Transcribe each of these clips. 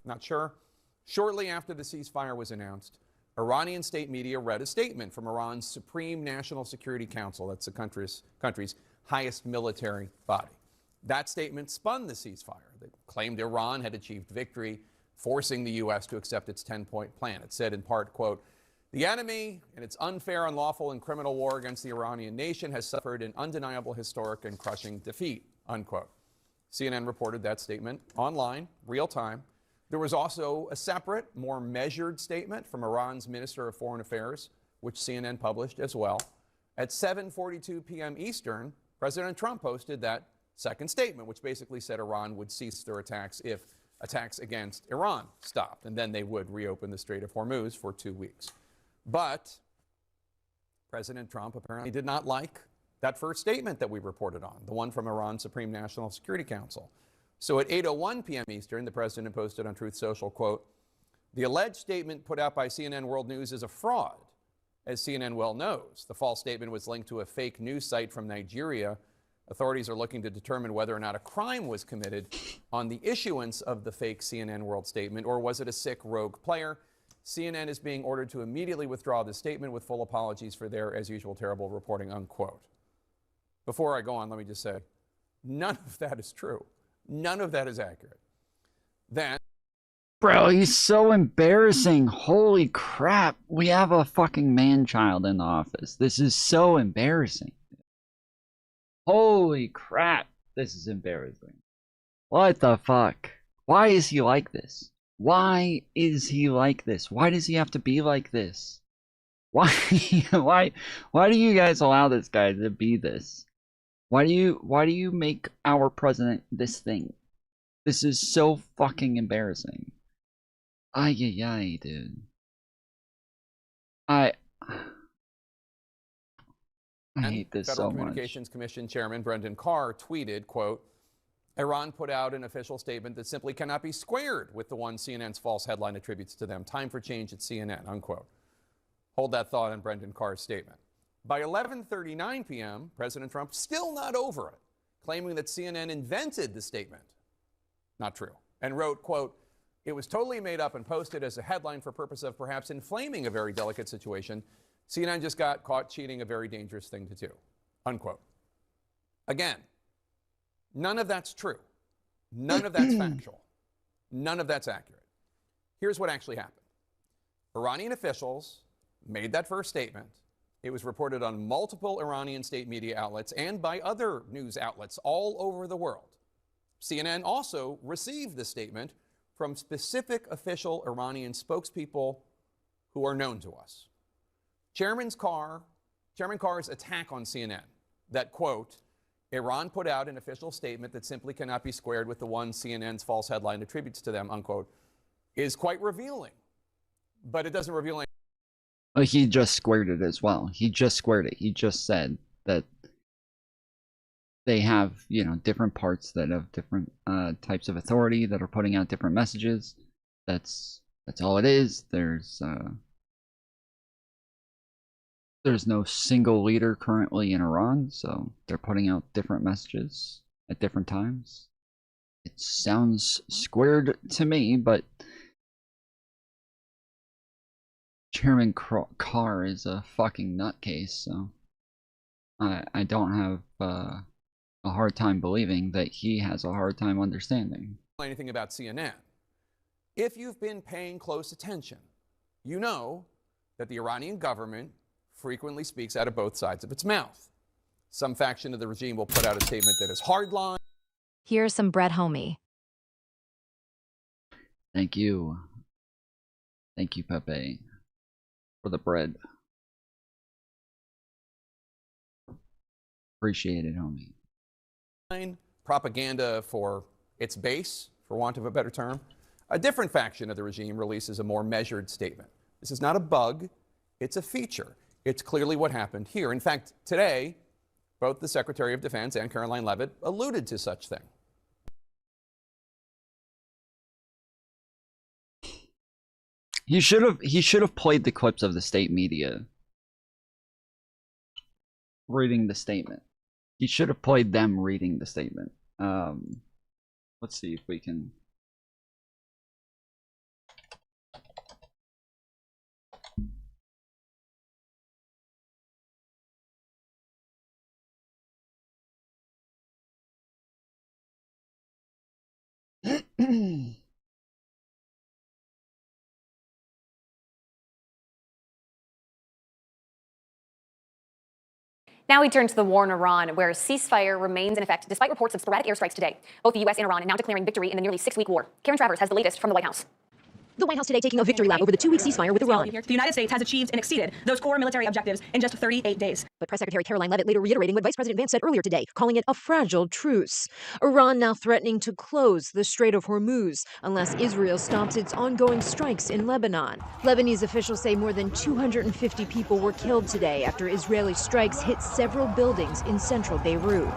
Not sure. Shortly after the ceasefire was announced, Iranian state media read a statement from Iran's Supreme National Security Council. That's the country's highest military body. That statement spun the ceasefire. They claimed Iran had achieved victory, forcing the U.S. to accept its 10-point plan. It said in part, quote, "The enemy in its unfair, unlawful, and criminal war against the Iranian nation has suffered an undeniable, historic, and crushing defeat," unquote. CNN reported that statement online, real time. There was also a separate, more measured statement from Iran's Minister of Foreign Affairs, which CNN published as well. At 7:42 p.m. Eastern, President Trump posted that second statement, which basically said Iran would cease their attacks if attacks against Iran stopped, and then they would reopen the Strait of Hormuz for 2 weeks. But President Trump apparently did not like that first statement that we reported on, the one from Iran's Supreme National Security Council. So at 8:01 p.m. Eastern, the president posted on Truth Social, quote, "The alleged statement put out by CNN World News is a fraud. As CNN well knows, the false statement was linked to a fake news site from Nigeria. Authorities are looking to determine whether or not a crime was committed on the issuance of the fake CNN World statement, or was it a sick rogue player. CNN is being ordered to immediately withdraw the statement with full apologies for their, as usual, terrible reporting," unquote. Before I go on, let me just say, none of that is true. None of that is accurate. Then, bro, he's so embarrassing. Holy crap. We have a fucking man-child in the office. This is so embarrassing. Holy crap. This is embarrassing. What the fuck? Why is he like this? Why is he like this? Why does he have to be like this? Why do you guys allow this guy to be this? Why do you make our president this thing? This is so fucking embarrassing. Ay, dude. I hate this so much. Federal Communications Commission Chairman Brendan Carr tweeted, quote, "Iran put out an official statement that simply cannot be squared with the one CNN's false headline attributes to them. Time for change at CNN," unquote. Hold that thought on Brendan Carr's statement. By 11:39 p.m., President Trump still not over it, claiming that CNN invented the statement. Not true. And wrote, quote, "It was totally made up and posted as a headline for purpose of perhaps inflaming a very delicate situation. CNN just got caught cheating, a very dangerous thing to do," unquote. Again, none of that's true. None of that's factual. None of that's accurate. Here's what actually happened. Iranian officials made that first statement. It was reported on multiple Iranian state media outlets and by other news outlets all over the world. CNN also received the statement from specific official Iranian spokespeople who are known to us. Chairman Carr's attack on CNN, that, quote, "Iran put out an official statement that simply cannot be squared with the one CNN's false headline attributes to them," unquote, is quite revealing. But it doesn't reveal anything. Well, he just squared it as well. He just squared it. He just said that they have, you know, different parts that have different types of authority that are putting out different messages. That's all it is. There's no single leader currently in Iran, so they're putting out different messages at different times. It sounds squared to me, but Chairman Carr is a fucking nutcase, so I don't have a hard time believing that he has a hard time understanding anything about CNN. If you've been paying close attention, you know that the Iranian government frequently speaks out of both sides of its mouth. Some faction of the regime will put out a statement that is hardline. Here's some bread, homie. Thank you. Thank you, Pepe, for the bread. Appreciate it, homie. Propaganda for its base, for want of a better term. A different faction of the regime releases a more measured statement. This is not a bug, it's a feature. It's clearly what happened here. In fact, today, both the Secretary of Defense and Caroline Leavitt alluded to such thing. He should have played the clips of the state media reading the statement. He should have played them reading the statement. Let's see if we can Now we turn to the war in Iran, where a ceasefire remains in effect despite reports of sporadic airstrikes today. Both the U.S. and Iran are now declaring victory in the nearly 6-week war. Karen Travers has the latest from the White House. The White House today taking a victory lap over the 2-week ceasefire with Iran. The United States has achieved and exceeded those core military objectives in just 38 days. But Press Secretary Caroline Leavitt later reiterating what Vice President Vance said earlier today, calling it a fragile truce. Iran now threatening to close the Strait of Hormuz unless Israel stops its ongoing strikes in Lebanon. Lebanese officials say more than 250 people were killed today after Israeli strikes hit several buildings in central Beirut.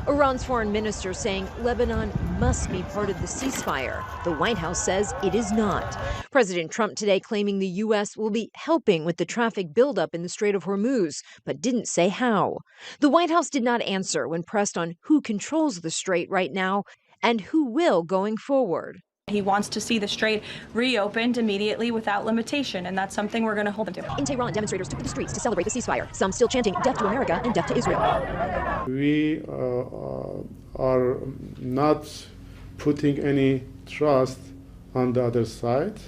Iran's foreign minister saying Lebanon must be part of the ceasefire. The White House says it is not. President Trump today claiming the U.S. will be helping with the traffic buildup in the Strait of Hormuz, but didn't say how. The White House did not answer when pressed on who controls the strait right now and who will going forward. He wants to see the strait reopened immediately without limitation, and that's something we're going to hold him to. In Tehran, demonstrators took to the streets to celebrate the ceasefire, some still chanting death to America and death to Israel. We are not putting any trust on the other side,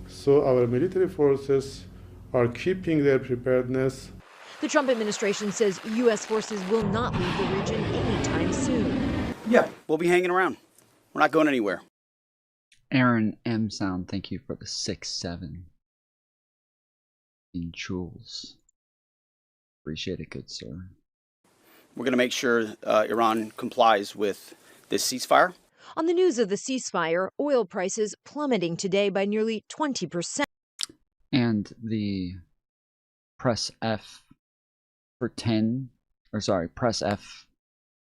so our military forces are keeping their preparedness. The Trump administration says U.S. forces will not leave the region anytime soon. Yeah, we'll be hanging around. We're not going anywhere. Aaron M. Sound, thank you for the 6-7 in jewels. Appreciate it, good sir. We're going to make sure Iran complies with this ceasefire. On the news of the ceasefire, oil prices plummeting today by nearly 20%. And the press F for 10, or sorry, press F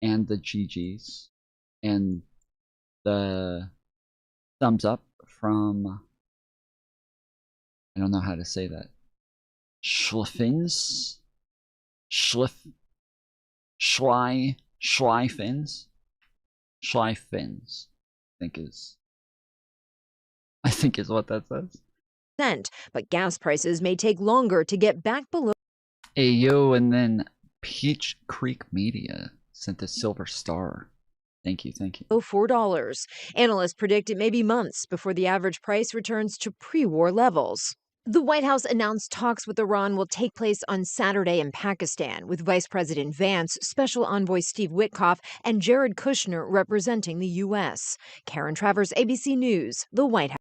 and the GGs, and the thumbs up from, I don't know how to say that, Schliffins? Schleifins? Schleifins, I think is what that says. But gas prices may take longer to get back below. Ayo, and then Peach Creek Media sent a silver star. Thank you, thank you. $4. Analysts predict it may be months before the average price returns to pre-war levels. The White House announced talks with Iran will take place on Saturday in Pakistan, with Vice President Vance, Special Envoy Steve Witkoff, and Jared Kushner representing the U.S. Karen Travers, ABC News, the White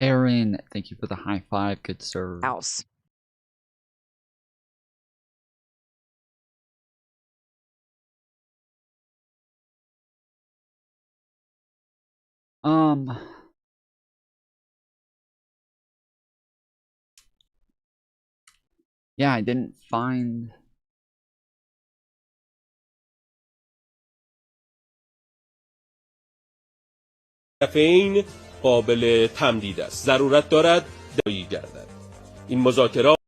Aaron, thank you for the high five, good sir. House. Yeah, I didn't find طرفین قابل تمدید است. ضرورت دارد دایی گردد. این مذاکرات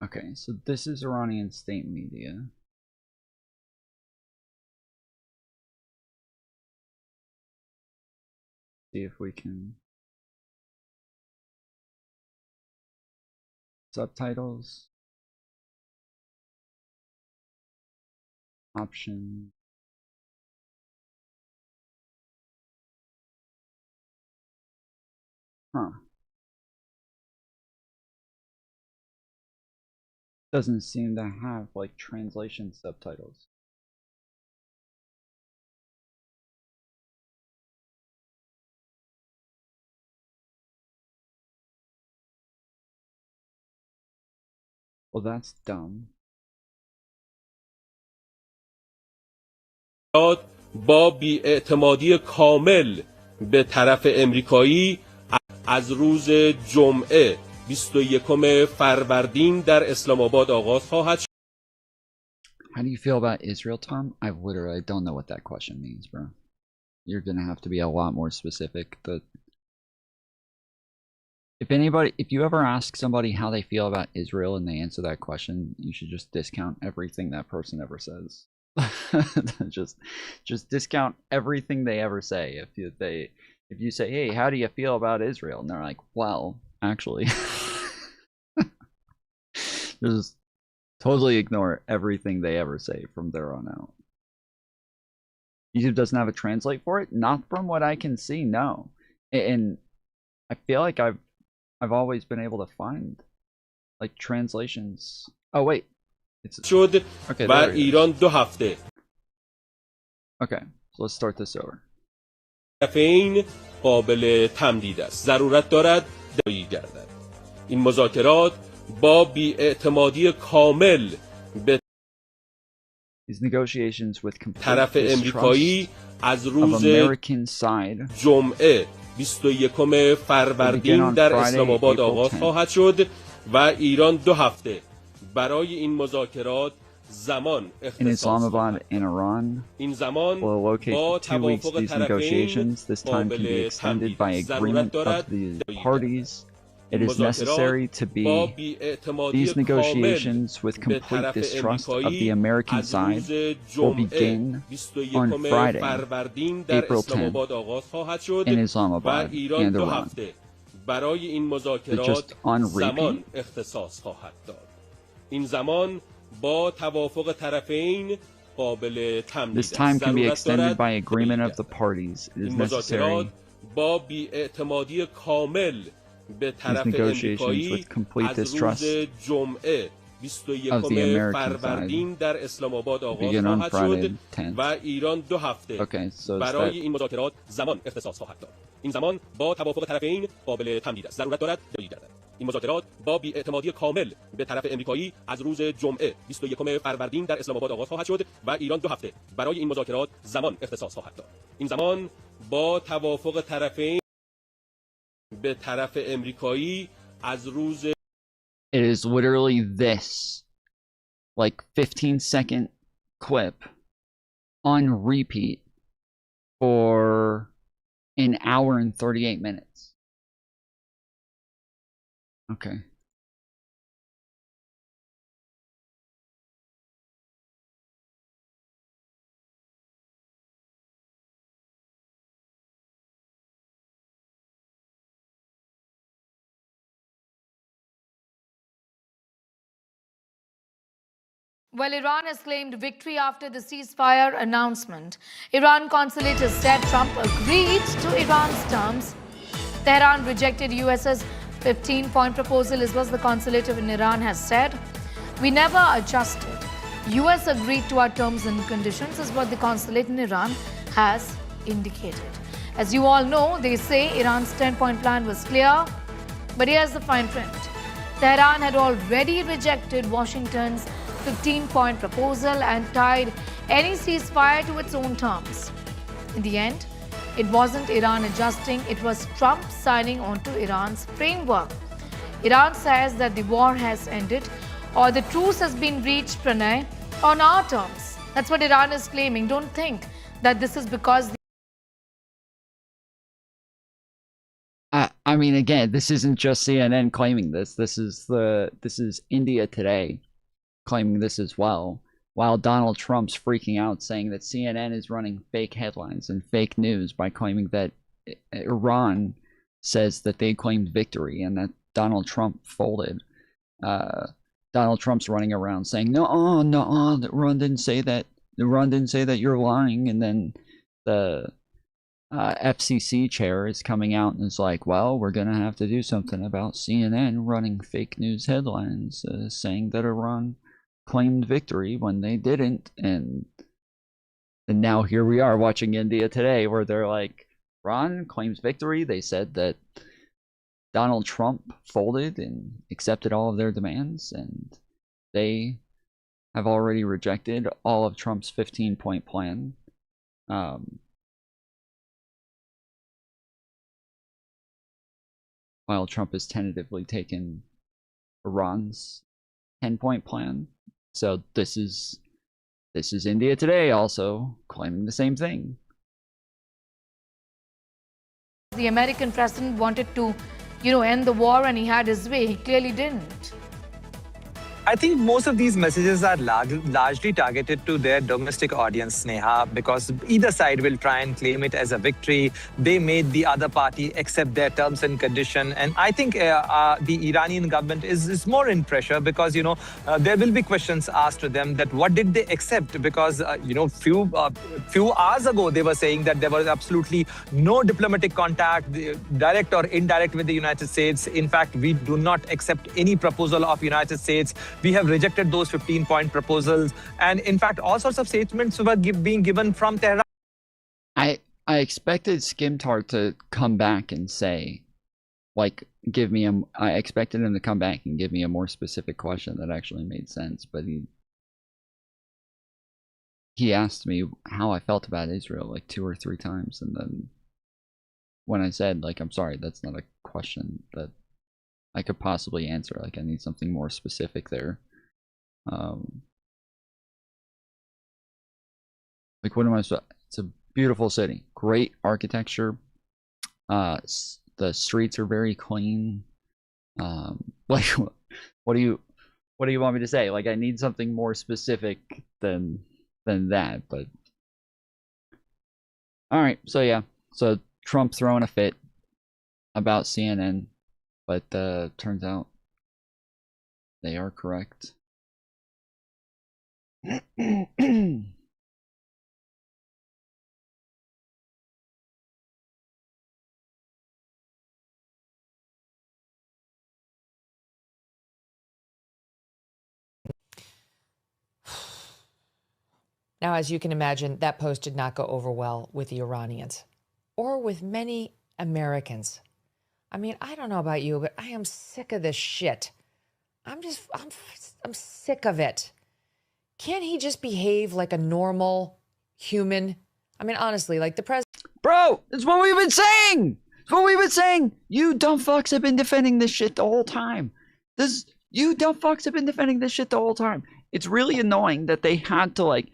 Okay, so this is Iranian state media. See if we can subtitles option. Doesn't seem to have like translation subtitles. Well, that's dumb. با بی‌اعتمادی کامل به طرف امریکایی از روز جمعه 21 فروردین در اسلام آباد آغاز خواهد شد. How do you feel about Israel, Tom? I literally don't know what that question means, bro. You're gonna have to be a lot more specific. If you ever ask somebody how they feel about Israel and they answer that question, you should just discount everything that person ever says. just discount everything they ever say. If you say, hey, how do you feel about Israel? And they're like, well, actually, just Totally ignore everything they ever say from there on out. YouTube doesn't have a translate for it? Not from what I can see, no. And I feel like I've always been able to find like translations. Oh wait. It's شد okay, و ایران 2 هفته. Okay, so let's start this over. طرفین قابل تمدید است. ضرورت دارد دایی گردد. این مذاکرات با بی‌اعتمادی کامل به These negotiations with complete طرف امریکایی از of روز American side جمعه 21 فروردین در اسلام آباد آغاز خواهد شد و ایران 2 هفته برای این مذاکرات زمان in اختصاص Islamabad خواهد. and Iran این زمان will allocate با 2 weeks توافق these negotiations. طرفین This time can be قابل extended تمدید by است. ضرورت agreement of دارد the دایی parties. It این is necessary مذاکرات to با be بی‌اعتمادی these کامل negotiations with به complete طرف distrust of the امریکایی American از side روز will جمعه begin 21 on Friday, فروردین در April اسلام 10th, آباد آغاز خواهد شد in و Islamabad ایران and 2 Iran. هفته برای این But مذاکرات just on زمان repeat, اختصاص خواهد داد. این زمان با توافق طرفین قابل تمدید this است. time can be ضرورت extended دارد by agreement دایی of the گردد. parties. It is این مذاکرات necessary با بی‌اعتمادی کامل به طرف negotiations امریکایی with complete از روز distrust جمعه of 21 the American فروردین در اسلام آباد آغاز begin on خواهد شد Friday 10th. و ایران 2 هفته Okay, so is برای that این مذاکرات زمان اختصاص خواهد داد. این زمان با توافق طرفین قابل تمدید است. ضرورت دارد دایی گردد. این مذاکرات با بی‌اعتمادی کامل به طرف امریکایی از روز جمعه 21 فروردین در اسلام آباد آغاز خواهد شد و ایران 2 هفته برای این مذاکرات زمان اختصاص خواهد داد. این زمان با توافق طرفین به طرف امریکایی از روز it is literally this like 15-second clip on repeat for an hour and 38 minutes. Okay. Well, Iran has claimed victory after the ceasefire announcement. Iran consulate has said Trump agreed to Iran's terms. Tehran rejected US's 15-point proposal is what the consulate in Iran has said. We never adjusted. US agreed to our terms and conditions is what the consulate in Iran has indicated. As you all know, they say Iran's 10-point plan was clear, but here's the fine print. Tehran had already rejected Washington's 15-point proposal and tied any ceasefire to its own terms. In the end, it wasn't Iran adjusting, it was Trump signing on to Iran's framework. Iran says that the war has ended or the truce has been reached, Pranay, on our terms. That's what Iran is claiming. Don't think that this is because I mean, again, this isn't just CNN claiming this. This is India Today claiming this as well. While Donald Trump's freaking out, saying that CNN is running fake headlines and fake news by claiming that Iran says that they claimed victory and that Donald Trump folded. Donald Trump's running around saying, no, Iran didn't say that. Iran didn't say that, you're lying. And then the FCC chair is coming out and is like, well, we're going to have to do something about CNN running fake news headlines saying that Iran claimed victory when they didn't. And now here we are watching India Today where they're like, Iran claims victory. They said that Donald Trump folded and accepted all of their demands, and they have already rejected all of Trump's 15-point plan. While Trump has tentatively taken Iran's 10-point plan. So this is India Today also claiming the same thing. the American president wanted to, end the war and he had his way. He clearly didn't. I think most of these messages are largely targeted to their domestic audience, Sneha, because either side will try and claim it as a victory. They made the other party accept their terms and condition. And I think the Iranian government is more in pressure because, you know, there will be questions asked to them that what did they accept? Because, you know, few hours ago, they were saying that there was absolutely no diplomatic contact, direct or indirect, with the United States. In fact, we do not accept any proposal of United States. We have rejected those 15-point proposals. And in fact, all sorts of statements were being given from Tehran. I expected Skimtar to come back and say, like, I expected him to come back and give me a more specific question that actually made sense, but he asked me how I felt about Israel like 2 or 3 times, and then when I said, like, I'm sorry, that's not a question that I could possibly answer, like, I need something more specific there. Like, what am I supposed? It's a beautiful city, great architecture. The streets are very clean. Like, what do you want me to say? Like, I need something more specific than that. But all right, so yeah, so Trump throwing a fit about CNN, but turns out they are correct. Now, as you can imagine, that post did not go over well with the Iranians or with many Americans. I mean, I don't know about you, but I am sick of this shit. I'm sick of it. Can't he just behave like a normal human? I mean, honestly, like the president. Bro, it's what we've been saying. It's what we've been saying. You dumb fucks have been defending this shit the whole time. You dumb fucks have been defending this shit the whole time. It's really annoying that they had to, like,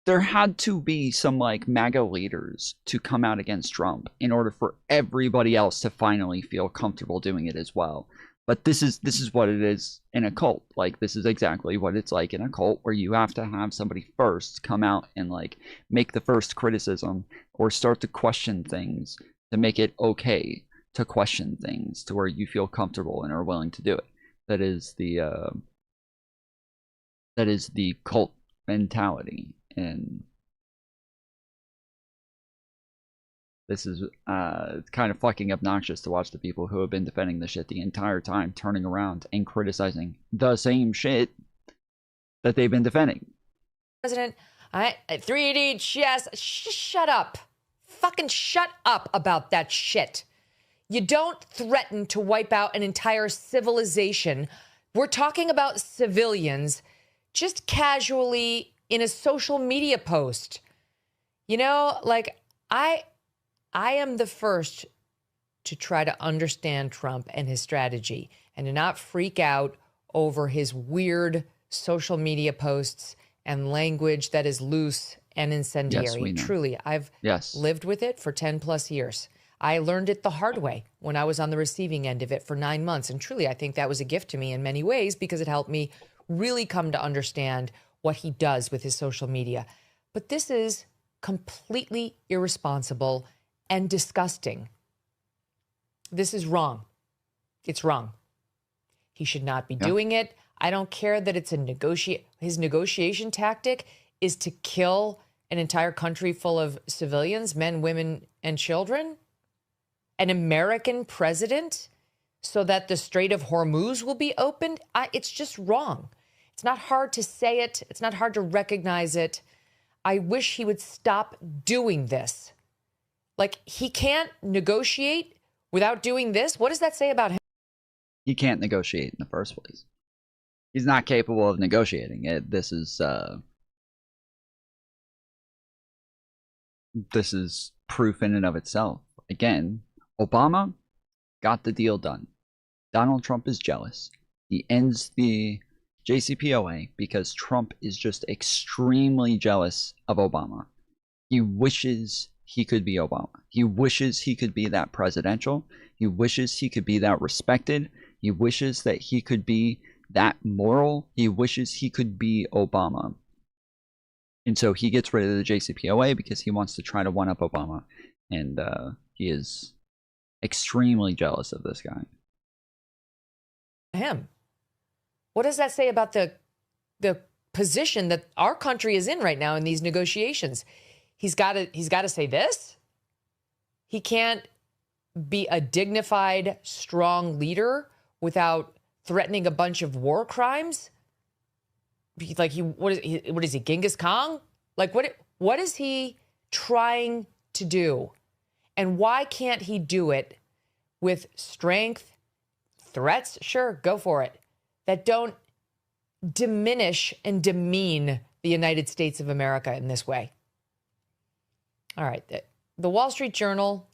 there had to be some, like, MAGA leaders to come out against Trump in order for everybody else to finally feel comfortable doing it as well. But this is what it is in a cult. Like, this is exactly what it's like in a cult, where you have to have somebody first come out and, like, make the first criticism or start to question things to make it okay to question things to where you feel comfortable and are willing to do it. That is the cult mentality. And this is kind of fucking obnoxious to watch the people who have been defending the shit the entire time turning around and criticizing the same shit that they've been defending. President, 3D chess, shut up. Fucking shut up about that shit. You don't threaten to wipe out an entire civilization. We're talking about civilians just casually in a social media post. You know, like, I am the first to try to understand Trump and his strategy and to not freak out over his weird social media posts and language that is loose and incendiary. Yes, we know. Truly, I've lived with it for 10 plus years. I learned it the hard way when I was on the receiving end of it for 9 months. And truly, I think that was a gift to me in many ways because it helped me really come to understand what he does with his social media. But this is completely irresponsible and disgusting. This is wrong. It's wrong. He should not be doing it. I don't care that it's his negotiation tactic is to kill an entire country full of civilians, men, women, and children. An American president so that the Strait of Hormuz will be opened. It's just wrong. It's not hard to say it. It's not hard to recognize it. I wish he would stop doing this. Like, he can't negotiate without doing this. What does that say about him? He can't negotiate in the first place. He's not capable of negotiating it. This is proof in and of itself. Again, Obama got the deal done. Donald Trump is jealous. He ends the JCPOA because Trump is just extremely jealous of Obama. He wishes he could be Obama. He wishes he could be that presidential. He wishes he could be that respected. He wishes that he could be that moral, he wishes he could be Obama. And so he gets rid of the JCPOA because he wants to try to one-up Obama. And he is extremely jealous of this guy. Him. What does that say about the position that our country is in right now in these negotiations? He's got to say this. He can't be a dignified, strong leader without threatening a bunch of war crimes. Like what is he, Genghis Khan? Like what is he trying to do? And why can't he do it with strength, threats? Sure, go for it. That don't diminish and demean the United States of America in this way. All right. The Wall Street Journal.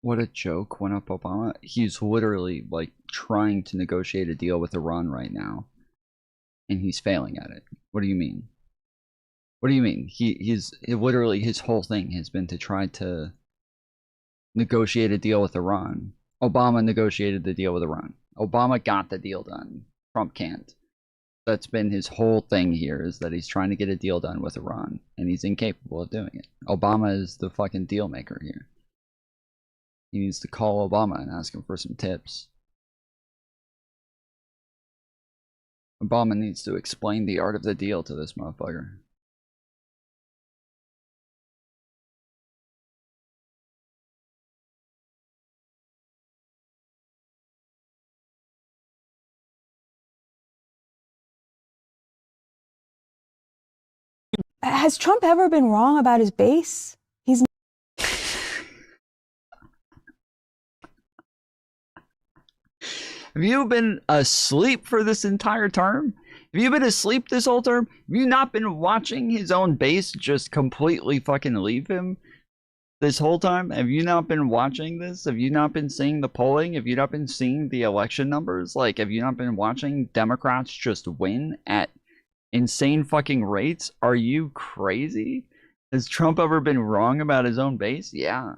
What a joke, one up Obama. He's literally like trying to negotiate a deal with Iran right now. And he's failing at it. What do you mean? What do you mean? He's literally, his whole thing has been to try to negotiate a deal with Iran. Obama negotiated the deal with Iran. Obama got the deal done. Trump can't. That's been his whole thing here, is that he's trying to get a deal done with Iran, and he's incapable of doing it. Obama is the fucking deal maker here. He needs to call Obama and ask him for some tips. Obama needs to explain the art of the deal to this motherfucker. Has Trump ever been wrong about his base? He's Have you been asleep for this entire term? Have you been asleep this whole term? Have you not been watching his own base just completely fucking leave him this whole time? Have you not been watching this? Have you not been seeing the polling? Have you not been seeing the election numbers? Like, have you not been watching Democrats just win at insane fucking rates? Are you crazy? Has Trump ever been wrong about his own base? Yeah,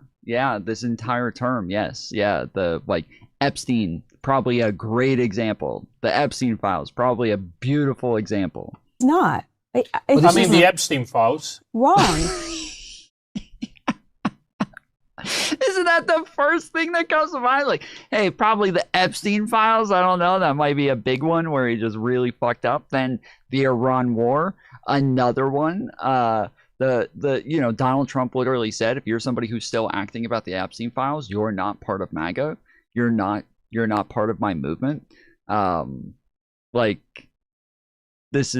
this entire term, yes. Yeah, the, like, Epstein, probably a great example. The Epstein files, probably a beautiful example. not. I mean, the Epstein files. Wrong. Isn't that the first thing that comes to mind? Like, hey, probably the Epstein files. I don't know. That might be a big one where he just really fucked up. Then the Iran war, another one. You know, Donald Trump literally said, if you're somebody who's still acting about the Epstein files, you're not part of MAGA. You're not part of my movement. Like, this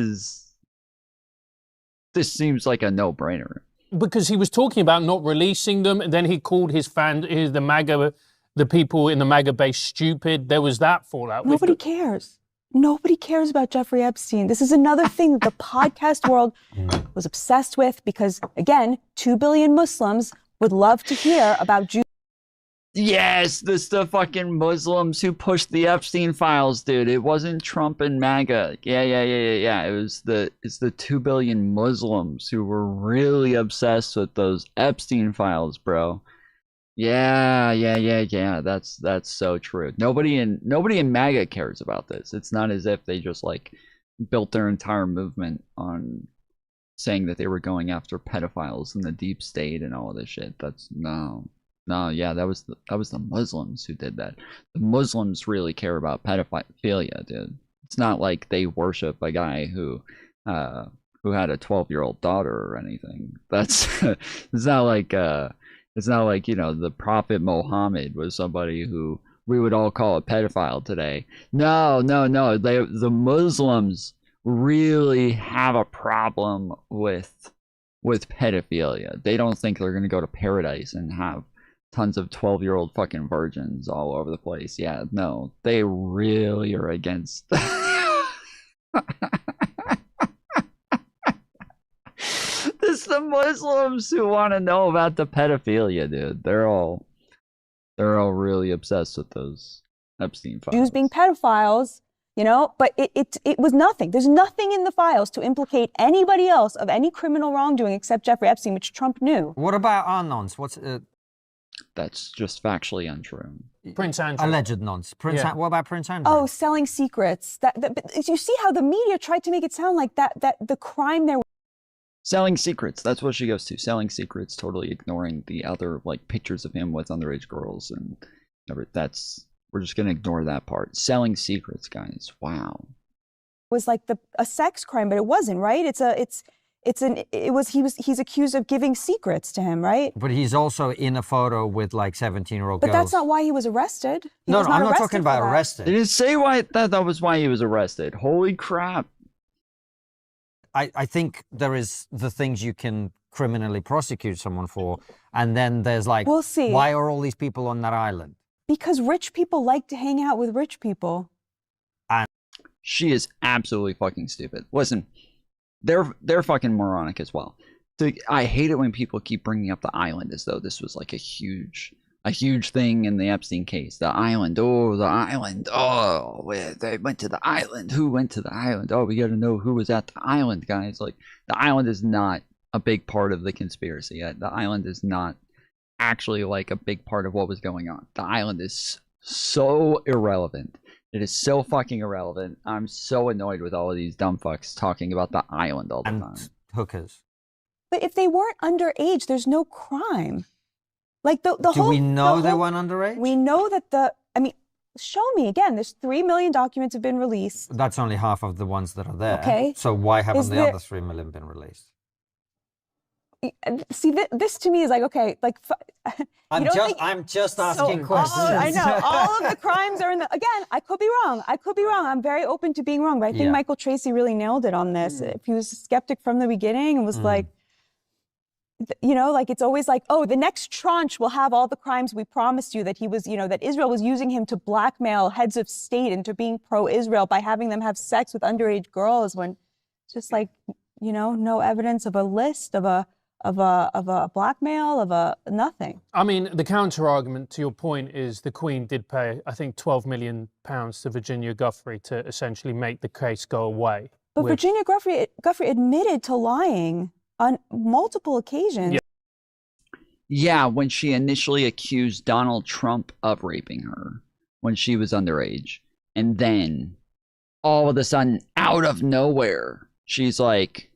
seems like a no-brainer. Because he was talking about not releasing them, and then he called the people in the MAGA base stupid. There was that fallout. Nobody cares. Nobody cares about Jeffrey Epstein. This is another thing that the podcast world was obsessed with because, again, 2 billion Muslims would love to hear about Jews. Yes, the fucking Muslims who pushed the Epstein files, dude. It wasn't Trump and MAGA. Yeah. It's the 2 billion Muslims who were really obsessed with those Epstein files, bro. Yeah. That's so true. Nobody in MAGA cares about this. It's not as if they just like built their entire movement on saying that they were going after pedophiles in the deep state and all of this shit. That's No, yeah, that was the Muslims who did that. The Muslims really care about pedophilia, dude. It's not like they worship a guy who had a 12-year-old daughter or anything. That's it's not like you know, the Prophet Muhammad was somebody who we would all call a pedophile today. No. The Muslims really have a problem with pedophilia. They don't think they're gonna go to paradise and have tons of 12-year-old fucking virgins all over the place. Yeah, no, they really are against. It's the Muslims who want to know about the pedophilia, dude. They're all really obsessed with those Epstein files. Jews being pedophiles, You know, but it was nothing. There's nothing in the files to implicate anybody else of any criminal wrongdoing except Jeffrey Epstein, which Trump knew. What about our nonce? That's just factually untrue. Prince Andrew. Alleged nonce. What about Prince Andrew? Oh, selling secrets. But you see how the media tried to make it sound like that the crime there. Selling secrets. That's what she goes to. Selling secrets, totally ignoring the other like pictures of him with underage girls and that's. We're just gonna ignore that part. Selling secrets, guys. Wow. Was like a sex crime, but it wasn't, right? He's accused of giving secrets to him, right? But he's also in a photo with like 17-year-old girls. But that's not why he was arrested. No, I'm not talking about arrested. They didn't say why that was why he was arrested. Holy crap. I think there is the things you can criminally prosecute someone for, and then there's like, we'll see. Why are all these people on that island? Because rich people like to hang out with rich people. And she is absolutely fucking stupid. Listen, they're fucking moronic as well. I hate it when people keep bringing up the island as though this was like a huge thing in the Epstein case. The island. Oh, the island. Oh, they went to the island. Who went to the island? Oh, we got to know who was at the island, guys. Like, the island is not a big part of the conspiracy. The island is not actually like a big part of what was going on. The island is so irrelevant. It is so fucking irrelevant. I'm so annoyed with all of these dumb fucks talking about the island all the time. Hookers. But if they weren't underage, there's no crime. Like the whole. Do we know they weren't underage? We know that show me again. There's 3 million documents have been released. That's only half of the ones that are there. Okay. So why haven't the other 3 million been released? See, this to me is like, okay, like. I'm just asking questions. I know. All of the crimes are in the. Again, I could be wrong. I'm very open to being wrong, but I think Michael Tracy really nailed it on this. If he was a skeptic from the beginning and was like, you know, like it's always like, oh, the next tranche will have all the crimes we promised you that he was, you know, that Israel was using him to blackmail heads of state into being pro-Israel by having them have sex with underage girls, when it's just like, you know, no evidence of a list of a blackmail, of a nothing. I mean, the counter argument to your point is the Queen did pay, I think, £12 million to Virginia Giuffre to essentially make the case go away. But Virginia Giuffre admitted to lying on multiple occasions. Yeah, when she initially accused Donald Trump of raping her when she was underage. And then, all of a sudden, out of nowhere, she's like,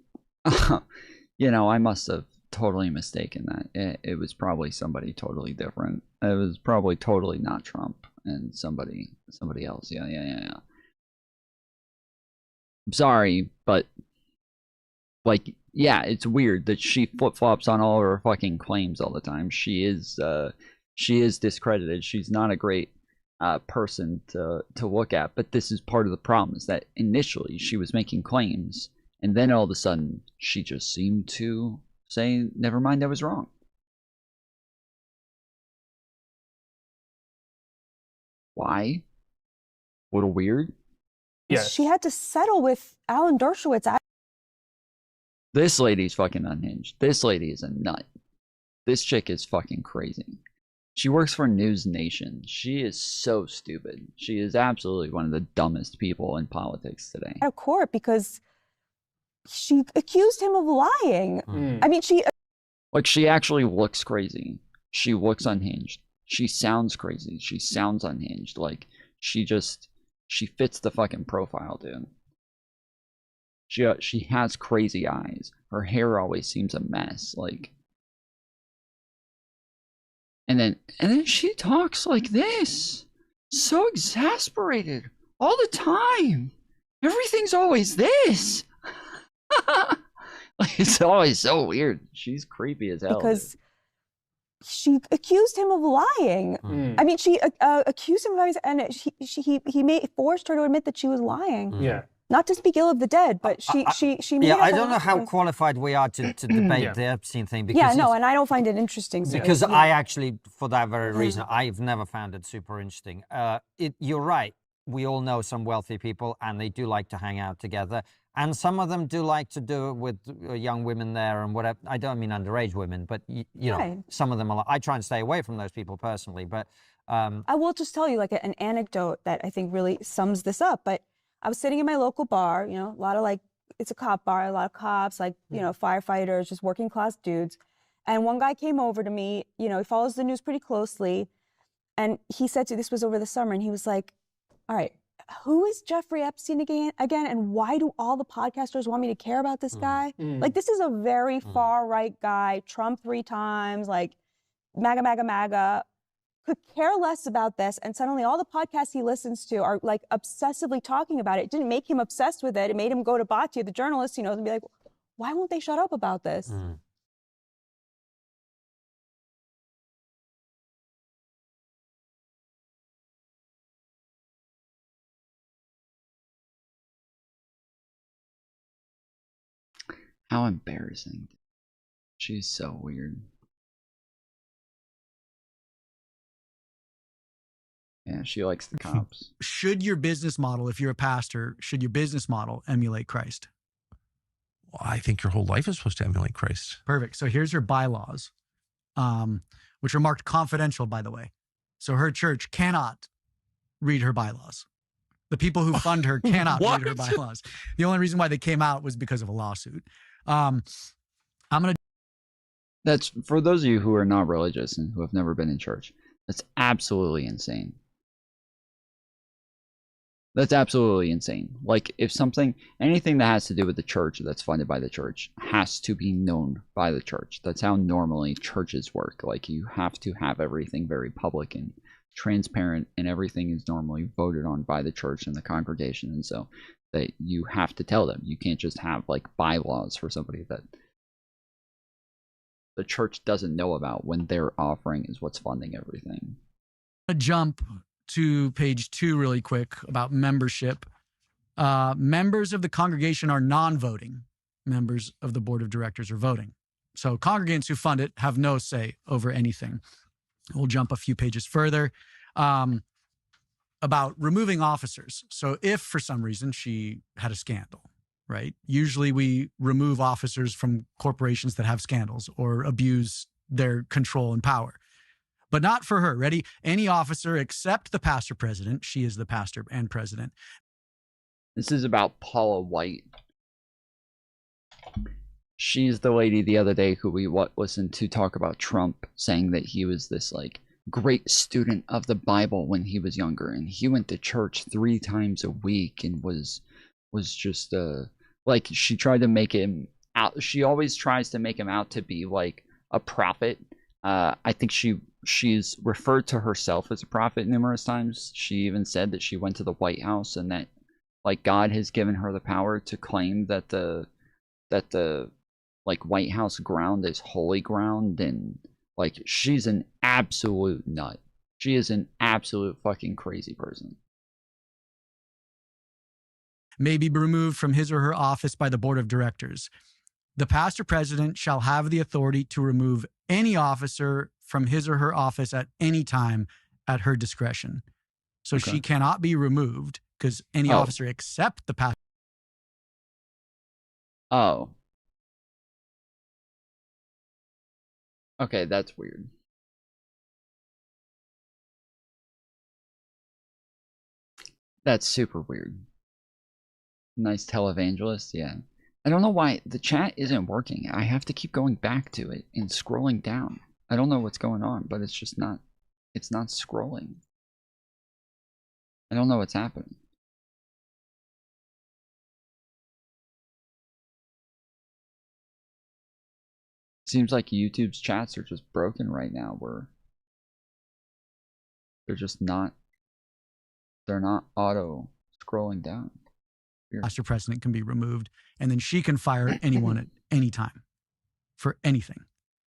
you know, I must have totally mistaken that. It was probably somebody totally different. It was probably totally not Trump and somebody else. Yeah. I'm sorry, but like, yeah, it's weird that she flip-flops on all of her fucking claims all the time. She is discredited. She's not a great person to look at, but this is part of the problem, is that initially she was making claims, and then all of a sudden she just seemed to say, never mind, I was wrong. Why? A little weird. Yeah. She had to settle with Alan Dershowitz. This lady's fucking unhinged. This lady is a nut. This chick is fucking crazy. She works for News Nation. She is so stupid. She is absolutely one of the dumbest people in politics today. Out of court because she accused him of lying. I mean, like, she actually looks crazy. She looks unhinged. She sounds crazy. She sounds unhinged. Like, she fits the fucking profile, dude. She has crazy eyes. Her hair always seems a mess. Like, and then she talks like this, so exasperated all the time. Everything's always this. Like, it's always so weird. She's creepy as hell. Because she accused him of lying. I mean, she accused him of lying, and he forced her to admit that she was lying. Yeah. Not to speak ill of the dead, but she made yeah, up I don't know how qualified we are to debate the Epstein thing. Because yeah, no, and I don't find it interesting. Because I actually, for that very reason, I've never found it super interesting. You're right. We all know some wealthy people, and they do like to hang out together. And some of them do like to do it with young women there and whatever. I don't mean underage women, but you know, some of them are. I try and stay away from those people personally, but I will just tell you like an anecdote that I think really sums this up. But I was sitting in my local bar, you know, a lot of like, it's a cop bar, a lot of cops, like, you know, firefighters, just working class dudes. And one guy came over to me, you know, he follows the news pretty closely. And he said to, this was over the summer, and he was like, all right, who is Jeffrey Epstein again? And why do all the podcasters want me to care about this guy? Like, this is a very far right guy, Trump 3 times, like MAGA, MAGA, MAGA, could care less about this. And suddenly all the podcasts he listens to are like obsessively talking about it. It didn't make him obsessed with it. It made him go to Batya, the journalist, you know, and be like, why won't they shut up about this? How embarrassing. She's so weird. Yeah, she likes the cops. Should your business model, if you're a pastor, should your business model emulate Christ? Well, I think your whole life is supposed to emulate Christ. Perfect. So here's her bylaws, which are marked confidential, by the way. So her church cannot read her bylaws. The people who fund her cannot read her bylaws. The only reason why they came out was because of a lawsuit. I'm going to... That's, for those of you who are not religious and who have never been in church, that's absolutely insane. That's absolutely insane. Like, if anything that has to do with the church that's funded by the church has to be known by the church. That's how normally churches work. Like, you have to have everything very public and transparent, and everything is normally voted on by the church and the congregation. And so that you have to tell them. You can't just have like bylaws for somebody that the church doesn't know about when their offering is what's funding everything. Jump to page 2 really quick about membership. Members of the congregation are non-voting. Members of the board of directors are voting. So congregants who fund it have no say over anything. We'll jump a few pages further about removing officers. So if for some reason she had a scandal, right? Usually we remove officers from corporations that have scandals or abuse their control and power. But not for her. Ready? Any officer except the pastor president. She is the pastor and president. This is about Paula White. She's the lady the other day who we listened to talk about Trump, saying that he was this like great student of the Bible when he was younger, and he went to church 3 times a week and was just like, she tried to make him out. She always tries to make him out to be like a prophet. I think she's referred to herself as a prophet numerous times. She even said that she went to the White House and that like God has given her the power to claim that the like White House ground is holy ground, and like she's an absolute nut. She is an absolute fucking crazy person. May be removed from his or her office by the board of directors. The pastor president shall have the authority to remove any officer from his or her office at any time at her discretion. So she cannot be removed because any officer except the pastor. Oh. Okay, that's weird. That's super weird. Nice televangelist, yeah. I don't know why the chat isn't working. I have to keep going back to it and scrolling down. I don't know what's going on, but it's just not, it's not scrolling. I don't know what's happening. Seems like YouTube's chats are just broken right now, where they're just not, they're not auto scrolling down. Weird. Pastor president can be removed, and then she can fire anyone at any time for anything.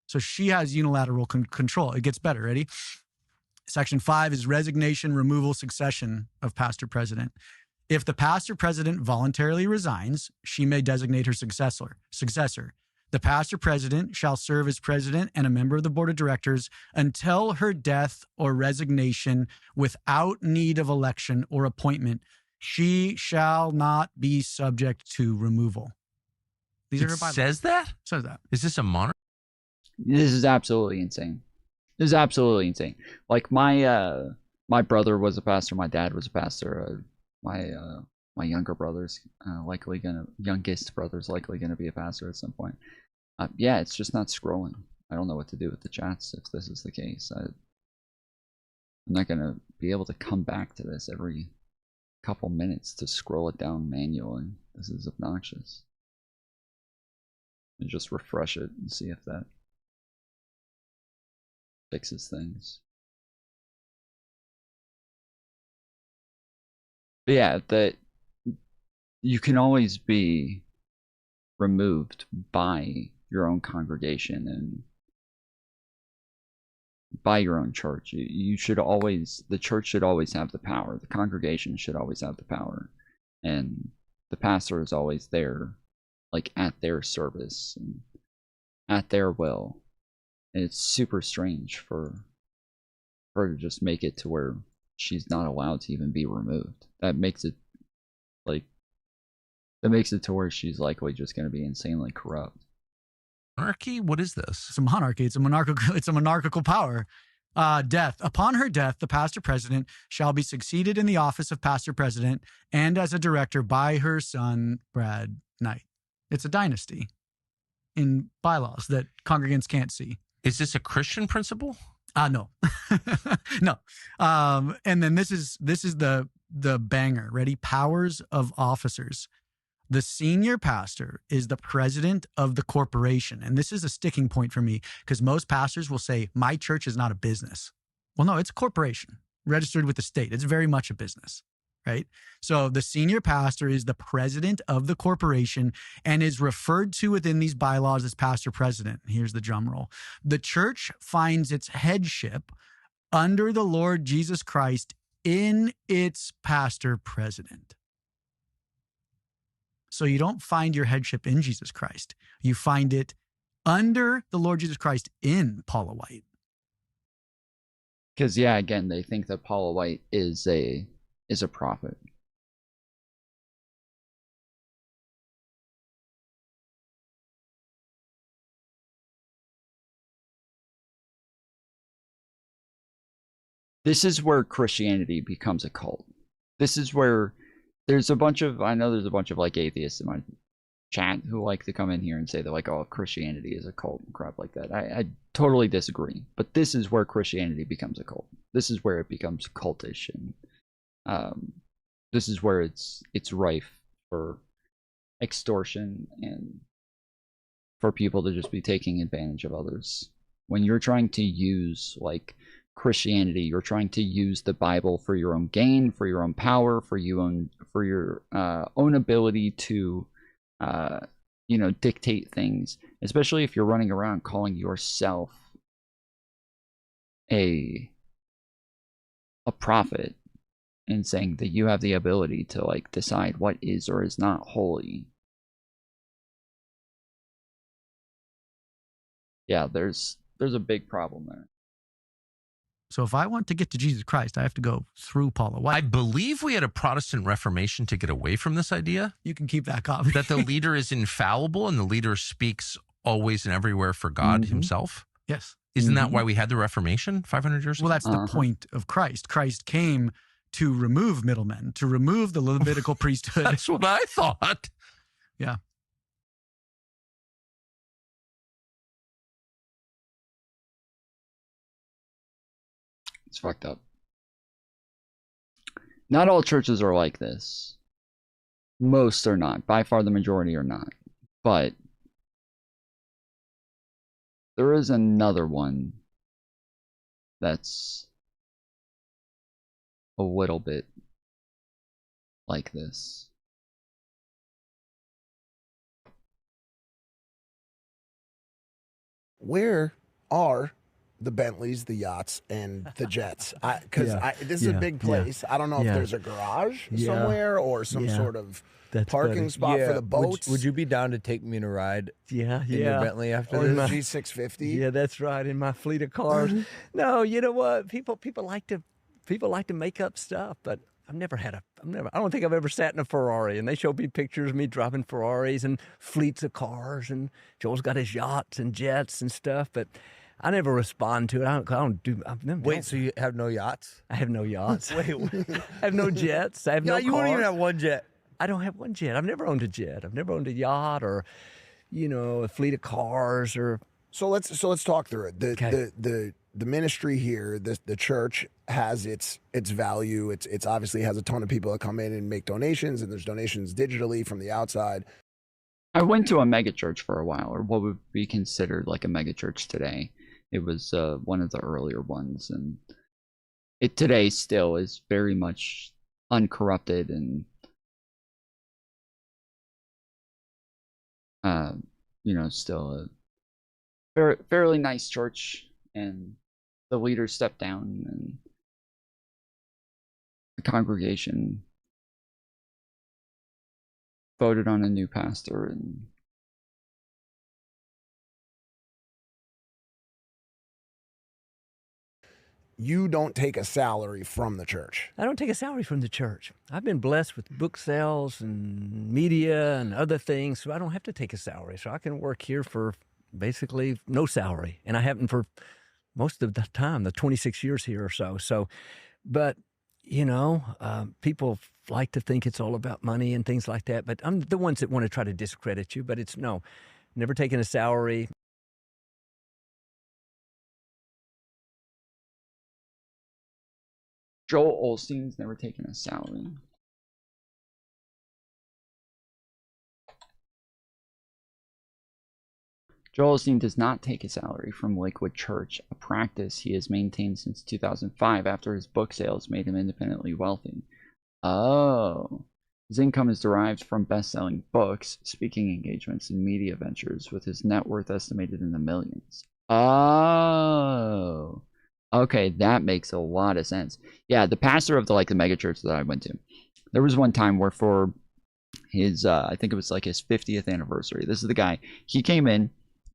So she has unilateral control. It gets better. Ready? Section 5 is resignation, removal, succession of pastor president. If the pastor president voluntarily resigns, she may designate her successor. The pastor president shall serve as president and a member of the board of directors until her death or resignation without need of election or appointment. She shall not be subject to removal. These are her bylaws. Says that? Says that. Is this a monarch? This is absolutely insane. This is absolutely insane. Like my brother was a pastor, my dad was a pastor, my my youngest brother's likely gonna be a pastor at some point. Yeah, it's just not scrolling. I don't know what to do with the chats if this is the case. I'm not gonna be able to come back to this every couple minutes to scroll it down manually. This is obnoxious. And just refresh it and see if that fixes things. But yeah, that you can always be removed by your own congregation and by your own church. You should always, the church should always have the power. The congregation should always have the power. And the pastor is always there, like at their service and at their will. And it's super strange for her to just make it to where she's not allowed to even be removed. That makes it to where she's likely just going to be insanely corrupt. Monarchy? What is this? It's a monarchy. It's a monarchical power. Death. Upon her death, the pastor president shall be succeeded in the office of pastor president and as a director by her son, Brad Knight. It's a dynasty in bylaws that congregants can't see. Is this a Christian principle? No. No. And then this is the banger. Ready? Powers of officers. The senior pastor is the president of the corporation. And this is a sticking point for me because most pastors will say, my church is not a business. Well, no, it's a corporation registered with the state. It's very much a business, right? So the senior pastor is the president of the corporation and is referred to within these bylaws as pastor president. Here's the drum roll. The church finds its headship under the Lord Jesus Christ in its pastor president. So you don't find your headship in Jesus Christ. You find it under the Lord Jesus Christ in Paula White. Because yeah, again, they think that Paula White is a prophet. This is where Christianity becomes a cult. This is where I know there's a bunch of like atheists in my chat who like to come in here and say that like, oh, Christianity is a cult and crap like that. I totally disagree. But this is where Christianity becomes a cult. This is where it becomes cultish, and this is where it's rife for extortion and for people to just be taking advantage of others. When you're trying to use like Christianity, you're trying to use the Bible for your own gain, for your own power, for your own ability to dictate things, especially if you're running around calling yourself a prophet and saying that you have the ability to like decide what is or is not holy. Yeah, there's a big problem there. So if I want to get to Jesus Christ, I have to go through Paula White. I believe we had a Protestant Reformation to get away from this idea. You can keep that copy. That the leader is infallible and the leader speaks always and everywhere for God himself. Yes. Isn't that why we had the Reformation 500 years ago? Well, that's the point of Christ. Christ came to remove middlemen, to remove the Levitical priesthood. That's what I thought. Yeah. It's fucked up. Not all churches are like this. Most are not. By far the majority are not. But there is another one that's a little bit like this. Where are the Bentleys, the yachts, and the jets? Because this is a big place. I don't know if there's a garage somewhere or some sort of parking spot for the boats. Would you be down to take me on a ride? In your Bentley after or this? the G650? Yeah, that's right. In my fleet of cars. No, you know what? People like to make up stuff, but I don't think I've ever sat in a Ferrari, and they show me pictures of me driving Ferraris and fleets of cars, and Joel's got his yachts and jets and stuff, but I never respond to it. Wait, so you have no yachts? I have no yachts. Wait. I have no jets. I have no cars. You won't even have one jet. I don't have one jet. I've never owned a jet. I've never owned a yacht or, a fleet of cars or. So let's talk through it. The ministry here, the church has its value. It's obviously has a ton of people that come in and make donations, and there's donations digitally from the outside. I went to a megachurch for a while, or what would be considered like a megachurch today. It was one of the earlier ones, and it today still is very much uncorrupted and still a fairly nice church. And the leader stepped down, and the congregation voted on a new pastor. And you don't take a salary from the church. I don't take a salary from the church. I've been blessed with book sales and media and other things, so I don't have to take a salary. So I can work here for basically no salary, and I haven't for most of the time, the 26 years here or so. But people like to think it's all about money and things like that. But I'm the ones that want to try to discredit you. But it's no, never taken a salary. Joel Osteen's never taken a salary. Joel Osteen does not take a salary from Lakewood Church, a practice he has maintained since 2005 after his book sales made him independently wealthy. Oh. His income is derived from best-selling books, speaking engagements, and media ventures, with his net worth estimated in the millions. Oh. Okay, that makes a lot of sense. Yeah, the pastor of the megachurch that I went to, there was one time where for his, I think it was like his 50th anniversary, this is the guy, he came in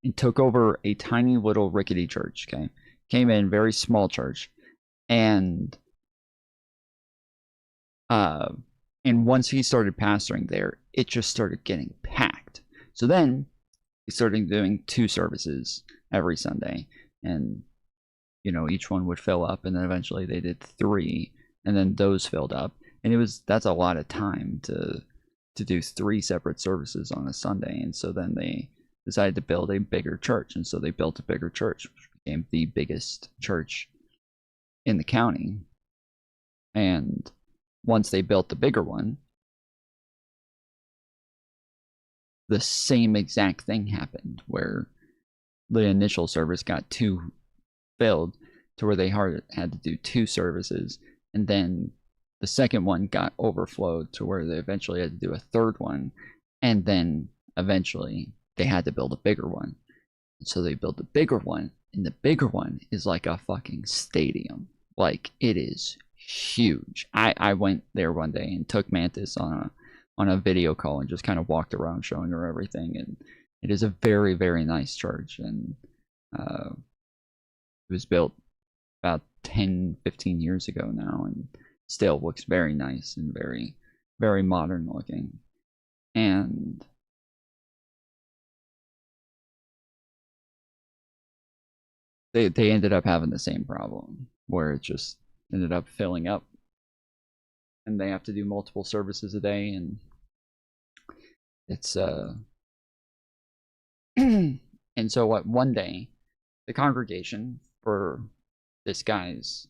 and took over a tiny little rickety church, okay? Came in, very small church, and once he started pastoring there, it just started getting packed. So then he started doing 2 services every Sunday, and each one would fill up, and then eventually they did 3, and then those filled up, and that's a lot of time to do 3 separate services on a Sunday. And so then they decided to build a bigger church, and so they built a bigger church, which became the biggest church in the county. And once they built the bigger one, the same exact thing happened, where the initial service got too filled to where they had to do 2 services, and then the second one got overflowed to where they eventually had to do a 3rd one, and then eventually they had to build a bigger one. And so they built a bigger one, and the bigger one is like a fucking stadium. Like, it is huge. I went there one day and took Mantis on a video call and just kind of walked around showing her everything, and it is a very, very nice church. And it was built about 10-15 years ago now, and still looks very nice and very, very modern looking. And they ended up having the same problem, where it just ended up filling up, and they have to do multiple services a day, and it's and so one day the congregation, for this guy's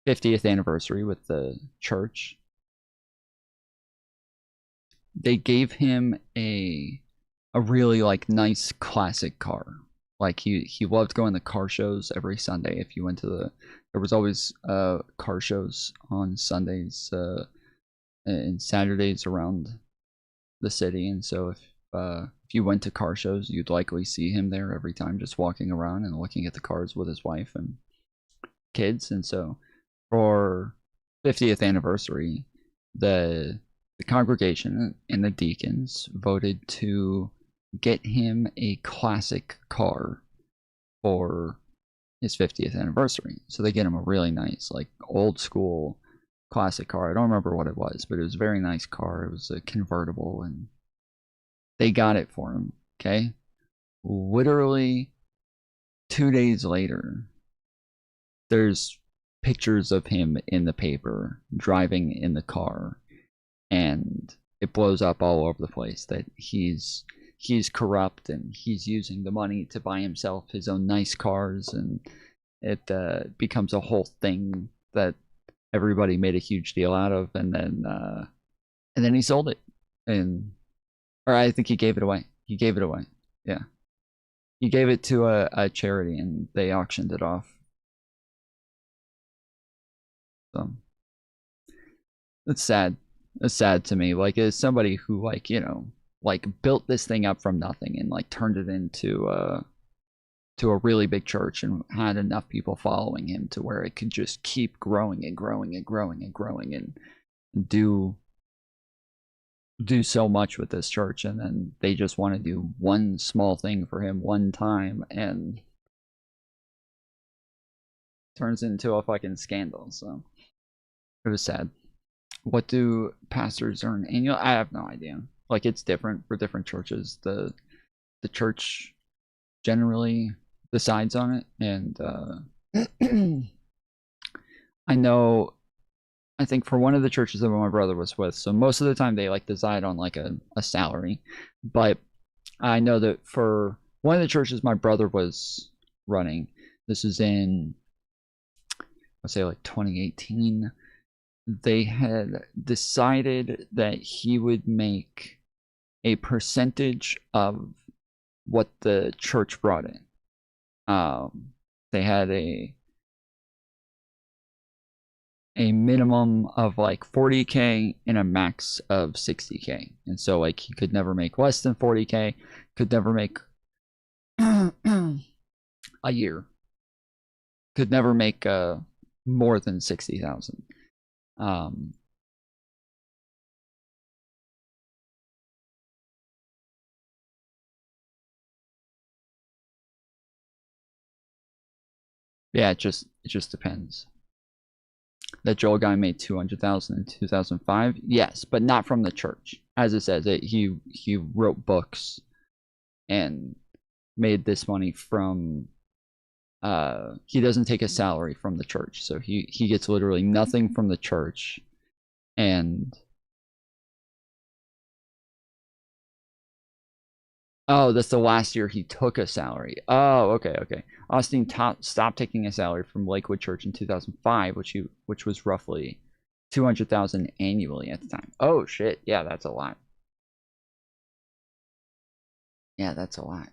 50th anniversary with the church, they gave him a really nice classic car. Like, he loved going to car shows every Sunday. If you went to there was always car shows on Sundays and Saturdays around the city, and so if you went to car shows, you'd likely see him there every time, just walking around and looking at the cars with his wife and kids. And so for 50th anniversary, the congregation and the deacons voted to get him a classic car for his 50th anniversary. So they get him a really nice, old school classic car. I don't remember what it was, but it was a very nice car. It was a convertible, and they got it for him. Okay, literally 2 days later, there's pictures of him in the paper driving in the car, and it blows up all over the place that he's corrupt and he's using the money to buy himself his own nice cars, and it becomes a whole thing that everybody made a huge deal out of, and then he sold it, or I think he gave it away. He gave it away. Yeah, he gave it to a charity, and they auctioned it off. So it's sad. It's sad to me. Like, as somebody who, like, you know, like built this thing up from nothing and like turned it into to a really big church and had enough people following him to where it could just keep growing and growing and growing and growing and do so much with this church, and then they just want to do one small thing for him one time and turns into a fucking scandal. So it was sad. What do pastors earn annually? I have no idea. Like, it's different for different churches. The church generally decides on it, and I know, I think for one of the churches that my brother was with, so most of the time they like decide on like a salary, but I know that for one of the churches my brother was running, this is in, let's say, like 2018, they had decided that he would make a percentage of what the church brought in. They had a minimum of like 40K and a max of 60K, and so like he could never make less than 40K, could never make a year, could never make more than 60,000. Yeah, it just depends. That Joel guy made 200,000 in 2005. Yes, but not from the church. As it says, he wrote books and made this money from. He doesn't take a salary from the church, so he gets literally nothing from the church, and oh, that's the last year he took a salary. Oh, okay. Austin stopped taking a salary from Lakewood Church in 2005, which was roughly 200,000 annually at the time. Oh shit, yeah, that's a lot. Yeah, that's a lot.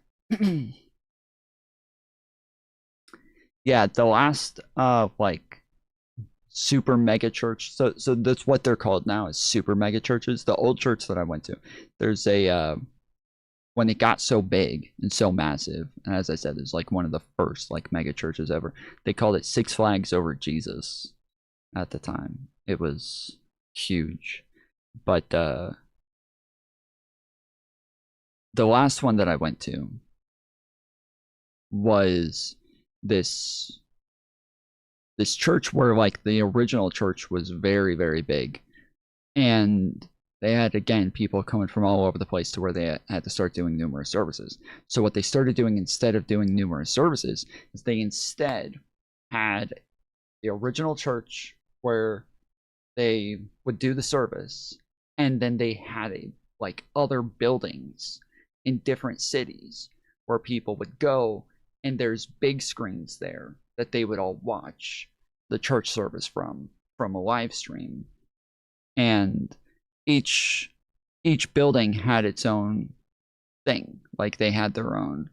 Yeah, the last like super mega church. So that's what they're called now, is super mega churches. The old church that I went to, there's a when it got so big and so massive, and as I said, it's like one of the first like mega churches ever. They called it Six Flags Over Jesus at the time. It was huge. But the last one that I went to was this church where like the original church was very, very big, and they had, again, people coming from all over the place to where they had to start doing numerous services. So what they started doing instead of doing numerous services is they instead had the original church where they would do the service, and then they had like other buildings in different cities where people would go, and there's big screens there that they would all watch the church service from a live stream. And each building had its own thing. Like, they had their own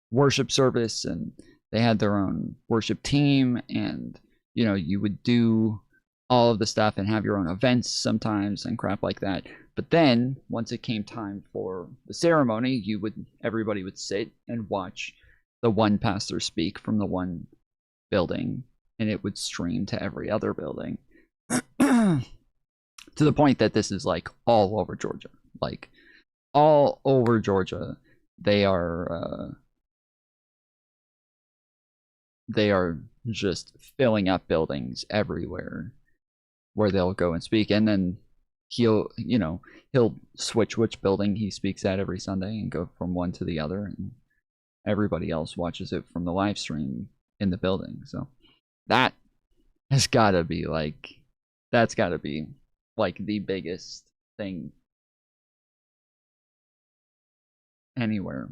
worship service, and they had their own worship team, and you know, you would do all of the stuff and have your own events sometimes and crap like that. But then once it came time for the ceremony, everybody would sit and watch the one pastor speak from the one building, and it would stream to every other building. To the point that this is like all over Georgia. Like, all over Georgia, they are just filling up buildings everywhere where they'll go and speak. And then he'll switch which building he speaks at every Sunday and go from one to the other, and everybody else watches it from the live stream in the building. So that has got to be like, that's got to be like the biggest thing anywhere.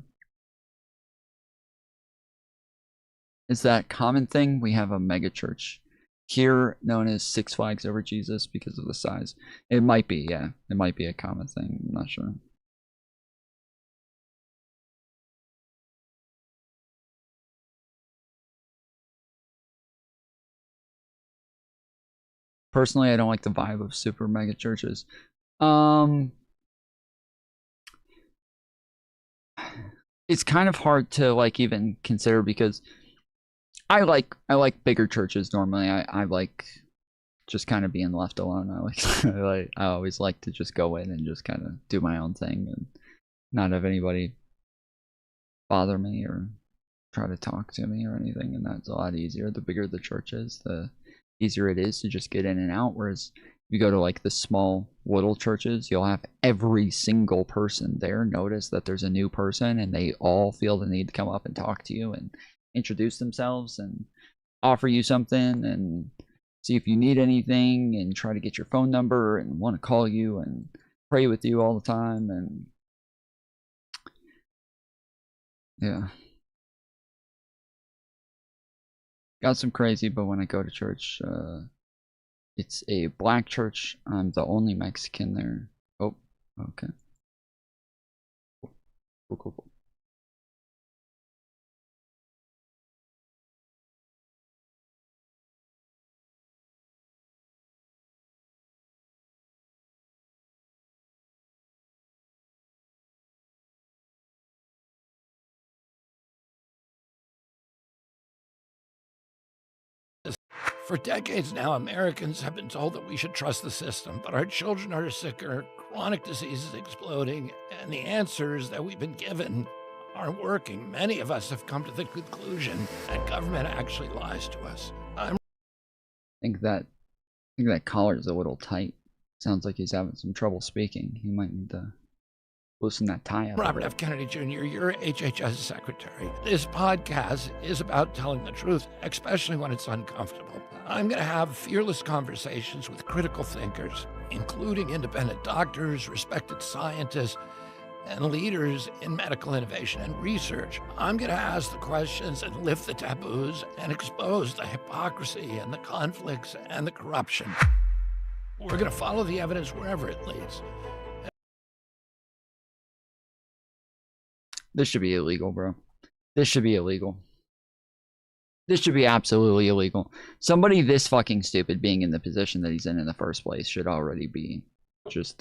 Is that common thing? We have a mega church here known as Six Flags Over Jesus because of the size. It might be, yeah. It might be a common thing. I'm not sure. Personally, I don't like the vibe of super mega churches. It's kind of hard to like even consider because I like bigger churches normally. I like just kind of being left alone. I always like to just go in and just kind of do my own thing and not have anybody bother me or try to talk to me or anything, and that's a lot easier. The bigger the church is, the easier it is to just get in and out. Whereas if you go to like the small little churches, you'll have every single person there notice that there's a new person and they all feel the need to come up and talk to you and introduce themselves and offer you something and see if you need anything and try to get your phone number and want to call you and pray with you all the time. And yeah, got some crazy, but when I go to church, it's a black church. I'm the only Mexican there. Oh, okay. Cool. For decades now, Americans have been told that we should trust the system, but our children are sicker, chronic diseases exploding, and the answers that we've been given aren't working. Many of us have come to the conclusion that government actually lies to us. I think that collar's a little tight. Sounds like he's having some trouble speaking. He might need to loosen that tie up. Robert F. Kennedy Jr., you're HHS secretary. This podcast is about telling the truth, especially when it's uncomfortable. I'm going to have fearless conversations with critical thinkers, including independent doctors, respected scientists, and leaders in medical innovation and research. I'm going to ask the questions and lift the taboos and expose the hypocrisy and the conflicts and the corruption. We're going to follow the evidence wherever it leads. This should be illegal, bro. This should be illegal. This should be absolutely illegal. Somebody this fucking stupid being in the position that he's in the first place should already be just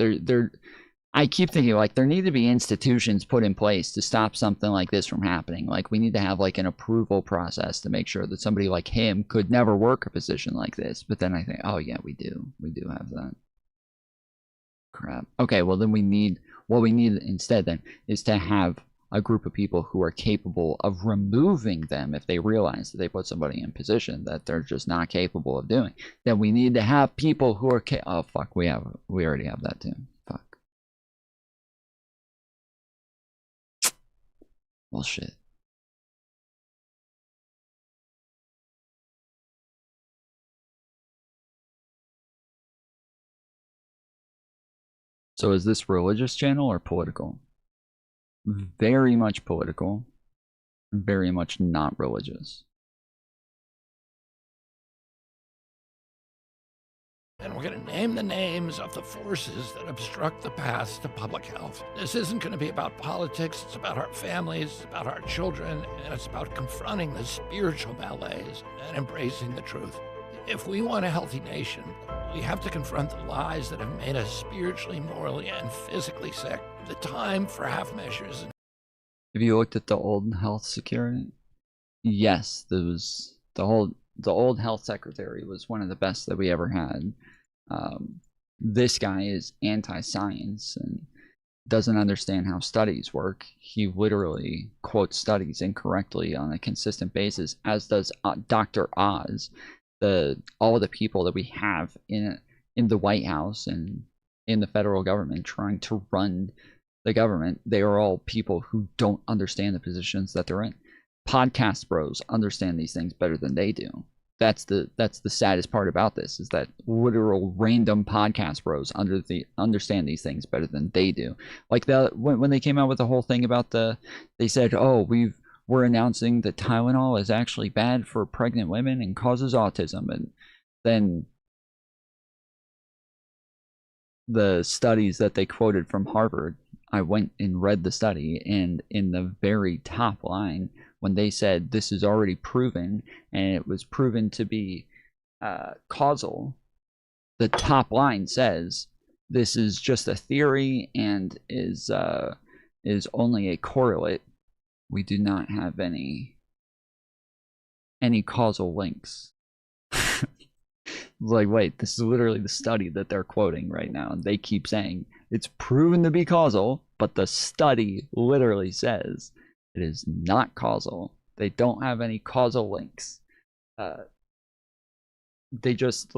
I keep thinking like there need to be institutions put in place to stop something like this from happening. Like we need to have like an approval process to make sure that somebody like him could never work a position like this. But then I think, oh yeah, we do have that. Crap. Okay, well then what we need instead then is to have a group of people who are capable of removing them if they realize that they put somebody in position that they're just not capable of doing. Then we need to have people who are oh fuck, we already have that too. Fuck. Well shit. So is this religious channel or political? Very much political, very much not religious. And we're going to name the names of the forces that obstruct the path to public health. This isn't going to be about politics, it's about our families, it's about our children, and it's about confronting the spiritual malaise and embracing the truth. If we want a healthy nation, we have to confront the lies that have made us spiritually, morally, and physically sick. The time for half measures. Have you looked at the old health security? Yes, there was the old health secretary was one of the best that we ever had. This guy is anti-science and doesn't understand how studies work. He literally quotes studies incorrectly on a consistent basis, as does Dr. Oz. All of the people that we have in the White House and in the federal government trying to run the government, they are all people who don't understand the positions that they're in. Podcast bros understand these things better than they do. that's the saddest part about this, is that literal random podcast bros understand these things better than they do. Like when they came out with the whole thing about they said, oh, we're announcing that Tylenol is actually bad for pregnant women and causes autism, and then the studies that they quoted from Harvard, I went and read the study, and in the very top line, when they said this is already proven, and it was proven to be causal, the top line says this is just a theory and is only a correlate. We do not have any causal links. Like, wait, this is literally the study that they're quoting right now, and they keep saying it's proven to be causal, but the study literally says it is not causal. They don't have any causal links. They just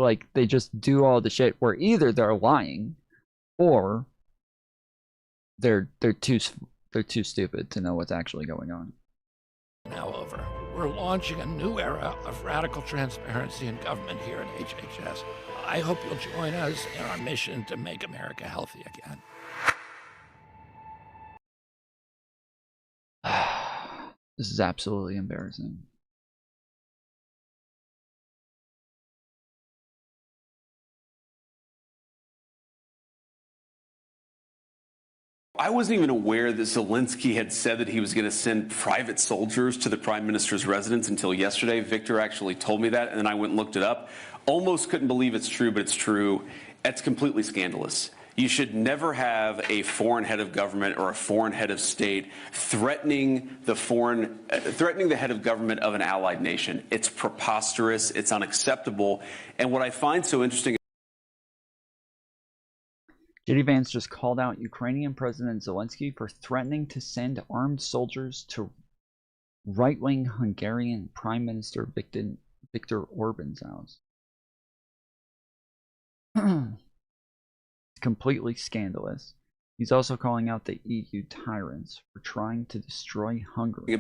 do all the shit where either they're lying, or they're too stupid to know what's actually going on. Now over. We're launching a new era of radical transparency in government here at HHS. I hope you'll join us in our mission to make America healthy again. This is absolutely embarrassing. I wasn't even aware that Zelensky had said that he was going to send private soldiers to the prime minister's residence until yesterday. Victor actually told me that, and then I went and looked it up. Almost couldn't believe it's true, but it's true. It's completely scandalous. You should never have a foreign head of government or a foreign head of state threatening the head of government of an allied nation. It's preposterous. It's unacceptable. And what I find so interesting. JD Vance just called out Ukrainian President Zelensky for threatening to send armed soldiers to right-wing Hungarian Prime Minister Viktor Orban's house. Completely scandalous. He's also calling out the EU tyrants for trying to destroy Hungary.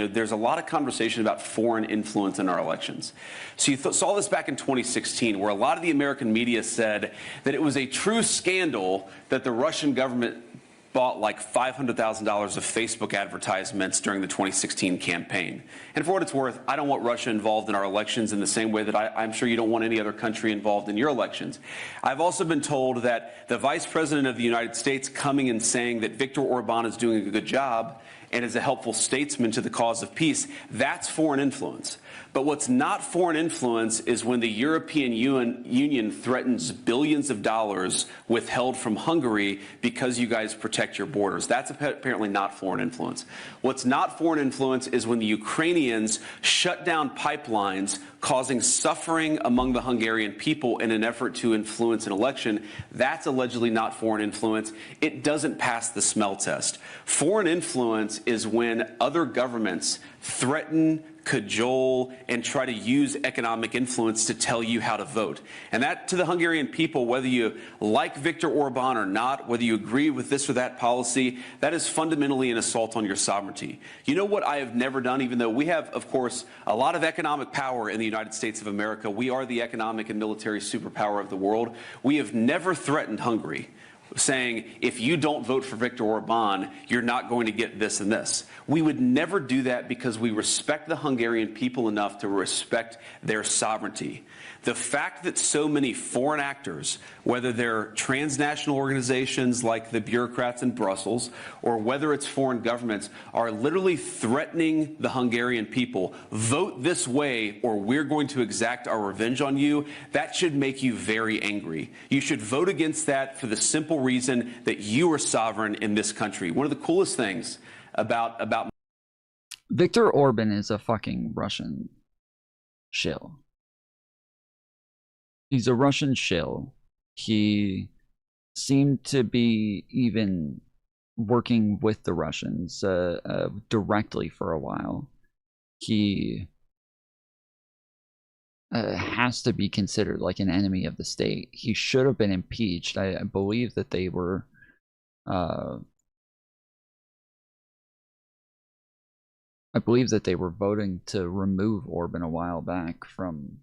There's a lot of conversation about foreign influence in our elections. So you saw this back in 2016, where a lot of the American media said that it was a true scandal that the Russian government bought like $500,000 of Facebook advertisements during the 2016 campaign. And for what it's worth, I don't want Russia involved in our elections in the same way that I'm sure you don't want any other country involved in your elections. I've also been told that the Vice President of the United States coming and saying that Viktor Orban is doing a good job and is a helpful statesman to the cause of peace, that's foreign influence. But what's not foreign influence is when the European Union threatens billions of dollars withheld from Hungary because you guys protect your borders. That's apparently not foreign influence. What's not foreign influence is when the Ukrainians shut down pipelines, causing suffering among the Hungarian people in an effort to influence an election. That's allegedly not foreign influence. It doesn't pass the smell test. Foreign influence is when other governments threaten, cajole, and try to use economic influence to tell you how to vote. And that, to the Hungarian people, whether you like Viktor Orban or not, whether you agree with this or that policy, that is fundamentally an assault on your sovereignty. You know what I have never done, even though we have, of course, a lot of economic power in the United States of America. We are the economic and military superpower of the world. We have never threatened Hungary, saying, if you don't vote for Viktor Orban, you're not going to get this and this. We would never do that because we respect the Hungarian people enough to respect their sovereignty. The fact that so many foreign actors, whether they're transnational organizations like the bureaucrats in Brussels, or whether it's foreign governments, are literally threatening the Hungarian people, vote this way or we're going to exact our revenge on you, that should make you very angry. You should vote against that for the simple reason that you are sovereign in this country. One of the coolest things about Viktor Orban is a fucking Russian shill. He's a Russian shill. He seemed to be even working with the Russians directly for a while. He has to be considered like an enemy of the state. He should have been impeached. I believe that they were I believe that they were voting to remove Orban a while back from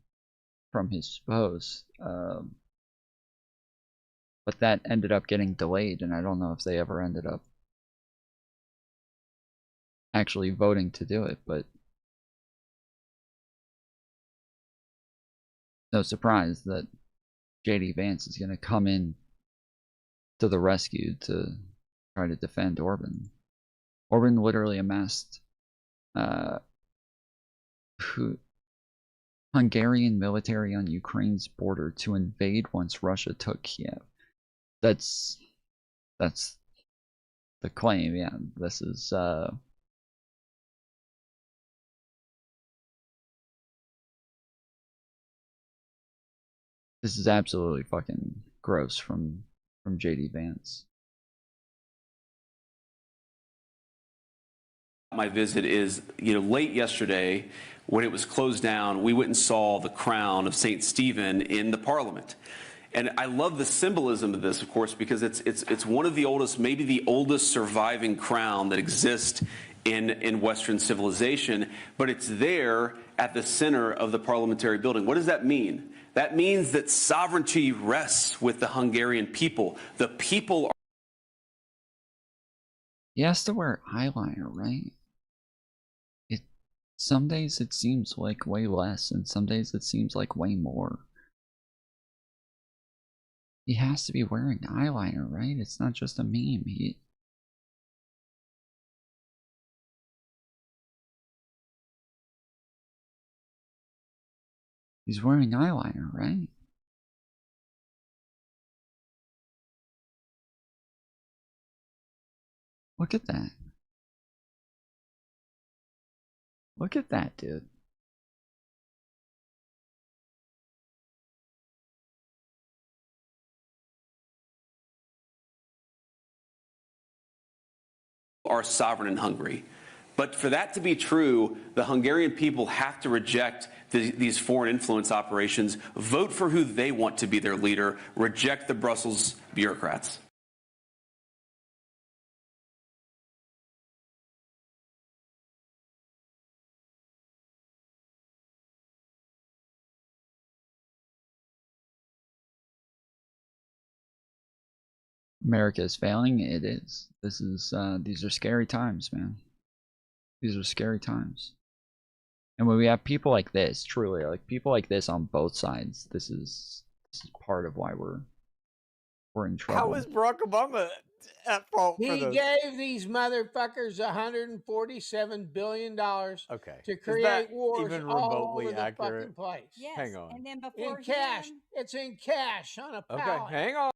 his post, but that ended up getting delayed, and I don't know if they ever ended up actually voting to do it, but no surprise that JD Vance is going to come in to the rescue to try to defend Orban. Orban literally amassed Hungarian military on Ukraine's border to invade once Russia took Kiev. That's the claim, yeah. This is absolutely fucking gross from JD Vance. My visit is, late yesterday when it was closed down, we went and saw the crown of St. Stephen in the Parliament. And I love the symbolism of this, of course, because it's one of the oldest, maybe the oldest surviving crown that exists in Western civilization, but it's there at the center of the parliamentary building. What does that mean? That means that sovereignty rests with the Hungarian people. The people are... He has to wear eyeliner, right? Some days it seems like way less, and some days it seems like way more. He has to be wearing eyeliner, right? It's not just a meme. He's wearing eyeliner, right? Look at that. Look at that, dude. Are sovereign in Hungary. But for that to be true, the Hungarian people have to reject these foreign influence operations, vote for who they want to be their leader, reject the Brussels bureaucrats. America is failing. It is. This is these are scary times, man. These are scary times. And when we have people like this, truly, like people like this on both sides, this is part of why we're in trouble. How is Barack Obama at fault for He this? gave these motherfuckers $147 billion to create wars even all remotely over the accurate? fucking place. Yes. Hang on. And then before In cash. It's in cash on a pallet. Okay, hang on.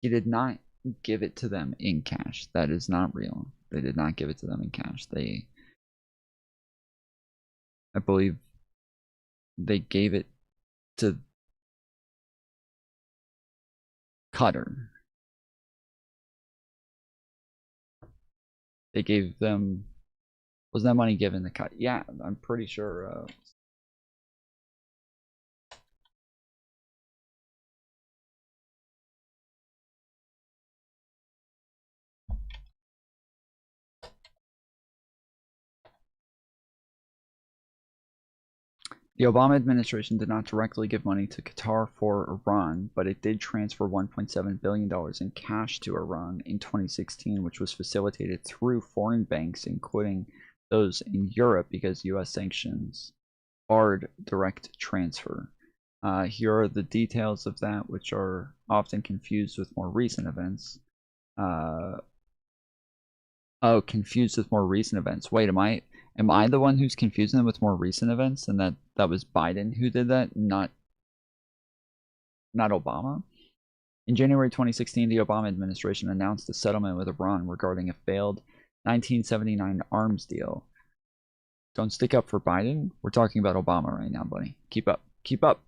He did not give it to them in cash. That is not real. They did not give it to them in cash. I believe they gave it to Qatar. They gave them... Was that money given to Qatar? Yeah, I'm pretty sure... The Obama administration did not directly give money to Qatar for Iran, but it did transfer $1.7 billion in cash to Iran in 2016, which was facilitated through foreign banks, including those in Europe, because U.S. sanctions barred direct transfer. Here are the details of that, which are often confused with more recent events. Oh, confused with more recent events. Wait, am I the one who's confusing them with more recent events, and that was Biden who did that, not Obama? In January 2016, the Obama administration announced a settlement with Iran regarding a failed 1979 arms deal. Don't stick up for Biden. We're talking about Obama right now, buddy. Keep up. Keep up.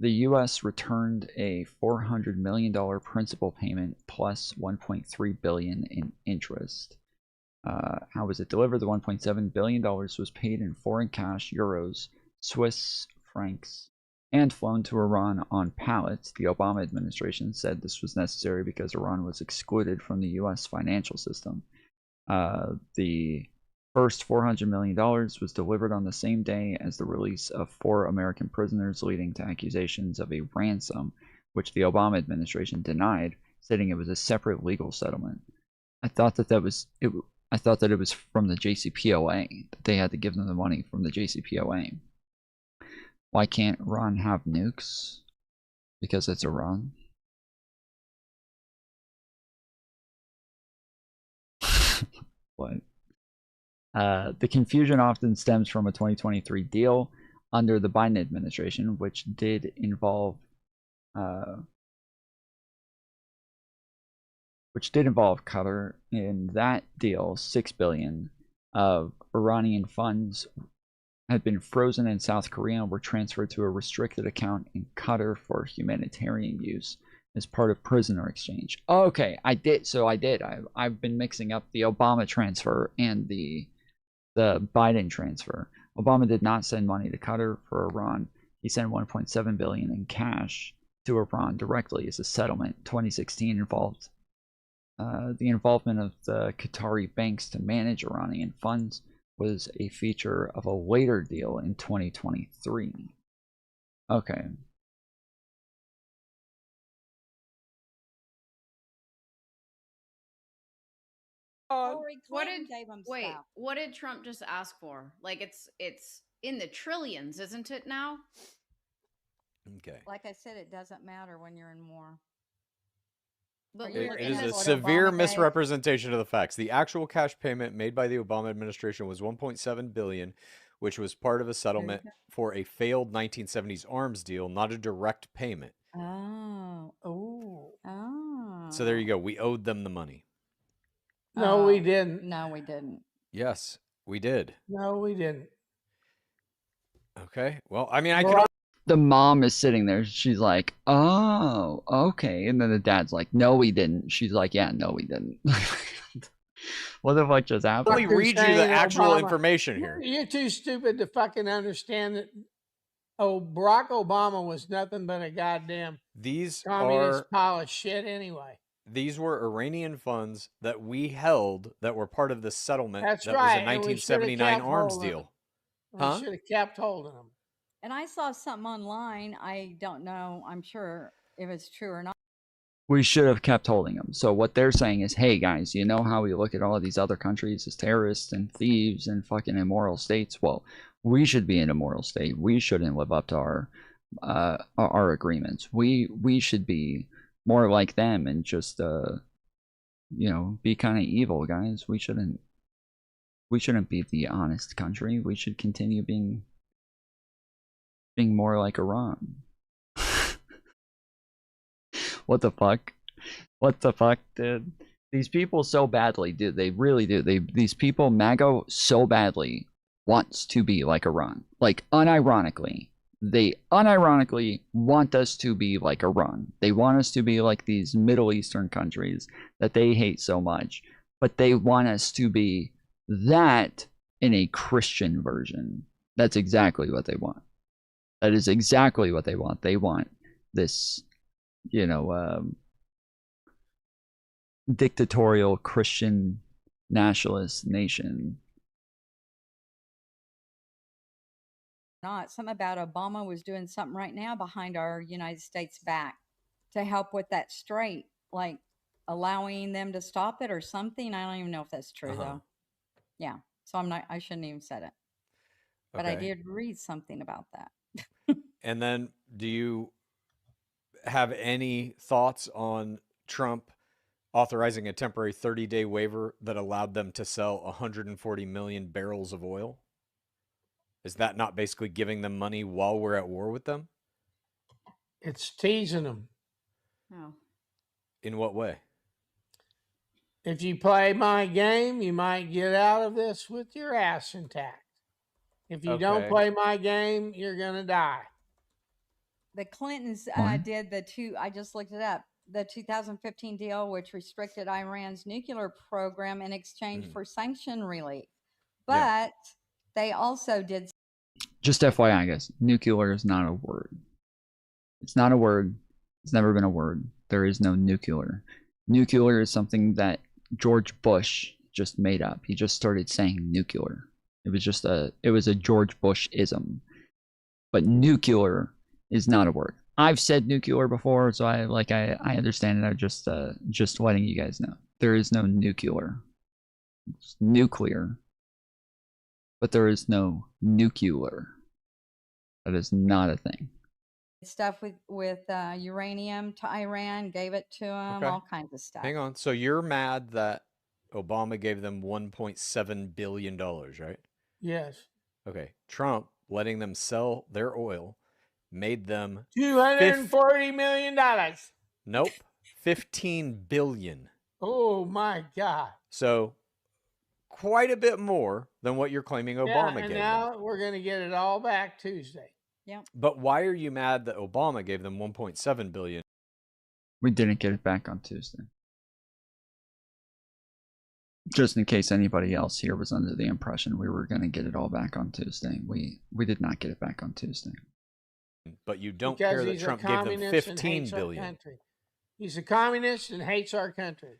The U.S. returned a $400 million principal payment plus $1.3 billion in interest. How was it delivered? The $1.7 billion was paid in foreign cash, euros, Swiss francs, and flown to Iran on pallets. The Obama administration said this was necessary because Iran was excluded from the U.S. financial system. The first $400 million was delivered on the same day as the release of 4 American prisoners, leading to accusations of a ransom, which the Obama administration denied, stating it was a separate legal settlement. I thought that I thought that it was from the JCPOA, that they had to give them the money from the JCPOA. Why can't Iran have nukes? Because it's Iran. What? The confusion often stems from a 2023 deal under the Biden administration, which did involve Qatar. In that deal, $6 billion of Iranian funds had been frozen in South Korea and were transferred to a restricted account in Qatar for humanitarian use as part of prisoner exchange. Okay, I did. I've been mixing up the Obama transfer and the Biden transfer. Obama did not send money to Qatar for Iran. He sent $1.7 billion in cash to Iran directly as a settlement. 2016 involved the involvement of the Qatari banks to manage Iranian funds was a feature of a later deal in 2023. Okay. What did Trump just ask for? Like it's in the trillions, isn't it now? Okay. Like I said, it doesn't matter when you're in war. But It is a severe misrepresentation of the facts. The actual cash payment made by the Obama administration was $1.7 billion, which was part of a settlement for a failed 1970s arms deal, not a direct payment. Oh. So there you go. We owed them the money. No, we didn't. No, we didn't. Yes, we did. No, we didn't. Okay. Well, I mean, I could. The mom is sitting there. She's like, "Oh, okay," and then the dad's like, "No, we didn't." She's like, "Yeah, no, we didn't." What the fuck just happened? Let me read you the actual information here. You're too stupid to fucking understand that. Oh, Barack Obama was nothing but a goddamn communist pile of shit anyway. These were Iranian funds that we held that were part of the settlement. That's that right. was a 1979 arms deal. We should have kept holding them. And I saw something online. I don't know. I'm sure if it's true or not. We should have kept holding them. So what they're saying is, hey guys, you know how we look at all of these other countries as terrorists and thieves and fucking immoral states? Well, we should be an immoral state. We shouldn't live up to our agreements. We should be more like them and just be kind of evil, guys. We shouldn't be the honest country. We should continue being more like Iran. What the fuck? What the fuck, dude? These people so badly, dude. They really do. These people, MAGA, so badly wants to be like Iran. Like, unironically. They unironically want us to be like Iran. They want us to be like these Middle Eastern countries that they hate so much. But they want us to be that in a Christian version. That's exactly what they want. That is exactly what they want. They want this, dictatorial Christian nationalist nation. Not something about Obama was doing something right now behind our United States back to help with that strait, like allowing them to stop it or something. I don't even know if that's true though. Yeah. So I shouldn't even said it, but I did read something about that. And then do you have any thoughts on Trump authorizing a temporary 30-day waiver that allowed them to sell 140 million barrels of oil? Is that not basically giving them money while we're at war with them? It's teasing them. No. In what way? If you play my game, you might get out of this with your ass intact. If you don't play my game, you're going to die. The Clintons did I just looked it up, the 2015 deal, which restricted Iran's nuclear program in exchange for sanction relief. But they also did. Just FYI, guys, nuclear is not a word. It's not a word. It's never been a word. There is no nuclear. Nuclear is something that George Bush just made up. He just started saying nuclear. It was a George Bush-ism. But nuclear is not a word. I've said nuclear before, so I understand it. I'm just letting you guys know. There is no nuclear. It's nuclear. But there is no nuclear. That is not a thing. Stuff with uranium to Iran, gave it to them, all kinds of stuff. Hang on. So you're mad that Obama gave them $1.7 billion, right? Yes. Okay. Trump letting them sell their oil made them $240 million. Nope. 15 billion. Oh my God. So quite a bit more than what you're claiming Obama gave them. Now we're going to get it all back Tuesday. Yep. But why are you mad that Obama gave them 1.7 billion? We didn't get it back on Tuesday. Just in case anybody else here was under the impression we were going to get it all back on Tuesday. We did not get it back on Tuesday. But you don't Because care that he's Trump a gave them communist and 15 hates our billion. country. He's a communist and hates our country.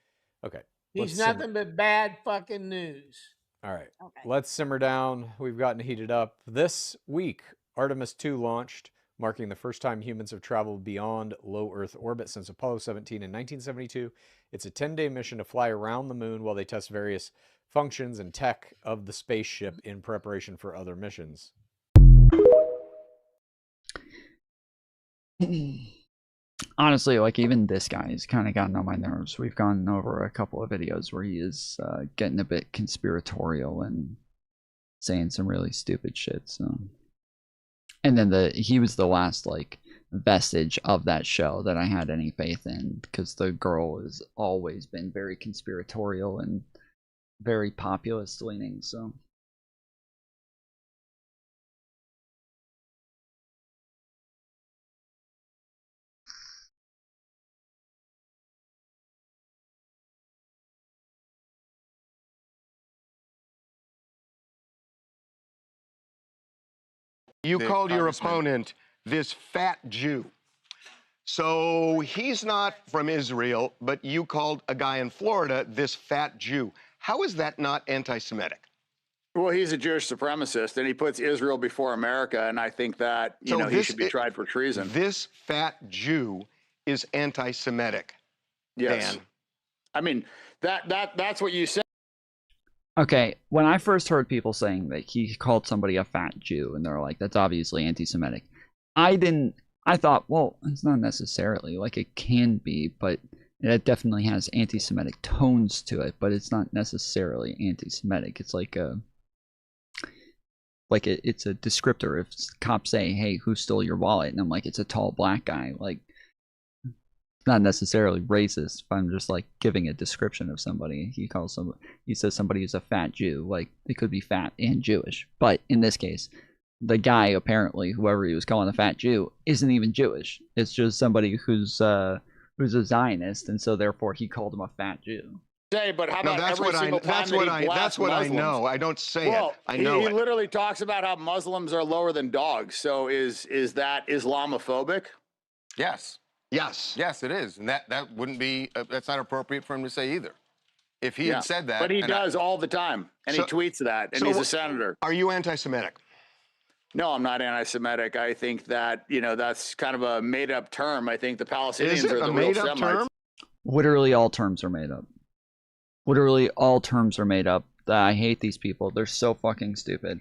Okay. He's let's nothing but bad fucking news. All right. Okay. Let's simmer down. We've gotten heated up. This week, Artemis 2 launched, marking the first time humans have traveled beyond low Earth orbit since Apollo 17 in 1972. It's a 10-day mission to fly around the moon while they test various functions and tech of the spaceship in preparation for other missions. Honestly, like, even this guy has kind of gotten on my nerves. We've gone over a couple of videos where he is getting a bit conspiratorial and saying some really stupid shit. So, and then he was the last like vestige of that show that I had any faith in, because the girl has always been very conspiratorial and very populist leaning. So. You called your opponent this fat Jew. So he's not from Israel, but you called a guy in Florida this fat Jew. How is that not anti-Semitic? Well, he's a Jewish supremacist, and he puts Israel before America, and I think that, he should be tried for treason. This fat Jew is anti-Semitic. Yes. Dan. I mean, that's what you said. Okay, when I first heard people saying that he called somebody a fat Jew, and they're like, that's obviously anti-Semitic, I thought, well, it's not necessarily, like, it can be, but it definitely has anti-Semitic tones to it, but it's not necessarily anti-Semitic. It's like it's a descriptor. If cops say, hey, who stole your wallet? And I'm like, it's a tall black guy. Like, it's not necessarily racist if I'm just like giving a description of somebody. He says somebody is a fat Jew. Like, they could be fat and Jewish. But in this case, the guy, apparently, whoever he was calling a fat Jew, isn't even Jewish. It's just somebody who's a Zionist, and so therefore he called him a fat Jew. Say, but how about that's every what single time that's what that he blasts that's what Muslims? I know. I don't say it. I He know it. literally talks about how Muslims are lower than dogs. So is that Islamophobic? Yes. Yes. Yes, it is. And that wouldn't be, that's not appropriate for him to say either. If he had said that. But he does all the time, and he tweets that, and he's a senator. Are you anti-Semitic? No, I'm not anti-Semitic. I think that, that's kind of a made-up term. I think the Palestinians are the real Semites. Literally all terms are made up. Literally all terms are made up. I hate these people. They're so fucking stupid.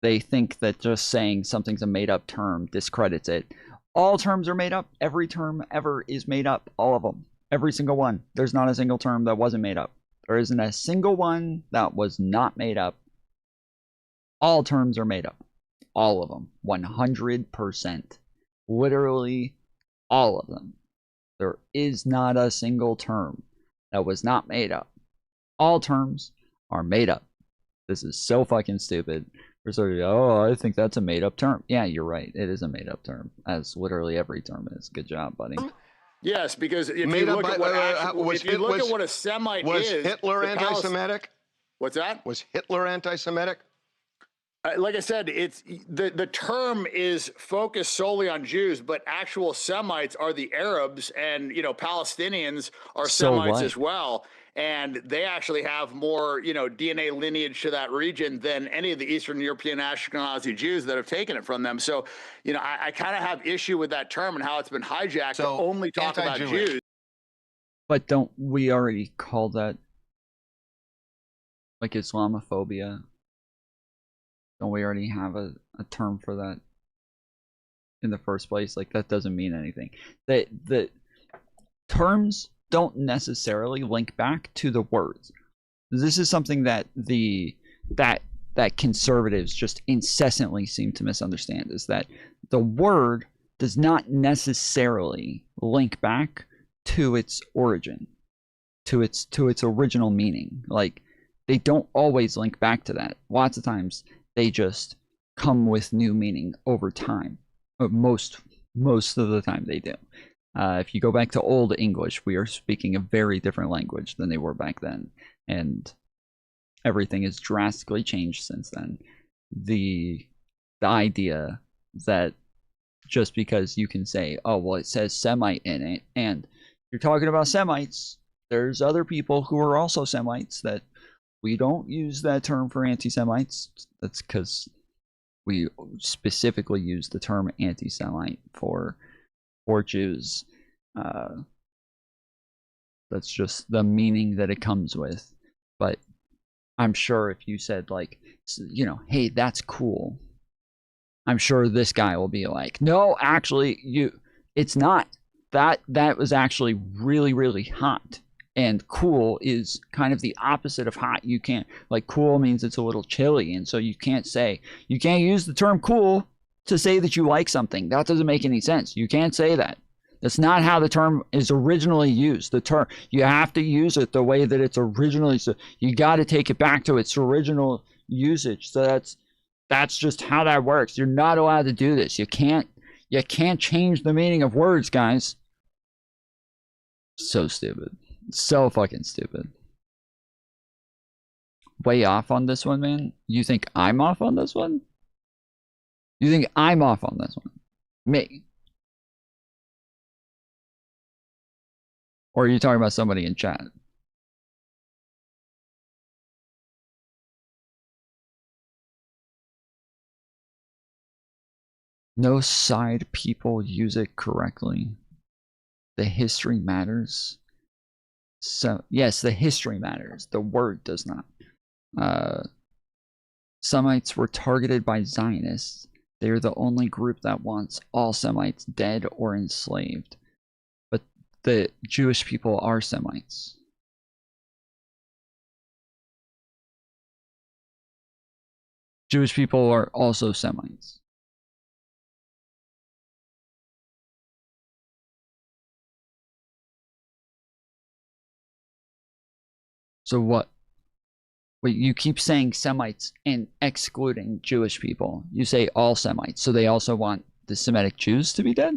They think that just saying something's a made-up term discredits it. All terms are made up. Every term ever is made up. All of them. Every single one. There's not a single term that wasn't made up. There isn't a single one that was not made up. All terms are made up. All of them. 100%. Literally all of them. There is not a single term that was not made up. All terms are made up. This is so fucking stupid. We're sort of, oh, I think that's a made-up term. Yeah, you're right. It is a made-up term, as literally every term is. Good job, buddy. Yes, because if you look at what a Semite is... Was Hitler anti-Semitic? What's that? Was Hitler anti-Semitic? Like I said, it's the term is focused solely on Jews, but actual Semites are the Arabs, and Palestinians are Semites as well. and they actually have more, DNA lineage to that region than any of the Eastern European Ashkenazi Jews that have taken it from them. So, I kind of have issue with that term and how it's been hijacked to only talk about Jews. But don't we already call that like Islamophobia? Don't we already have a term for that in the first place? Like, that doesn't mean anything. The terms don't necessarily link back to the words. This is something that that conservatives just incessantly seem to misunderstand, is that the word does not necessarily link back to its origin, to its original meaning. Like, they don't always link back to that. Lots of times they just come with new meaning over time. Most of the time they do. If you go back to Old English, we are speaking a very different language than they were back then, and everything has drastically changed since then. The idea that just because you can say, oh, well, it says Semite in it, and you're talking about Semites, there's other people who are also Semites, that we don't use that term for anti-Semites. That's because we specifically use the term anti-Semite for Jews. That's just the meaning that it comes with. But I'm sure if you said, like, hey, that's cool, I'm sure this guy will be like, no, actually, it's not. That was actually really, really hot. And cool is kind of the opposite of hot. You can't, like, cool means it's a little chilly, and so you can't use the term cool to say that you like something. That doesn't make any sense. You can't say that. That's not how the term is originally used. The term, you have to use it the way that it's originally, so you got to take it back to its original usage. So that's just how that works. You're not allowed to do this. You can't change the meaning of words, guys. So stupid. So fucking stupid. Way off on this one, man. You think I'm off on this one? You think I'm off on this one? Me? Or are you talking about somebody in chat? No side people use it correctly. The history matters. So, yes, the history matters. The word does not. Semites were targeted by Zionists. They are the only group that wants all Semites dead or enslaved. But the Jewish people are Semites. Jewish people are also Semites. So what? Wait, you keep saying Semites and excluding Jewish people. You say all Semites, so they also want the Semitic Jews to be dead?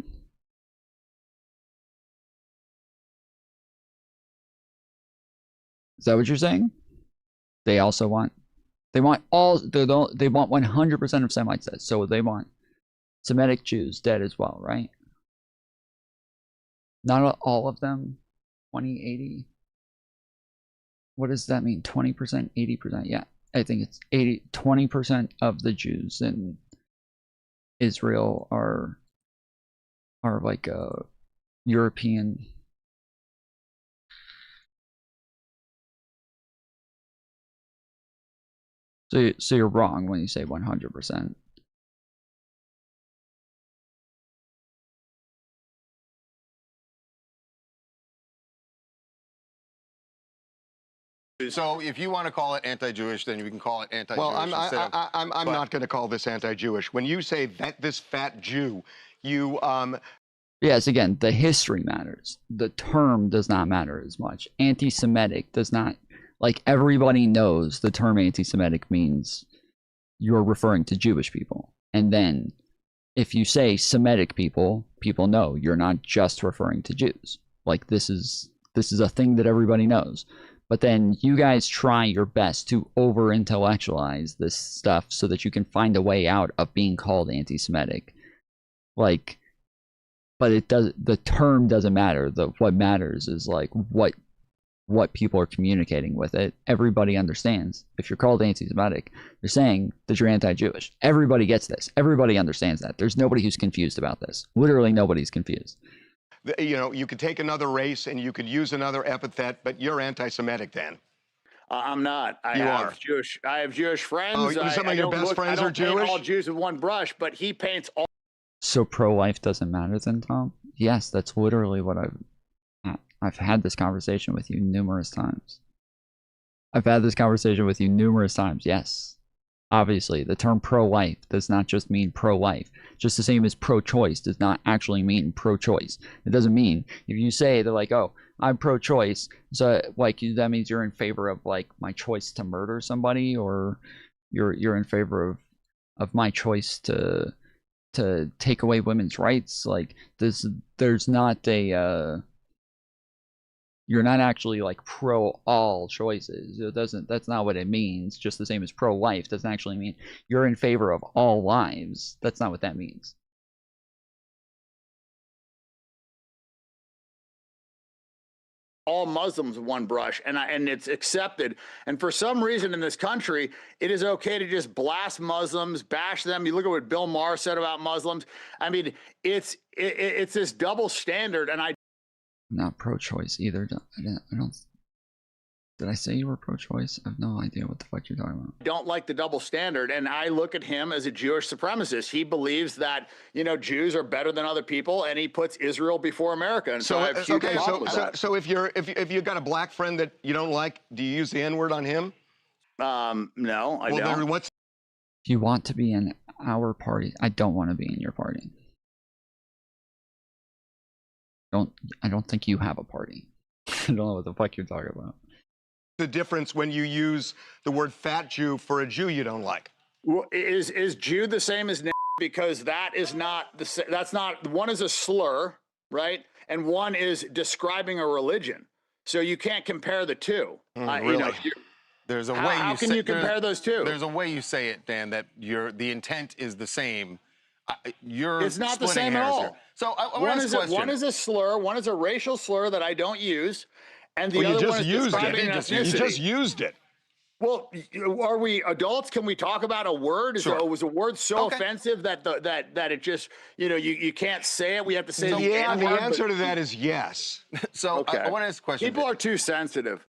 Is that what you're saying? They also want, they want 100% of Semites dead, so they want Semitic Jews dead as well, right? Not all of them. 20, 80. What does that mean? 20%, 80%? Yeah, I think it's 20% of the Jews in Israel are like European. So you're wrong when you say 100%. So if you want to call it anti-Jewish, then you can call it anti-Jewish. Well, I'm not going to call this anti-Jewish. When you say that this fat Jew, you Yes, again, the history matters. The term does not matter as much. Anti-Semitic does not, like, everybody knows the term anti-Semitic means you're referring to Jewish people. And then if you say Semitic people, people know you're not just referring to Jews. Like, this is a thing that everybody knows. But then you guys try your best to over-intellectualize this stuff so that you can find a way out of being called anti-Semitic. Like, but it does. The term doesn't matter. What matters is, like, what what people are communicating with it. Everybody understands. If you're called anti-Semitic, you're saying that you're anti-Jewish. Everybody gets this. Everybody understands that. There's nobody who's confused about this. Literally nobody's confused. You know, you could take another race and you could use another epithet, but you're anti-Semitic, Dan. I'm not. I have Jewish friends. Oh, some of your best friends are Jewish? Paint all Jews with one brush, but he paints all. So pro-life doesn't matter then, Tom? Yes, that's literally what I've had this conversation with you numerous times. I've had this conversation with you numerous times, yes. Obviously, the term pro-life does not just mean pro-life. Just the same as pro-choice does not actually mean pro-choice. It doesn't mean, if you say, they're like, oh, I'm pro-choice, so like that means you're in favor of like my choice to murder somebody, or you're in favor of my choice to take away women's rights. Like there's not a you're not actually like pro all choices. That's not what it means. Just the same as pro life doesn't actually mean you're in favor of all lives. That's not what that means. All Muslims with one brush, and it's accepted. And for some reason in this country, it is okay to just blast Muslims, bash them. You look at what Bill Maher said about Muslims. I mean, it's this double standard, and I'm not pro-choice either. I don't. Did I say you were pro-choice? I have no idea what the fuck you're talking about. don't like the double standard, and I look at him as a Jewish supremacist. He believes that, you know, Jews are better than other people, and he puts Israel before America. And so I have huge problem with that. So if you've got a black friend that you don't like, do you use the N-word on him? No, I don't. Then what's... If you want to be in our party, I don't want to be in your party. I don't think you have a party. I don't know what the fuck you're talking about. The difference when you use the word fat Jew for a Jew you don't like? Well, is Jew the same as because that is not that's not, one is a slur, right? And one is describing a religion. So you can't compare the two. Really? You know, there's a way how can you compare those two? There's a way you say it, Dan, that the intent is the same. It's not the same at all. Here. So one is a slur, one is a racial slur that I don't use, and the other one is describing an ethnicity. You just used it. Well, are we adults? Can we talk about a word? Sure. Was a word so offensive that that it just, you know, you can't say it? We have to say the answer to that is yes. So I want to ask a question. People are too sensitive.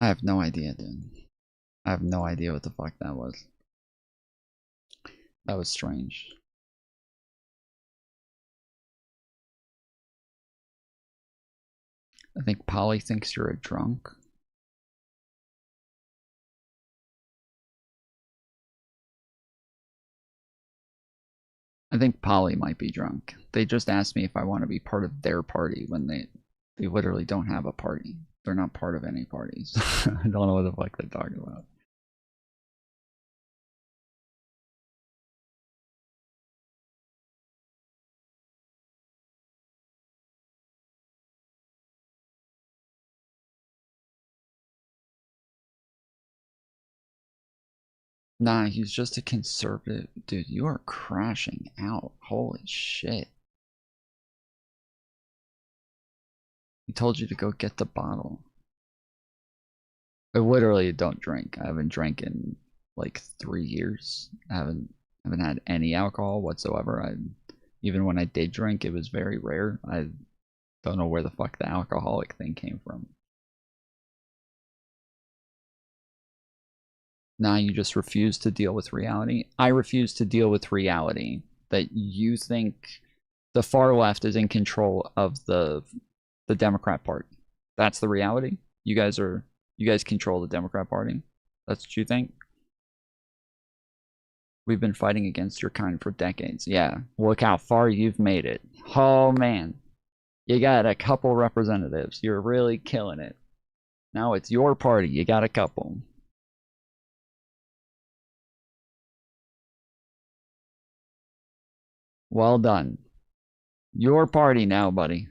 I have no idea, dude. I have no idea what the fuck that was. That was strange. I think Polly thinks you're a drunk. I think Polly might be drunk. They just asked me if I want to be part of their party when they literally don't have a party. They're not part of any parties. I don't know what the fuck they're talking about. Nah, he's just a conservative. Dude, you are crashing out. Holy shit. He told you to go get the bottle. I literally don't drink. I haven't drank in like 3 years. I haven't had any alcohol whatsoever. Even when I did drink, it was very rare. I don't know where the fuck the alcoholic thing came from. Nah, you just refuse to deal with reality. I refuse to deal with reality that you think the far left is in control of the Democrat Party. That's the reality. You guys control the Democrat Party. That's what you think? We've been fighting against your kind for decades. Yeah, look how far you've made it. Oh man, you got a couple representatives. You're really killing it. Now it's your party. You got a couple. Well done. Your party now, buddy.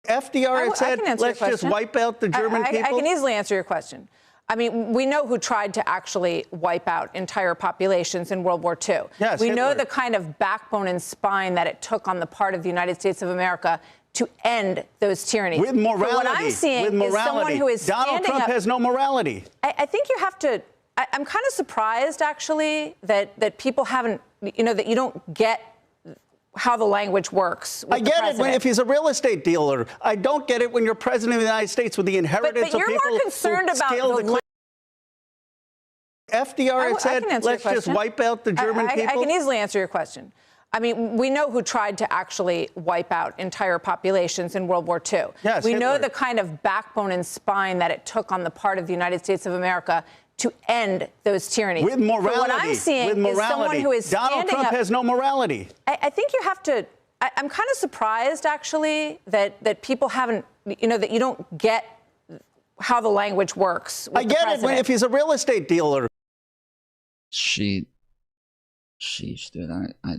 FDR said, let's just wipe out the German people. I can easily answer your question. I mean, we know who tried to actually wipe out entire populations in World War II. Yes, we know Hitler. the kind of backbone and spine that it took on the part of the United States of America to end those tyrannies. With morality. But what I'm seeing is someone who is Donald standing Trump up. has no morality. I think you have to. I'm kind of surprised, actually, that people haven't, that you don't get how the language works. I get it if he's a real estate dealer. I don't get it when you're president of the United States with the inheritance but you're of people more concerned who about scaled the FDR said, let's just wipe out the German people. I can easily answer your question. I mean, we know who tried to actually wipe out entire populations in World War II. Yes, we know Hitler. the kind of backbone and spine that it took on the part of the United States of America to end those tyrannies. With morality. But what I'm seeing is someone who is Donald standing Trump up. has no morality. I think you have to. I'm kind of surprised, actually, that people haven't, that you don't get how the language works. I get it if he's a real estate dealer. Sheesh, dude. I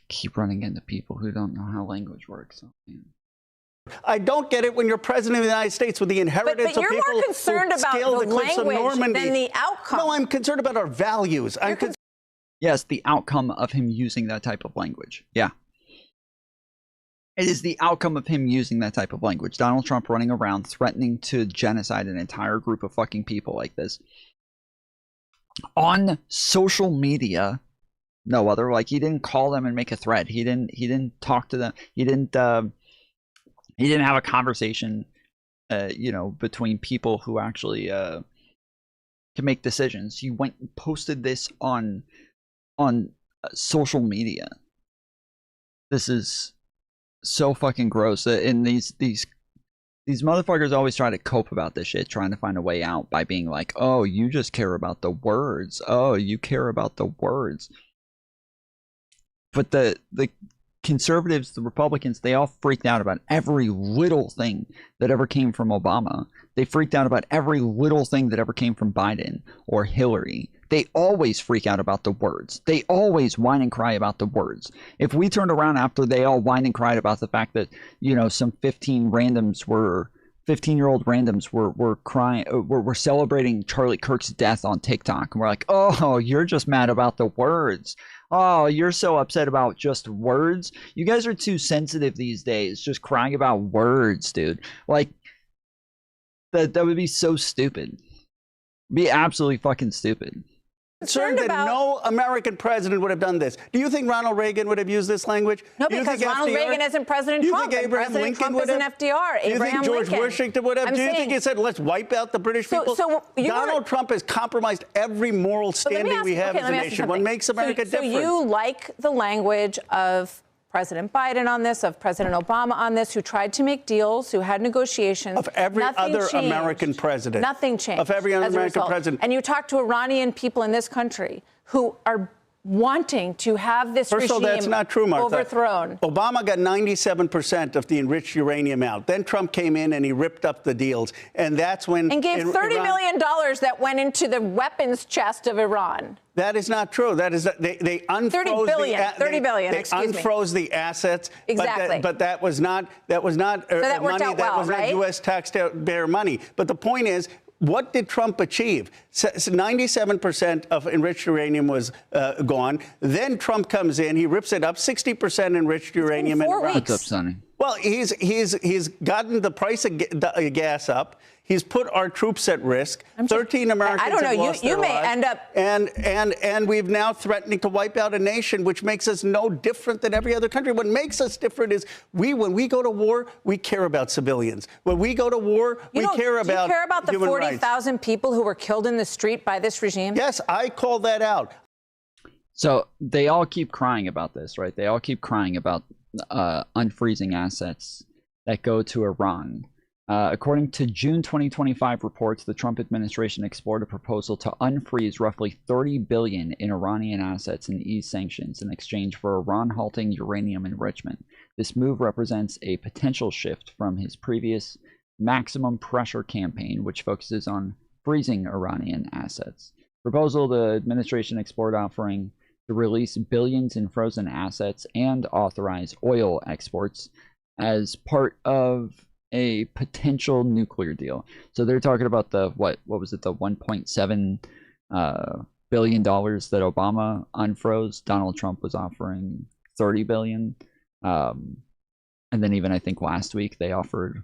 keep running into people who don't know how language works. Oh, man. I don't get it when you're president of the United States with the inheritance but you're of people more concerned who about scaled the cliffs of language Normandy. than the outcome. No, I'm concerned about our values. Yes, the outcome of him using that type of language. Yeah. It is the outcome of him using that type of language. Donald Trump running around threatening to genocide an entire group of fucking people like this. On social media, no other. Like, he didn't call them and make a threat. He didn't talk to them. He didn't have a conversation, between people who actually can make decisions. He went and posted this on social media. This is so fucking gross. And these motherfuckers always try to cope about this shit, trying to find a way out by being like, oh, you just care about the words. Oh, you care about the words. But the conservatives, the Republicans, they all freaked out about every little thing that ever came from Obama. They freaked out about every little thing that ever came from Biden or Hillary. They always freak out about the words. They always whine and cry about the words. If we turned around after they all whined and cried about the fact that, some 15-year-old randoms were crying, were celebrating Charlie Kirk's death on TikTok, and we're like, oh, you're just mad about the words. Oh, you're so upset about just words. You guys are too sensitive these days, just crying about words, dude. Like, that would be so stupid. Be absolutely fucking stupid. Concerned that no American president would have done this. Do you think Ronald Reagan would have used this language? No, because Ronald Reagan isn't President Trump. Do you think Abraham President Lincoln Trump would have? isn't FDR. Do you think George Washington would have? Do you think he said, let's wipe out the British people? Donald Trump has compromised every moral standing we have as a nation. What makes America different? So you like the language of President Biden on this, of President Obama on this, who tried to make deals, who had negotiations. Of every other American president. Nothing changed. Of every other American president. And you talk to Iranian people in this country who are wanting to have this regime that's not true, Martha. Overthrown. Obama got 97% of the enriched uranium out. Then Trump came in and he ripped up the deals. And that's when... And gave $30 million that went into the weapons chest of Iran. That is not true. That is they unfroze 30 billion. They unfroze the assets. Exactly. But that was not money. That was not U.S. taxpayer money. But the point is, what did Trump achieve? 97% of enriched uranium was gone. Then Trump comes in, he rips it up, 60% enriched uranium in Iran. What's up, Sonny? Well, he's gotten the price of gas up. He's put our troops at risk. 13 Americans I don't know. have lost You their may lives. end up. And we've now threatening to wipe out a nation, which makes us no different than every other country. What makes us different is when we go to war, we care about civilians. When we go to war, we care about. Do you care about the human 40,000 people who were killed in the street by this regime? Yes, I call that out. So they all keep crying about this, right? They all keep crying about unfreezing assets that go to Iran. According to June 2025 reports, the Trump administration explored a proposal to unfreeze roughly $30 billion in Iranian assets and ease sanctions in exchange for Iran halting uranium enrichment. This move represents a potential shift from his previous maximum pressure campaign, which focuses on freezing Iranian assets. Proposal: the administration explored offering to release billions in frozen assets and authorize oil exports as part of a potential nuclear deal. So they're talking about the what was it, the 1.7 billion dollars that Obama unfroze. Donald Trump was offering 30 billion. And then even I think last week they offered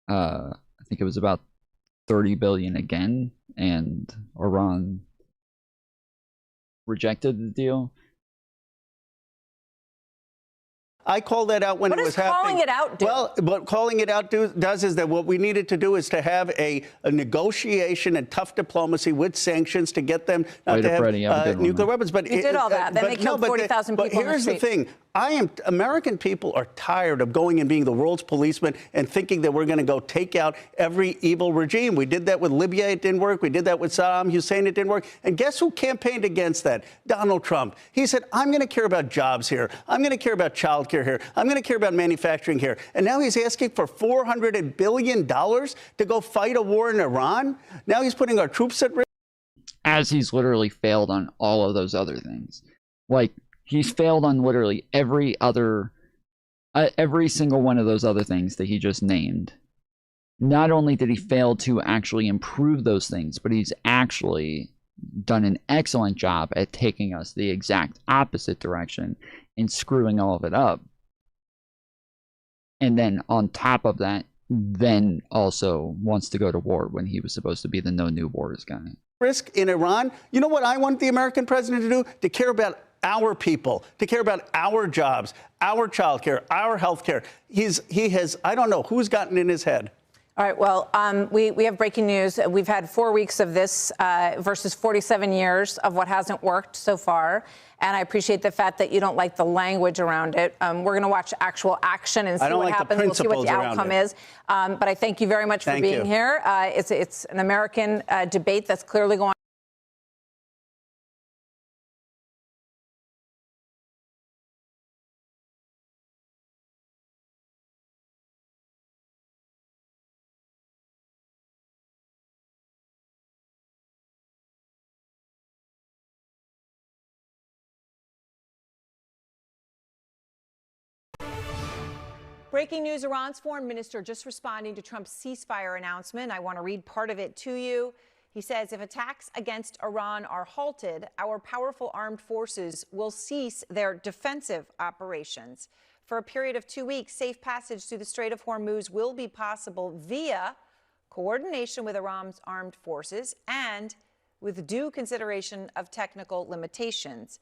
I think it was about 30 billion again, and Iran rejected the deal. I called that out when it was happening. What does calling it out do? Well, what calling it out does is that what we needed to do is to have a negotiation and tough diplomacy with sanctions to get them not to have nuclear weapons. But you did all that. Then they killed 40,000 people. But here's the thing. American people are tired of going and being the world's policeman and thinking that we're going to go take out every evil regime. We did that with Libya, it didn't work. We did that with Saddam Hussein, it didn't work. And guess who campaigned against that? Donald Trump. He said, I'm going to care about jobs here. I'm going to care about child care here. I'm going to care about manufacturing here. And now he's asking for $400 billion to go fight a war in Iran. Now he's putting our troops at risk. As he's literally failed on all of those other things. Like, he's failed on literally every single one of those other things that he just named. Not only did he fail to actually improve those things, but he's actually done an excellent job at taking us the exact opposite direction and screwing all of it up. And then on top of that, then also wants to go to war when he was supposed to be the no new wars guy. Risk in Iran. You know what I want the American president to do? To care about our people, to care about our jobs, our child care, our health care. He has, I don't know who's gotten in his head. All right, well, we have breaking news. We've had 4 weeks of this versus 47 years of what hasn't worked so far. And I appreciate the fact that you don't like the language around it. We're going to watch actual action and see what happens. We'll see what the outcome is. But I thank you very much for being here. It's an American debate that's clearly going on. Breaking news, Iran's foreign minister just responding to Trump's ceasefire announcement. I want to read part of it to you. He says, if attacks against Iran are halted, our powerful armed forces will cease their defensive operations. For a period of 2 weeks, safe passage through the Strait of Hormuz will be possible via coordination with Iran's armed forces and with due consideration of technical limitations.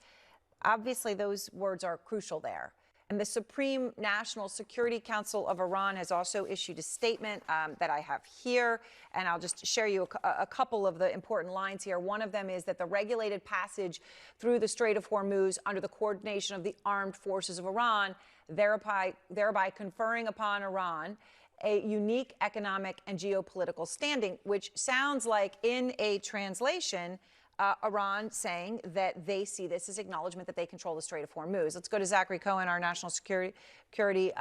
Obviously, those words are crucial there. And the Supreme National Security Council of Iran has also issued a statement that I have here, and I'll just share you a couple of the important lines here. One of them is that the regulated passage through the Strait of Hormuz under the coordination of the armed forces of Iran, thereby conferring upon Iran a unique economic and geopolitical standing, which sounds like in a translation, Iran saying that they see this as acknowledgement that they control the Strait of Hormuz. Let's go to Zachary Cohen, our national security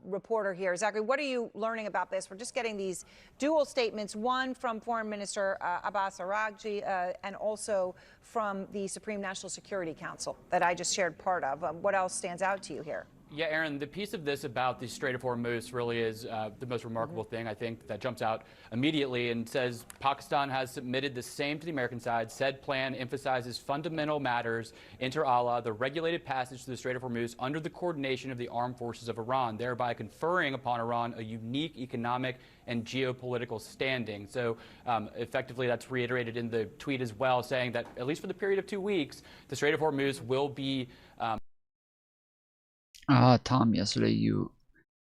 reporter here. Zachary, what are you learning about this? We're just getting these dual statements, one from Foreign Minister Abbas Araghchi and also from the Supreme National Security Council that I just shared part of. What else stands out to you here? Yeah, Aaron, the piece of this about the Strait of Hormuz really is the most remarkable thing, I think, that jumps out immediately and says Pakistan has submitted the same to the American side. Said plan emphasizes fundamental matters, inter alia, the regulated passage to the Strait of Hormuz under the coordination of the armed forces of Iran, thereby conferring upon Iran a unique economic and geopolitical standing. So effectively, that's reiterated in the tweet as well, saying that at least for the period of 2 weeks, the Strait of Hormuz will be Tom, yesterday you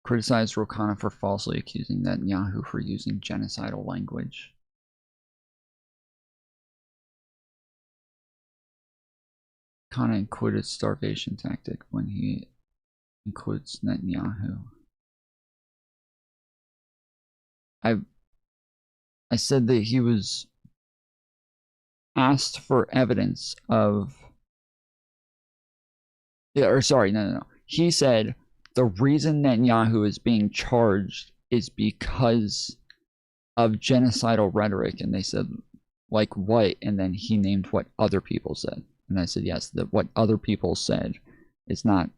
criticized Rouhani for falsely accusing Netanyahu for using genocidal language. Kind of included starvation tactic when he includes Netanyahu. I said that he was asked for evidence of... Yeah, or sorry, no. He said the reason Netanyahu is being charged is because of genocidal rhetoric. And they said, like what? And then he named what other people said. And I said, yes, that what other people said is not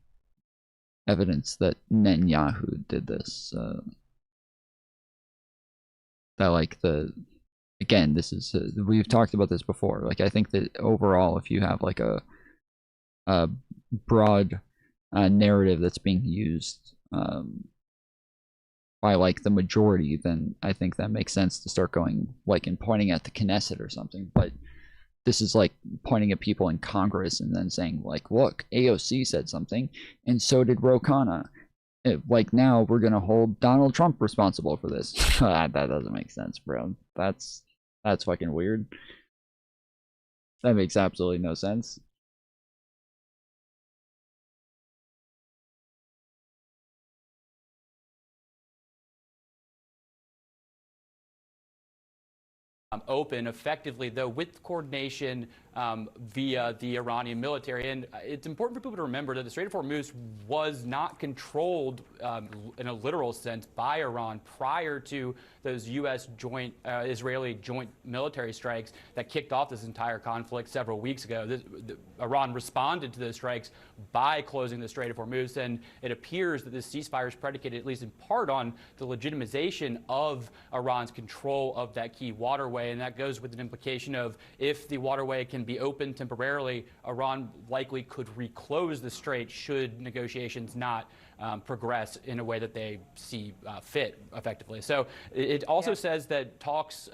evidence that Netanyahu did this. That, like, again, this is, we've talked about this before. Like, I think that overall, if you have, like, a broad narrative that's being used by, like, the majority, then I think that makes sense to start going, like, and pointing at the Knesset or something. But this is like pointing at people in Congress and then saying, like, look, AOC said something, and so did Ro Khanna. Like, now we're going to hold Donald Trump responsible for this. That doesn't make sense, bro. That's fucking weird. That makes absolutely no sense. Open effectively, though, with coordination via the Iranian military. And it's important for people to remember that the Strait of Hormuz was not controlled in a literal sense by Iran prior to those U.S. Israeli joint military strikes that kicked off this entire conflict several weeks ago. Iran responded to those strikes by closing the Strait of Hormuz, and it appears that this ceasefire is predicated, at least in part, on the legitimization of Iran's control of that key waterway. And that goes with an implication of, if the waterway can be open temporarily, Iran likely could reclose the strait should negotiations not progress in a way that they see fit, effectively. So it also says that talks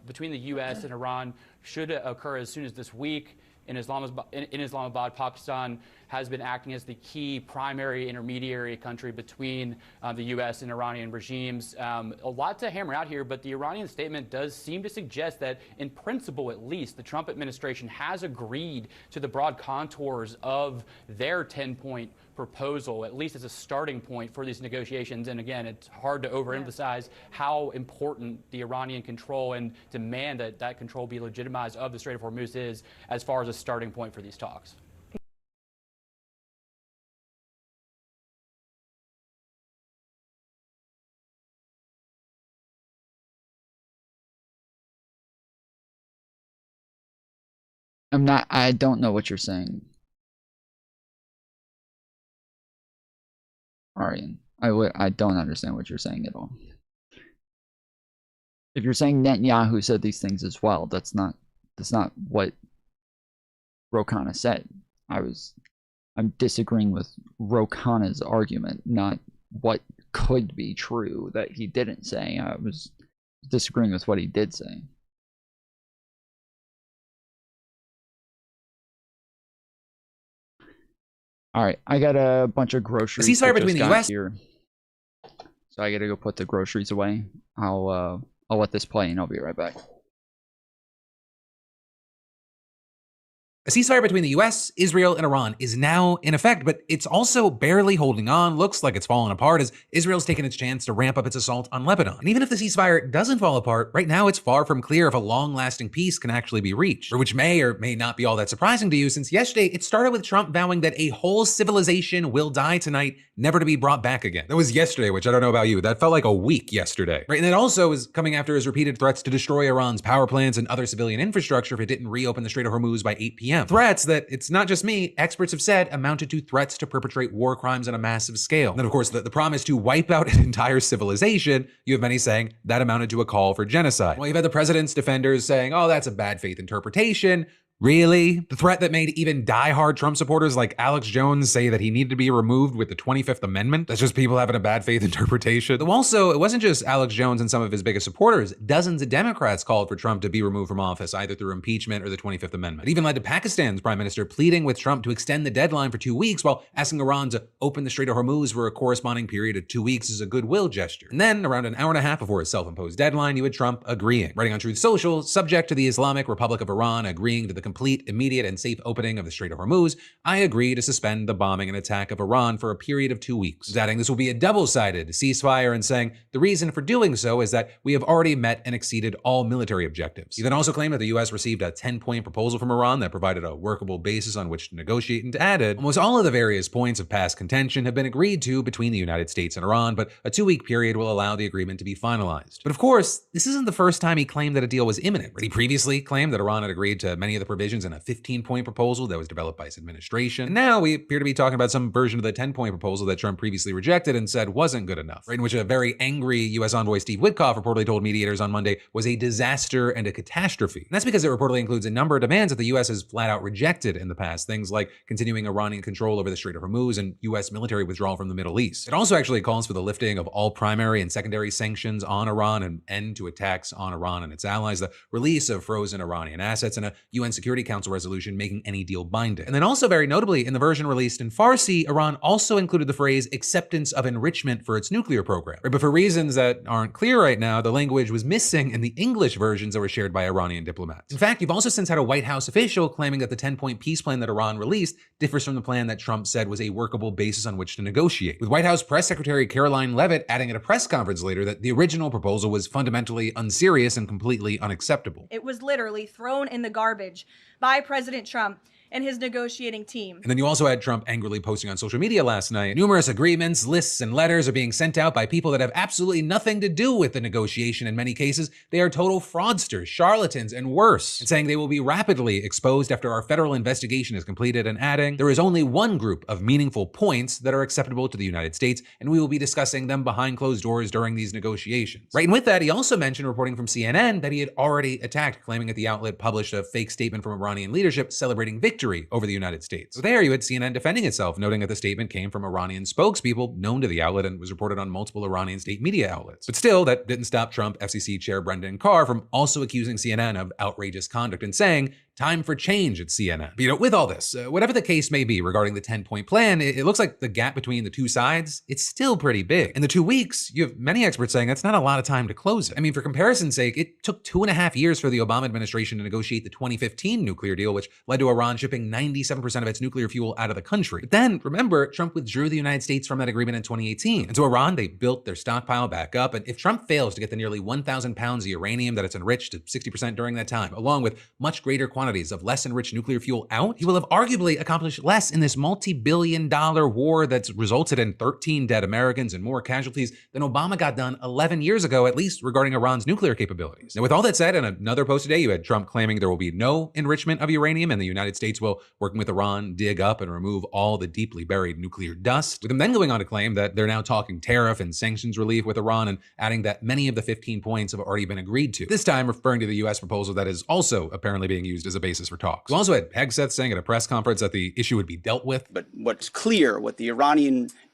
between the U.S. and Iran should occur as soon as this week. In Islamabad, Pakistan has been acting as the key primary intermediary country between the U.S. and Iranian regimes. A lot to hammer out here, but the Iranian statement does seem to suggest that, in principle at least, the Trump administration has agreed to the broad contours of their 10-point proposal, at least as a starting point for these negotiations. And again, it's hard to overemphasize how important the Iranian control and demand that that control be legitimized of the Strait of Hormuz is as far as a starting point for these talks. I don't know what you're saying, Arian. I don't understand what you're saying at all. If you're saying Netanyahu said these things as well, that's not what Ro Khanna said. I'm disagreeing with Ro Khanna's argument, not what could be true that he didn't say. I was disagreeing with what he did say. All right, I got a bunch of groceries. Ceasefire between the U.S. here, so I gotta go put the groceries away. I'll let this play and I'll be right back. A ceasefire between the US, Israel, and Iran is now in effect, but it's also barely holding on. Looks like it's falling apart as Israel's taken its chance to ramp up its assault on Lebanon. And even if the ceasefire doesn't fall apart, right now it's far from clear if a long-lasting peace can actually be reached, or which may or may not be all that surprising to you, since yesterday it started with Trump vowing that a whole civilization will die tonight, never to be brought back again. That was yesterday, which I don't know about you, that felt like a week yesterday. Right, and it also is coming after his repeated threats to destroy Iran's power plants and other civilian infrastructure if it didn't reopen the Strait of Hormuz by 8 p.m. Threats that, it's not just me, experts have said amounted to threats to perpetrate war crimes on a massive scale. And then, of course, the promise to wipe out an entire civilization, you have many saying that amounted to a call for genocide. Well, you've had the president's defenders saying, oh, that's a bad faith interpretation. Really? The threat that made even diehard Trump supporters like Alex Jones say that he needed to be removed with the 25th Amendment? That's just people having a bad faith interpretation. Though also, it wasn't just Alex Jones and some of his biggest supporters. Dozens of Democrats called for Trump to be removed from office, either through impeachment or the 25th Amendment. It even led to Pakistan's prime minister pleading with Trump to extend the deadline for 2 weeks while asking Iran to open the Strait of Hormuz for a corresponding period of 2 weeks as a goodwill gesture. And then, around an hour and a half before his self-imposed deadline, you had Trump agreeing. Writing on Truth Social, subject to the Islamic Republic of Iran agreeing to the complete, immediate, and safe opening of the Strait of Hormuz, I agree to suspend the bombing and attack of Iran for a period of 2 weeks. Adding this will be a double-sided ceasefire and saying the reason for doing so is that we have already met and exceeded all military objectives. He then also claimed that the U.S. received a 10-point proposal from Iran that provided a workable basis on which to negotiate, and added, almost all of the various points of past contention have been agreed to between the United States and Iran, but a 2-week period will allow the agreement to be finalized. But of course, this isn't the first time he claimed that a deal was imminent. He previously claimed that Iran had agreed to many of the provisions in a 15-point proposal that was developed by his administration. And now we appear to be talking about some version of the 10-point proposal that Trump previously rejected and said wasn't good enough, right? In which a very angry U.S. envoy Steve Witkoff reportedly told mediators on Monday was a disaster and a catastrophe. And that's because it reportedly includes a number of demands that the U.S. has flat out rejected in the past, things like continuing Iranian control over the Strait of Hormuz and U.S. military withdrawal from the Middle East. It also actually calls for the lifting of all primary and secondary sanctions on Iran, and end to attacks on Iran and its allies, the release of frozen Iranian assets, and a UN Security Council resolution making any deal binding. And then also very notably, in the version released in Farsi, Iran also included the phrase acceptance of enrichment for its nuclear program. Right, but for reasons that aren't clear right now, the language was missing in the English versions that were shared by Iranian diplomats. In fact, you've also since had a White House official claiming that the 10-point peace plan that Iran released differs from the plan that Trump said was a workable basis on which to negotiate, with White House Press Secretary Caroline Leavitt adding at a press conference later that the original proposal was fundamentally unserious and completely unacceptable. It was literally thrown in the garbage by President Trump and his negotiating team. And then you also had Trump angrily posting on social media last night. Numerous agreements, lists, and letters are being sent out by people that have absolutely nothing to do with the negotiation. In many cases, they are total fraudsters, charlatans, and worse, and saying they will be rapidly exposed after our federal investigation is completed, and adding, there is only one group of meaningful points that are acceptable to the United States, and we will be discussing them behind closed doors during these negotiations. Right, and with that, he also mentioned, reporting from CNN, that he had already attacked, claiming that the outlet published a fake statement from Iranian leadership celebrating victory over the United States. So there you had CNN defending itself, noting that the statement came from Iranian spokespeople known to the outlet and was reported on multiple Iranian state media outlets. But still, that didn't stop Trump FCC Chair Brendan Carr from also accusing CNN of outrageous conduct and saying, time for change at CNN. But, with all this, whatever the case may be regarding the 10-point plan, it looks like the gap between the two sides, it's still pretty big. In the 2 weeks, you have many experts saying that's not a lot of time to close it. I mean, for comparison's sake, it took 2.5 years for the Obama administration to negotiate the 2015 nuclear deal, which led to Iran shipping 97% of its nuclear fuel out of the country. But then, remember, Trump withdrew the United States from that agreement in 2018. And so Iran, they built their stockpile back up. And if Trump fails to get the nearly 1,000 pounds of uranium that it's enriched to 60% during that time, along with much greater quantities of less enriched nuclear fuel out, he will have arguably accomplished less in this multi-billion-dollar war that's resulted in 13 dead Americans and more casualties than Obama got done 11 years ago, at least regarding Iran's nuclear capabilities. Now, with all that said, in another post today, you had Trump claiming there will be no enrichment of uranium and the United States will, working with Iran, dig up and remove all the deeply buried nuclear dust, with him then going on to claim that they're now talking tariff and sanctions relief with Iran, and adding that many of the 15 points have already been agreed to, this time referring to the U.S. proposal that is also apparently being used as a basis for talks. We also had Hegseth saying at a press conference that the issue would be dealt with. But what's clear, what the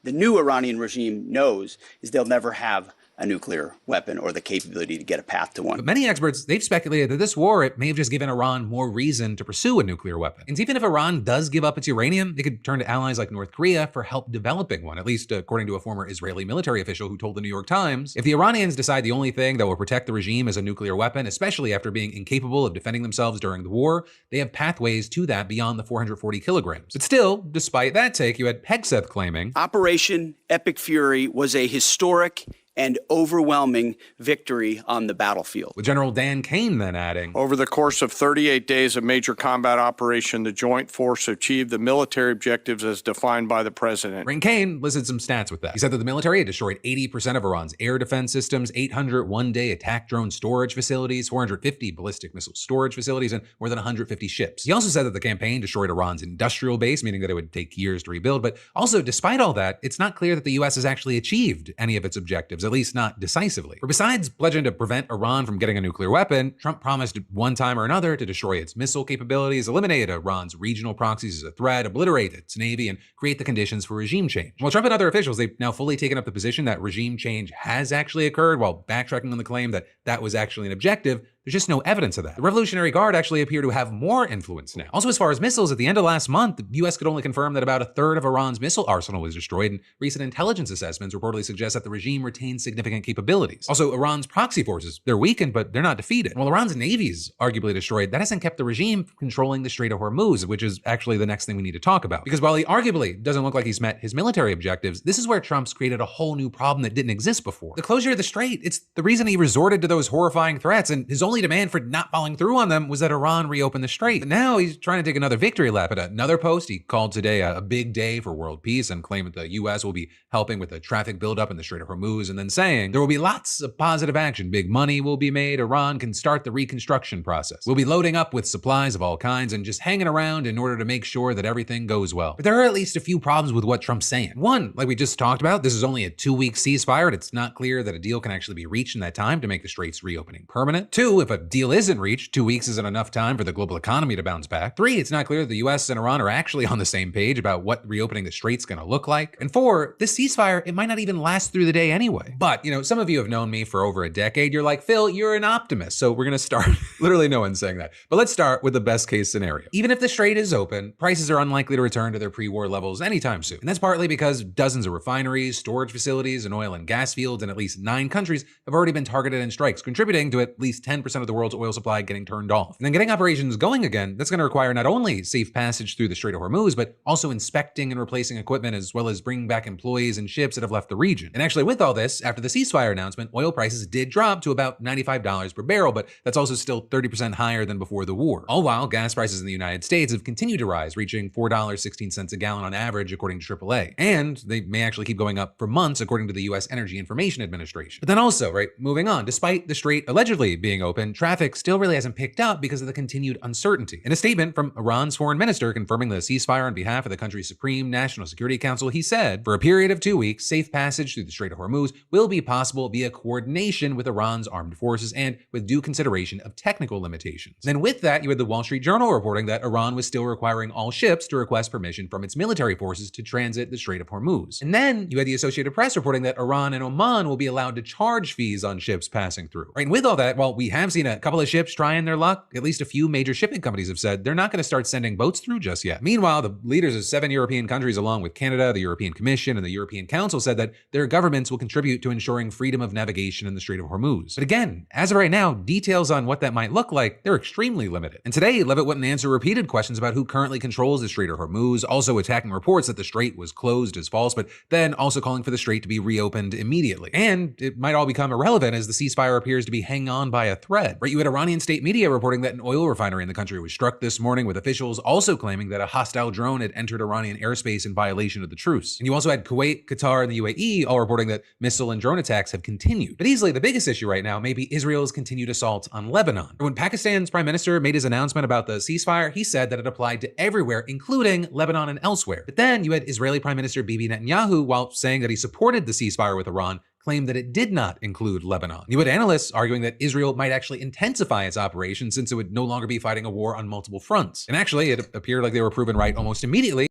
new Iranian regime knows, is they'll never have a nuclear weapon or the capability to get a path to one. But many experts, they've speculated that this war, it may have just given Iran more reason to pursue a nuclear weapon. And even if Iran does give up its uranium, they could turn to allies like North Korea for help developing one, at least according to a former Israeli military official who told the New York Times, if the Iranians decide the only thing that will protect the regime is a nuclear weapon, especially after being incapable of defending themselves during the war, they have pathways to that beyond the 440 kilograms. But still, despite that take, you had Hegseth claiming, Operation Epic Fury was a historic and overwhelming victory on the battlefield. With General Dan Kane then adding, over the course of 38 days of major combat operation, the joint force achieved the military objectives as defined by the president. Ring Kane listed some stats with that. He said that the military had destroyed 80% of Iran's air defense systems, 800 one-day attack drone storage facilities, 450 ballistic missile storage facilities, and more than 150 ships. He also said that the campaign destroyed Iran's industrial base, meaning that it would take years to rebuild. But also, despite all that, it's not clear that the U.S. has actually achieved any of its objectives, at least not decisively. For besides pledging to prevent Iran from getting a nuclear weapon, Trump promised one time or another to destroy its missile capabilities, eliminate Iran's regional proxies as a threat, obliterate its navy, and create the conditions for regime change. While Trump and other officials, they've now fully taken up the position that regime change has actually occurred, while backtracking on the claim that that was actually an objective, there's just no evidence of that. The Revolutionary Guard actually appear to have more influence now. Also, as far as missiles, at the end of last month, the U.S. could only confirm that about a third of Iran's missile arsenal was destroyed, and recent intelligence assessments reportedly suggest that the regime retains significant capabilities. Also, Iran's proxy forces, they're weakened, but they're not defeated. While Iran's navy is arguably destroyed, that hasn't kept the regime from controlling the Strait of Hormuz, which is actually the next thing we need to talk about. Because while he arguably doesn't look like he's met his military objectives, this is where Trump's created a whole new problem that didn't exist before. The closure of the strait, it's the reason he resorted to those horrifying threats, and his own only demand for not following through on them was that Iran reopen the strait. But now he's trying to take another victory lap. At another post, he called today a big day for world peace and claimed that the U.S. will be helping with the traffic buildup in the Strait of Hormuz, and then saying there will be lots of positive action. Big money will be made. Iran can start the reconstruction process. We'll be loading up with supplies of all kinds and just hanging around in order to make sure that everything goes well. But there are at least a few problems with what Trump's saying. One, like we just talked about, this is only a 2-week ceasefire, and it's not clear that a deal can actually be reached in that time to make the strait's reopening permanent. 2, if a deal isn't reached, 2 weeks isn't enough time for the global economy to bounce back. 3, it's not clear that the US and Iran are actually on the same page about what reopening the strait's gonna look like. And 4, this ceasefire, it might not even last through the day anyway. But, you know, some of you have known me for over a decade. You're like, Phil, you're an optimist. So we're gonna start, literally no one's saying that. But let's start with the best case scenario. Even if the strait is open, prices are unlikely to return to their pre-war levels anytime soon. And that's partly because dozens of refineries, storage facilities, and oil and gas fields in at least 9 countries have already been targeted in strikes, contributing to at least 10% of the world's oil supply getting turned off. And then getting operations going again, that's gonna require not only safe passage through the Strait of Hormuz, but also inspecting and replacing equipment, as well as bringing back employees and ships that have left the region. And actually with all this, after the ceasefire announcement, oil prices did drop to about $95 per barrel, but that's also still 30% higher than before the war. All while gas prices in the United States have continued to rise, reaching $4.16 a gallon on average, according to AAA. And they may actually keep going up for months, according to the US Energy Information Administration. But then also, right, moving on, despite the strait allegedly being open, traffic still really hasn't picked up because of the continued uncertainty. In a statement from Iran's foreign minister confirming the ceasefire on behalf of the country's Supreme National Security Council, he said, for a period of 2 weeks, safe passage through the Strait of Hormuz will be possible via coordination with Iran's armed forces and with due consideration of technical limitations. Then with that, you had the Wall Street Journal reporting that Iran was still requiring all ships to request permission from its military forces to transit the Strait of Hormuz. And then you had the Associated Press reporting that Iran and Oman will be allowed to charge fees on ships passing through. Right, and with all that, while we have seen a couple of ships trying their luck, at least a few major shipping companies have said they're not going to start sending boats through just yet. Meanwhile, the leaders of 7 European countries, along with Canada, the European Commission, and the European Council, said that their governments will contribute to ensuring freedom of navigation in the Strait of Hormuz. But again, as of right now, details on what that might look like, they're extremely limited. And today, Levitt wouldn't answer repeated questions about who currently controls the Strait of Hormuz, also attacking reports that the strait was closed as false, but then also calling for the strait to be reopened immediately. And it might all become irrelevant as the ceasefire appears to be hanging on by a thread. Right, you had Iranian state media reporting that an oil refinery in the country was struck this morning, with officials also claiming that a hostile drone had entered Iranian airspace in violation of the truce. And you also had Kuwait, Qatar, and the UAE all reporting that missile and drone attacks have continued. But easily the biggest issue right now may be Israel's continued assault on Lebanon. When Pakistan's prime minister made his announcement about the ceasefire, he said that it applied to everywhere, including Lebanon and elsewhere. But then you had Israeli Prime Minister Bibi Netanyahu, while saying that he supported the ceasefire with Iran, claimed that it did not include Lebanon. You had analysts arguing that Israel might actually intensify its operations since it would no longer be fighting a war on multiple fronts. And actually, it appeared like they were proven right almost immediately.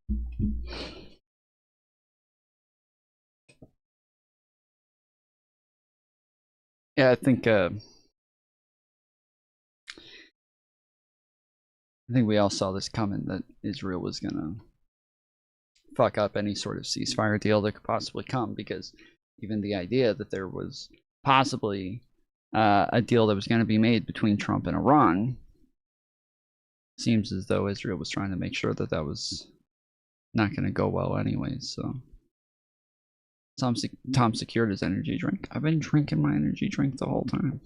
Yeah, I think we all saw this coming, that Israel was gonna fuck up any sort of ceasefire deal that could possibly come, because even the idea that there was possibly a deal that was going to be made between Trump and Iran seems as though Israel was trying to make sure that that was not going to go well anyways. So Tom secured his energy drink. I've been drinking my energy drink the whole time.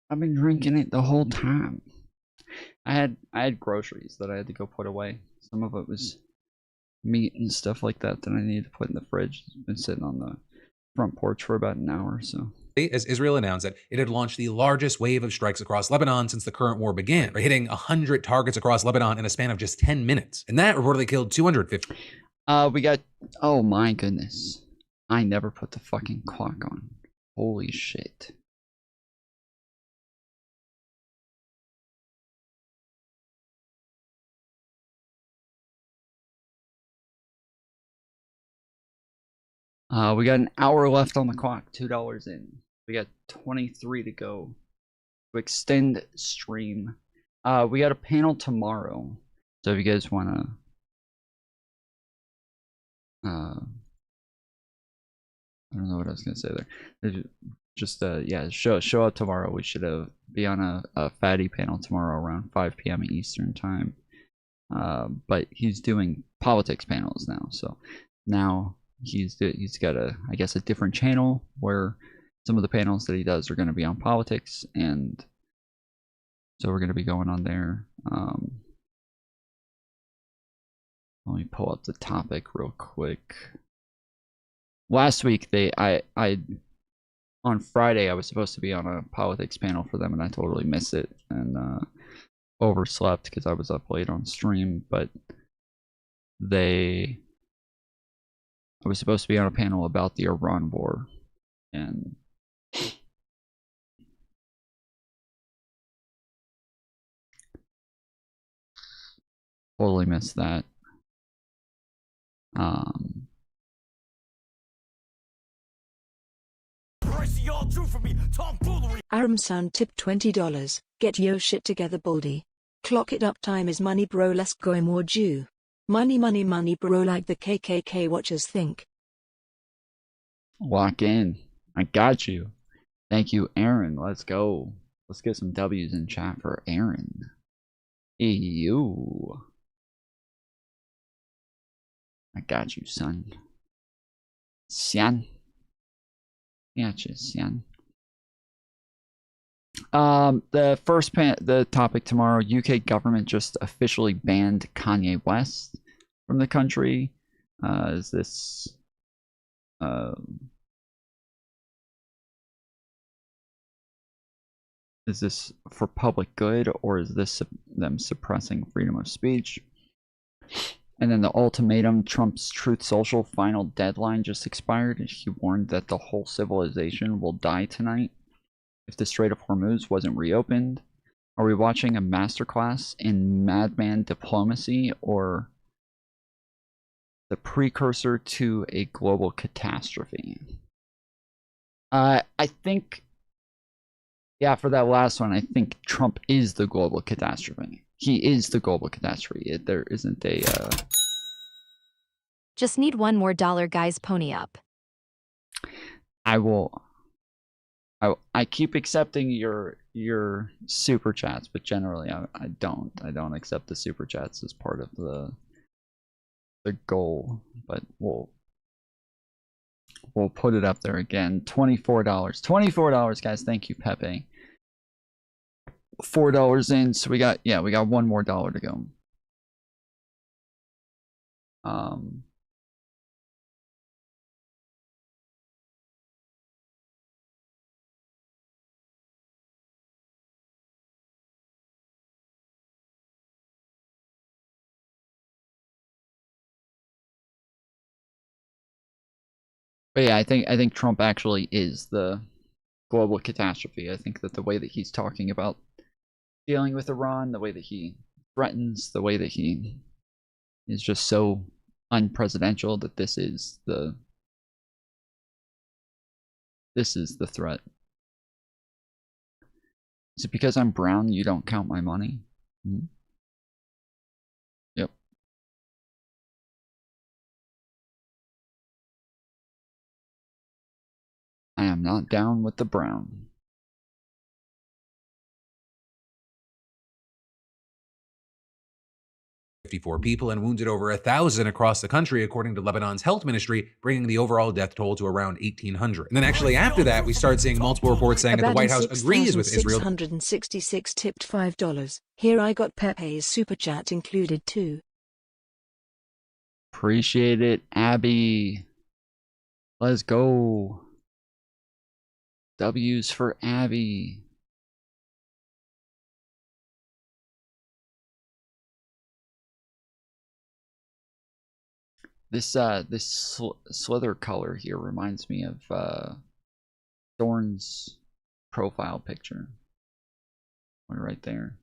I've been drinking it the whole time. I had groceries that I had to go put away. Some of it was meat and stuff like that I needed to put in the fridge. It's been sitting on the front porch for about an hour or so. As Israel announced that it had launched the largest wave of strikes across Lebanon since the current war began, hitting 100 targets across Lebanon in a span of just 10 minutes. And that reportedly killed 250. We got, oh my goodness. I never put the fucking clock on. Holy shit. We got an hour left on the clock, $2 in. We got 23 to go to extend stream. We got a panel tomorrow, so if you guys want to, I don't know what I was gonna say there. Just yeah, show up tomorrow. We should be on a fatty panel tomorrow around 5 p.m. Eastern time. But he's doing politics panels now, so now he's got I guess a different channel where some of the panels that he does are going to be on politics, and so we're going to be going on there. Let me pull up the topic real quick. Last week, on Friday, I was supposed to be on a politics panel for them, and I totally missed it, and overslept because I was up late on stream, but I was supposed to be on a panel about the Iran war, and totally missed that. Aramsan tip $20. Get yo shit together, Baldy. Clock it up, time is money, bro. Let's go more Jew. Money, money, money, bro, like the KKK watchers think. Lock in. I got you. Thank you, Aaron. Let's go. Let's get some W's in chat for Aaron. You. I got you, son. Sian. Gotcha, Sian. The topic tomorrow, UK government just officially banned Kanye West from the country. Is this for public good, or is this them suppressing freedom of speech? And then the ultimatum, Trump's Truth Social final deadline just expired. He warned that the whole civilization will die tonight if the Strait of Hormuz wasn't reopened. Are we watching a masterclass in madman diplomacy, or the precursor to a global catastrophe? I think, yeah, for that last one, I think Trump is the global catastrophe. He is the global catastrophe. There isn't a... Just need one more dollar, guys. Pony up. I will... I keep accepting your super chats, but generally I don't accept the super chats as part of the goal. But we'll put it up there again. $24, guys. Thank you, Pepe. $4 in, so we got one more dollar to go. But yeah, I think Trump actually is the global catastrophe. I think that the way that he's talking about dealing with Iran, the way that he threatens, the way that he is just so unpresidential, that this is the threat. Is it because I'm brown you don't count my money? Mm-hmm. Yep. I am not down with the brown. $54 people and wounded over 1,000 across the country, according to Lebanon's health ministry, bringing the overall death toll to around 1,800. And then actually after that, we start seeing multiple reports saying that the White House agrees with Israel. 666 tipped $5. Here I got Pepe's super chat included too. Appreciate it, Abby. Let's go. W's for Abby. This slither color here reminds me of Thorne's profile picture. Right there.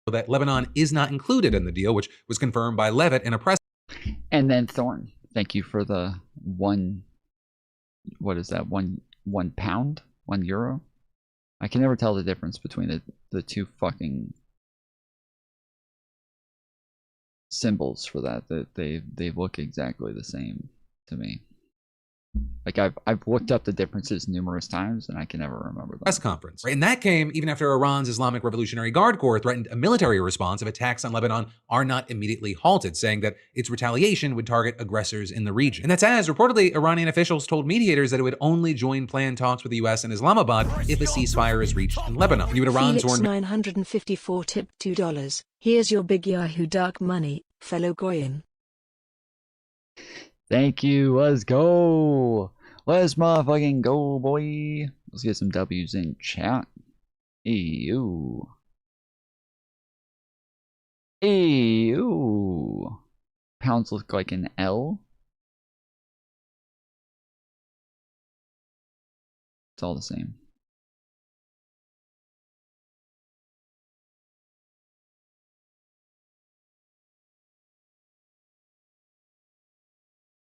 That Lebanon is not included in the deal, which was confirmed by Levitt in a press. And then Thorne, thank you for the what is that, one pound, €1? I can never tell the difference between the two fucking symbols for that. They look exactly the same to me. Like I've looked up the differences numerous times and I can never remember them. Press conference. And that came even after Iran's Islamic Revolutionary Guard Corps threatened a military response if attacks on Lebanon are not immediately halted, saying that its retaliation would target aggressors in the region. And that's as reportedly Iranian officials told mediators that it would only join planned talks with the US and Islamabad if a ceasefire is reached in Lebanon. You would Iran's Felix 954 tip $2. Here's your big Yahoo dark money, fellow Goyim. Thank you. Let's go. Let's motherfucking go, boy. Let's get some W's in chat. Ew. Ew. Pounds look like an L. It's all the same.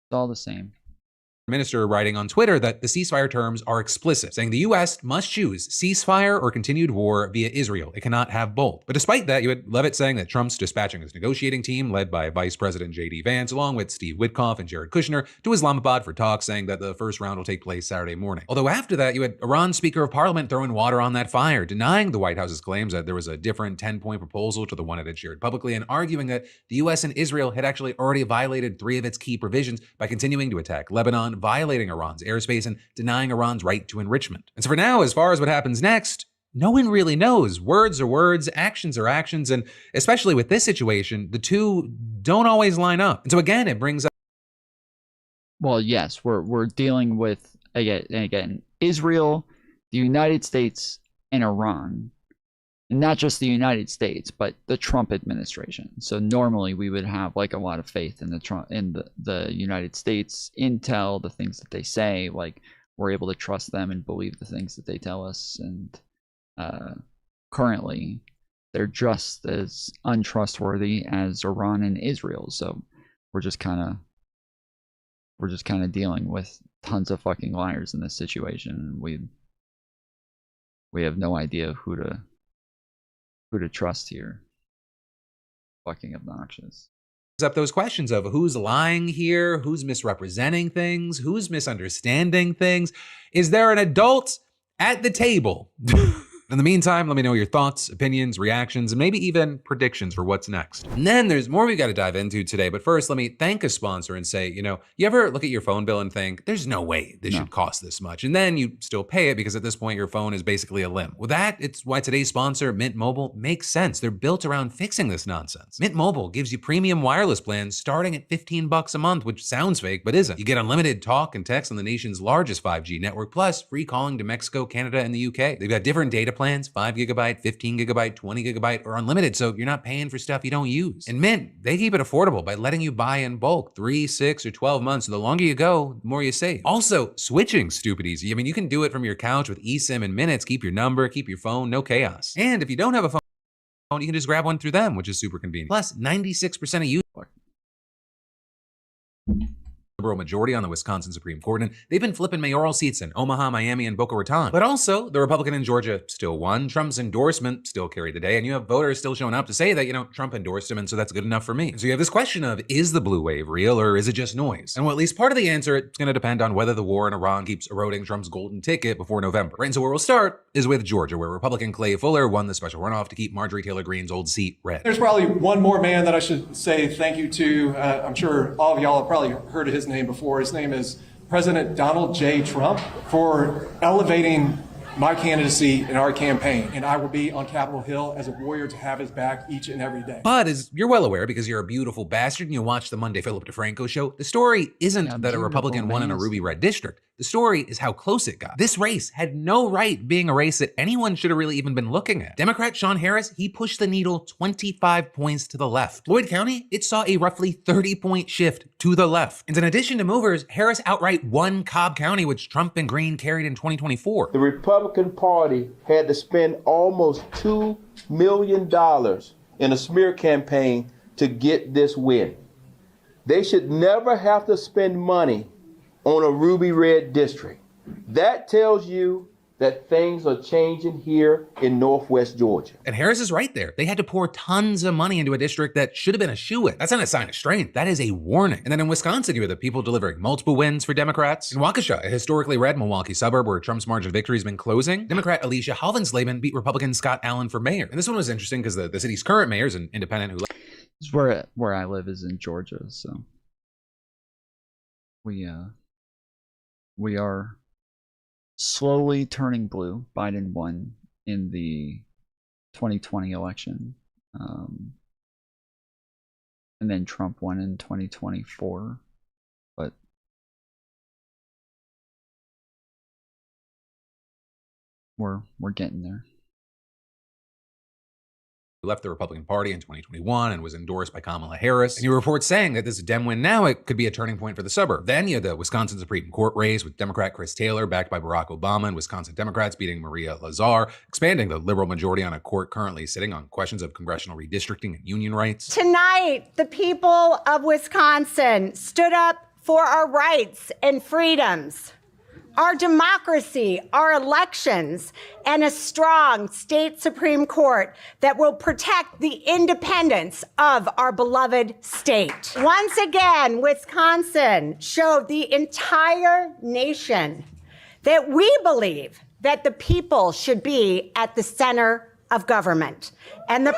It's all the same. Minister writing on Twitter that the ceasefire terms are explicit, saying the U.S. must choose ceasefire or continued war via Israel. It cannot have both. But despite that, you had Levitt saying that Trump's dispatching his negotiating team, led by Vice President J.D. Vance, along with Steve Witkoff and Jared Kushner, to Islamabad for talks, saying that the first round will take place Saturday morning. Although after that, you had Iran's Speaker of Parliament throwing water on that fire, denying the White House's claims that there was a different 10-point proposal to the one it had shared publicly, and arguing that the U.S. and Israel had actually already violated 3 of its key provisions by continuing to attack Lebanon, violating Iran's airspace, and denying Iran's right to enrichment. And so for now, as far as what happens next, no one really knows. Words are words, actions are actions, and especially with this situation, the two don't always line up. And so again, it brings up... Well, yes, we're dealing with, again, Israel, the United States, and Iran. And not just the United States, but the Trump administration. So normally we would have like a lot of faith in the United States intel, the things that they say, like we're able to trust them and believe the things that they tell us. And currently they're just as untrustworthy as Iran and Israel. So we're just kind of dealing with tons of fucking liars in this situation. We have no idea who to trust here. Fucking obnoxious. Up those questions of who's lying here, who's misrepresenting things, who's misunderstanding things. Is there an adult at the table? In the meantime, let me know your thoughts, opinions, reactions, and maybe even predictions for what's next. And then there's more we got to dive into today. But first, let me thank a sponsor and say, you ever look at your phone bill and think, there's no way this should cost this much. And then you still pay it because at this point, your phone is basically a limb. Well, it's why today's sponsor, Mint Mobile, makes sense. They're built around fixing this nonsense. Mint Mobile gives you premium wireless plans starting at $15 a month, which sounds fake, but isn't. You get unlimited talk and text on the nation's largest 5G network, plus free calling to Mexico, Canada, and the UK. They've got different data plans, 5 gigabyte, 15 gigabyte, 20 gigabyte, or unlimited, so you're not paying for stuff you don't use. And Mint, they keep it affordable by letting you buy in bulk, 3, 6, or 12 months. So the longer you go, the more you save. Also, switching stupid easy. I mean, you can do it from your couch with eSIM in minutes. Keep your number, keep your phone, no chaos. And if you don't have a phone, you can just grab one through them, which is super convenient. Plus, 96% of you liberal majority on the Wisconsin Supreme Court, and they've been flipping mayoral seats in Omaha, Miami, and Boca Raton. But also, the Republican in Georgia still won. Trump's endorsement still carried the day, and you have voters still showing up to say that, Trump endorsed him, and so that's good enough for me. And so you have this question of, is the blue wave real, or is it just noise? And well, at least part of the answer, it's going to depend on whether the war in Iran keeps eroding Trump's golden ticket before November. Right, and so where we'll start is with Georgia, where Republican Clay Fuller won the special runoff to keep Marjorie Taylor Greene's old seat red. There's probably one more man that I should say thank you to. I'm sure all of y'all have probably heard of his name before. His name is President Donald J. Trump, for elevating my candidacy in our campaign. And I will be on Capitol Hill as a warrior to have his back each and every day. But as you're well aware, because you're a beautiful bastard and you watch the Monday Philip DeFranco show, the story isn't that a Republican won in a ruby red district. The story is how close it got. This race had no right being a race that anyone should have really even been looking at. Democrat Sean Harris, he pushed the needle 25 points to the left. Floyd County, it saw a roughly 30-point shift to the left. And in addition to movers, Harris outright won Cobb County, which Trump and Green carried in 2024. The Republican Party had to spend almost $2 million in a smear campaign to get this win. They should never have to spend money on a ruby red district. That tells you that things are changing here in Northwest Georgia. And Harris is right there. They had to pour tons of money into a district that should have been a shoo-in. That's not a sign of strength. That is a warning. And then in Wisconsin, you have the people delivering multiple wins for Democrats. In Waukesha, a historically red Milwaukee suburb where Trump's margin of victory has been closing, Democrat Alicia Halvensleben beat Republican Scott Allen for mayor. And this one was interesting because the city's current mayor is an independent who... It's where I live is in Georgia, so we are slowly turning blue. Biden won in the 2020 election, and then Trump won in 2024, but we're getting there. Left the Republican Party in 2021 and was endorsed by Kamala Harris. And you report saying that this Dem win now, it could be a turning point for the suburb. Then you had the Wisconsin Supreme Court race with Democrat Chris Taylor backed by Barack Obama and Wisconsin Democrats beating Maria Lazar, expanding the liberal majority on a court currently sitting on questions of congressional redistricting and union rights. Tonight, the people of Wisconsin stood up for our rights and freedoms, our democracy, our elections, and a strong state Supreme Court that will protect the independence of our beloved state. Once again, Wisconsin showed the entire nation that we believe that the people should be at the center of government. And the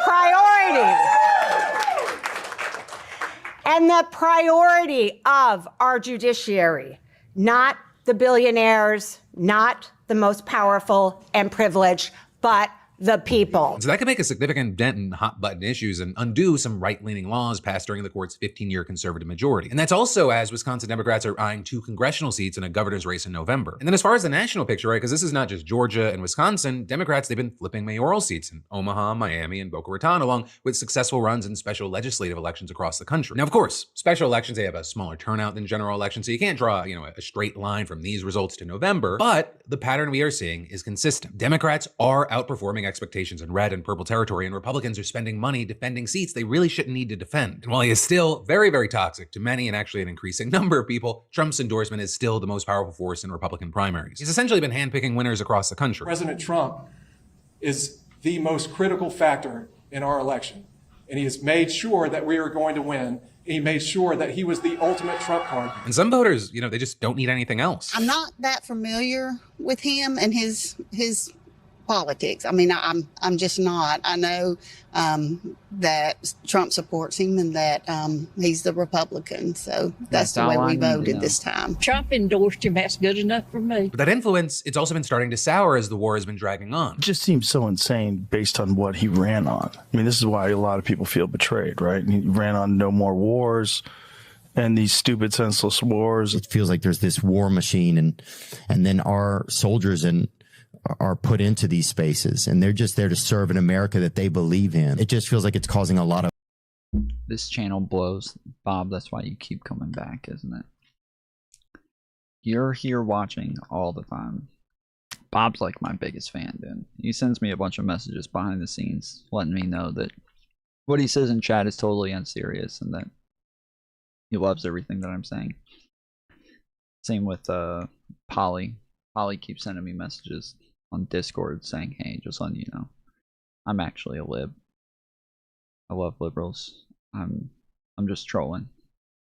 priority of our judiciary, not the billionaires, not the most powerful and privileged, but the people. So that could make a significant dent in hot button issues and undo some right-leaning laws passed during the court's 15-year conservative majority. And that's also as Wisconsin Democrats are eyeing 2 congressional seats in a governor's race in November. And then as far as the national picture, right, because this is not just Georgia and Wisconsin, Democrats, they've been flipping mayoral seats in Omaha, Miami, and Boca Raton, along with successful runs in special legislative elections across the country. Now, of course, special elections, they have a smaller turnout than general elections, so you can't draw, a straight line from these results to November, but the pattern we are seeing is consistent. Democrats are outperforming expectations in red and purple territory, and Republicans are spending money defending seats they really shouldn't need to defend. And while he is still very, very toxic to many and actually an increasing number of people, Trump's endorsement is still the most powerful force in Republican primaries. He's essentially been handpicking winners across the country. President Trump is the most critical factor in our election, and he has made sure that we are going to win. He made sure that he was the ultimate trump card. And some voters, they just don't need anything else. I'm not that familiar with him and his politics. I mean, I'm just not. I know that Trump supports him and that he's the Republican. So that's the way we voted this time. Trump endorsed him. That's good enough for me. But that influence, it's also been starting to sour as the war has been dragging on. It just seems so insane based on what he ran on. I mean, this is why a lot of people feel betrayed, right? He ran on no more wars and these stupid, senseless wars. It feels like there's this war machine and then our soldiers are put into these spaces and they're just there to serve an America that they believe in. It just feels like it's causing a lot of... This channel blows, Bob. That's why you keep coming back, isn't it? You're here watching all the time. Bob's like my biggest fan, dude. He sends me a bunch of messages behind the scenes letting me know that what he says in chat is totally unserious and that he loves everything that I'm saying. Same with Polly. Polly keeps sending me messages on Discord saying, hey, just letting you know, I'm actually a lib. I love liberals. I'm just trolling.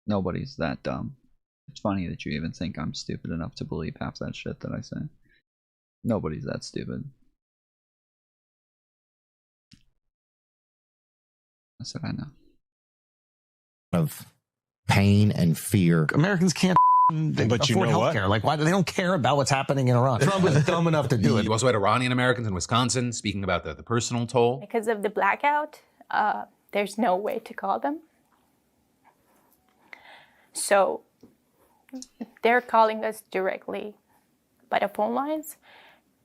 Nobody's that dumb. It's funny that you even think I'm stupid enough to believe half that shit that I say. Nobody's that stupid. I said I know. Of pain and fear. Americans can't but you know what? Like, why? They don't care about what's happening in Iran. Trump was dumb enough to do it. You also had Iranian Americans in Wisconsin speaking about the personal toll. Because of the blackout, there's no way to call them. So they're calling us directly by the phone lines,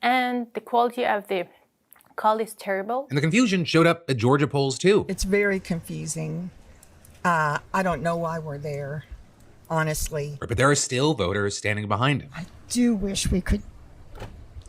and the quality of the call is terrible. And the confusion showed up at Georgia polls too. It's very confusing. I don't know why we're there. Honestly. But there are still voters standing behind him. I do wish we could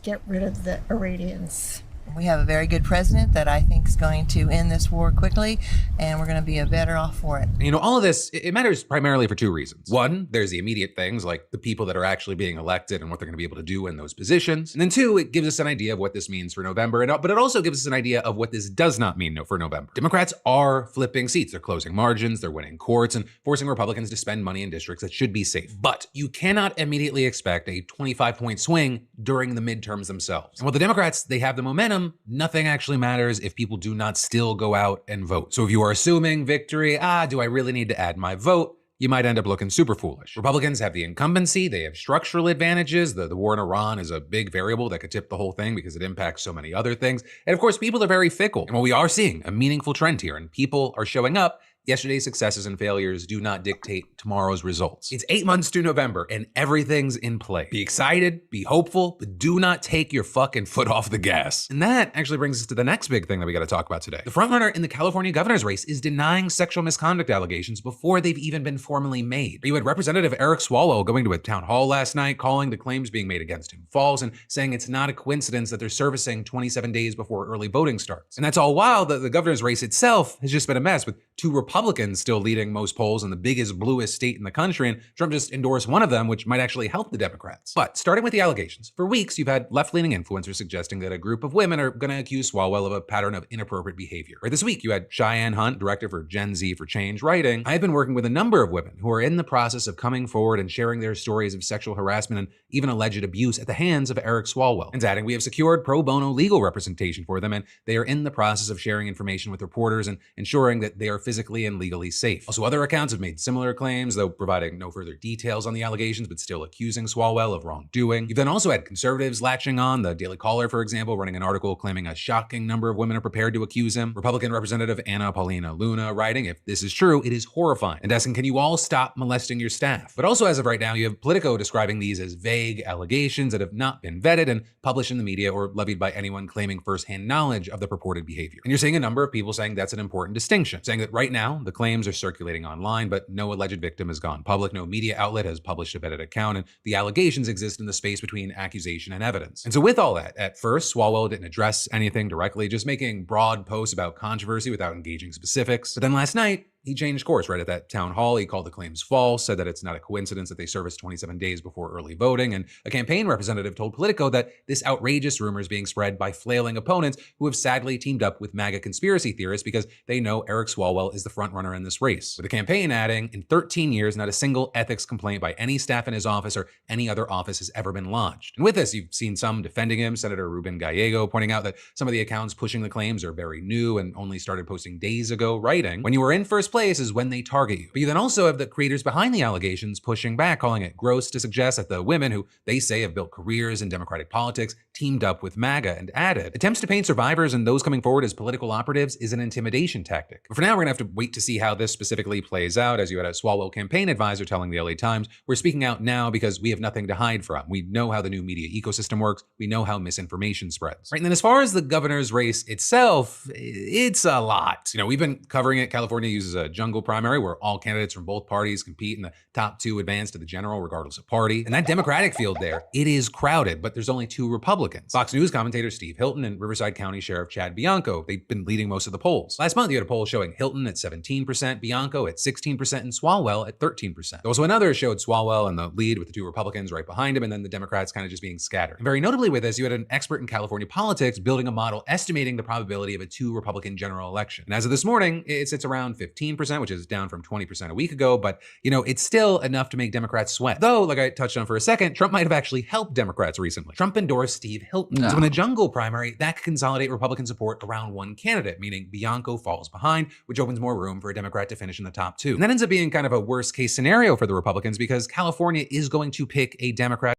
get rid of the Iranians We have a very good president that I think is going to end this war quickly, and we're going to be better off for it. You know, all of this, it matters primarily for two reasons. One, there's the immediate things like the people that are actually being elected and what they're going to be able to do in those positions. And then two, it gives us an idea of what this means for November, but it also gives us an idea of what this does not mean for November. Democrats are flipping seats. They're closing margins, they're winning courts, and forcing Republicans to spend money in districts that should be safe. But you cannot immediately expect a 25-point swing during the midterms themselves. And while the Democrats, they have the momentum, nothing actually matters if people do not still go out and vote. So if you are assuming victory, do I really need to add my vote? You might end up looking super foolish. Republicans have the incumbency, they have structural advantages. The war in Iran is a big variable that could tip the whole thing because it impacts so many other things. And of course, people are very fickle. And while we are seeing a meaningful trend here and people are showing up, yesterday's successes and failures do not dictate tomorrow's results. It's 8 months to November and everything's in play. Be excited, be hopeful, but do not take your fucking foot off the gas. And that actually brings us to the next big thing that we got to talk about today. The frontrunner in the California governor's race is denying sexual misconduct allegations before they've even been formally made. You had Representative Eric Swalwell going to a town hall last night, calling the claims being made against him false and saying it's not a coincidence that they're servicing 27 days before early voting starts. And that's all while the governor's race itself has just been a mess with two Republicans still leading most polls in the biggest, bluest state in the country, and Trump just endorsed one of them, which might actually help the Democrats. But starting with the allegations, for weeks you've had left-leaning influencers suggesting that a group of women are going to accuse Swalwell of a pattern of inappropriate behavior. Right this week, you had Cheyenne Hunt, director for Gen Z for Change, writing, "I have been working with a number of women who are in the process of coming forward and sharing their stories of sexual harassment and even alleged abuse at the hands of Eric Swalwell." And adding, "We have secured pro bono legal representation for them, and they are in the process of sharing information with reporters and ensuring that they are physically and legally safe." Also, other accounts have made similar claims, though providing no further details on the allegations, but still accusing Swalwell of wrongdoing. You've then also had conservatives latching on, the Daily Caller, for example, running an article claiming a shocking number of women are prepared to accuse him. Republican Representative Anna Paulina Luna writing, "If this is true, it is horrifying," and asking, "Can you all stop molesting your staff?" But also, as of right now, you have Politico describing these as vague allegations that have not been vetted and published in the media or levied by anyone claiming firsthand knowledge of the purported behavior. And you're seeing a number of people saying that's an important distinction, saying that right now, the claims are circulating online, but no alleged victim has gone public, no media outlet has published a vetted account, and the allegations exist in the space between accusation and evidence. And so with all that, at first, Swalwell didn't address anything directly, just making broad posts about controversy without engaging specifics. But then last night, he changed course right at that town hall. He called the claims false, said that it's not a coincidence that they serviced 27 days before early voting, and a campaign representative told Politico that this outrageous rumor is being spread by flailing opponents who have sadly teamed up with MAGA conspiracy theorists because they know Eric Swalwell is the frontrunner in this race. With the campaign adding, in 13 years, not a single ethics complaint by any staff in his office or any other office has ever been lodged. And with this, you've seen some defending him, Senator Ruben Gallego pointing out that some of the accounts pushing the claims are very new and only started posting days ago, writing, "When you were in first place is when they target you." But you then also have the creators behind the allegations pushing back, calling it gross to suggest that the women who they say have built careers in Democratic politics teamed up with MAGA, and added, "Attempts to paint survivors and those coming forward as political operatives is an intimidation tactic." But for now, we're gonna have to wait to see how this specifically plays out. As you had a Swalwell campaign advisor telling the LA Times, "We're speaking out now because we have nothing to hide from. We know how the new media ecosystem works. We know how misinformation spreads." Right, and then as far as the governor's race itself, it's a lot. You know, we've been covering it. California uses a jungle primary where all candidates from both parties compete and the top two advance to the general regardless of party. And that Democratic field there, it is crowded, but there's only two Republicans. Fox News commentator Steve Hilton and Riverside County Sheriff Chad Bianco, they've been leading most of the polls. Last month, you had a poll showing Hilton at 17%, Bianco at 16%, and Swalwell at 13%. Also, another showed Swalwell in the lead with the two Republicans right behind him, and then the Democrats kind of just being scattered. And very notably with this, you had an expert in California politics building a model estimating the probability of a two-Republican general election. And as of this morning, it sits around 15%, which is down from 20% a week ago, but you know, it's still enough to make Democrats sweat. Though, like I touched on for a second, Trump might have actually helped Democrats recently. Trump endorsed Steve Hilton. So in a jungle primary, that could consolidate Republican support around one candidate, meaning Bianco falls behind, which opens more room for a Democrat to finish in the top two. And that ends up being kind of a worst case scenario for the Republicans because California is going to pick a Democrat.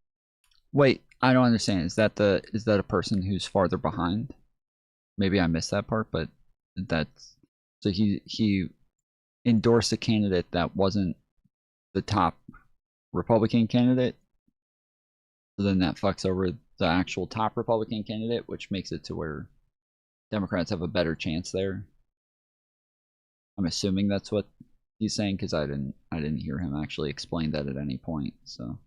Wait, I don't understand. Is that a person who's farther behind? Maybe I missed that part, but that's so he endorsed a candidate that wasn't the top Republican candidate. So then that fucks over the actual top Republican candidate, which makes it to where Democrats have a better chance there. I'm assuming that's what he's saying because I didn't hear him actually explain that at any point. So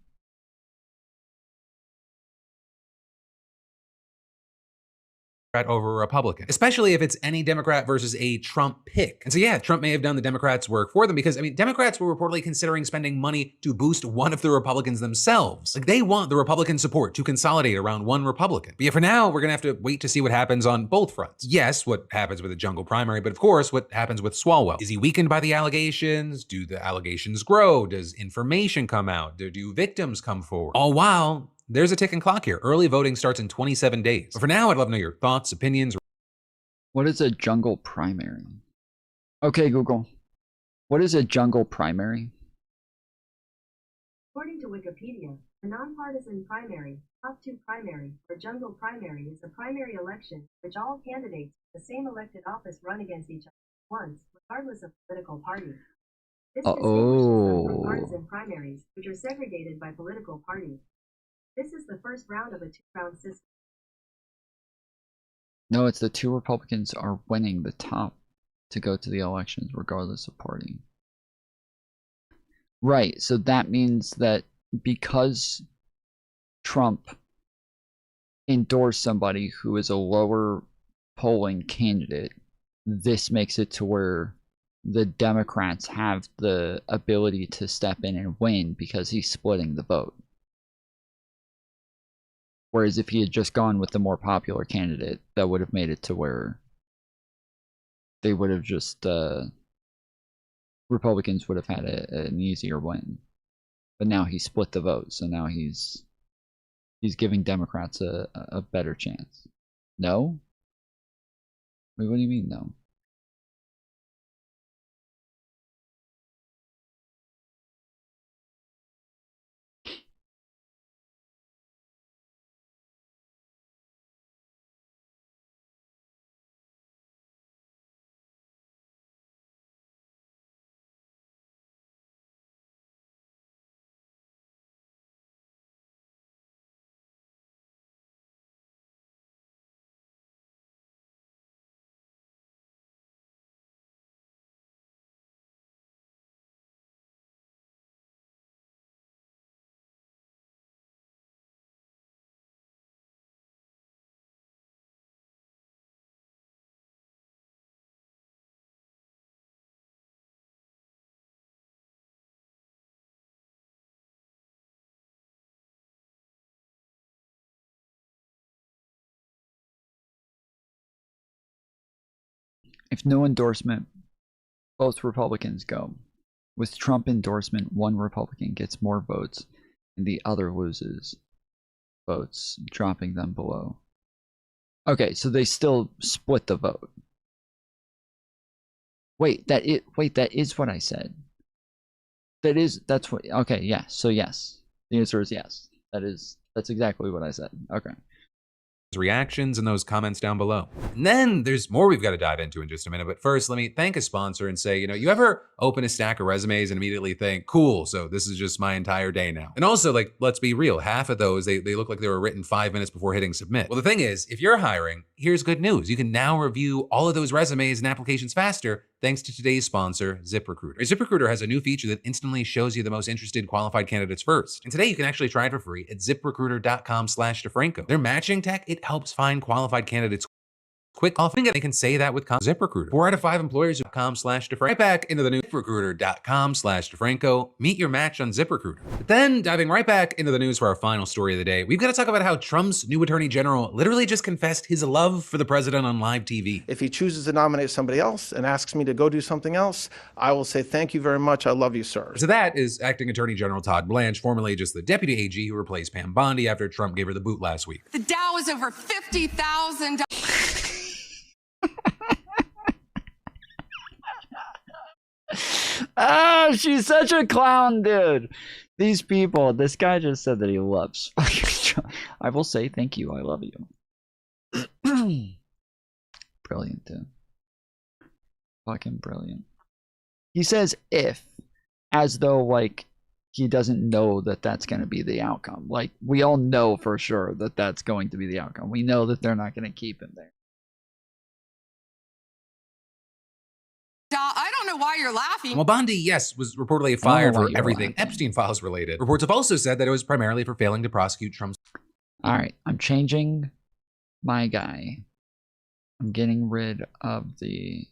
over a Republican, especially if it's any Democrat versus a Trump pick. And so yeah, Trump may have done the Democrats' work for them because, I mean, Democrats were reportedly considering spending money to boost one of the Republicans themselves. Like, they want the Republican support to consolidate around one Republican. But yeah, for now, we're gonna have to wait to see what happens on both fronts. Yes, what happens with the jungle primary, but of course, what happens with Swalwell. Is he weakened by the allegations? Do the allegations grow? Does information come out? Do victims come forward? All while, there's a ticking clock here. Early voting starts in 27 days. But for now, I'd love to know your thoughts, opinions. What is a jungle primary? Okay, Google. What is a jungle primary? According to Wikipedia, a nonpartisan primary, top two primary, or jungle primary is a primary election in which all candidates with the same elected office run against each other once, regardless of political party. This distinguishes them from partisan primaries, which are segregated by political party. This is the first round of a two-round system. No, it's the two Republicans are winning the top to go to the elections regardless of party. Right, so that means that because Trump endorsed somebody who is a lower polling candidate, this makes it to where the Democrats have the ability to step in and win because he's splitting the vote. Whereas if he had just gone with the more popular candidate, that would have made it to where they would have just, Republicans would have had an easier win. But now he split the vote, so now he's giving Democrats a better chance. No? Wait, what do you mean no? If no endorsement, both Republicans go. With Trump endorsement, one Republican gets more votes and the other loses votes, dropping them below. Okay, so they still split the vote. Wait, that is what I said. That's what, okay, yeah, so yes. The answer is yes. That's exactly what I said. Okay. Reactions and those comments down below. And then there's more we've got to dive into in just a minute. But first, let me thank a sponsor and say, you ever open a stack of resumes and immediately think, cool, so this is just my entire day now. And also, like, let's be real, half of those, they look like they were written 5 minutes before hitting submit. Well, the thing is, if you're hiring, here's good news. You can now review all of those resumes and applications faster thanks to today's sponsor, ZipRecruiter. ZipRecruiter has a new feature that instantly shows you the most interested qualified candidates first. And today you can actually try it for free at ziprecruiter.com/DeFranco. Their matching tech, it helps find qualified candidates quick. I think they can say that with ZipRecruiter. 4 out of 5 employers .com/DeFranco. Right back into the new ZipRecruiter.com/DeFranco. Meet your match on ZipRecruiter. But then diving right back into the news for our final story of the day, we've got to talk about how Trump's new attorney general literally just confessed his love for the president on live TV. If he chooses to nominate somebody else and asks me to go do something else, I will say, thank you very much. I love you, sir. So that is acting attorney general Todd Blanche, formerly just the deputy AG who replaced Pam Bondi after Trump gave her the boot last week. The Dow is over $50,000. Ah, she's such a clown, dude. These people, this guy just said that he loves fucking Trump. I will say thank you, I love you. Brilliant, dude. Fucking brilliant. He says if, as though, like, he doesn't know that that's going to be the outcome. Like, we all know for sure that that's going to be the outcome. We know that they're not going to keep him there. I don't know why you're laughing. Well, Bondi, yes, was reportedly fired for everything Epstein files related. Reports have also said that it was primarily for failing to prosecute Trump's. All right, I'm changing my guy I'm getting rid of the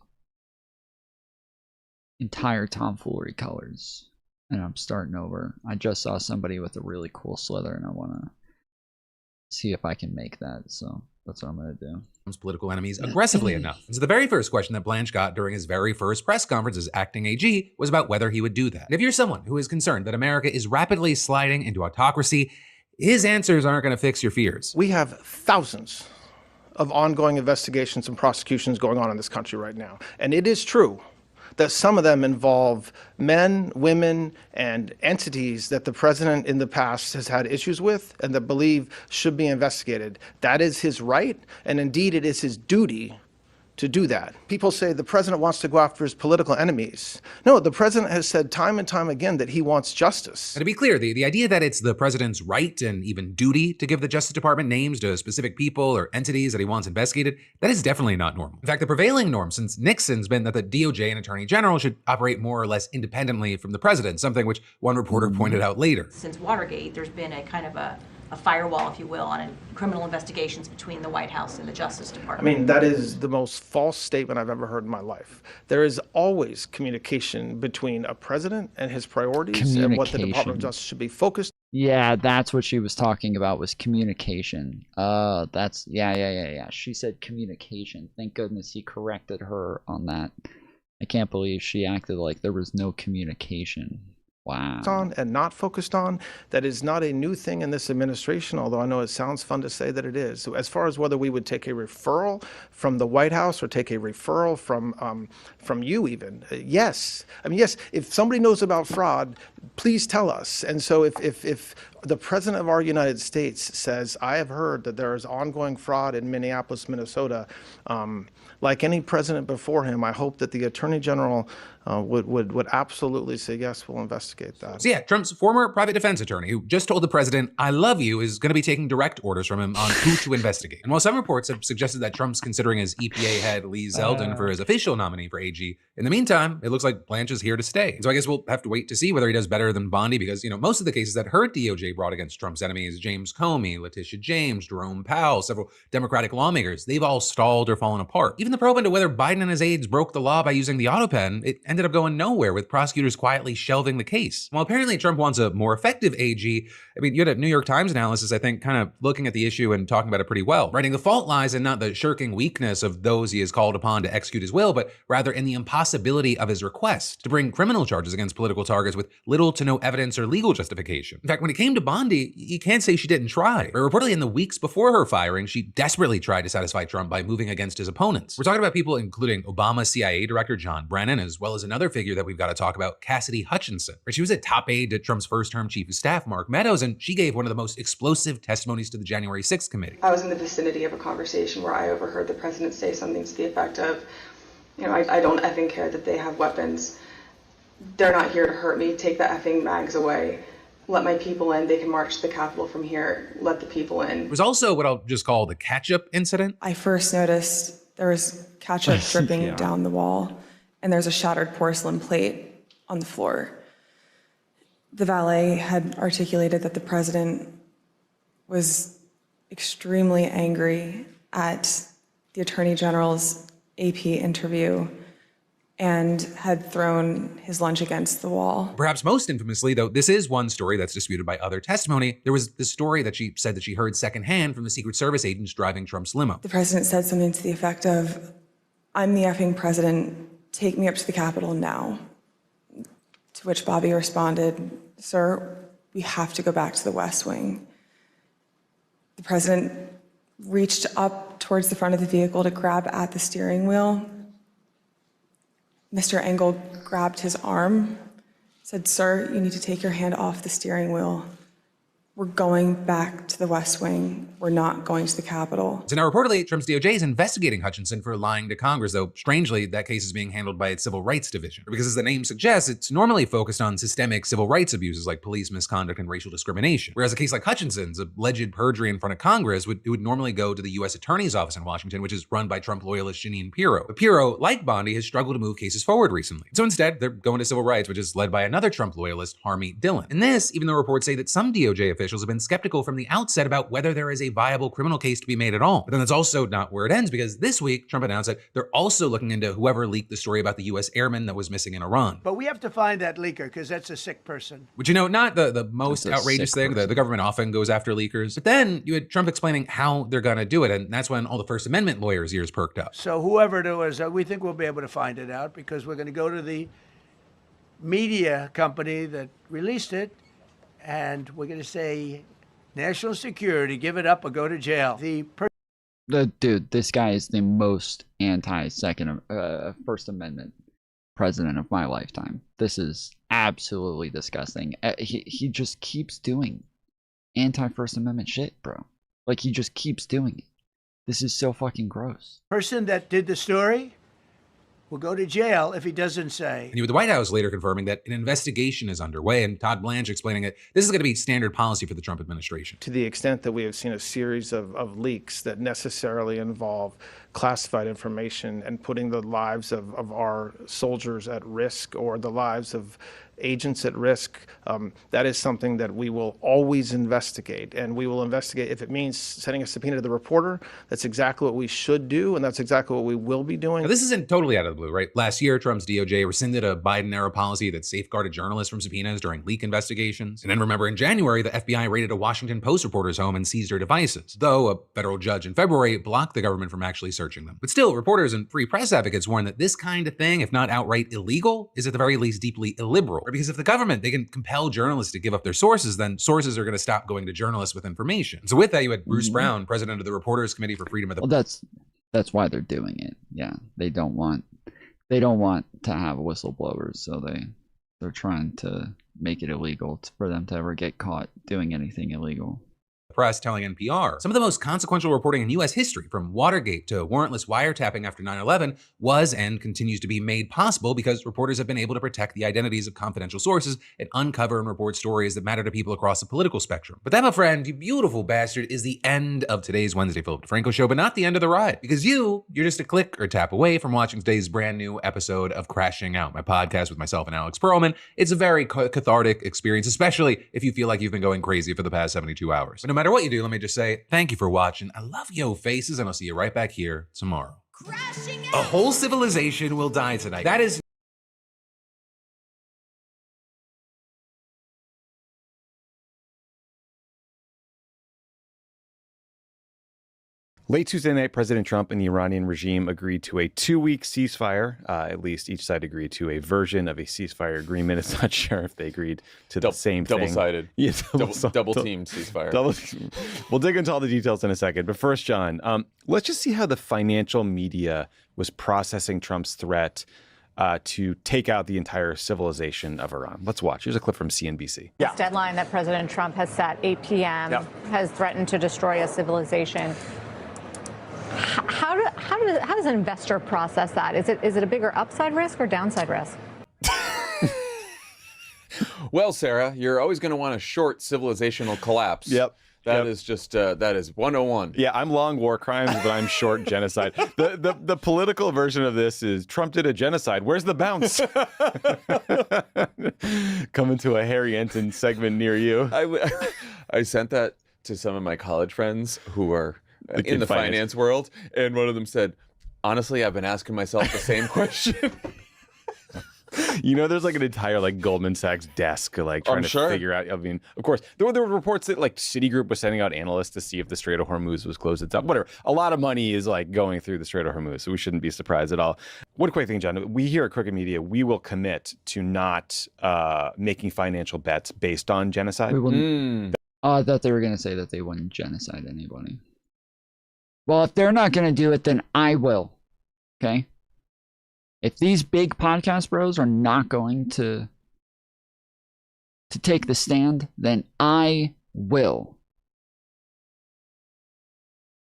entire tomfoolery colors, and I'm starting over. I just saw somebody with a really cool slither, and I want to see if I can make that, so that's what I'm going to do. Trump's political enemies aggressively enough. And so the very first question that Blanche got during his very first press conference as acting AG was about whether he would do that. And if you're someone who is concerned that America is rapidly sliding into autocracy, his answers aren't going to fix your fears. We have thousands of ongoing investigations and prosecutions going on in this country right now. And it is true that some of them involve men, women, and entities that the president in the past has had issues with and that believe should be investigated. That is his right, and indeed it is his duty to do that. People say the president wants to go after his political enemies. No, the president has said time and time again that he wants justice. And to be clear, the idea that it's the president's right and even duty to give the Justice Department names to specific people or entities that he wants investigated, that is definitely not normal. In fact, the prevailing norm since Nixon's been that the DOJ and Attorney General should operate more or less independently from the president, something which one reporter pointed out later. Since Watergate, there's been a kind of a firewall, if you will, on criminal investigations between the White House and the Justice Department. I mean, that is the most false statement I've ever heard in my life. There is always communication between a president and his priorities and what the Department of Justice should be focused. Yeah, that's what she was talking about, was communication. That's, yeah. She said communication. Thank goodness he corrected her on that. I can't believe she acted like there was no communication. Wow. On and not focused on. That is not a new thing in this administration, although I know it sounds fun to say that it is. So as far as whether we would take a referral from the White House or take a referral from you even, yes. I mean, yes, if somebody knows about fraud, please tell us. And so if the president of our United States says, I have heard that there is ongoing fraud in Minneapolis, Minnesota, like any president before him, I hope that the Attorney General would absolutely say, yes, we'll investigate that. So yeah, Trump's former private defense attorney, who just told the president, I love you, is going to be taking direct orders from him on who to investigate. And while some reports have suggested that Trump's considering his EPA head, Lee Zeldin, for his official nominee for AG, in the meantime, it looks like Blanche is here to stay. So I guess we'll have to wait to see whether he does better than Bondi, because, most of the cases that her DOJ brought against Trump's enemies, James Comey, Letitia James, Jerome Powell, several Democratic lawmakers, they've all stalled or fallen apart. Even the probe into whether Biden and his aides broke the law by using the auto pen, it ended up going nowhere, with prosecutors quietly shelving the case. While apparently Trump wants a more effective AG, you had a New York Times analysis, I think, kind of looking at the issue and talking about it pretty well, writing the fault lies in not the shirking weakness of those he is called upon to execute his will, but rather in the impossibility of his request to bring criminal charges against political targets with little to no evidence or legal justification. In fact, when it came to Bondi, you can't say she didn't try. But reportedly in the weeks before her firing, she desperately tried to satisfy Trump by moving against his opponents. We're talking about people including Obama CIA Director John Brennan, as well as another figure that we've got to talk about, Cassidy Hutchinson. She was a top aide to Trump's first-term chief of staff, Mark Meadows, and she gave one of the most explosive testimonies to the January 6th committee. I was in the vicinity of a conversation where I overheard the president say something to the effect of, I don't effing care that they have weapons. They're not here to hurt me. Take the effing mags away. Let my people in. They can march to the Capitol from here. Let the people in. There was also what I'll just call the ketchup incident. I first noticed there was ketchup dripping down the wall, and there's a shattered porcelain plate on the floor. The valet had articulated that the president was extremely angry at the Attorney General's AP interview and had thrown his lunch against the wall. Perhaps most infamously, though, this is one story that's disputed by other testimony. There was this story that she said that she heard secondhand from the Secret Service agents driving Trump's limo. The president said something to the effect of, I'm the effing president, take me up to the Capitol now. To which Bobby responded, sir, we have to go back to the West Wing. The president reached up towards the front of the vehicle to grab at the steering wheel. Mr. Engel grabbed his arm, said, sir, you need to take your hand off the steering wheel. We're going back to the West Wing. We're not going to the Capitol. So now reportedly, Trump's DOJ is investigating Hutchinson for lying to Congress, though strangely, that case is being handled by its Civil Rights Division. Because as the name suggests, it's normally focused on systemic civil rights abuses like police misconduct and racial discrimination. Whereas a case like Hutchinson's, alleged perjury in front of Congress, would normally go to the U.S. Attorney's Office in Washington, which is run by Trump loyalist Jeanine Pirro. But Pirro, like Bondi, has struggled to move cases forward recently. So instead, they're going to civil rights, which is led by another Trump loyalist, Harmeet Dillon. And this, even though reports say that some DOJ officials officials have been skeptical from the outset about whether there is a viable criminal case to be made at all. But then that's also not where it ends, because this week, Trump announced that they're also looking into whoever leaked the story about the U.S. airman that was missing in Iran. But we have to find that leaker, because that's a sick person. Which, you know, not the most outrageous thing. The government often goes after leakers. But then you had Trump explaining how they're going to do it, and that's when all the First Amendment lawyers' ears perked up. So whoever it was, we think we'll be able to find it out, because we're going to go to the media company that released it, and we're going to say, national security, give it up or go to jail. Dude, this guy is the most First Amendment president of my lifetime. This is absolutely disgusting. He just keeps doing anti-First Amendment shit, bro. Like, he just keeps doing it. This is so fucking gross. Person that did the story will go to jail if he doesn't say. And you had the White House later confirming that an investigation is underway, and Todd Blanche explaining that this is going to be standard policy for the Trump administration. To the extent that we have seen a series of leaks that necessarily involve classified information and putting the lives of our soldiers at risk, or the lives of agents at risk, that is something that we will always investigate. And we will investigate if it means sending a subpoena to the reporter. That's exactly what we should do, and that's exactly what we will be doing. Now, this isn't totally out of the blue, right? Last year, Trump's DOJ rescinded a Biden-era policy that safeguarded journalists from subpoenas during leak investigations. And then remember, in January, the FBI raided a Washington Post reporter's home and seized her devices, though a federal judge in February blocked the government from actually searching them. But still, reporters and free press advocates warn that this kind of thing, if not outright illegal, is at the very least deeply illiberal. Because if the government, they can compel journalists to give up their sources, then sources are going to stop going to journalists with information. So with that, you had Bruce Brown, president of the Reporters Committee for Freedom of the... Well, that's why they're doing it. Yeah, they don't want to have whistleblowers, so they're trying to make it illegal for them to ever get caught doing anything illegal. Press telling NPR some of the most consequential reporting in U.S. history, from Watergate to warrantless wiretapping after 9/11, was and continues to be made possible because reporters have been able to protect the identities of confidential sources and uncover and report stories that matter to people across the political spectrum. But that, my friend, you beautiful bastard, is the end of today's Wednesday Philip DeFranco show, but not the end of the ride, because you're just a click or tap away from watching today's brand new episode of Crashing Out, my podcast with myself and Alex Perlman. It's a very cathartic experience, especially if you feel like you've been going crazy for the past 72 hours. But no matter what you do, let me just say thank you for watching. I love yo faces, and I'll see you right back here tomorrow. A whole civilization will die tonight. That is Late Tuesday night, President Trump and the Iranian regime agreed to a 2-week ceasefire. At least each side agreed to a version of a ceasefire agreement. It's not sure if they agreed to the same thing. Double-sided. Yeah, double-teamed ceasefire. We'll dig into all the details in a second. But first, John, let's just see how the financial media was processing Trump's threat to take out the entire civilization of Iran. Let's watch. Here's a clip from CNBC. This deadline that President Trump has set, 8 p.m., has threatened to destroy a civilization. How does an investor process that? Is it a bigger upside risk or downside risk? Well, Sarah, you're always going to want a short civilizational collapse. Yep. That is just, that is 101. Yeah, I'm long war crimes, but I'm short genocide. The political version of this is Trump did a genocide. Where's the bounce? Coming to a Harry Enton segment near you. I sent that to some of my college friends who are in the finance world, and one of them said, honestly, I've been asking myself the same question. You know, there's like an entire Goldman Sachs desk trying to figure out. I mean, of course, there were reports that Citigroup was sending out analysts to see if the Strait of Hormuz was closed itself. Whatever. A lot of money is going through the Strait of Hormuz, so we shouldn't be surprised at all. One quick thing, John. We here at Crooked Media, we will commit to not making financial bets based on genocide. We wouldn't. I thought they were going to say that they wouldn't genocide anybody. Well, if they're not going to do it, then I will. Okay? If these big podcast bros are not going to take the stand, then I will.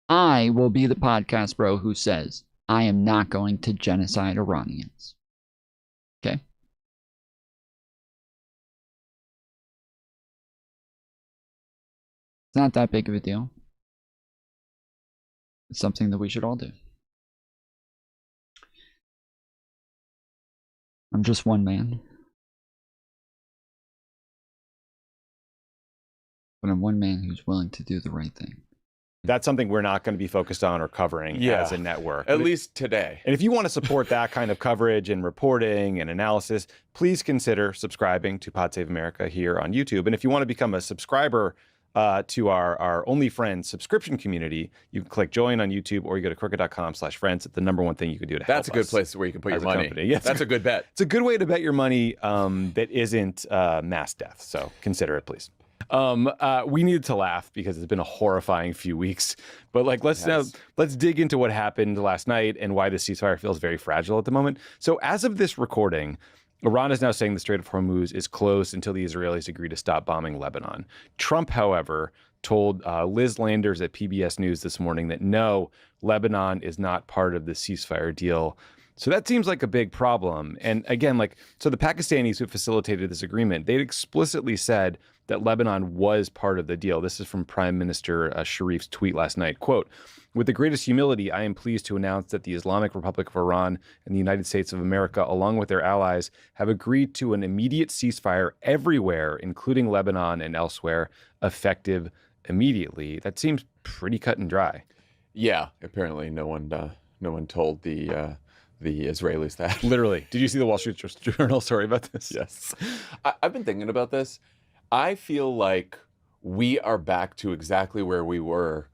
I will be the podcast bro who says, I am not going to genocide Iranians. Okay? It's not that big of a deal. It's something that we should all do. I'm just one man. but I'm one man who's willing to do the right thing. That's something we're not going to be focused on or covering as a network. At least today. And if you want to support that kind of coverage and reporting and analysis, please consider subscribing to Pod Save America here on YouTube. And if you want to become a subscriber to our Only Friends subscription community, you can click join on YouTube, or you go to crooked.com/friends. It's the number one thing you can do to help us. That's a good place where you can put your money. Yes, that's a good bet. It's a good way to bet your money that isn't mass death. So consider it, please. We needed to laugh because it's been a horrifying few weeks. But let's dig into what happened last night and why the ceasefire feels very fragile at the moment. So as of this recording, Iran is now saying the Strait of Hormuz is closed until the Israelis agree to stop bombing Lebanon. Trump, however, told Liz Landers at PBS News this morning that no, Lebanon is not part of the ceasefire deal. So that seems like a big problem. And again, so the Pakistanis who facilitated this agreement, they'd explicitly said that Lebanon was part of the deal. This is from Prime Minister Sharif's tweet last night. Quote, "With the greatest humility, I am pleased to announce that the Islamic Republic of Iran and the United States of America, along with their allies, have agreed to an immediate ceasefire everywhere, including Lebanon and elsewhere, effective immediately." That seems pretty cut and dry. Yeah, apparently no one told the Israelis that. Literally. Did you see the Wall Street Journal story about this? Yes. I've been thinking about this. I feel like we are back to exactly where we were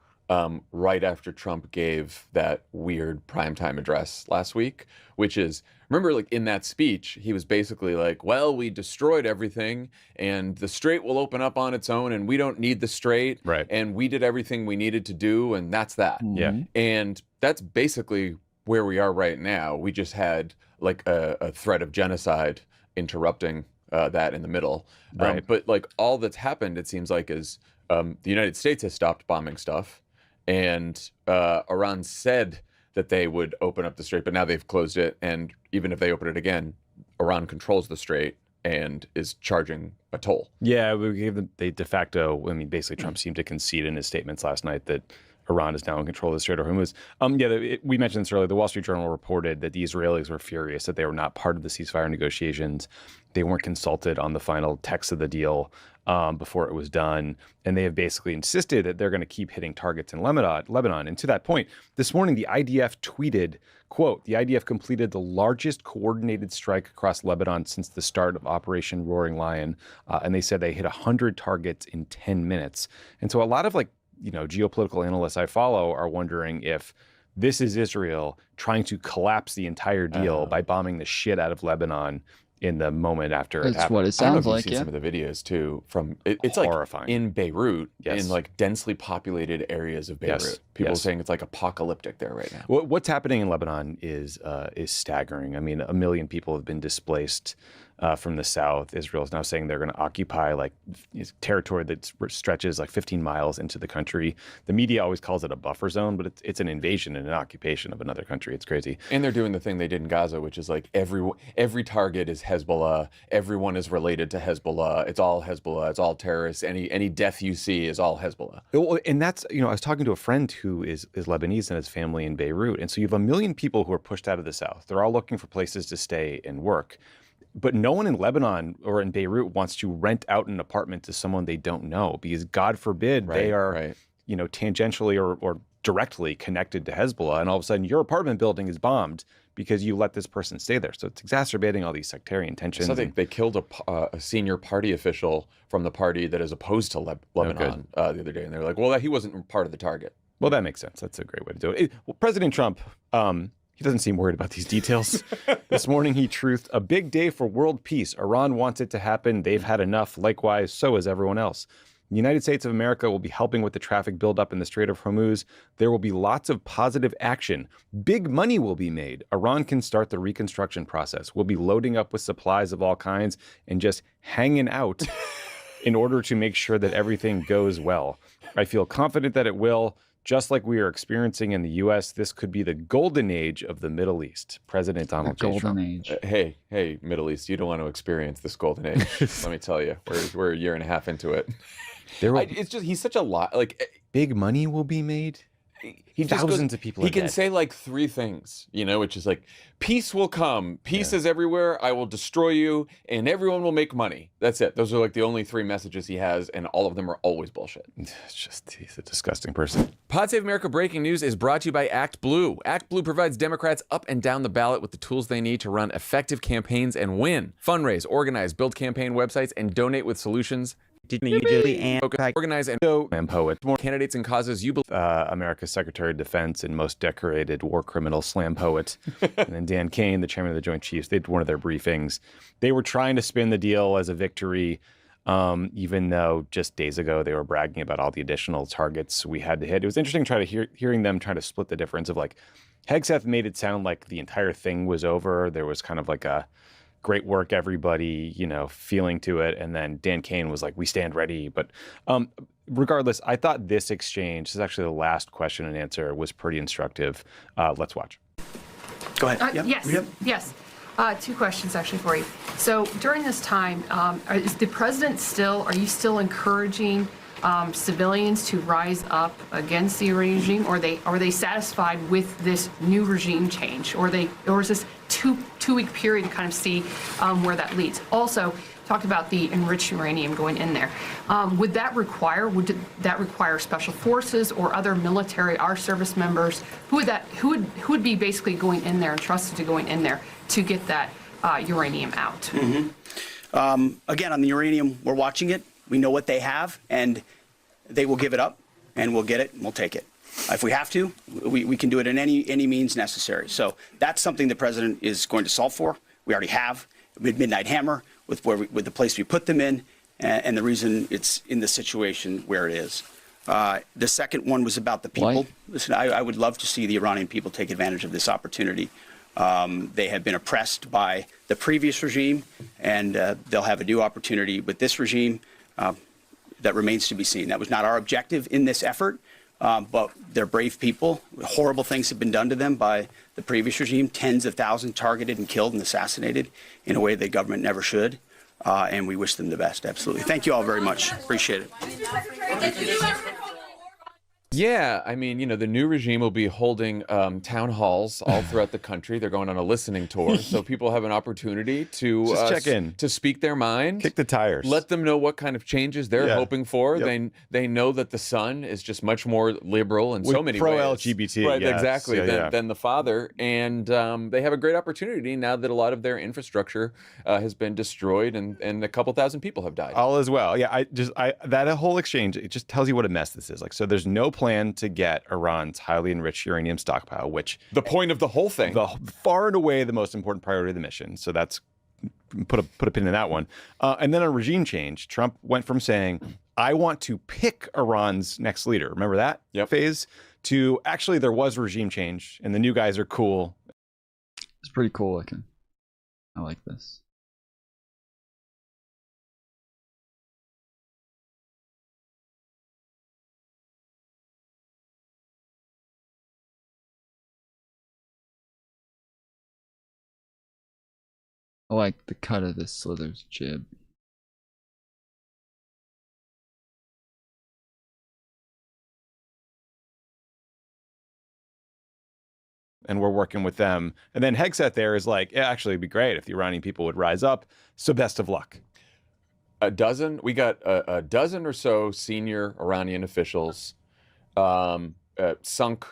right after Trump gave that weird primetime address last week, which is, remember, in that speech, he was basically like, well, we destroyed everything and the strait will open up on its own and we don't need the strait. Right. And we did everything we needed to do and that's that. Yeah. And that's basically where we are right now. We just had a threat of genocide interrupting that in the middle. Right. But all that's happened, it seems like, is the United States has stopped bombing stuff, and Iran said that they would open up the strait, but now they've closed it. And even if they open it again, Iran controls the strait and is charging a toll. Yeah, we gave them they de facto. I mean, basically, Trump seemed to concede in his statements last night that Iran is now in control of the Strait of Hormuz. We mentioned this earlier. The Wall Street Journal reported that the Israelis were furious that they were not part of the ceasefire negotiations. They weren't consulted on the final text of the deal before it was done. And they have basically insisted that they're going to keep hitting targets in Lebanon. And to that point, this morning, the IDF tweeted, quote, "The IDF completed the largest coordinated strike across Lebanon since the start of Operation Roaring Lion." And they said they hit 100 targets in 10 minutes. And so a lot of geopolitical analysts I follow are wondering if this is Israel trying to collapse the entire deal by bombing the shit out of Lebanon in the moment after it happened. That's what it I don't know sounds if like, you've seen some of the videos too from it's horrifying. In Beirut, Yes. in densely populated areas of Beirut. Yes. People Yes. saying it's apocalyptic there right now. What's happening in Lebanon is staggering. I mean, 1 million people have been displaced from the south. Israel is now saying they're going to occupy territory that stretches 15 miles into the country. The media always calls it a buffer zone, but it's an invasion and an occupation of another country. It's crazy. And they're doing the thing they did in Gaza, which is every target is Hezbollah. Everyone is related to Hezbollah. It's all Hezbollah. It's all terrorists. Any death you see is all Hezbollah. Well, and that's, I was talking to a friend who is Lebanese and his family in Beirut. And so you have 1 million people who are pushed out of the south. They're all looking for places to stay and work. But no one in Lebanon or in Beirut wants to rent out an apartment to someone they don't know, because God forbid they are, tangentially or directly connected to Hezbollah. And all of a sudden your apartment building is bombed because you let this person stay there. So it's exacerbating all these sectarian tensions. So they killed a senior party official from the party that is opposed to Lebanon the other day. And they're like, well, he wasn't part of the target. Well, that makes sense. That's a great way to do it. President Trump, he doesn't seem worried about these details. This morning, he truthed, "A big day for world peace. Iran wants it to happen. They've had enough. Likewise, so has everyone else. The United States of America will be helping with the traffic buildup in the Strait of Hormuz. There will be lots of positive action. Big money will be made. Iran can start the reconstruction process. We'll be loading up with supplies of all kinds and just hanging out in order to make sure that everything goes well. I feel confident that it will. Just like we are experiencing in the U.S., this could be the golden age of the Middle East." President Donald J. Trump. Golden age. Hey, Middle East, you don't want to experience this golden age. Let me tell you, we're a year and a half into it. It's just he's such a lot. Big money will be made. he just Thousands goes, of people He are can dead. say like 3 things, you know, which is like, peace will come, peace is everywhere, I will destroy you, and everyone will make money. That's it. Those are like the only 3 messages he has, and all of them are always bullshit. It's just, he's a disgusting person. Pod Save America Breaking News is brought to you by Act Blue. Act Blue provides Democrats up and down the ballot with the tools they need to run effective campaigns and win. Fundraise, organize, build campaign websites, and donate with solutions. Organize and poet. More candidates and causes you believe. America's Secretary of Defense and most decorated war criminal slam poet. And then Dan Kane, the chairman of the Joint Chiefs, they did one of their briefings. They were trying to spin the deal as a victory, even though just days ago they were bragging about all the additional targets we had to hit. It was interesting hearing them trying to split the difference of like, Hegseth made it sound like the entire thing was over. There was kind of like a great work, everybody, you know, feeling to it. And then Dan Kane was like, we stand ready. But regardless, I thought this exchange, this is actually the last question and answer, was pretty instructive. Let's watch. Go ahead. Yes. 2 questions actually for you. So during this time, is the president are you still encouraging civilians to rise up against the regime, or are they satisfied with this new regime change, or is this two-week period to kind of see where that leads? Also, talked about the enriched uranium going in there. Would that require special forces or other military, our service members? Who would be basically going in there and trusted to going in there to get that uranium out? Mm-hmm. Again, on the uranium, we're watching it. We know what they have, and they will give it up, and we'll get it, and we'll take it. If we have to, we can do it in any means necessary. So that's something the president is going to solve for. We already have with Midnight Hammer, with the place we put them in, and the reason it's in the situation where it is. The second one was about the people. Why? Listen, I would love to see the Iranian people take advantage of this opportunity. They have been oppressed by the previous regime, and they'll have a new opportunity with this regime. That remains to be seen. That was not our objective in this effort, but they're brave people. Horrible things have been done to them by the previous regime. Tens of thousands targeted and killed and assassinated in a way the government never should. And we wish them the best, absolutely. Thank you all very much. Appreciate it. Yeah, I mean, you know, the new regime will be holding town halls all throughout the country. They're going on a listening tour, so people have an opportunity to Just check in, to speak their mind, kick the tires, let them know what kind of changes they're hoping for. Yep. They know that the son is just much more liberal in so many pro ways, LGBT, right? yes. Exactly, than the father, and they have a great opportunity now that a lot of their infrastructure has been destroyed, and a couple thousand people have died. All as well. Yeah, that whole exchange, it just tells you what a mess this is. Like, so there's no plan to get Iran's highly enriched uranium stockpile, which the point of the whole thing, far and away the most important priority of the mission. So that's put a pin in that one. And then on regime change, Trump went from saying, I want to pick Iran's next leader. Remember that phase? To actually there was regime change and the new guys are cool. It's pretty cool looking. I like this. I like the cut of this Slither's jib. And we're working with them. And then Hegseth there is like, yeah, actually it'd be great if the Iranian people would rise up. So best of luck. We got a dozen or so senior Iranian officials, sunk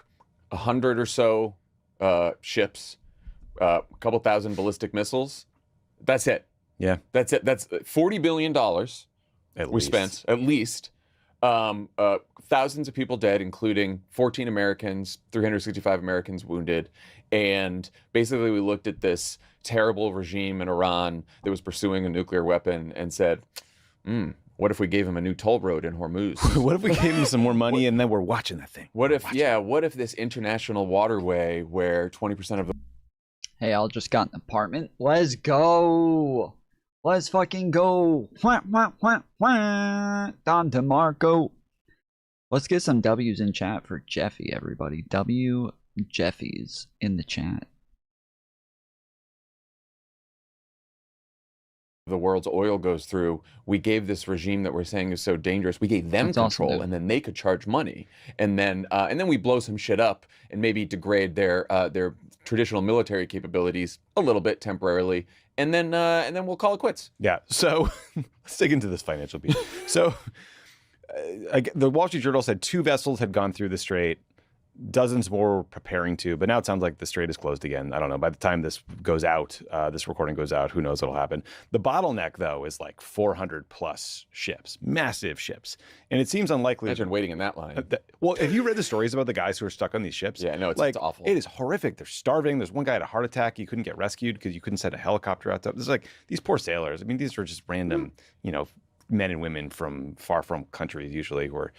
100 or so ships, a couple thousand ballistic missiles. That's it. Yeah. That's it. That's $40 billion spent, at least. Thousands of people dead, including 14 Americans, 365 Americans wounded. And basically we looked at this terrible regime in Iran that was pursuing a nuclear weapon and said, what if we gave him a new toll road in Hormuz? What if we gave him some more money and then we're watching that thing? What if this international waterway where 20% of the... Hey, I just got an apartment. Let's go. Let's fucking go. Don DeMarco. Let's get some W's in chat for Jeffy, everybody. W Jeffy's in the chat. the world's oil goes through, we gave this regime that we're saying is so dangerous, we gave them That's awesome, control, dude. and then they could charge money, and then we blow some shit up and maybe degrade their traditional military capabilities a little bit temporarily, and then we'll call it quits. Yeah. So let's dig into this financial piece. So the Wall Street Journal said 2 vessels had gone through the strait. Dozens more were preparing to, but now it sounds like the strait is closed again. I don't know. By the time this goes out, this recording goes out, who knows what'll happen. The bottleneck, though, is like 400 plus ships, massive ships. And it seems unlikely. Imagine waiting in that line. Well, have you read the stories about the guys who are stuck on these ships? Yeah, no, it's awful. It is horrific. They're starving. There's one guy had a heart attack. He couldn't get rescued because you couldn't send a helicopter out. This is like these poor sailors. I mean, these are just random, men and women from far from countries usually who are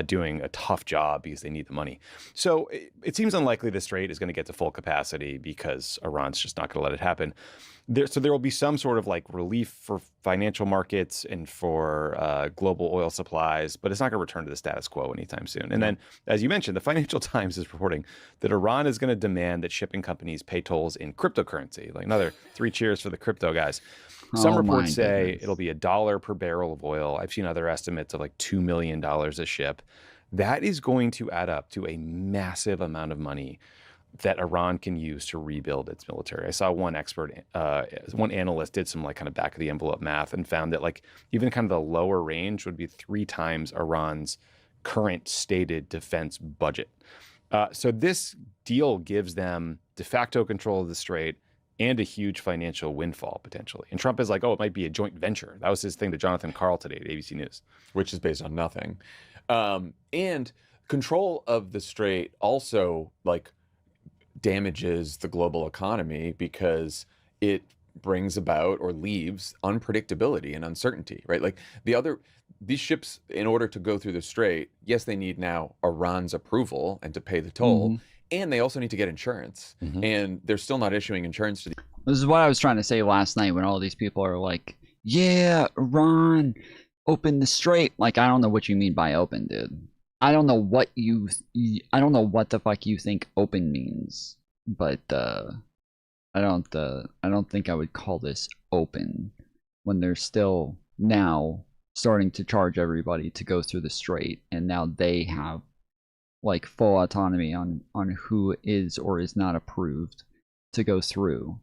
doing a tough job because they need the money. So it seems unlikely the strait is going to get to full capacity because Iran's just not going to let it happen. So there will be some sort of like relief for financial markets and for global oil supplies, but it's not going to return to the status quo anytime soon. And then, as you mentioned, the Financial Times is reporting that Iran is going to demand that shipping companies pay tolls in cryptocurrency. Like another 3 cheers for the crypto guys. Some reports say it'll be $1 per barrel of oil. I've seen other estimates of like $2 million a ship. That is going to add up to a massive amount of money that Iran can use to rebuild its military. I saw one one analyst did some like kind of back of the envelope math and found that like even kind of the lower range would be 3 times Iran's current stated defense budget. So this deal gives them de facto control of the strait and a huge financial windfall potentially. And Trump is like, oh, it might be a joint venture. That was his thing to Jonathan Karl today at ABC News. Which is based on nothing. And control of the strait also like damages the global economy because it brings about or leaves unpredictability and uncertainty, right? Like these ships, in order to go through the strait, yes, they need now Iran's approval and to pay the toll. And they also need to get insurance. And they're still not issuing insurance to the... This is what I was trying to say last night when all these people are like, yeah, Iran opened the strait. Like, I don't know what you mean by open, dude. I don't know what I don't know what the fuck you think open means. But I don't think I would call this open when they're still now starting to charge everybody to go through the strait, and now they have like full autonomy on who is or is not approved to go through.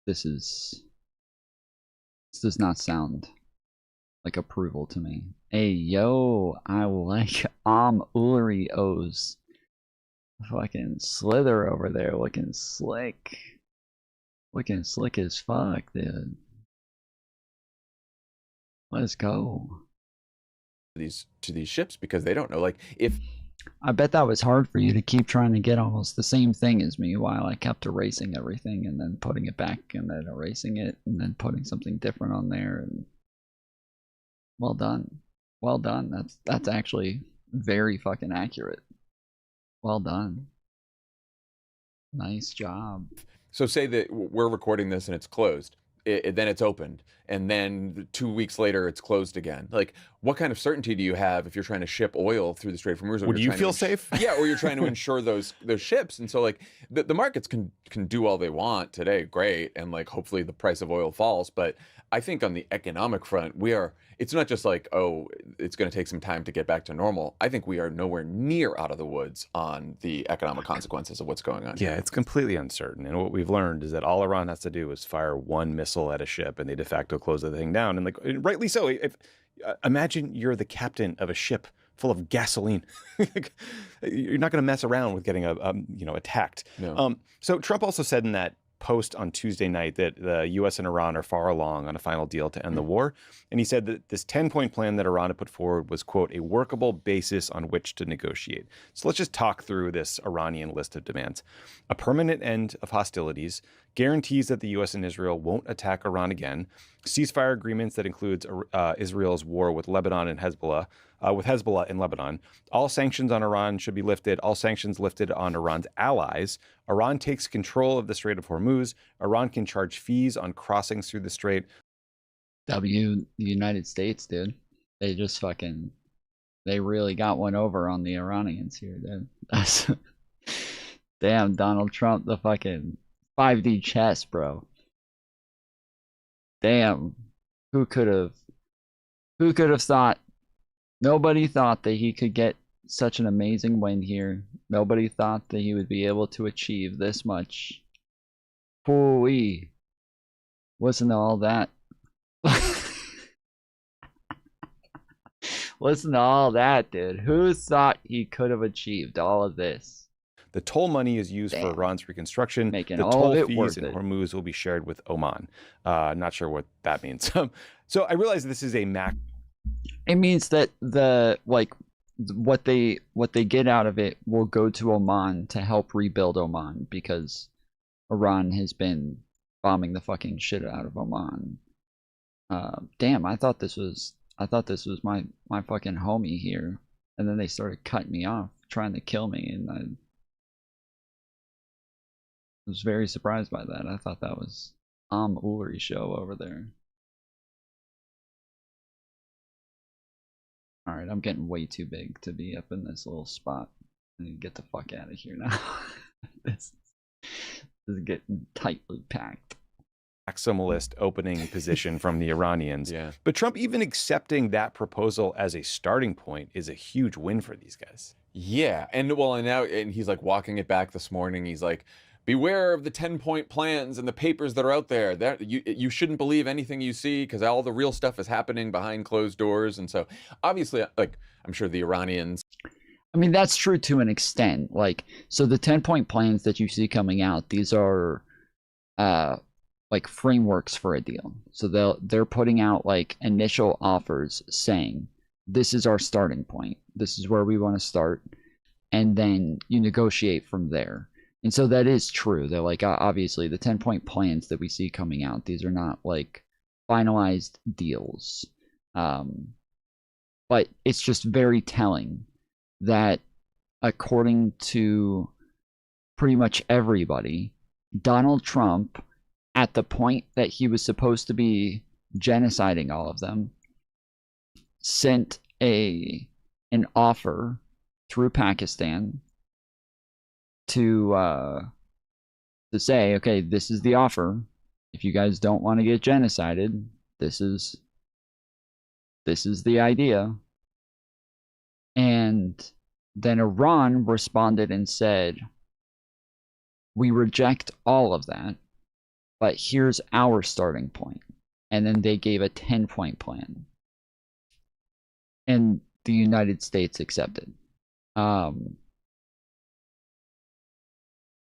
This does not sound like approval to me. Hey yo, I like Foolery O's fucking Slither over there looking slick as fuck, dude. Let's go. To these ships because they don't know. Like, if I bet that was hard for you to keep trying to get almost the same thing as me while I kept erasing everything and then putting it back and then erasing it and then putting something different on there. And well done. That's actually very fucking accurate. Well done. Nice job. So say that we're recording this and it's closed. Then it's opened, and then 2 weeks later it's closed again. Like, what kind of certainty do you have if you're trying to ship oil through the Strait of Hormuz? Would you feel safe? Yeah, or you're trying to insure those ships. And so like the markets can do all they want today, great, and like hopefully the price of oil falls. But I think on the economic front, it's not just like, oh, it's going to take some time to get back to normal. I think we are nowhere near out of the woods on the economic consequences of what's going on. Yeah, it's completely uncertain. And what we've learned is that all Iran has to do is fire one missile at a ship and they de facto close the thing down. And like, rightly so. Imagine you're the captain of a ship full of gasoline. You're not going to mess around with getting attacked. No. So Trump also said in that post on Tuesday night that the U.S. and Iran are far along on a final deal to end the war. And he said that this 10-point plan that Iran had put forward was, quote, a workable basis on which to negotiate. So let's just talk through this Iranian list of demands. A permanent end of hostilities, guarantees that the U.S. and Israel won't attack Iran again, ceasefire agreements that includes Israel's war with Lebanon and Hezbollah, with Hezbollah in Lebanon. All sanctions on Iran should be lifted. All sanctions lifted on Iran's allies. Iran takes control of the Strait of Hormuz. Iran can charge fees on crossings through the strait. The United States, dude. They just fucking, they really got one over on the Iranians here, dude. That's, damn, Donald Trump, the fucking 5D chess, bro. damn, who could have thought? Nobody thought that he could get such an amazing win here. Nobody thought that he would be able to achieve this much. Foolery. Wasn't all that. Listen to all that, dude. Who thought he could have achieved all of this? The toll money is used for Iran's reconstruction. Making the all toll of it fees worth in it. Hormuz will be shared with Oman. Not sure what that means. So I realize this is a max. It means that what they get out of it will go to Oman to help rebuild Oman, because Iran has been bombing the fucking shit out of Oman. Damn, I thought this was my fucking homie here, and then they started cutting me off, trying to kill me, and I was very surprised by that. I thought that was Foolery show over there. Alright, I'm getting way too big to be up in this little spot. I need to get the fuck out of here now. This is getting tightly packed. Maximalist opening position from the Iranians. Yeah. But Trump even accepting that proposal as a starting point is a huge win for these guys. Yeah, and he's like walking it back this morning. He's like, beware of the 10-point plans and the papers that are out there. You shouldn't believe anything you see, because all the real stuff is happening behind closed doors. And so obviously, like, I'm sure the Iranians. I mean, that's true to an extent. Like, so the 10-point plans that you see coming out, these are like frameworks for a deal. So they're putting out like initial offers saying, this is our starting point. This is where we want to start. And then you negotiate from there. And so that is true. They're like, obviously, the 10-point plans that we see coming out, these are not like finalized deals. But it's just very telling that according to pretty much everybody, Donald Trump, at the point that he was supposed to be genociding all of them, sent an offer through Pakistan to say, okay, this is the offer. If you guys don't want to get genocided, this is the idea. And then Iran responded and said, we reject all of that, but here's our starting point. And then they gave a 10-point plan. And the United States accepted.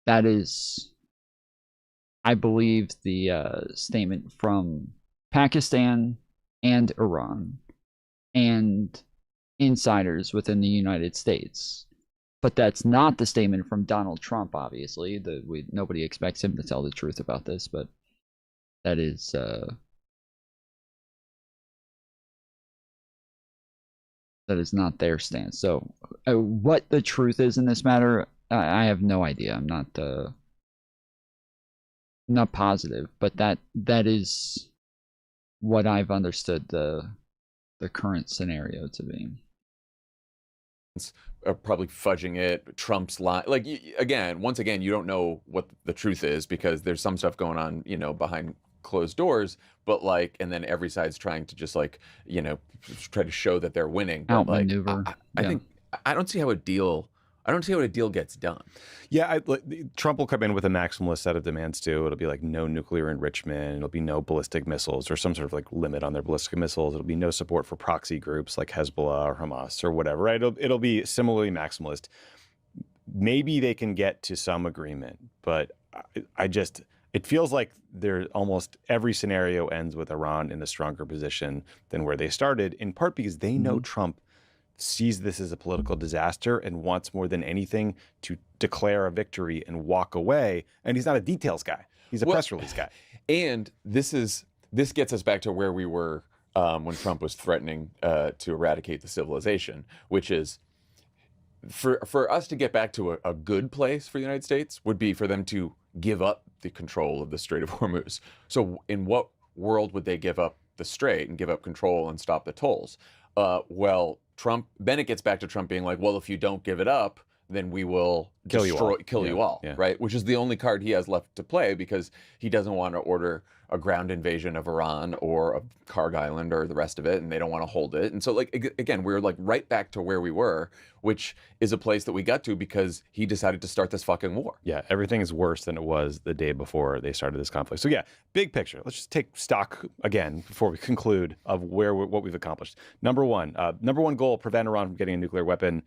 That is, I believe, the statement from Pakistan and Iran and insiders within the United States. But that's not the statement from Donald Trump, obviously. Nobody expects him to tell the truth about this, but that is not their stance. So what the truth is in this matter, I have no idea. I'm not positive, but that is what I've understood the current scenario to be. Probably fudging it. Trump's lie. Like, once again, you don't know what the truth is, because there's some stuff going on, behind closed doors. But like, and then every side's trying to just like, try to show that they're winning. But outmaneuver. I think I don't see how a deal gets done. Yeah, Trump will come in with a maximalist set of demands too. It'll be like no nuclear enrichment. It'll be no ballistic missiles, or some sort of like limit on their ballistic missiles. It'll be no support for proxy groups like Hezbollah or Hamas or whatever. Right? It'll be similarly maximalist. Maybe they can get to some agreement, but it feels like almost every scenario ends with Iran in a stronger position than where they started. In part because they know Trump sees this as a political disaster and wants more than anything to declare a victory and walk away. And he's not a details guy. He's a press release guy. And this gets us back to where we were when Trump was threatening to eradicate the civilization, which is for us to get back to a good place for the United States would be for them to give up the control of the Strait of Hormuz. So in what world would they give up the strait and give up control and stop the tolls? Well, then it gets back to Trump being like, well, if you don't give it up, then we will Kill you all. kill you all, right? Which is the only card he has left to play because he doesn't want to order a ground invasion of Iran or of Karg Island or the rest of it, and they don't want to hold it. And so, like, again, we're like right back to where we were, which is a place that we got to because he decided to start this fucking war. Yeah, everything is worse than it was the day before they started this conflict. So yeah, big picture. Let's just take stock again before we conclude of what we've accomplished. Number one goal: prevent Iran from getting a nuclear weapon.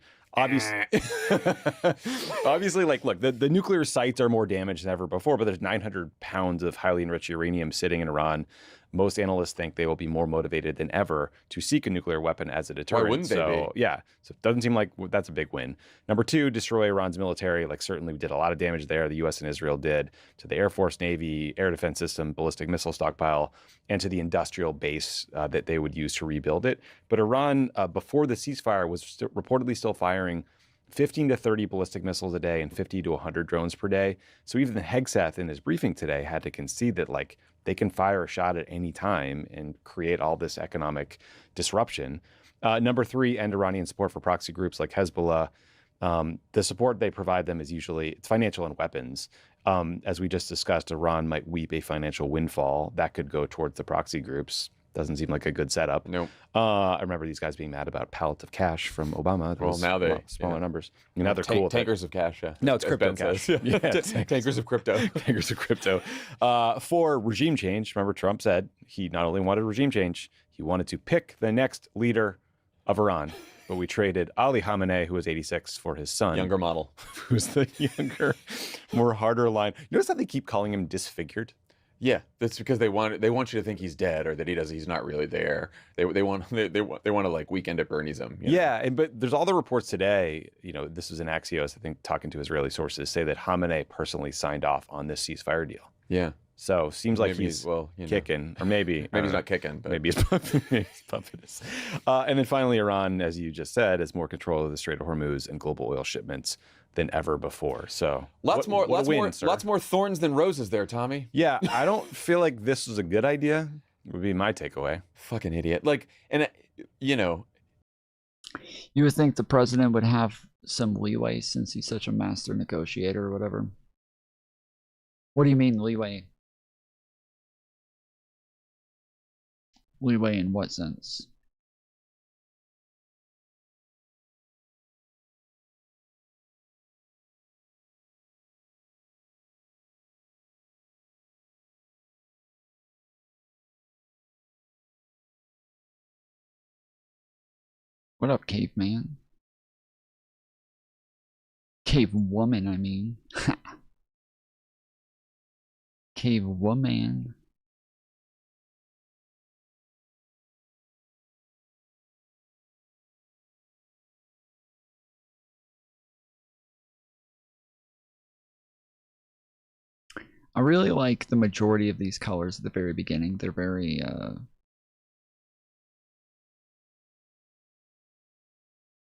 Obviously, like, look, the nuclear sites are more damaged than ever before, but there's 900 pounds of highly enriched uranium sitting in Iran. Most analysts think they will be more motivated than ever to seek a nuclear weapon as a deterrent. Why wouldn't they be? Yeah, so it doesn't seem like that's a big win. Number two, destroy Iran's military. Like, certainly we did a lot of damage there. The U.S. and Israel did to the Air Force, Navy, air defense system, ballistic missile stockpile, and to the industrial base that they would use to rebuild it. But Iran, before the ceasefire, was reportedly still firing 15 to 30 ballistic missiles a day and 50 to 100 drones per day. So even the Hegseth in his briefing today had to concede that, like, they can fire a shot at any time and create all this economic disruption. Number three, end Iranian support for proxy groups like Hezbollah. The support they provide them is usually it's financial and weapons. As we just discussed, Iran might weep a financial windfall that could go towards the proxy groups. Doesn't seem like a good setup. No. I remember these guys being mad about pallet of cash from Obama. Well, now they smaller numbers. Now they're cool. Tankers of cash. Yeah. No, it's As crypto Ben cash. says. Yeah, Tankers of crypto. Tankers of crypto. For regime change, remember Trump said he not only wanted regime change, he wanted to pick the next leader of Iran. But we traded Ali Khamenei, who was 86, for his son. Younger model. Who's the younger, more harder line. Notice how they keep calling him disfigured? Yeah, that's because they want you to think he's dead or that he's not really there. They want to like Weekend at Bernie's him. You know? Yeah, but there's all the reports today. You know, this was in Axios, I think, talking to Israeli sources, say that Khamenei personally signed off on this ceasefire deal. Yeah. So seems like Maybe he's he's kicking, or maybe he's not kicking, but maybe he's pumping this. And then finally, Iran, as you just said, has more control of the Strait of Hormuz and global oil shipments than ever before. So lots more thorns than roses there, Tommy. Yeah, I don't feel like this was a good idea. Would be my takeaway. Fucking idiot. Like, and you know, you would think the president would have some leeway since he's such a master negotiator or whatever. What do you mean leeway? Leeway in what sense? What up, caveman? Cave woman, I mean. Cave woman. I really like the majority of these colors at the very beginning. They're very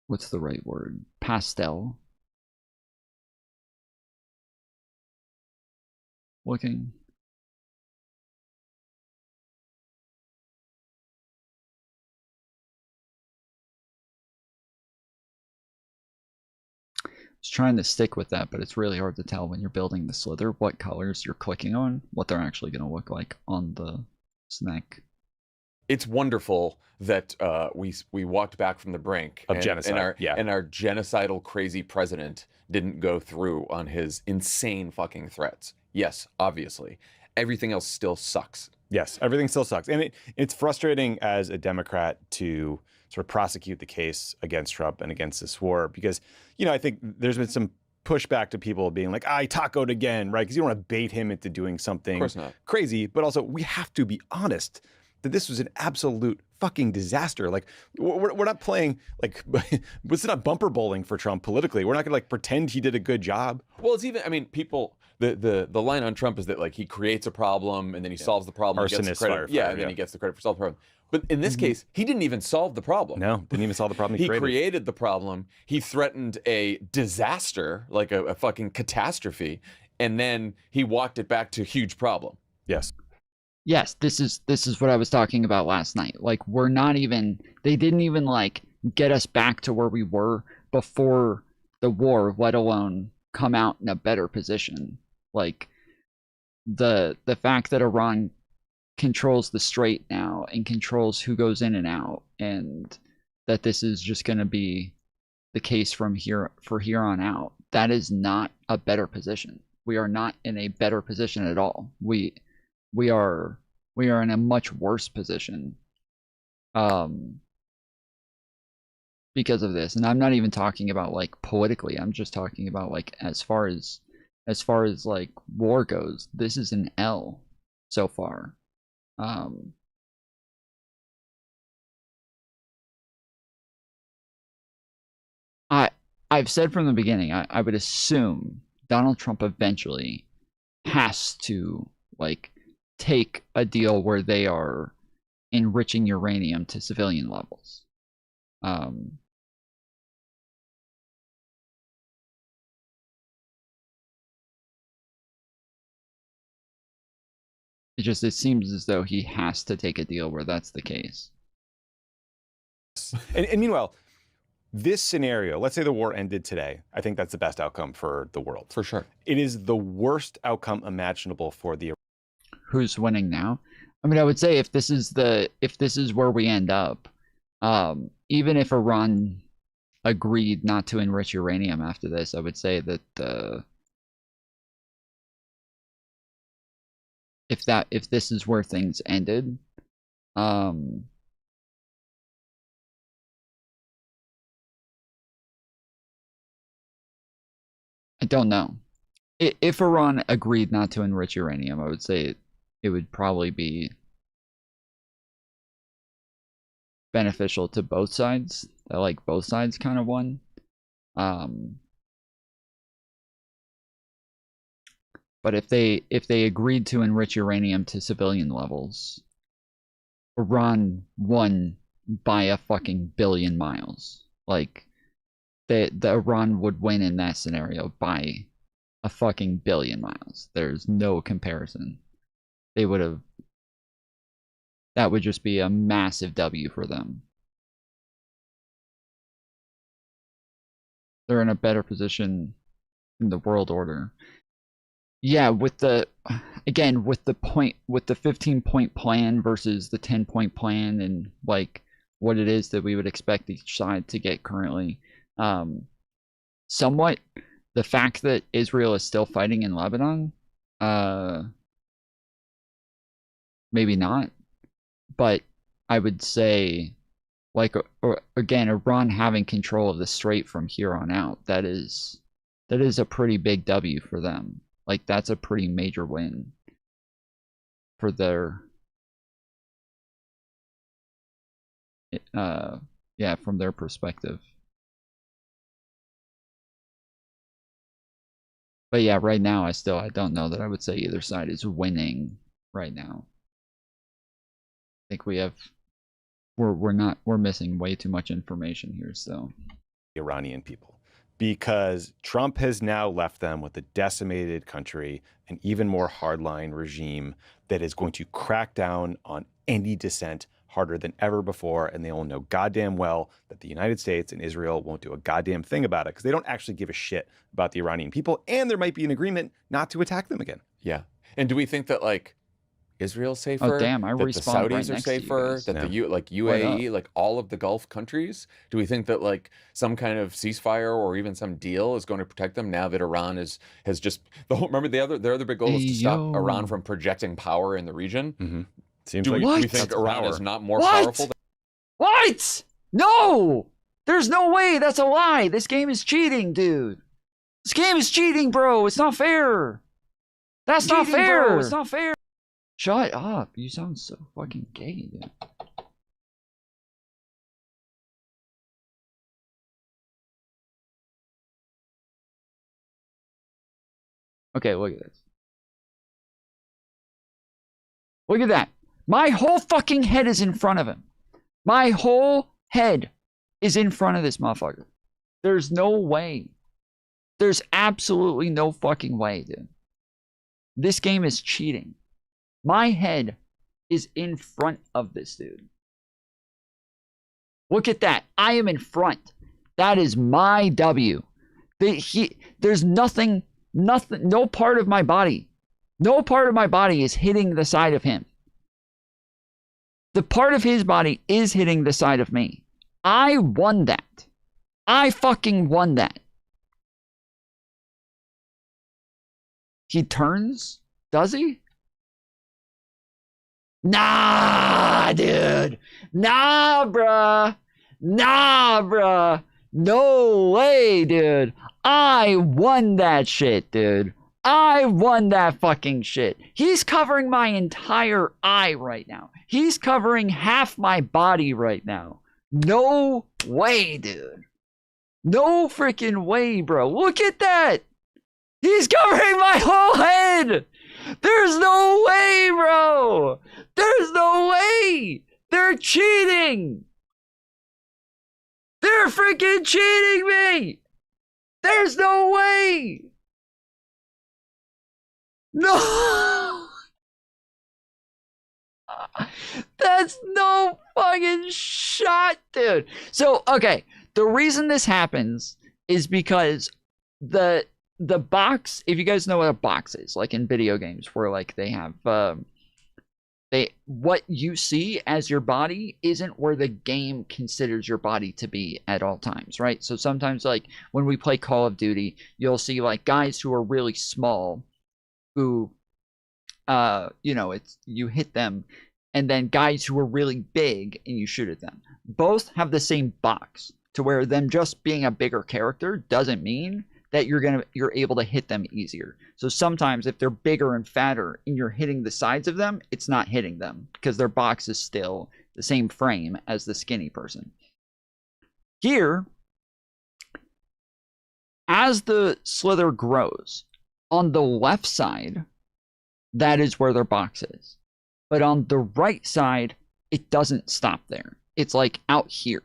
what's the right word? Pastel looking. I was trying to stick with that, but it's really hard to tell when you're building the slither what colors you're clicking on, what they're actually going to look like on the snack. It's wonderful that we walked back from the brink of genocide, and our genocidal crazy president didn't go through on his insane fucking threats. Yes, obviously, everything else still sucks. Yes, everything still sucks, and it's frustrating as a Democrat to sort of prosecute the case against Trump and against this war because, you know, I think there's been some pushback to people being like, he tacoed again, right? Because you don't want to bait him into doing something crazy, but also we have to be honest that this was an absolute fucking disaster. Like, we're not playing, like, it's not bumper bowling for Trump politically. We're not going to, like, pretend he did a good job. Well, it's even, I mean, people, the line on Trump is that, like, he creates a problem and then he solves the problem. Arsonist, and then he gets the credit for solving the problem. But in this case, he didn't even solve the problem. No, didn't even solve the problem he created the problem. He threatened a disaster, like a fucking catastrophe, and then he walked it back to huge problem. Yes. Yes, this is what I was talking about last night. Like, they didn't even like get us back to where we were before the war, let alone come out in a better position. Like the fact that Iran controls the strait now and controls who goes in and out, and that this is just going to be the case from here on out, that is not a better position. We are not in a better position at all. We are in a much worse position because of this. And I'm not even talking about like politically. I'm just talking about like as far as like war goes, this is an L so far. I've said from the beginning, I would assume Donald Trump eventually has to like take a deal where they are enriching uranium to civilian levels. It seems as though he has to take a deal where that's the case. And meanwhile, this scenario, let's say the war ended today. I think that's the best outcome for the world. For sure. It is the worst outcome imaginable for the... Who's winning now? I mean, I would say if this is where we end up, even if Iran agreed not to enrich uranium after this, I would say that if this is where things ended, I don't know. If Iran agreed not to enrich uranium, I would say it would probably be beneficial to both sides. Like both sides kind of won. But if they agreed to enrich uranium to civilian levels, Iran won by a fucking billion miles. Like the Iran would win in that scenario by a fucking billion miles. There's no comparison. They would have... That would just be a massive W for them. They're in a better position in the world order. Yeah, with the 15-point plan versus the 10-point plan, and like what it is that we would expect each side to get currently. Somewhat the fact that Israel is still fighting in Lebanon, maybe not, but I would say, like, again, Iran having control of the strait from here on out, that is a pretty big W for them. Like, that's a pretty major win for their, yeah, from their perspective. But yeah, right now I don't know that I would say either side is winning right now. I think we're missing way too much information here, so. Iranian people. Because Trump has now left them with a decimated country, an even more hardline regime that is going to crack down on any dissent harder than ever before, and they all know goddamn well that the United States and Israel won't do a goddamn thing about it because they don't actually give a shit about the Iranian people, and there might be an agreement not to attack them again. Yeah. And do we think that, like, Israel's safer? Oh damn! I that the respawned Saudis right are next safer. to you guys. That the like UAE, like all of the Gulf countries. Do we think that like some kind of ceasefire or even some deal is going to protect them now that Iran has just the whole? Remember their other big goal is to stop Iran from projecting power in the region. Mm-hmm. Seems do like we think Iran is not more What? powerful? What? No! There's no way. That's a lie. This game is cheating, dude. This game is cheating, bro. It's not fair. That's not fair. Bro. It's not fair. Shut up. You sound so fucking gay, dude. Okay, look at this. Look at that. My whole fucking head is in front of him. My whole head is in front of this motherfucker. There's no way. There's absolutely no fucking way, dude. This game is cheating. My head is in front of this dude. Look at that. I am in front. That is my W. There's nothing, no part of my body is hitting the side of him. The part of his body is hitting the side of me. I won that. I fucking won that. He turns? Does he? Nah, dude. Nah, bruh. Nah, bruh. No way, dude. I won that shit, dude. I won that fucking shit. He's covering my entire eye right now. He's covering half my body right now. No way, dude. No freaking way, bro. Look at that. He's covering my whole head. There's no way, bro. There's no way. They're cheating. They're freaking cheating me. There's no way. No. That's no fucking shot, dude. So, okay. The reason this happens is because the box, if you guys know what a box is, like in video games where like they have what you see as your body isn't where the game considers your body to be at all times, right? So sometimes like when we play Call of Duty, you'll see like guys who are really small who you know, it's you hit them, and then guys who are really big and you shoot at them. Both have the same box, to where them just being a bigger character doesn't mean that you're able to hit them easier. So sometimes if they're bigger and fatter and you're hitting the sides of them, it's not hitting them because their box is still the same frame as the skinny person. Here, as the slither grows, on the left side, that is where their box is. But on the right side, it doesn't stop there. It's like out here.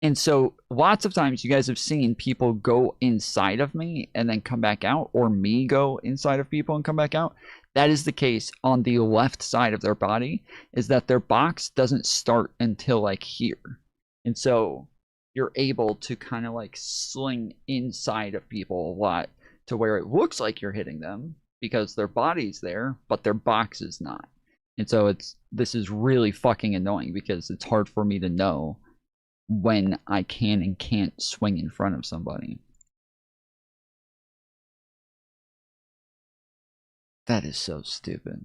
And so lots of times you guys have seen people go inside of me and then come back out, or me go inside of people and come back out. That is the case on the left side of their body, is that their box doesn't start until like here. And so you're able to kind of like sling inside of people a lot to where it looks like you're hitting them because their body's there, but their box is not. And so this is really fucking annoying because it's hard for me to know when I can and can't swing in front of somebody. That is so stupid.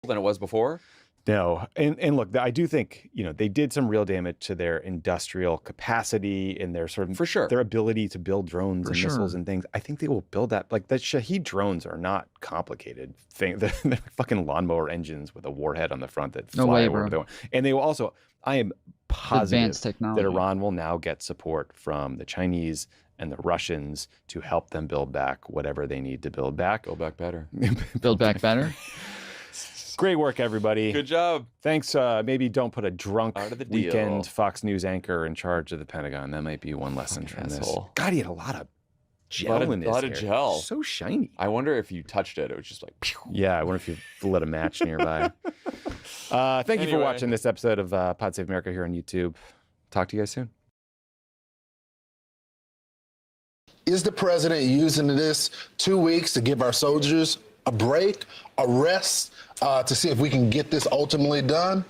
Than it was before? No, and look, I do think, you know, they did some real damage to their industrial capacity and their sort of, for sure, their ability to build drones and missiles and things. I think they will build that. Like the Shahed drones are not complicated thing. They're fucking lawnmower engines with a warhead on the front that fly over the. And they will also, I am positive that Iran will now get support from the Chinese and the Russians to help them build back whatever they need to build back. Build back better. Build back better. Great work, everybody. Good job. Thanks. Maybe don't put a drunk weekend Fox News anchor in charge of the Pentagon. That might be one lesson from this. God, he had a lot of gel in his hair. A lot of gel. So shiny. I wonder if you touched it, it was just like, pew. Yeah, I wonder if you lit a match nearby. Thank you for watching this episode of Pod Save America here on YouTube. Talk to you guys soon. Is the president using this 2 weeks to give our soldiers a break, a rest, to see if we can get this ultimately done?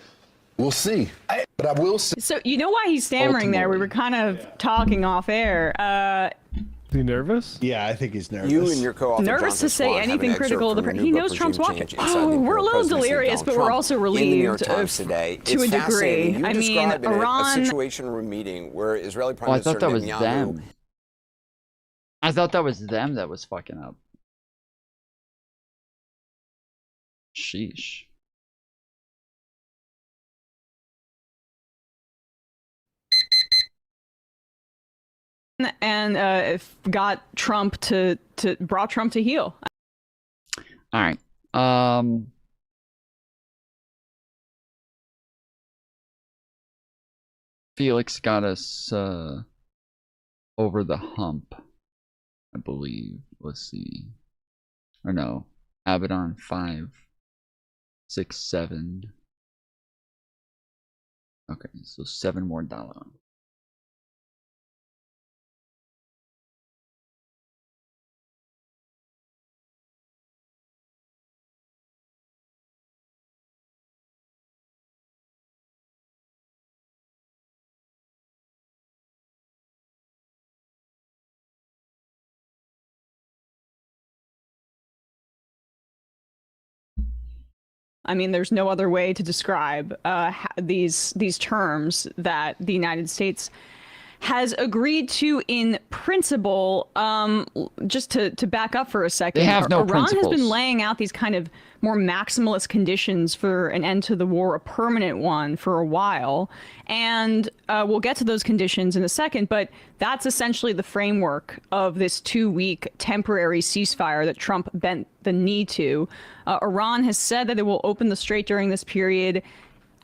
We'll see. But I will see. So you know why he's stammering there? We were kind of talking off air. Is he nervous? Yeah, I think he's nervous. You and your co-author Nervous to say anything critical of the he knows Trump's watching. Oh, we're a little delirious, but we're also relieved today. To a degree. You I mean, Iran. A situation room meeting where Israeli Prime Minister I thought that was Netanyahu. them. I thought that was them that was fucking up. Sheesh. And got Trump brought Trump to heel. All right. Felix got us over the hump, I believe. Let's see. Or no, Abaddon 5, 6, 7. Okay, so $7 more. I mean, there's no other way to describe these terms that the United States has agreed to in principle. Just to back up for a second, They have no Iran principles. has been laying out these kind of more maximalist conditions for an end to the war, a permanent one, for a while. And we'll get to those conditions in a second, but that's essentially the framework of this 2-week temporary ceasefire that Trump bent the knee to. Iran has said that it will open the strait during this period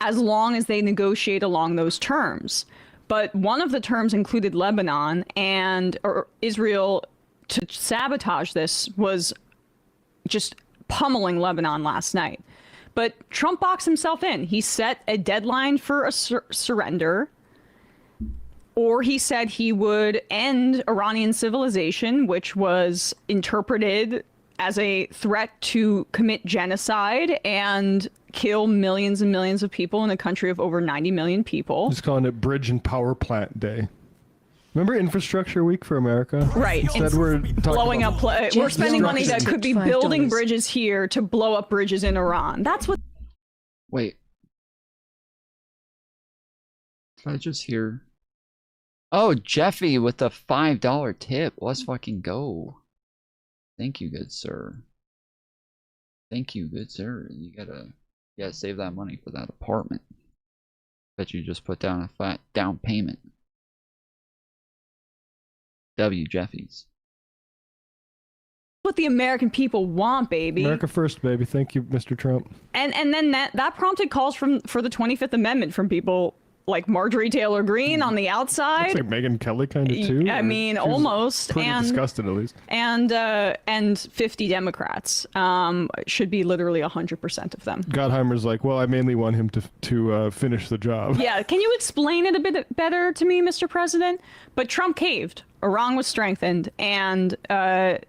as long as they negotiate along those terms. But one of the terms included Lebanon, and Israel, to sabotage this, was just pummeling Lebanon last night. But Trump boxed himself in. He set a deadline for a surrender, or he said he would end Iranian civilization, which was interpreted as a threat to commit genocide and kill millions and millions of people in a country of over 90 million people. Just calling it Bridge and Power Plant Day. Remember Infrastructure Week for America? Right. Instead we're blowing up. We're spending money that could be building $5. bridges here to blow up bridges in Iran. That's what. Wait. Did I just hear? Oh, Jeffy with the $5 tip. Let's fucking go. Thank you, good sir. Thank you, good sir. You gotta save that money for that apartment. Bet you just put down a flat down payment. W. Jeffy's. What the American people want, baby. America first, baby. Thank you, Mr. Trump. And then that prompted calls for the 25th Amendment from people like Marjorie Taylor Greene on the outside. It's like Megyn Kelly kind of too. I mean, almost. Pretty disgusted at least. And 50 Democrats. Should be literally 100% of them. Gottheimer's like, well, I mainly want him to finish the job. Yeah, can you explain it a bit better to me, Mr. President? But Trump caved. Iran was strengthened, and the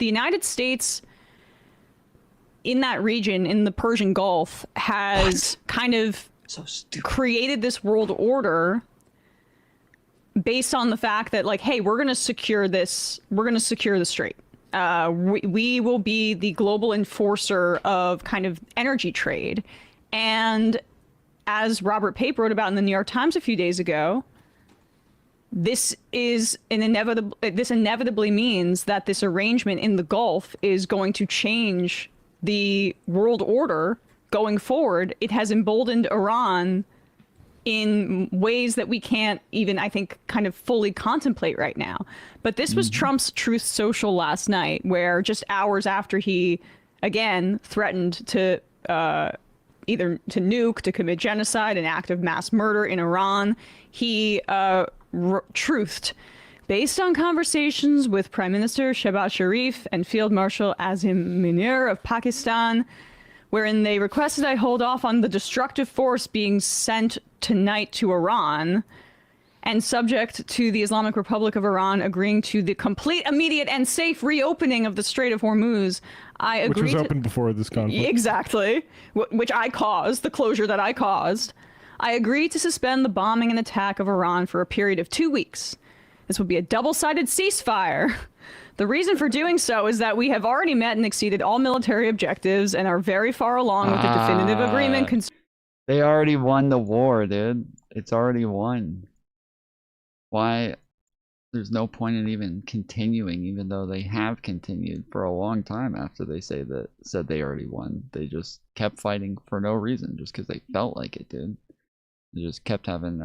United States in that region, in the Persian Gulf, has kind of created this world order based on the fact that, like, hey, we're going to secure this. We're going to secure the strait. We will be the global enforcer of kind of energy trade. And as Robert Pape wrote about in the New York Times a few days ago, this inevitably means that this arrangement in the Gulf is going to change the world order going forward. It has emboldened Iran in ways that we can't even, I think, kind of fully contemplate right now. But this was Trump's Truth Social last night, where just hours after he, again, threatened to either to nuke, to commit genocide, an act of mass murder in Iran, he truthed. Based on conversations with Prime Minister Shehbaz Sharif and Field Marshal Azim Munir of Pakistan, wherein they requested I hold off on the destructive force being sent tonight to Iran, and subject to the Islamic Republic of Iran agreeing to the complete, immediate, and safe reopening of the Strait of Hormuz, I agree. Which was open before this conflict. Exactly. Which I caused, the closure that I caused. I agree to suspend the bombing and attack of Iran for a period of 2 weeks. This would be a double-sided ceasefire. The reason for doing so is that we have already met and exceeded all military objectives and are very far along with the definitive agreement. They already won the war, dude. It's already won. Why? There's no point in even continuing, even though they have continued for a long time after they said they already won. They just kept fighting for no reason, just because they felt like it, dude. They just kept having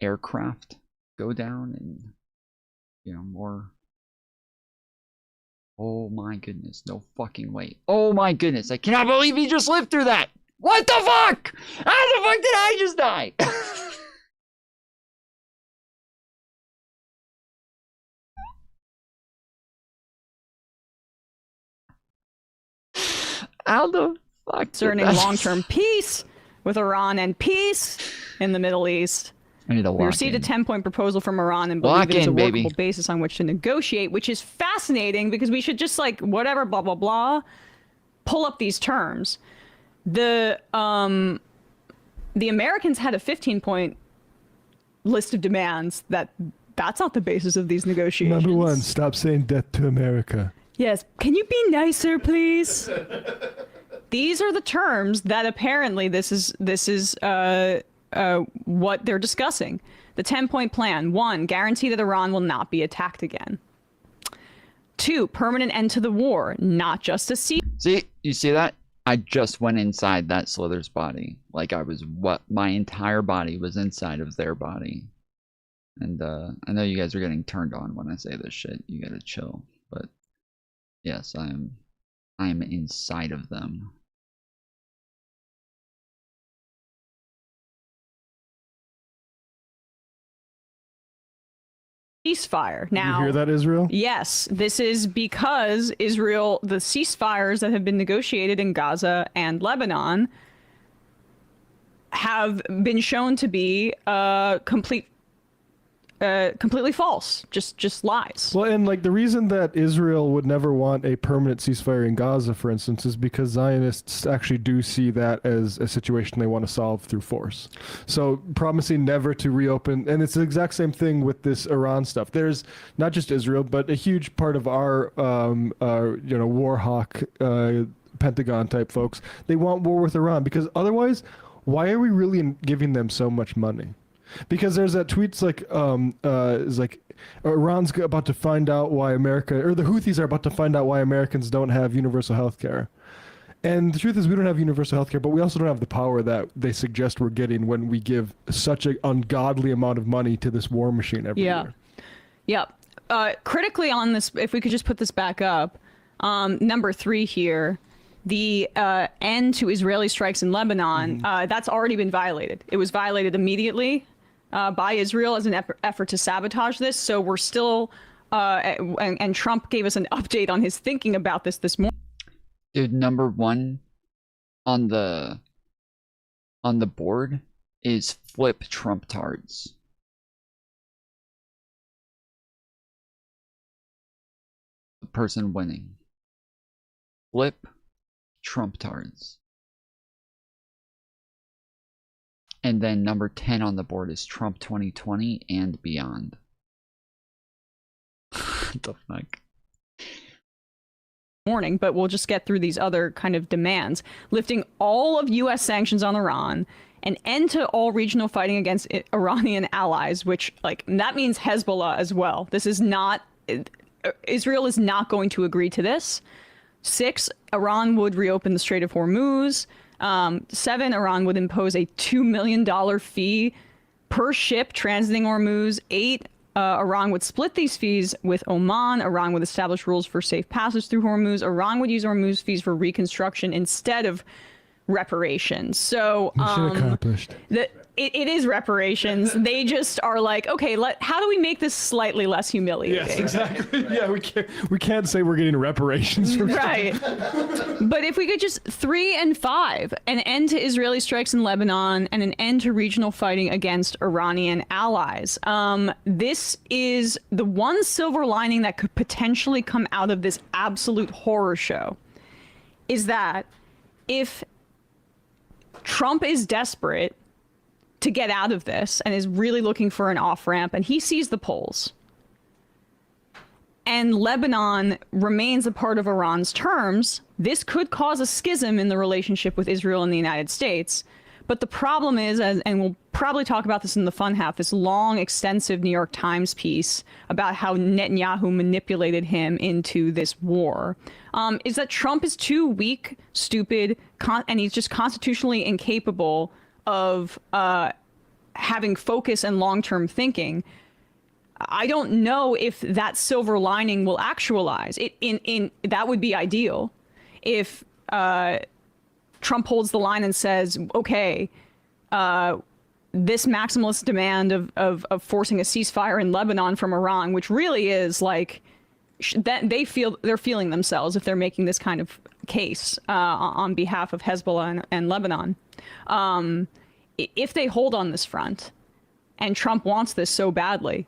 aircraft go down and, you know, more. Oh my goodness, no fucking way. Oh my goodness, I cannot believe he just lived through that! What the fuck? How the fuck did I just die? How the fuck? Concerning long-term peace with Iran and peace in the Middle East. I need to We received a 10-point proposal from Iran and believe it is a workable basis on which to negotiate, which is fascinating because we should just, like, whatever, blah, blah, blah, pull up these terms. The Americans had a 15-point list of demands. That's not the basis of these negotiations. Number 1, stop saying death to America. Yes. Can you be nicer, please? These are the terms that apparently this is what they're discussing. The 10-point plan. 1, guarantee that Iran will not be attacked again. 2, permanent end to the war, not just a cease. See, you see that? I just went inside that Slither's body. Like my entire body was inside of their body. And I know you guys are getting turned on when I say this shit. You gotta chill. But yes, I am inside of them. Ceasefire. Now, you hear that, Israel? Yes, this is because Israel, the ceasefires that have been negotiated in Gaza and Lebanon have been shown to be completely false, just lies. Well, and like the reason that Israel would never want a permanent ceasefire in Gaza, for instance, is because Zionists actually do see that as a situation they want to solve through force. So promising never to reopen, and it's the exact same thing with this Iran stuff. There's not just Israel, but a huge part of our war hawk Pentagon type folks. They want war with Iran because otherwise, why are we really giving them so much money? Because there's that tweets like is like Iran's about to find out why America, or the Houthis are about to find out why Americans don't have universal health care. And the truth is we don't have universal health care, but we also don't have the power that they suggest we're getting when we give such an ungodly amount of money to this war machine every year. Yep. Critically on this, if we could just put this back up, number 3 here, the end to Israeli strikes in Lebanon, that's already been violated. It was violated immediately by Israel as an effort to sabotage this. So we're still, and Trump gave us an update on his thinking about this morning. Dude, number 1 on the board is flip Trump tards. The person winning. Flip Trump tards. And then number 10 on the board is Trump 2020 and beyond. What the fuck? Morning, but we'll just get through these other kind of demands. Lifting all of U.S. sanctions on Iran, an end to all regional fighting against Iranian allies, which, like, that means Hezbollah as well. This is not, Israel is not going to agree to this. 6, Iran would reopen the Strait of Hormuz. 7, Iran would impose a $2 million fee per ship transiting Hormuz. 8, Iran would split these fees with Oman. Iran would establish rules for safe passage through Hormuz. Iran would use Hormuz fees for reconstruction instead of reparations. So mission accomplished. It is reparations. They just are like, okay, how do we make this slightly less humiliating? Yes, exactly. Yeah, we can't say we're getting reparations from right. But if we could just 3 and 5, an end to Israeli strikes in Lebanon and an end to regional fighting against Iranian allies. This is the one silver lining that could potentially come out of this absolute horror show, is that if Trump is desperate to get out of this and is really looking for an off-ramp, and he sees the polls, and Lebanon remains a part of Iran's terms, this could cause a schism in the relationship with Israel and the United States. But the problem is, and we'll probably talk about this in the fun half, this long, extensive New York Times piece about how Netanyahu manipulated him into this war, is that Trump is too weak, stupid, and he's just constitutionally incapable of having focus and long-term thinking. I don't know if that silver lining will actualize. That would be ideal if Trump holds the line and says, okay, this maximalist demand of forcing a ceasefire in Lebanon from Iran, which really is like that they're feeling themselves if they're making this kind of case on behalf of Hezbollah and Lebanon. If they hold on this front, and Trump wants this so badly,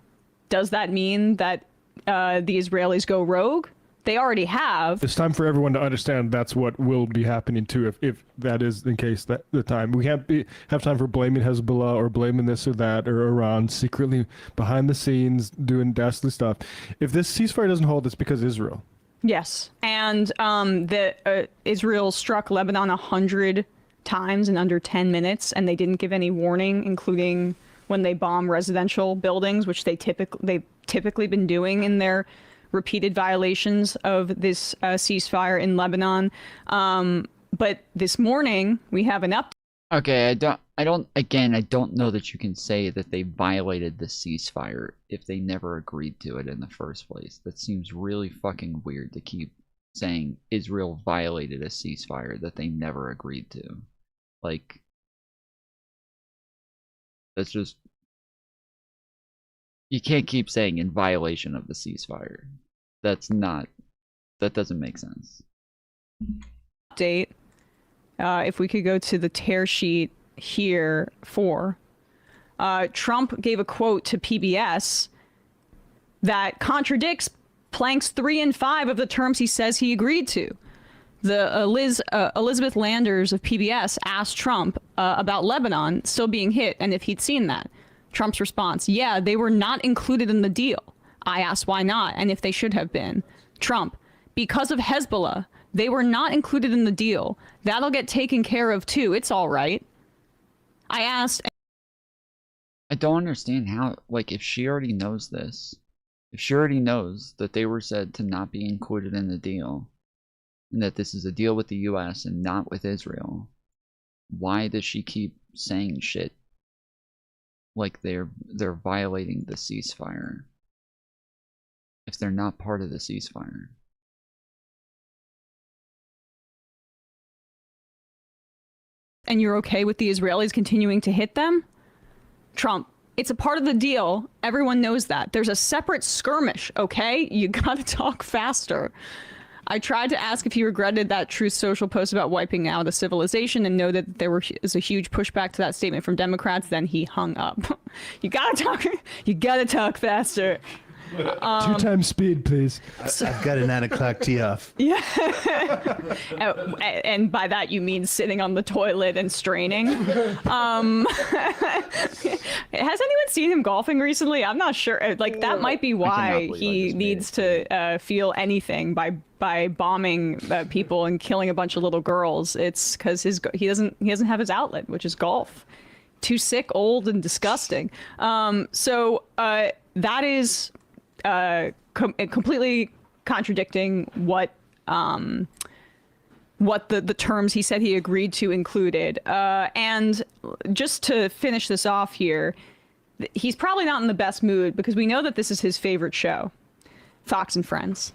does that mean that the Israelis go rogue? They already have. It's time for everyone to understand that's what will be happening too, if that is the case, that the time. We can't have time for blaming Hezbollah or blaming this or that or Iran secretly behind the scenes doing dastardly stuff. If this ceasefire doesn't hold, it's because Israel. Yes, and Israel struck Lebanon 100 times in under 10 minutes, and they didn't give any warning, including when they bomb residential buildings, which they've typically been doing in their repeated violations of this ceasefire in Lebanon. But this morning we have an update. Okay, I don't know that you can say that they violated the ceasefire if they never agreed to it in the first place. That seems really fucking weird to keep saying Israel violated a ceasefire that they never agreed to. Like, that's just... You can't keep saying in violation of the ceasefire. That doesn't make sense. Update. If we could go to the tear sheet here Trump gave a quote to PBS that contradicts planks 3 and 5 of the terms he says he agreed to. The Elizabeth Landers of PBS asked Trump about Lebanon still being hit and if he'd seen that. Trump's response, yeah, they were not included in the deal. I asked why not and if they should have been. Trump, because of Hezbollah, they were not included in the deal. That'll get taken care of too. It's all right. I asked... I don't understand how, like, if she already knows this, if she already knows that they were said to not be included in the deal, and that this is a deal with the US and not with Israel, why does she keep saying shit like they're violating the ceasefire if they're not part of the ceasefire? And you're okay with the Israelis continuing to hit them? Trump, it's a part of the deal. Everyone knows that. There's a separate skirmish, okay? You gotta talk faster. I tried to ask if he regretted that Truth Social post about wiping out a civilization and noted that there was a huge pushback to that statement from Democrats. Then he hung up. You gotta talk faster. 2 times speed, please. I've got a 9 o'clock tee off. Yeah. And by that you mean sitting on the toilet and straining. Has anyone seen him golfing recently? I'm not sure. Like, that might be why he needs to feel anything by bombing people and killing a bunch of little girls. It's because he doesn't have his outlet, which is golf. Too sick, old, and disgusting. So that is completely contradicting what the terms he said he agreed to included. And just to finish this off here, he's probably not in the best mood because we know that this is his favorite show, Fox and Friends.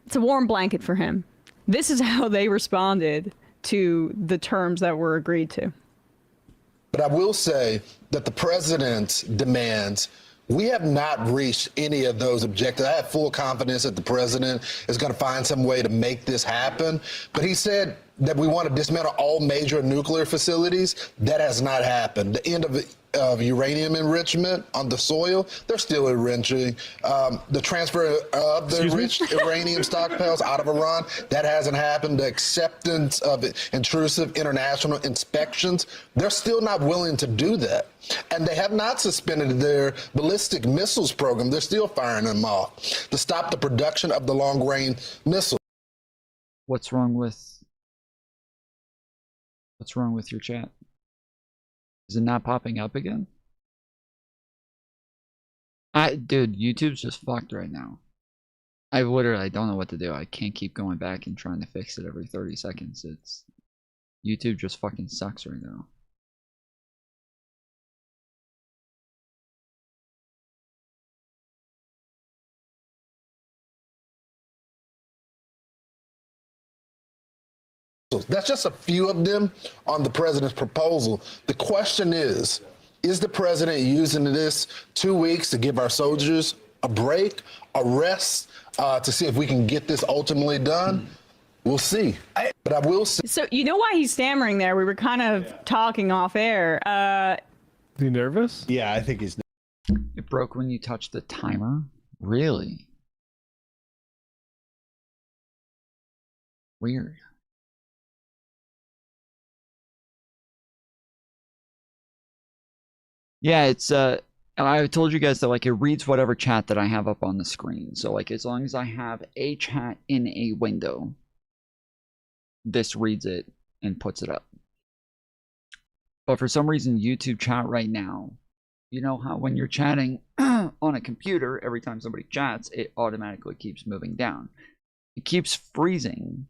It's a warm blanket for him. This is how they responded to the terms that were agreed to. But I will say that the president's demands, we have not reached any of those objectives. I have full confidence that the president is going to find some way to make this happen. But he said that we want to dismantle all major nuclear facilities. That has not happened. The end of uranium enrichment on the soil, they're still enriching. The transfer of the enriched uranium stockpiles out of Iran, that hasn't happened. The acceptance of intrusive international inspections, they're still not willing to do that. And they have not suspended their ballistic missiles program. They're still firing them off to stop the production of the long-range missile. What's wrong with your chat? Is it not popping up again? Dude, YouTube's just fucked right now. I don't know what to do. I can't keep going back and trying to fix it every 30 seconds. YouTube just fucking sucks right now. That's just a few of them on the president's proposal. The question is the president using this 2 weeks to give our soldiers a break, a rest, to see if we can get this ultimately done? We'll see. But I will say. So you know why he's stammering there? We were kind of talking off air. Is he nervous? Yeah, I think he's. It broke when you touched the timer? Really? Weird. Yeah, it's I told you guys that like it reads whatever chat that I have up on the screen. So like as long as I have a chat in a window, this reads it and puts it up. But for some reason, YouTube chat right now, you know how when you're chatting on a computer, every time somebody chats, it automatically keeps moving down. It keeps freezing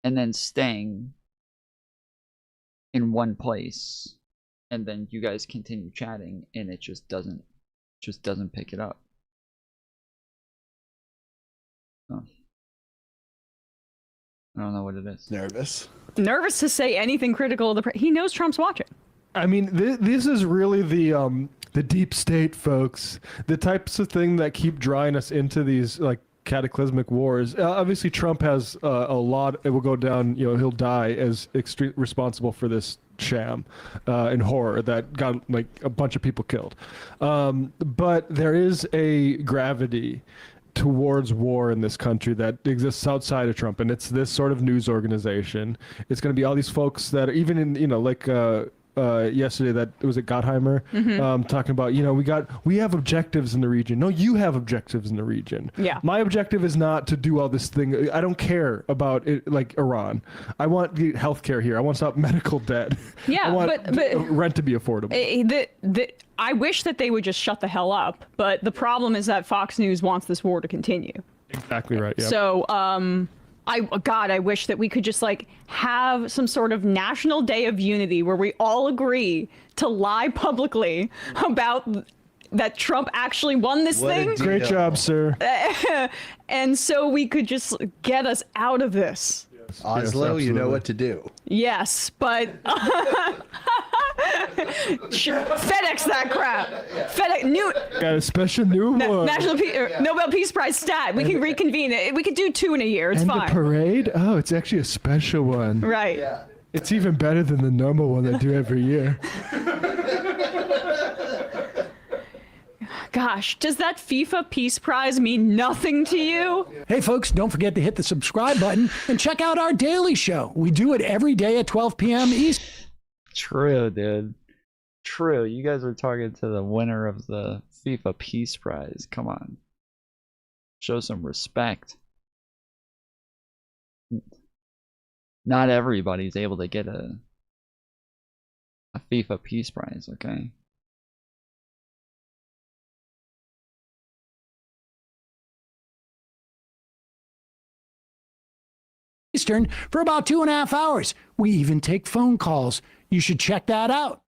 and then staying in one place. And then you guys continue chatting and it just doesn't pick it up. Oh. I don't know what it is. Nervous to say anything critical of the he knows Trump's watching. I mean, this is really the deep state, folks. The types of thing that keep drawing us into these like cataclysmic wars. Obviously, Trump has a lot. It will go down. You know, he'll die as responsible for this sham and horror that got like a bunch of people killed. But there is a gravity towards war in this country that exists outside of Trump, and it's this sort of news organization. It's going to be all these folks that are even in, you know, like yesterday, that was it Gottheimer talking about, you know, we have objectives in the region. No, you have objectives in the region. Yeah. My objective is not to do all this thing. I don't care about it, like Iran. I want healthcare here. I want to stop medical debt. Yeah, I want but rent to be affordable. I wish that they would just shut the hell up, but the problem is that Fox News wants this war to continue. Exactly right. Yeah. So, I wish that we could just like have some sort of national day of unity where we all agree to lie publicly about that Trump actually won this thing. Great job, sir. And so we could just get us out of this. Oslo, you know what to do. Yes, but FedEx that crap. FedEx new got a special new one. Nobel Peace Prize stat. We can reconvene it. We could do 2 in a year. It's and fine. the parade? Oh, it's actually a special one. Right. Yeah. It's even better than the normal one they do every year. Gosh, does that FIFA Peace Prize mean nothing to you? Hey, folks, don't forget to hit the subscribe button and check out our daily show. We do it every day at 12 p.m. East. True, dude. True. You guys are talking to the winner of the FIFA Peace Prize. Come on. Show some respect. Not everybody's able to get a FIFA Peace Prize, okay? Eastern for about 2.5 hours. We even take phone calls. You should check that out.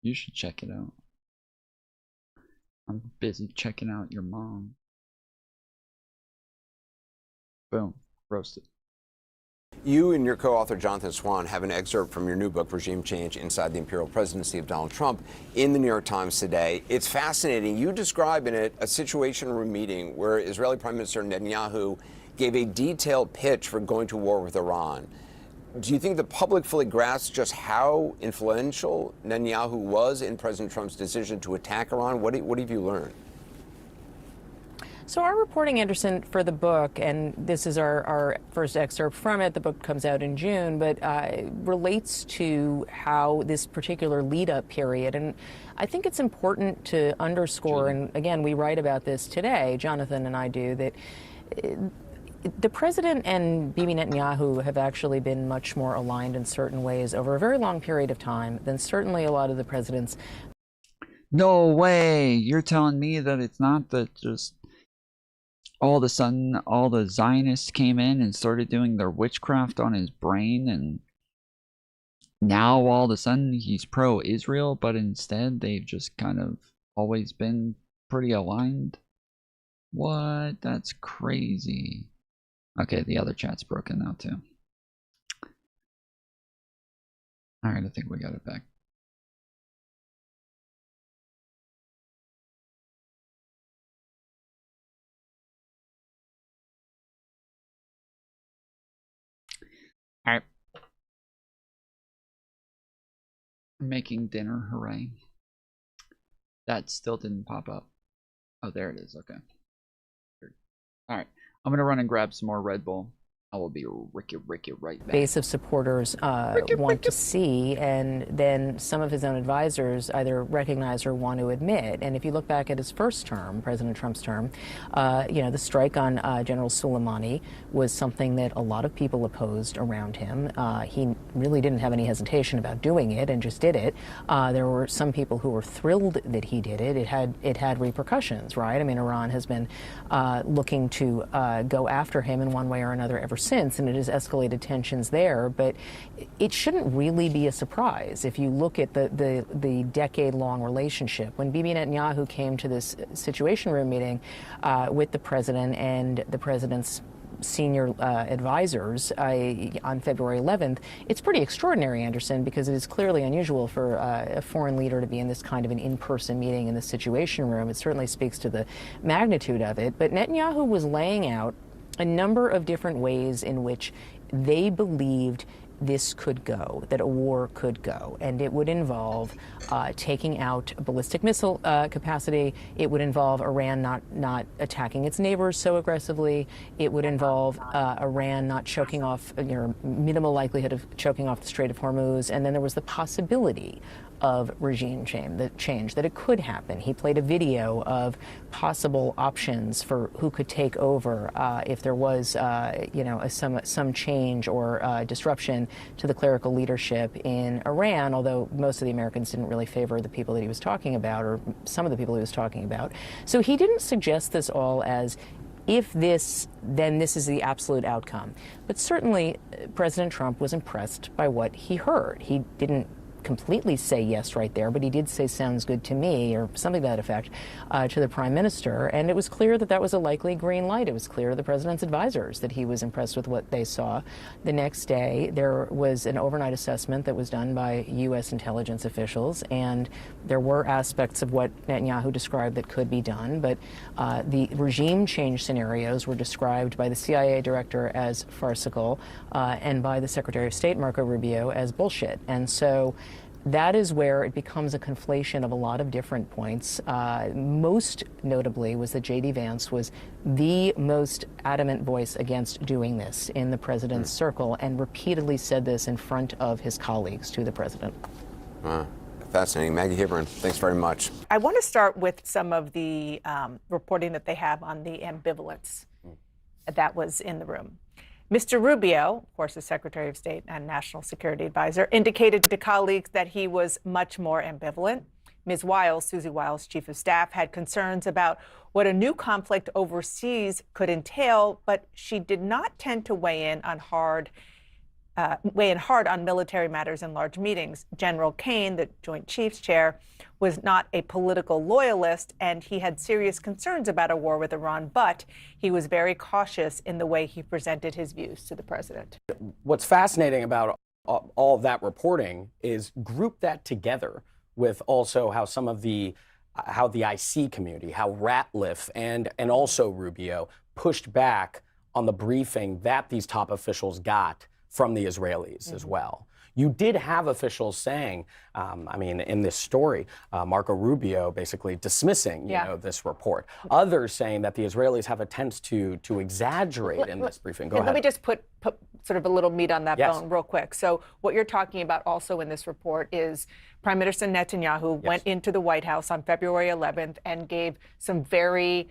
You should check it out. I'm busy checking out your mom. Boom. Roasted. You and your co-author Jonathan Swan have an excerpt from your new book, Regime Change Inside the Imperial Presidency of Donald Trump, in the New York Times today. It's fascinating. You describe in it a Situation Room meeting where Israeli Prime Minister Netanyahu gave a detailed pitch for going to war with Iran. Do you think the public fully grasps just how influential Netanyahu was in President Trump's decision to attack Iran? What have you learned? So our reporting, Anderson, for the book, and this is our first excerpt from it, the book comes out in June, but relates to how this particular lead-up period, and I think it's important to underscore, and again, we write about this today, Jonathan and I do, that the president and Bibi Netanyahu have actually been much more aligned in certain ways over a very long period of time than certainly a lot of the presidents. No way! You're telling me that it's not that just all of a sudden all the Zionists came in and started doing their witchcraft on his brain, and now all of a sudden he's pro-Israel, but instead they've just kind of always been pretty aligned? What? That's crazy. Okay, the other chat's broken now too. Alright, I think we got it back. Alright. I'm making dinner, hooray. That still didn't pop up. Oh, there it is, okay. Alright, I'm gonna run and grab some more Red Bull. I will be Ricky right back. Base of supporters want to see, and then some of his own advisors either recognize or want to admit. And if you look back at his first term, President Trump's term, the strike on General Soleimani was something that a lot of people opposed around him. He really didn't have any hesitation about doing it and just did it. There were some people who were thrilled that he did it. It had repercussions, right? I mean, Iran has been looking to go after him in one way or another ever since, and it has escalated tensions there. But it shouldn't really be a surprise if you look at the decade-long relationship. When Bibi Netanyahu came to this Situation Room meeting with the president and the president's senior advisors on February 11th, it's pretty extraordinary, Anderson, because it is clearly unusual for a foreign leader to be in this kind of an in-person meeting in the Situation Room. It certainly speaks to the magnitude of it. But Netanyahu was laying out a number of different ways in which they believed this could go, that a war could go. And it would involve taking out ballistic missile capacity. It would involve Iran not attacking its neighbors so aggressively. It would involve Iran not choking off, minimal likelihood of choking off the Strait of Hormuz. And then there was the possibility of regime change, that it could happen. He played a video of possible options for who could take over if there was, some change or disruption to the clerical leadership in Iran, although most of the Americans didn't really favor the people that he was talking about, or some of the people he was talking about. So he didn't suggest this all as, if this, then this is the absolute outcome. But certainly President Trump was impressed by what he heard. He didn't completely say yes right there, but he did say sounds good to me, or something to that effect, to the prime minister. And it was clear that that was a likely green light. It was clear to the president's advisors that he was impressed with what they saw. The next day, there was an overnight assessment that was done by U.S. intelligence officials, and there were aspects of what Netanyahu described that could be done, but the regime change scenarios were described by the CIA director as farcical and by the Secretary of State, Marco Rubio, as bullshit. And so that is where it becomes a conflation of a lot of different points. Most notably was that J.D. Vance was the most adamant voice against doing this in the president's circle, and repeatedly said this in front of his colleagues to the president. Fascinating. Maggie Hibbern, thanks very much. I want to start with some of the reporting that they have on the ambivalence that was in the room. Mr. Rubio, of course, the Secretary of State and National Security Advisor, indicated to colleagues that he was much more ambivalent. Ms. Wiles, Susie Wiles, Chief of Staff, had concerns about what a new conflict overseas could entail, but she did not tend to weigh in hard on military matters in large meetings. General Kane, the Joint Chiefs Chair, was not a political loyalist, and he had serious concerns about a war with Iran, but he was very cautious in the way he presented his views to the president. What's fascinating about all of that reporting is group that together with also how some of how the IC community, how Ratliff and also Rubio pushed back on the briefing that these top officials got from the Israelis as well. You did have officials saying, in this story, Marco Rubio basically dismissing, this report. Others saying that the Israelis have attempts to exaggerate in this briefing. Go ahead. Let me just put sort of a little meat on that bone real quick. So what you're talking about also in this report is Prime Minister Netanyahu went into the White House on February 11th and gave some very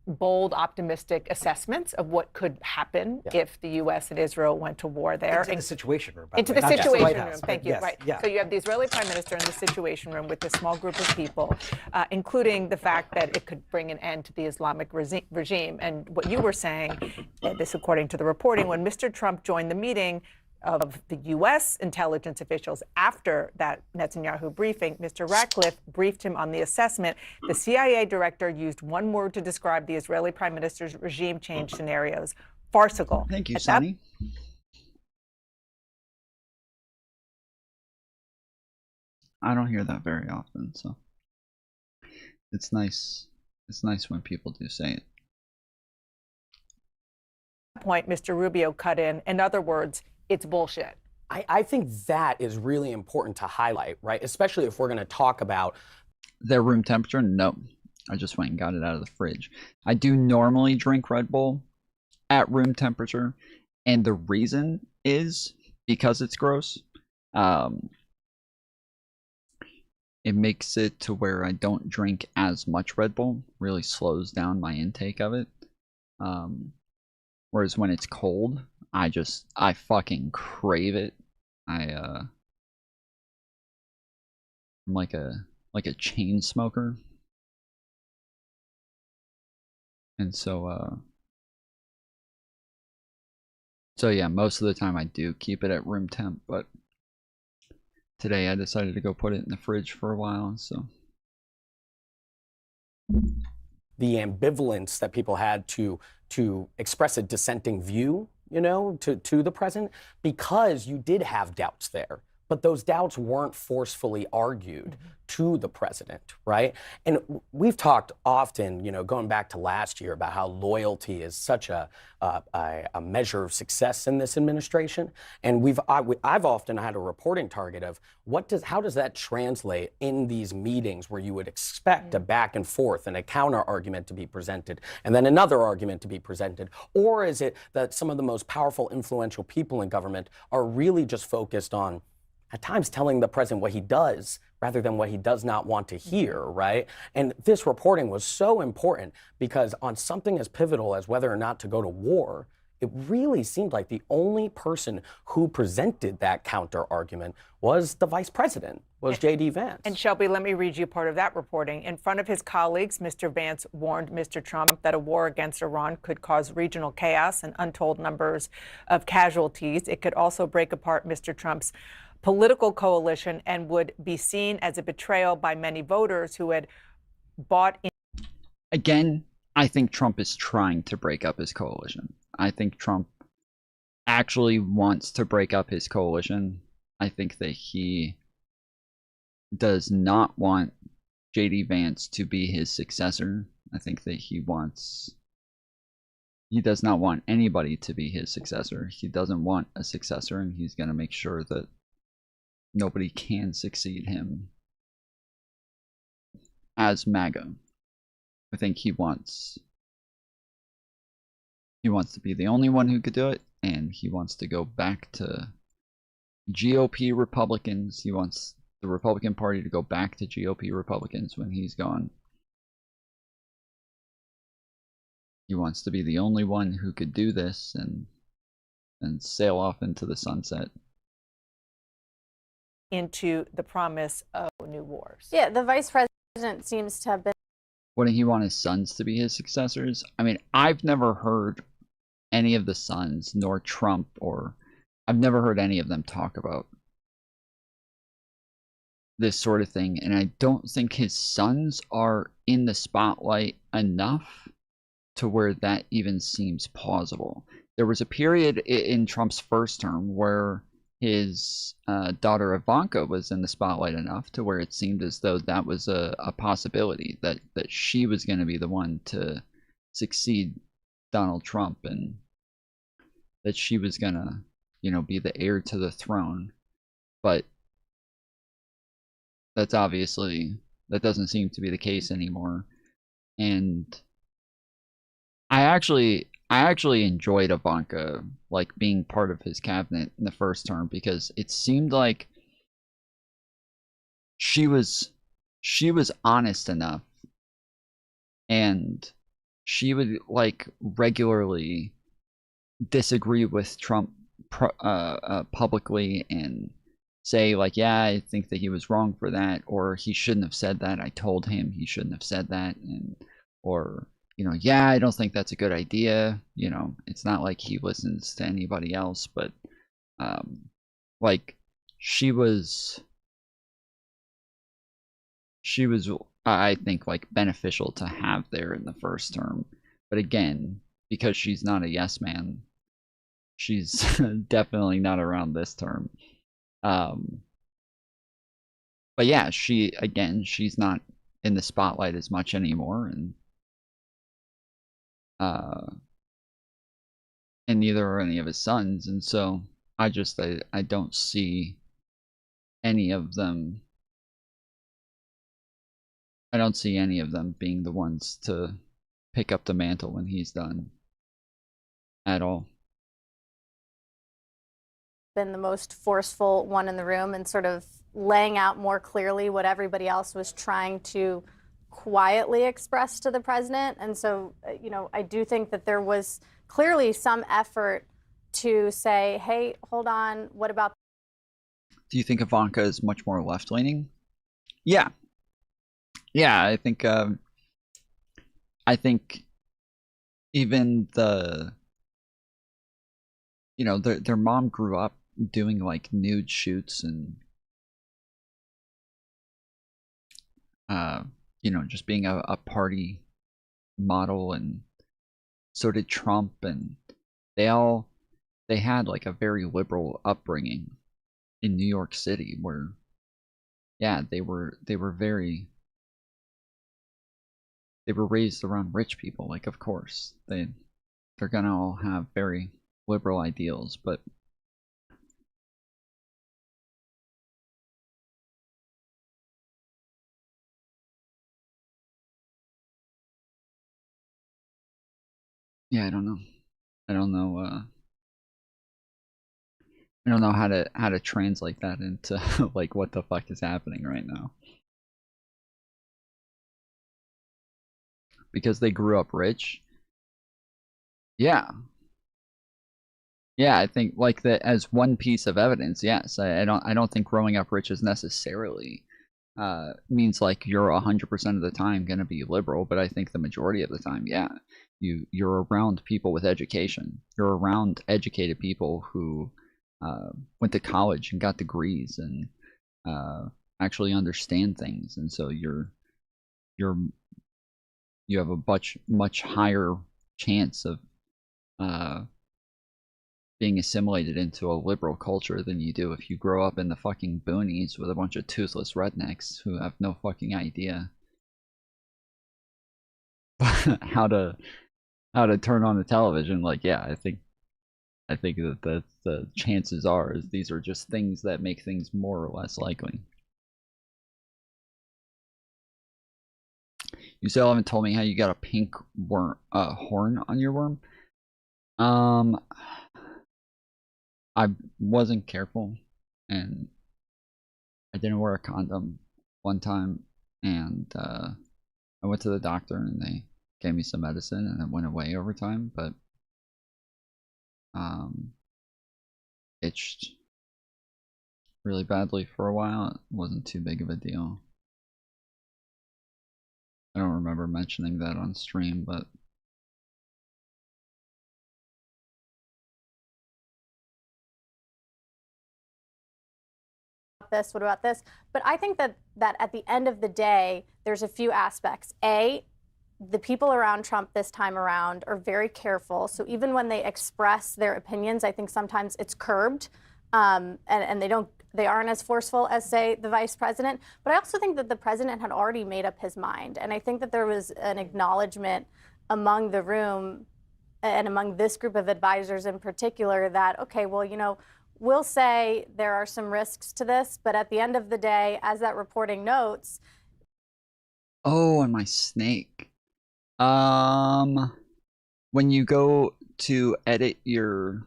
bold, optimistic assessments of what could happen if the U.S. and Israel went to war there. Into the Situation Room. Into the Situation Room. Thank you. Right. So you have the Israeli Prime Minister in the Situation Room with this small group of people, including the fact that it could bring an end to the Islamic regime. And what you were saying, this according to the reporting, when Mr. Trump joined the meeting of the U.S. intelligence officials after that Netanyahu briefing, Mr. Ratcliffe briefed him on the assessment. The CIA director used one word to describe the Israeli prime minister's regime change scenarios: farcical. Thank you, Sonny. I don't hear that very often, so it's nice. It's nice when people do say it. Point Mr. Rubio cut in other words, it's bullshit. I think that is really important to highlight, right? Especially if we're going to talk about their room temperature. No, I just went and got it out of the fridge. I do normally drink Red Bull at room temperature, And the reason is because it's gross. It makes it to where I don't drink as much Red Bull. Really slows down my intake of it. Whereas when it's cold, I fucking crave it. I'm like a chain smoker. And so yeah, most of the time I do keep it at room temp, but today I decided to go put it in the fridge for a while, so. The ambivalence that people had to express a dissenting view, you know, to the president, because you did have doubts there. But those doubts weren't forcefully argued to the president, right? And we've talked often, you know, going back to last year, about how loyalty is such a measure of success in this administration. And I've often had a reporting target of how does that translate in these meetings where you would expect a back and forth and a counter argument to be presented, and then another argument to be presented? Or is it that some of the most powerful, influential people in government are really just focused on, at times, telling the president what he does rather than what he does not want to hear, right? And this reporting was so important because on something as pivotal as whether or not to go to war, it really seemed like the only person who presented that counter argument was the vice president, was J.D. Vance. And Shelby, let me read you part of that reporting. In front of his colleagues, Mr. Vance warned Mr. Trump that a war against Iran could cause regional chaos and untold numbers of casualties. It could also break apart Mr. Trump's political coalition and would be seen as a betrayal by many voters who had bought in. Again, I think Trump is trying to break up his coalition. I think Trump actually wants to break up his coalition. I think that he does not want J.D. Vance to be his successor. I think that he does not want anybody to be his successor. He doesn't want a successor, and he's going to make sure that nobody can succeed him as MAGA. I think he wants to be the only one who could do it, and he wants to go back to GOP Republicans. He wants the Republican Party to go back to GOP Republicans when he's gone. He wants to be the only one who could do this and sail off into the sunset. Into the promise of new wars. Yeah, the vice president seems to have been. Wouldn't he want his sons to be his successors? I mean, I've never heard any of the sons, nor Trump, or I've never heard any of them talk about this sort of thing. And I don't think his sons are in the spotlight enough to where that even seems plausible. There was a period in Trump's first term where his daughter Ivanka was in the spotlight enough to where it seemed as though that was a possibility, that she was going to be the one to succeed Donald Trump, and that she was going to, you know, be the heir to the throne. But that doesn't seem to be the case anymore. And I actually enjoyed Ivanka, like, being part of his cabinet in the first term, because it seemed like she was honest enough, and she would, like, regularly disagree with Trump publicly and say, like, yeah, I think that he was wrong for that, or he shouldn't have said that, I told him he shouldn't have said that, or, you know, yeah, I don't think that's a good idea. You know, it's not like he listens to anybody else, but like, she was, I think, like, beneficial to have there in the first term. But again, because she's not a yes man, she's definitely not around this term. But yeah, she's not in the spotlight as much anymore, and neither are any of his sons, and so I don't see any of them. I don't see any of them being the ones to pick up the mantle when he's done at all. been the most forceful one in the room and sort of laying out more clearly what everybody else was trying to quietly express to the president. And so, you know, I do think that there was clearly some effort to say, hey, hold on, what about? Do you think Ivanka is much more left-leaning? Yeah. Yeah, I think even the, you know, their mom grew up doing like nude shoots and you know, just being a party model, and so did Trump, and they had like a very liberal upbringing in New York City where, yeah, they were raised around rich people. Like, of course they're gonna all have very liberal ideals, but yeah, I don't know. I don't know how to translate that into like what the fuck is happening right now. Because they grew up rich. Yeah. Yeah, I think like that as one piece of evidence, yes. I don't think growing up rich is necessarily means like you're 100% of the time gonna be liberal, but I think the majority of the time, yeah. You're around people with education. You're around educated people who went to college and got degrees and actually understand things, and so you have a much higher chance of being assimilated into a liberal culture than you do if you grow up in the fucking boonies with a bunch of toothless rednecks who have no fucking idea how to turn on the television. Like, yeah, I think that the chances are is these are just things that make things more or less likely. You still haven't told me how you got a pink worm, horn on your worm. I wasn't careful, and I didn't wear a condom one time, and I went to the doctor, and they gave me some medicine, and it went away over time, but itched really badly for a while. It wasn't too big of a deal. I don't remember mentioning that on stream, but this, what about this? But I think that at the end of the day, there's a few aspects. A, the people around Trump this time around are very careful. So even when they express their opinions, I think sometimes it's curbed, and they aren't as forceful as, say, the vice president. But I also think that the president had already made up his mind. And I think that there was an acknowledgement among the room and among this group of advisors in particular that, okay, well, you know, we'll say there are some risks to this, but at the end of the day, as that reporting notes. Oh, and my snake. When you go to edit your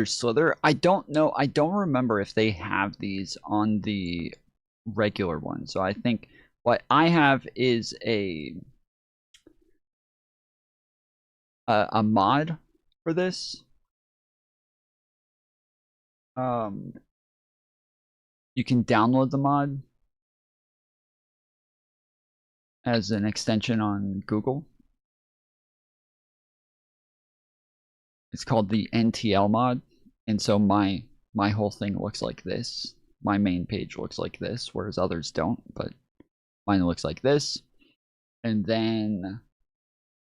slither, I don't know. I don't remember if they have these on the regular one. So I think what I have is a mod for this. You can download the mod as an extension on Google. It's called the NTL mod, and so my whole thing looks like this. My main page looks like this, whereas others don't, but mine looks like this. And then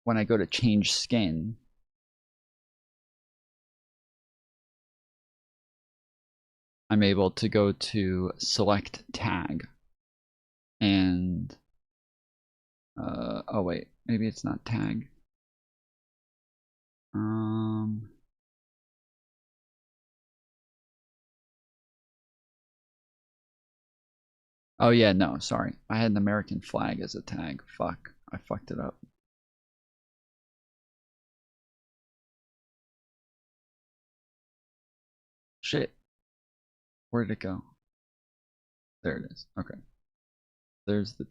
when I go to change skin, I'm able to go to select tag, and oh wait, maybe it's not tag. Oh yeah, no, sorry. I had an American flag as a tag. Fuck, I fucked it up. Where'd it go? There it is. Okay. There's the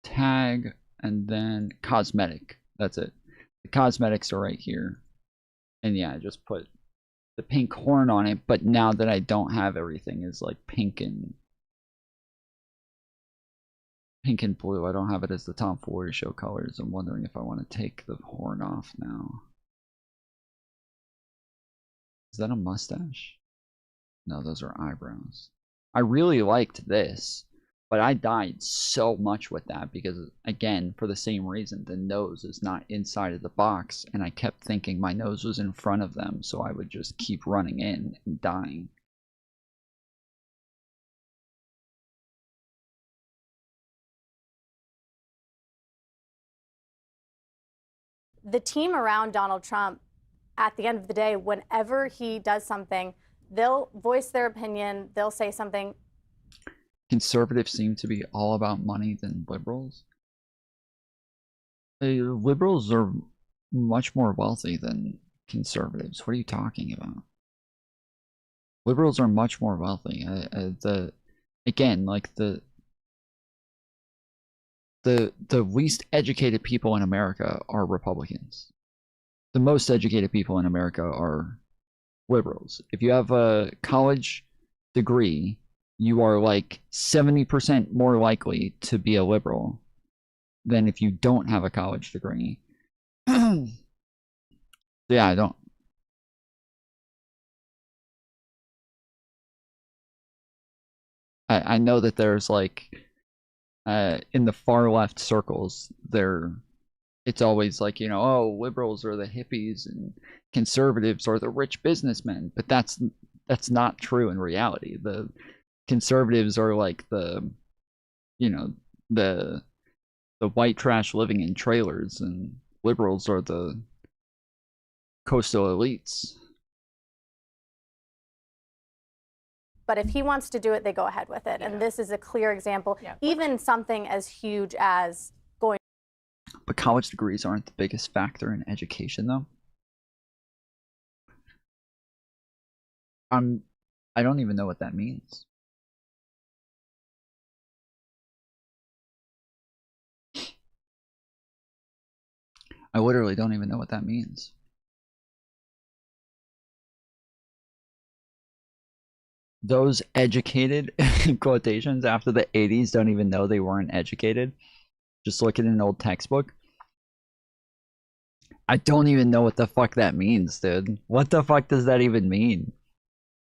tag and then cosmetic. That's it. The cosmetics are right here. And yeah, I just put the pink horn on it, but now that I don't have everything is like pink and blue. I don't have it as the Foolery show colors. I'm wondering if I want to take the horn off now. Is that a mustache? No, those are eyebrows. I really liked this, but I died so much with that because, again, for the same reason, the nose is not inside of the box, and I kept thinking my nose was in front of them, so I would just keep running in and dying. The team around Donald Trump, at the end of the day, whenever he does something, they'll voice their opinion, they'll say something. Conservatives seem to be all about money than liberals. Liberals are much more wealthy than conservatives. What are you talking about? Liberals are much more wealthy. Again, like the least educated people in America are Republicans. The most educated people in America are liberals. If you have a college degree, you are like 70% more likely to be a liberal than if you don't have a college degree. Yeah, I don't. I know that there's like in the far left circles it's always like, you know, oh, liberals are the hippies and conservatives are the rich businessmen, but that's not true in reality. The conservatives are like the, you know, the white trash living in trailers, and liberals are the coastal elites. But if he wants to do it, they go ahead with it. And this is a clear example. Even something as huge as going. But college degrees aren't the biggest factor in education, though. I don't even know what that means. I literally don't even know what that means. Those educated quotations after the 80s don't even know they weren't educated. Just look at an old textbook. I don't even know what the fuck that means, dude. What the fuck does that even mean?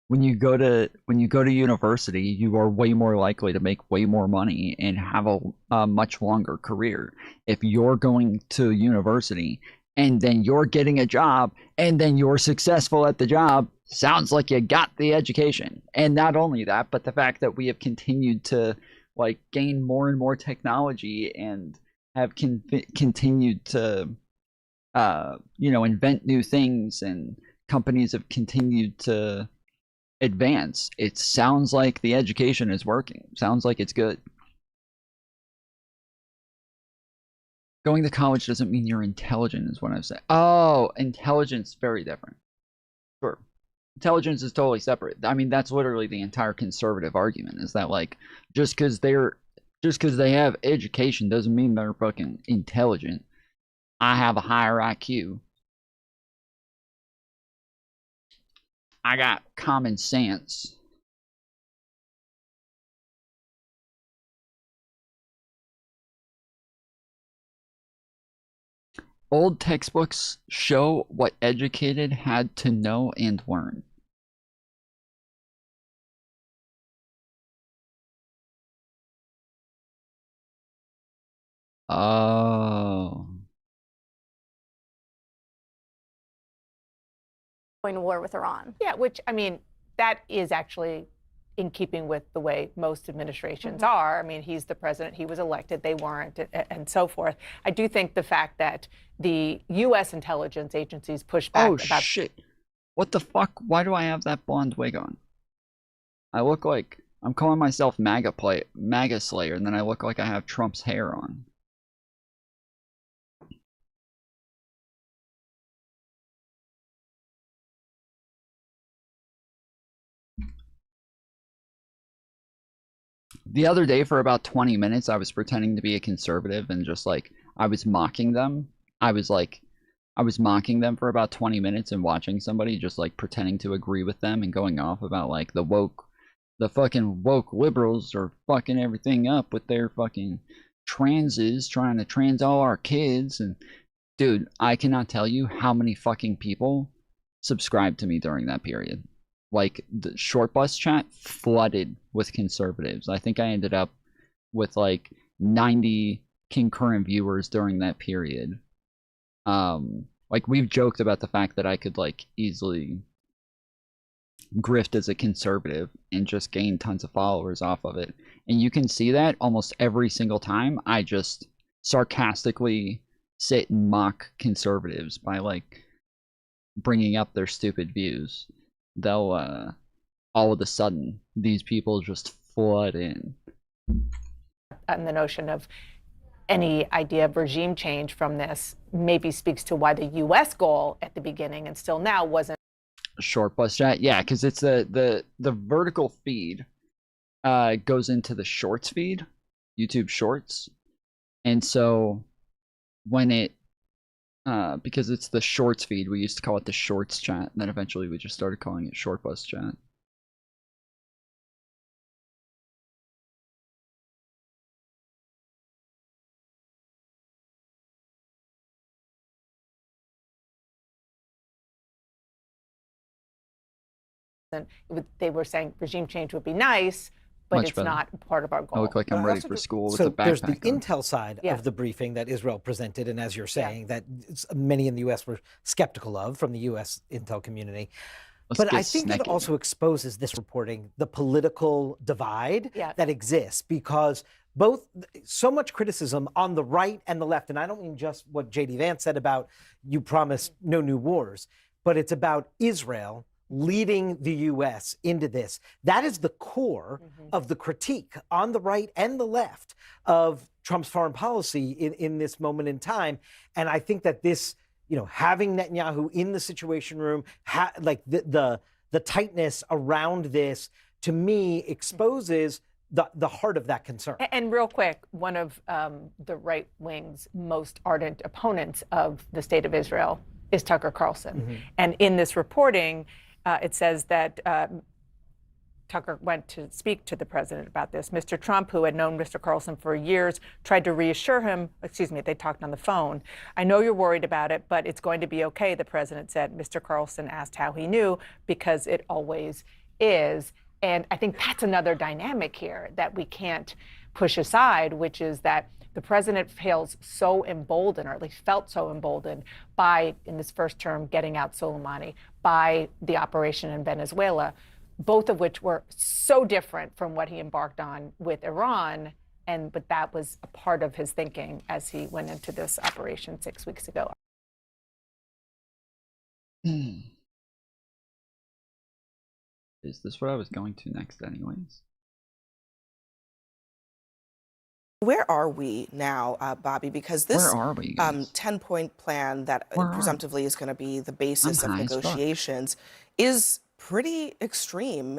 When you go to university, you are way more likely to make way more money and have a much longer career. If you're going to university and then you're getting a job and then you're successful at the job, sounds like you got the education. And not only that, but the fact that we have continued to like gain more and more technology and have continued to you know, invent new things, and companies have continued to advance. It sounds like the education is working. Sounds like it's good. Going to college doesn't mean you're intelligent, is what I'm saying. Oh, intelligence, very different. Sure. Intelligence is totally separate. I mean, that's literally the entire conservative argument, is that like just because they have education doesn't mean they're fucking intelligent. I have a higher IQ. I got common sense. Old textbooks show what educated had to know and learn. Oh. Going to war with Iran. Yeah, which, I mean, that is actually in keeping with the way most administrations are. I mean, he's the president, he was elected, they weren't, and so forth. I do think the fact that the U.S. intelligence agencies push back about... Oh, shit. What the fuck? Why do I have that blonde wig on? I look like... I'm calling myself MAGA Slayer, and then I look like I have Trump's hair on. The other day for about 20 minutes, I was pretending to be a conservative and just like, I was mocking them. I was mocking them for about 20 minutes and watching somebody just like pretending to agree with them and going off about like the fucking woke liberals are fucking everything up with their fucking transes, trying to trans all our kids. And dude, I cannot tell you how many fucking people subscribed to me during that period. Like, the short bus chat flooded with conservatives. I think I ended up with like 90 concurrent viewers during that period. Like, we've joked about the fact that I could like easily grift as a conservative and just gain tons of followers off of it. And you can see that almost every single time I just sarcastically sit and mock conservatives by like bringing up their stupid views. They'll all of a sudden these people just flood in. And the notion of any idea of regime change from this maybe speaks to why the U.S. goal at the beginning and still now wasn't Short bus chat. Yeah, because it's the vertical feed goes into the shorts feed, YouTube Shorts. And so when it because it's the shorts feed, we used to call it the shorts chat, and then eventually we just started calling it short bus chat. and they were saying regime change would be nice, but Much it's better. not part of our goal. I look like I'm ready for school with So a backpack there's the on. intel side Yeah. of the briefing that Israel presented, and as you're saying, that many in the U.S. were skeptical of from the U.S. intel community. But I think it also exposes this reporting, the political divide that exists, because both so much criticism on the right and the left, and I don't mean just what J.D. Vance said about you promised no new wars, but it's about Israel leading the U.S. into this. That is the core of the critique on the right and the left of Trump's foreign policy in this moment in time. And I think that this, you know, having Netanyahu in the Situation Room, like the tightness around this, to me, exposes the heart of that concern. And real quick, one of the right wing's most ardent opponents of the state of Israel is Tucker Carlson. And in this reporting, it says that Tucker went to speak to the president about this. Mr. Trump, who had known Mr. Carlson for years, tried to reassure him, they talked on the phone. I know you're worried about it, but it's going to be okay, the president said. Mr. Carlson asked how he knew, because it always is. And I think that's another dynamic here that we can't push aside, which is that the president feels so emboldened, or at least felt so emboldened by, in this first term, getting out Soleimani, by the operation in Venezuela, both of which were so different from what he embarked on with Iran. But that was a part of his thinking as he went into this operation 6 weeks ago. Is this what I was going to next anyways? Where are we now, Bobby? Because this Where are we, guys? 10-point plan that presumptively is going to be the basis of high as fuck. negotiations is pretty extreme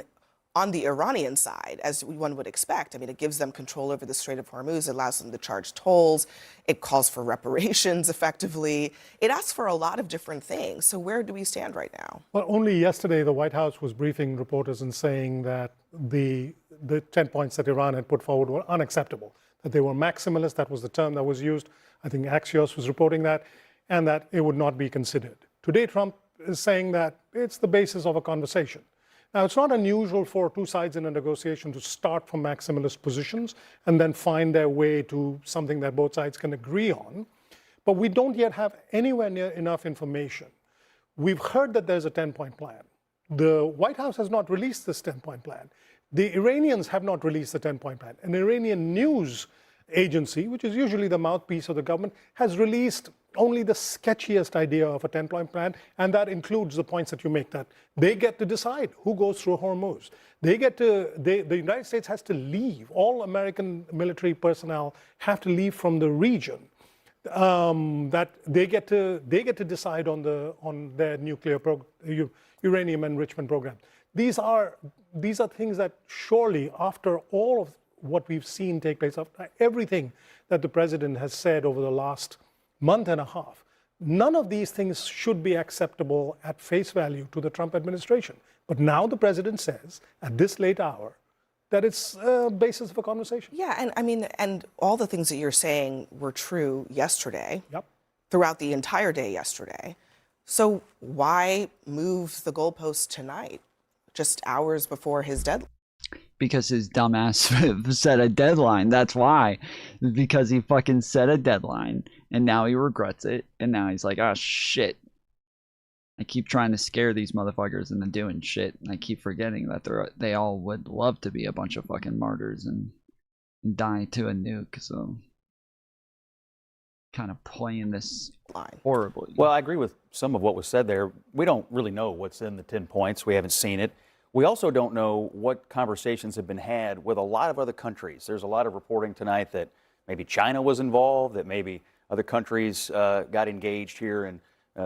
on the Iranian side, as one would expect. I mean, it gives them control over the Strait of Hormuz. It allows them to charge tolls. It calls for reparations, effectively. It asks for a lot of different things. So where do we stand right now? Well, only yesterday, the White House was briefing reporters and saying that the 10 points that Iran had put forward were unacceptable, that they were maximalist. That was the term that was used. I think Axios was reporting that, and that it would not be considered. Today, Trump is saying that it's the basis of a conversation. Now, it's not unusual for two sides in a negotiation to start from maximalist positions and then find their way to something that both sides can agree on. But we don't yet have anywhere near enough information. We've heard that there's a 10-point plan. The White House has not released this 10-point plan. The Iranians have not released the 10-point plan. An Iranian news agency, which is usually the mouthpiece of the government, has released only the sketchiest idea of a 10-point plan, and that includes the points that you make, that they get to decide who goes through Hormuz. The United States has to leave. All American military personnel have to leave from the region. That they get to decide on their nuclear uranium enrichment program. These are things that surely, after all of what we've seen take place, after everything that the president has said over the last month and a half, none of these things should be acceptable at face value to the Trump administration. But now the president says, at this late hour, that it's a basis of a conversation. Yeah, and I mean, and all the things that you're saying were true yesterday, yep, throughout the entire day yesterday. So why move the goalpost tonight, just hours before his deadline? Because his dumbass set a deadline. That's why. Because he fucking set a deadline, and now he regrets it, and now he's like, oh shit. I keep trying to scare these motherfuckers into doing shit, and I keep forgetting that they all would love to be a bunch of fucking martyrs and die to a nuke, so kind of playing this horribly. Well, I agree with some of what was said there. We don't really know what's in the 10 points. We haven't seen it. We also don't know what conversations have been had with a lot of other countries. There's a lot of reporting tonight that maybe China was involved, that maybe other countries got engaged here in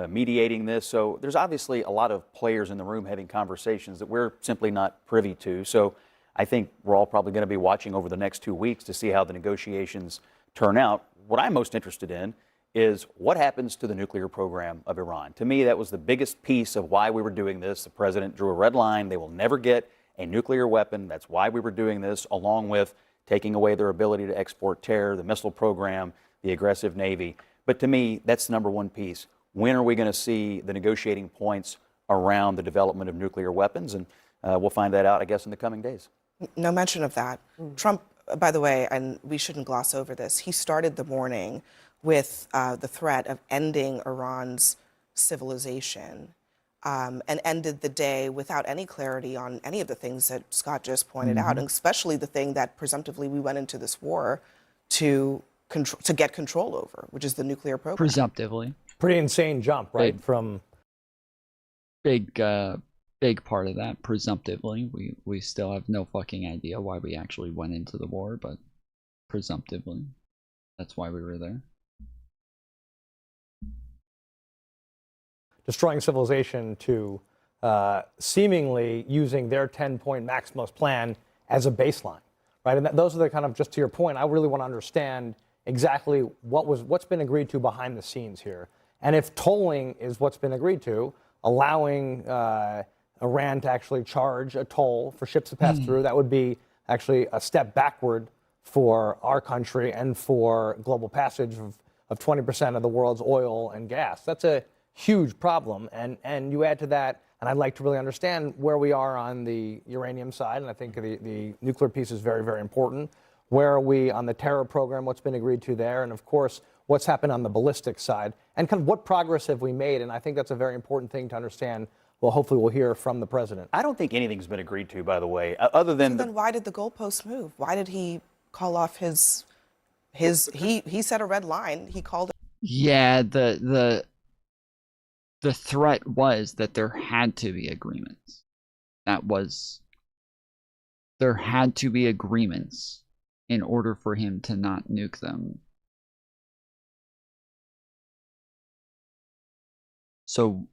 mediating this. So there's obviously a lot of players in the room having conversations that we're simply not privy to. So I think we're all probably going to be watching over the next 2 weeks to see how the negotiations turn out. What I'm most interested in is what happens to the nuclear program of Iran. To me, that was the biggest piece of why we were doing this. The president drew a red line. They will never get a nuclear weapon. That's why we were doing this, along with taking away their ability to export terror, the missile program, the aggressive Navy. But to me, that's the number one piece. When are we going to see the negotiating points around the development of nuclear weapons? And we'll find that out, I guess, in the coming days. No mention of that. Trump, by the way, and we shouldn't gloss over this, he started the morning with the threat of ending Iran's civilization and ended the day without any clarity on any of the things that Scott just pointed out, and especially the thing that presumptively we went into this war to get control over, which is the nuclear program. Presumptively. Pretty insane jump, right? Big part of that, presumptively. We still have no fucking idea why we actually went into the war, but presumptively, that's why we were there. Destroying civilization to seemingly using their 10-point maximalist plan as a baseline, right? And those are the kind of, just to your point, I really want to understand exactly what's been agreed to behind the scenes here. And if tolling is what's been agreed to, allowing Iran to actually charge a toll for ships to pass through, that would be actually a step backward for our country and for global passage of 20% of the world's oil and gas. That's a huge problem. And you add to that, and I'd like to really understand where we are on the uranium side, and I think the nuclear piece is very, very important. Where are we on the terror program, what's been agreed to there, and of course, what's happened on the ballistic side, and kind of what progress have we made, and I think that's a very important thing to understand. Well, hopefully we'll hear from the president. I don't think anything's been agreed to, by the way, other than... So then why did the goalposts move? Why did he call off he set a red line, he called it... Yeah, the threat was that there had to be agreements. There had to be agreements in order for him to not nuke them. So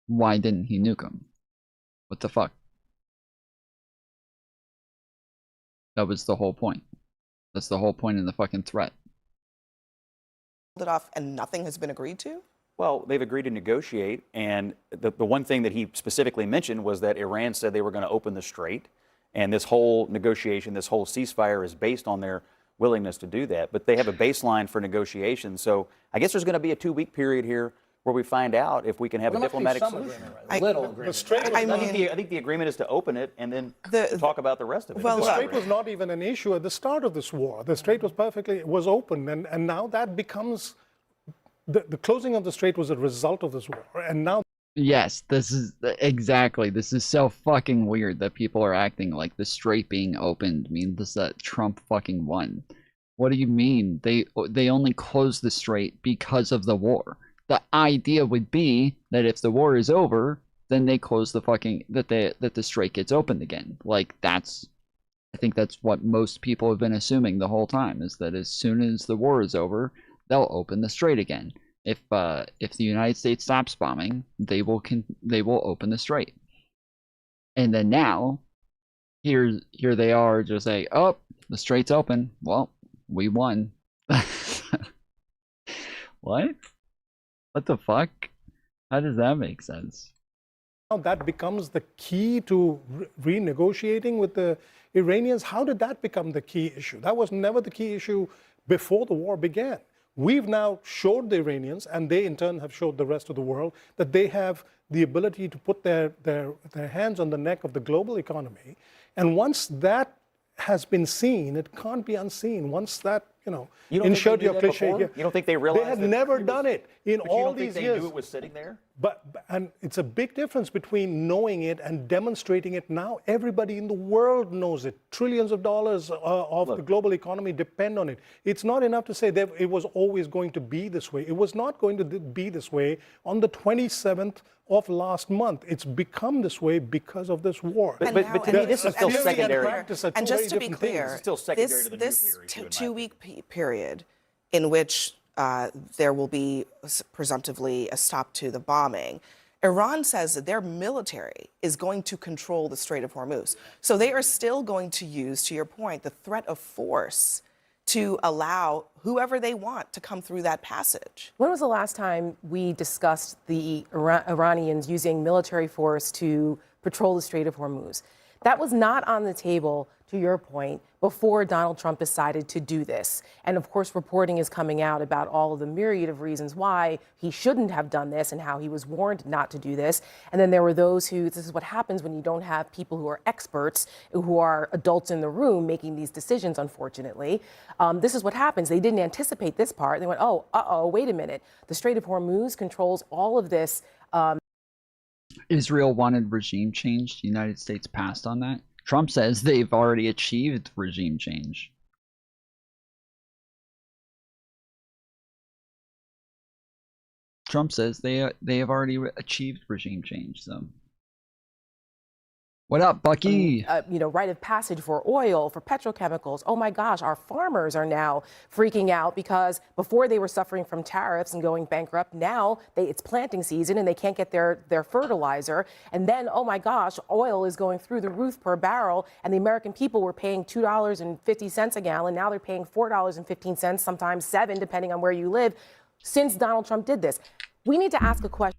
why didn't he nuke them? What the fuck? That was the whole point. That's the whole point in the fucking threat. It off and nothing has been agreed to? Well, they've agreed to negotiate, and the one thing that he specifically mentioned was that Iran said they were going to open the strait, and this whole negotiation, this whole ceasefire is based on their willingness to do that. But they have a baseline for negotiations, so I guess there's going to be a 2-week period here where we find out if we can have a diplomatic solution. I think the agreement is to open it and then talk about the rest of it. Well, the strait was not even an issue at the start of this war. The strait was open, and now that becomes... The closing of the strait was a result of this war, and now... Yes, this is so fucking weird that people are acting like the strait being opened means that Trump fucking won. What do you mean? They only closed the strait because of the war. The idea would be that if the war is over, then they close the fucking... that the strait gets opened again. Like, I think that's what most people have been assuming the whole time, is that as soon as the war is over, they'll open the strait again. If the United States stops bombing, they will open the strait. And then now, here they are, just say, oh, the strait's open. Well, we won. What? What the fuck? How does that make sense? That becomes the key to renegotiating with the Iranians. How did that become the key issue? That was never the key issue before the war began. We've now showed the Iranians, and they in turn have showed the rest of the world, that they have the ability to put their hands on the neck of the global economy. And once that has been seen, it can't be unseen. Once that, insert your cliche here. You don't think they realized they had never done it in all these years? You knew it was sitting there? And it's a big difference between knowing it and demonstrating it now. Everybody in the world knows it. Trillions of dollars of the global economy depend on it. It's not enough to say that it was always going to be this way. It was not going to be this way on the 27th of last month. It's become this way because of this war. But to me, this is still secondary. And just to be clear, this 2-week period in which there will be presumptively a stop to the bombing, Iran says that their military is going to control the Strait of Hormuz. So they are still going to use, to your point, the threat of force to allow whoever they want to come through that passage. When was the last time we discussed the Iranians using military force to patrol the Strait of Hormuz? That was not on the table, to your point, before Donald Trump decided to do this. And of course, reporting is coming out about all of the myriad of reasons why he shouldn't have done this and how he was warned not to do this. And then there were those who, this is what happens when you don't have people who are experts, who are adults in the room making these decisions, unfortunately. This is what happens. They didn't anticipate this part. They went, wait a minute. The Strait of Hormuz controls all of this. Israel wanted regime change. The United States passed on that. Trump says they've already achieved regime change. Trump says they have already achieved regime change. So, what up, Bucky? Rite of passage for oil, for petrochemicals. Oh my gosh, our farmers are now freaking out because before they were suffering from tariffs and going bankrupt. Now it's planting season and they can't get their fertilizer. And then, oh my gosh, oil is going through the roof per barrel. And the American people were paying $2.50 a gallon. Now they're paying $4.15, sometimes $7, depending on where you live, since Donald Trump did this. We need to ask a question.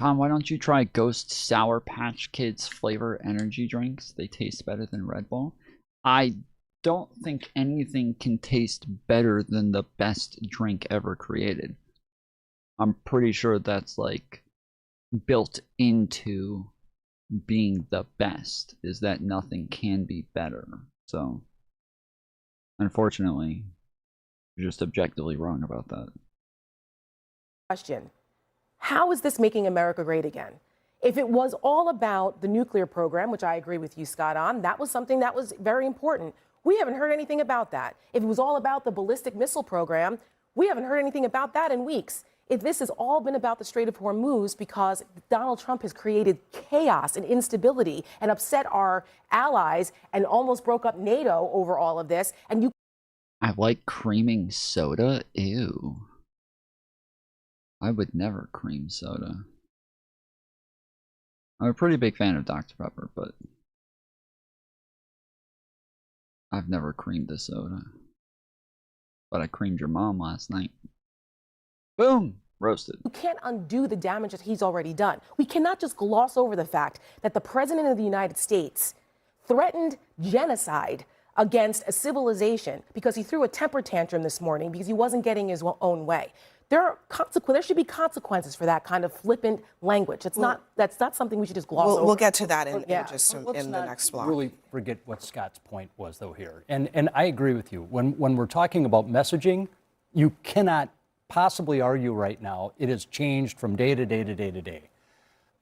Tom, why don't you try Ghost Sour Patch Kids flavor energy drinks? They taste better than Red Bull. I don't think anything can taste better than the best drink ever created. I'm pretty sure that's like built into being the best, is that nothing can be better. So, unfortunately, you're just objectively wrong about that. Question. How is this making America great again? If it was all about the nuclear program, which I agree with you, Scott, on, that was something that was very important. We haven't heard anything about that. If it was all about the ballistic missile program, we haven't heard anything about that in weeks. If this has all been about the Strait of Hormuz because Donald Trump has created chaos and instability and upset our allies and almost broke up NATO over all of this, and you... I like creaming soda? Ew. I would never cream soda. I'm a pretty big fan of Dr. Pepper, but I've never creamed a soda. But I creamed your mom last night. Boom! Roasted. You can't undo the damage that he's already done. We cannot just gloss over the fact that the President of the United States threatened genocide against a civilization because he threw a temper tantrum this morning because he wasn't getting his own way. There should be consequences for that kind of flippant language. That's not something we should just gloss over. We'll get to that in the next block. Really forget what Scott's point was, though, here. And I agree with you. When we're talking about messaging, you cannot possibly argue right now it has changed from day to day to day to day.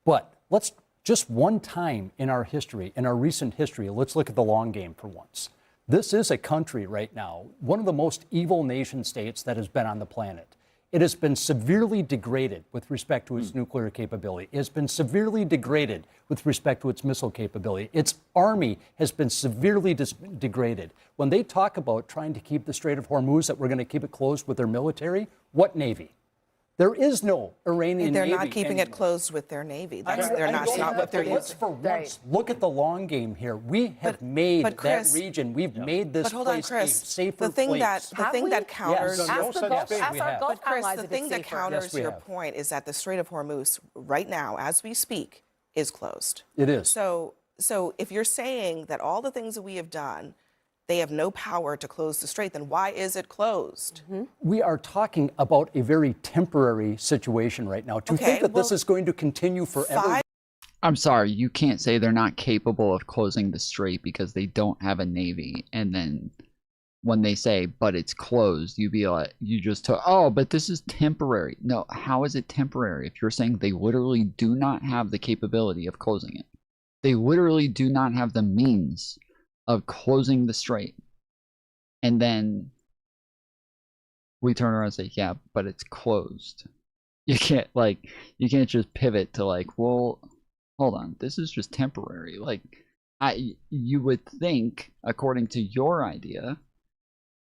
But let's just one time in our history, in our recent history, let's look at the long game for once. This is a country right now, one of the most evil nation states that has been on the planet. It has been severely degraded with respect to its nuclear capability. It has been severely degraded with respect to its missile capability. Its army has been severely degraded. When they talk about trying to keep the Strait of Hormuz, that we're going to keep it closed with their military, what Navy? There is no Iranian They're Navy not keeping anymore. it closed with their Navy. That's I not don't what they're but let's using. for once look at the long game here. We have made but Chris, that region. We've made this But hold on, place Chris. a safer The thing place. that counters Yes. Ask our Gulf But Chris, allies the if thing it's that safer. counters Yes, we your have. point is that the Strait of Hormuz right now, as we speak, is closed. It is. So if you're saying that all the things that we have done, they have no power to close the strait, then why is it closed? We are talking about a very temporary situation right now. To think that this is going to continue forever. I'm sorry, you can't say they're not capable of closing the strait because they don't have a navy, and then when they say, but it's closed, you be like, you just took, oh, but this is temporary. No, how is it temporary if you're saying they literally do not have the capability of closing it? They literally do not have the means of closing the strait. And then we turn around and say, yeah, but it's closed. You can't just pivot to like, well, hold on, this is just temporary. Like, you would think, according to your idea,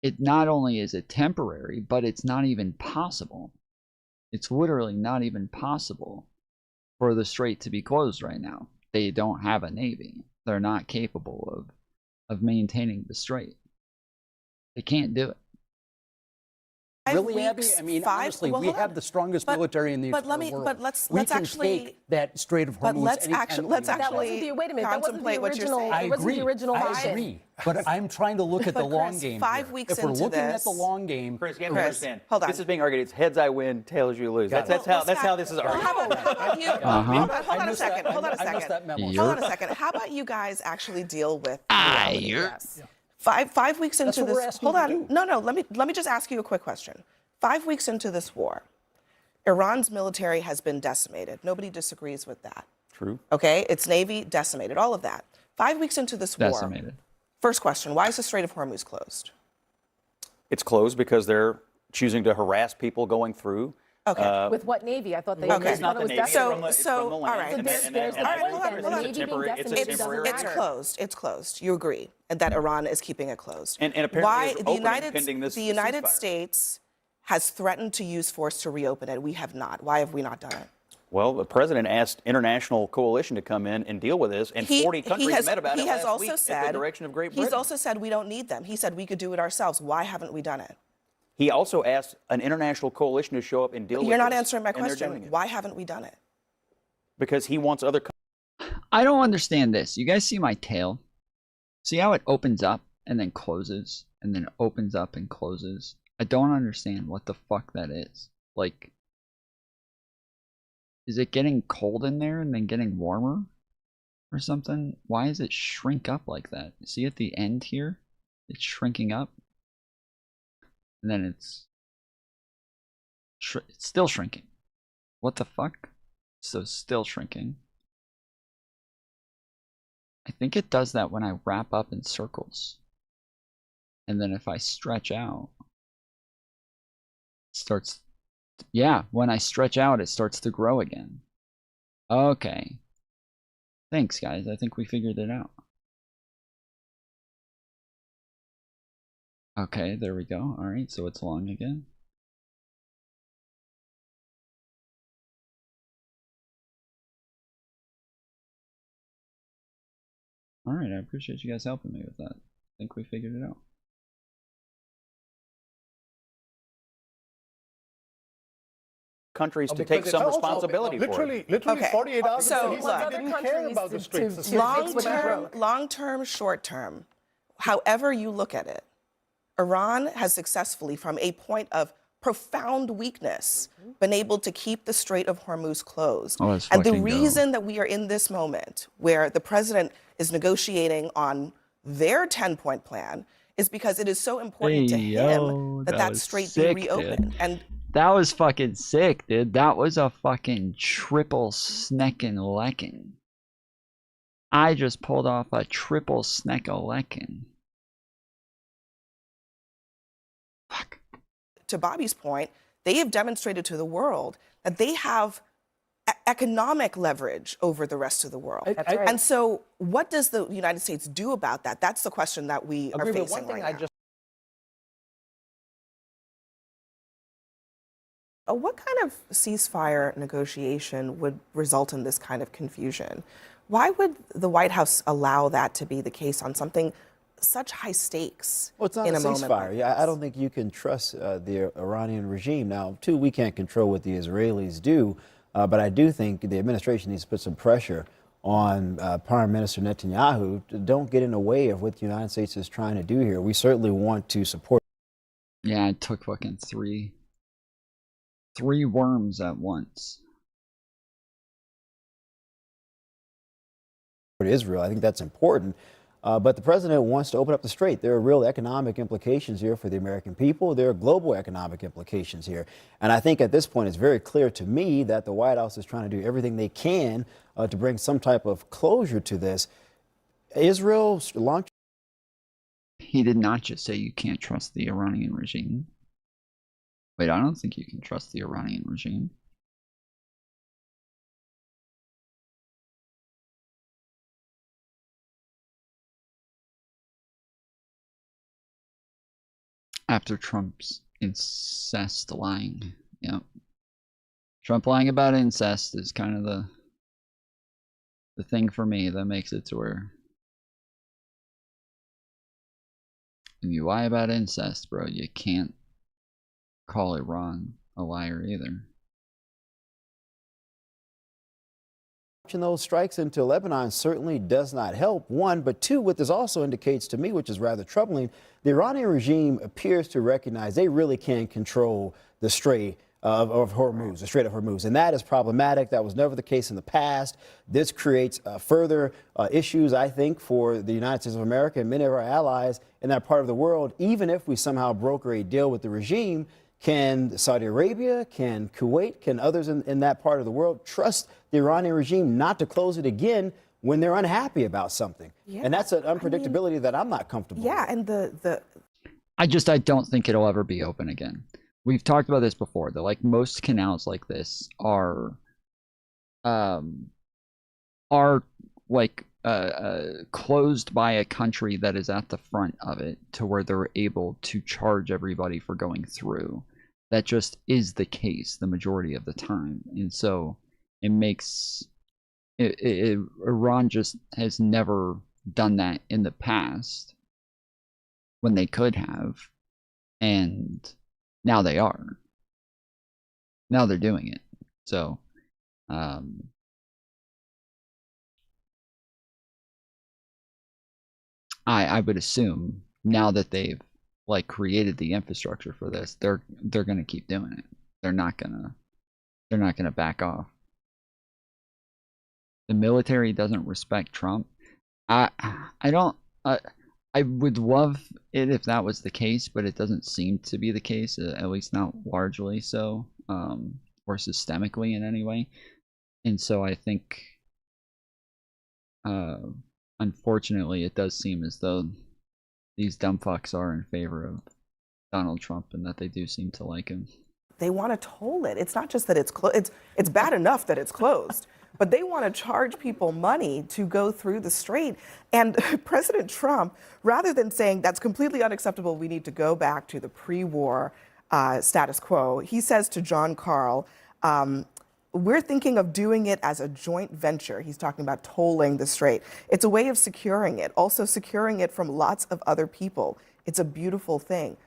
it not only is it temporary, but it's not even possible. It's literally not even possible for the strait to be closed right now. They don't have a navy. They're not capable of maintaining the strait. They can't do it. Really, Abby? I mean, honestly, we have the strongest military in the entire world. But let's we can actually take that Strait of Hormuz. let's actually wait a minute. That wasn't the original. I agree. The original I vision. agree. But I'm trying to look at the long game. 5 here. weeks if we're into looking this, at the long game, Chris, you have to understand. Hold on. This is being argued. It's heads I win, tails you lose. That's how this is argued. How about you? Hold on a second. Hold on a second. How about you guys actually deal with reality? Five weeks into this. Hold on. No. Let me just ask you a quick question. 5 weeks into this war, Iran's military has been decimated. Nobody disagrees with that. True. Okay, its navy decimated, all of that. 5 weeks into this war. Decimated. First question: why is the Strait of Hormuz closed? It's closed because they're choosing to harass people going through. Okay. With what navy? I thought they. Okay. It's not the navy. It's from the land. All right. It's closed. closed. It's closed. You agree, and that Iran is keeping it closed. And apparently why it's opening pending this the United ceasefire. States has threatened to use force to reopen it. We have not. Why have we not done it? Well, the president asked international coalition to come in and deal with this, and 40 countries met about it last week at the direction of Great Britain. He's also said we don't need them. He said we could do it ourselves. Why haven't we done it? He also asked an international coalition to show up and deal with it. You're not answering my question. Why haven't we done it? Because he wants other I don't understand this. You guys see my tail? See how it opens up and then closes, and then opens up and closes? I don't understand what the fuck that is. Like, is it getting cold in there and then getting warmer or something? Why does it shrink up like that? See at the end here? It's shrinking up. And then it's still shrinking. What the fuck? So still shrinking. I think it does that when I wrap up in circles. And then if I stretch out, it starts, yeah, when I stretch out, it starts to grow again. Okay. Thanks, guys. I think we figured it out. Okay, there we go. All right, so it's long again. All right, I appreciate you guys helping me with that. I think we figured it out. countries to take some responsibility for it. Literally 48 hours So, ago, he said he didn't care about the streets. Long-term, short-term, however you look at it, Iran has successfully, from a point of profound weakness, been able to keep the Strait of Hormuz closed. Oh, let's and the fucking go. reason that we are in this moment where the president is negotiating on their 10-point plan is because it is so important to him that that strait sick, be reopened. dude. And that was fucking sick, dude. That was a fucking triple sneckin' leckin'. I just pulled off a triple sneck-a-leckin'. to Bobby's point, they have demonstrated to the world that they have economic leverage over the rest of the world. And so what does the United States do about that? That's the question that we are facing right now. What kind of ceasefire negotiation would result in this kind of confusion? Why would the White House allow that to be the case on something such high stakes? Well, it's not in a moment ceasefire. like I don't think you can trust the Iranian regime. Now, too, we can't control what the Israelis do, but I do think the administration needs to put some pressure on Prime Minister Netanyahu to don't get in the way of what the United States is trying to do here. We certainly want to support. Yeah, it took fucking three worms at once. Israel. I think that's important. But the president wants to open up the strait. There are real economic implications here for the American people. There are global economic implications here. And I think at this point, it's very clear to me that the White House is trying to do everything they can to bring some type of closure to this. Israel launched. He did not just say you can't trust the Iranian regime. Wait, I don't think you can trust the Iranian regime. After Trump's incest lying. Yep. Trump lying about incest is kind of the thing for me that makes it to where when you lie about incest, bro, you can't call Iran a liar either. Those strikes into Lebanon certainly does not help, one, but two, what this also indicates to me, which is rather troubling, the Iranian regime appears to recognize they really can control the Strait of Hormuz, the Strait of Hormuz, and that is problematic. That was never the case in the past. This creates further issues, I think, for the United States of America and many of our allies in that part of the world. Even if we somehow broker a deal with the regime, can Saudi Arabia, can Kuwait, can others in that part of the world trust the Iranian regime not to close it again when they're unhappy about something? Yeah, and that's an unpredictability that I'm not comfortable with. Yeah, and I don't think it'll ever be open again. We've talked about this before, that like most canals like this are like closed by a country that is at the front of it to where they're able to charge everybody for going through. That just is the case the majority of the time. And so it makes Iran just has never done that in the past when they could have, and now they are. Now they're doing it. So I would assume now that they've like created the infrastructure for this, they're gonna keep doing it. They're not gonna back off. The military doesn't respect Trump. I would love it if that was the case, but it doesn't seem to be the case, at least not largely so, or systemically in any way. And so I think unfortunately, it does seem as though these dumb fucks are in favor of Donald Trump and that they do seem to like him. They want to toll it. It's not just that it's closed. It's bad enough that it's closed, but they want to charge people money to go through the strait. And President Trump, rather than saying that's completely unacceptable, we need to go back to the pre-war status quo, he says to John Carl, we're thinking of doing it as a joint venture. He's talking about tolling the strait. It's a way of securing it, also securing it from lots of other people. It's a beautiful thing.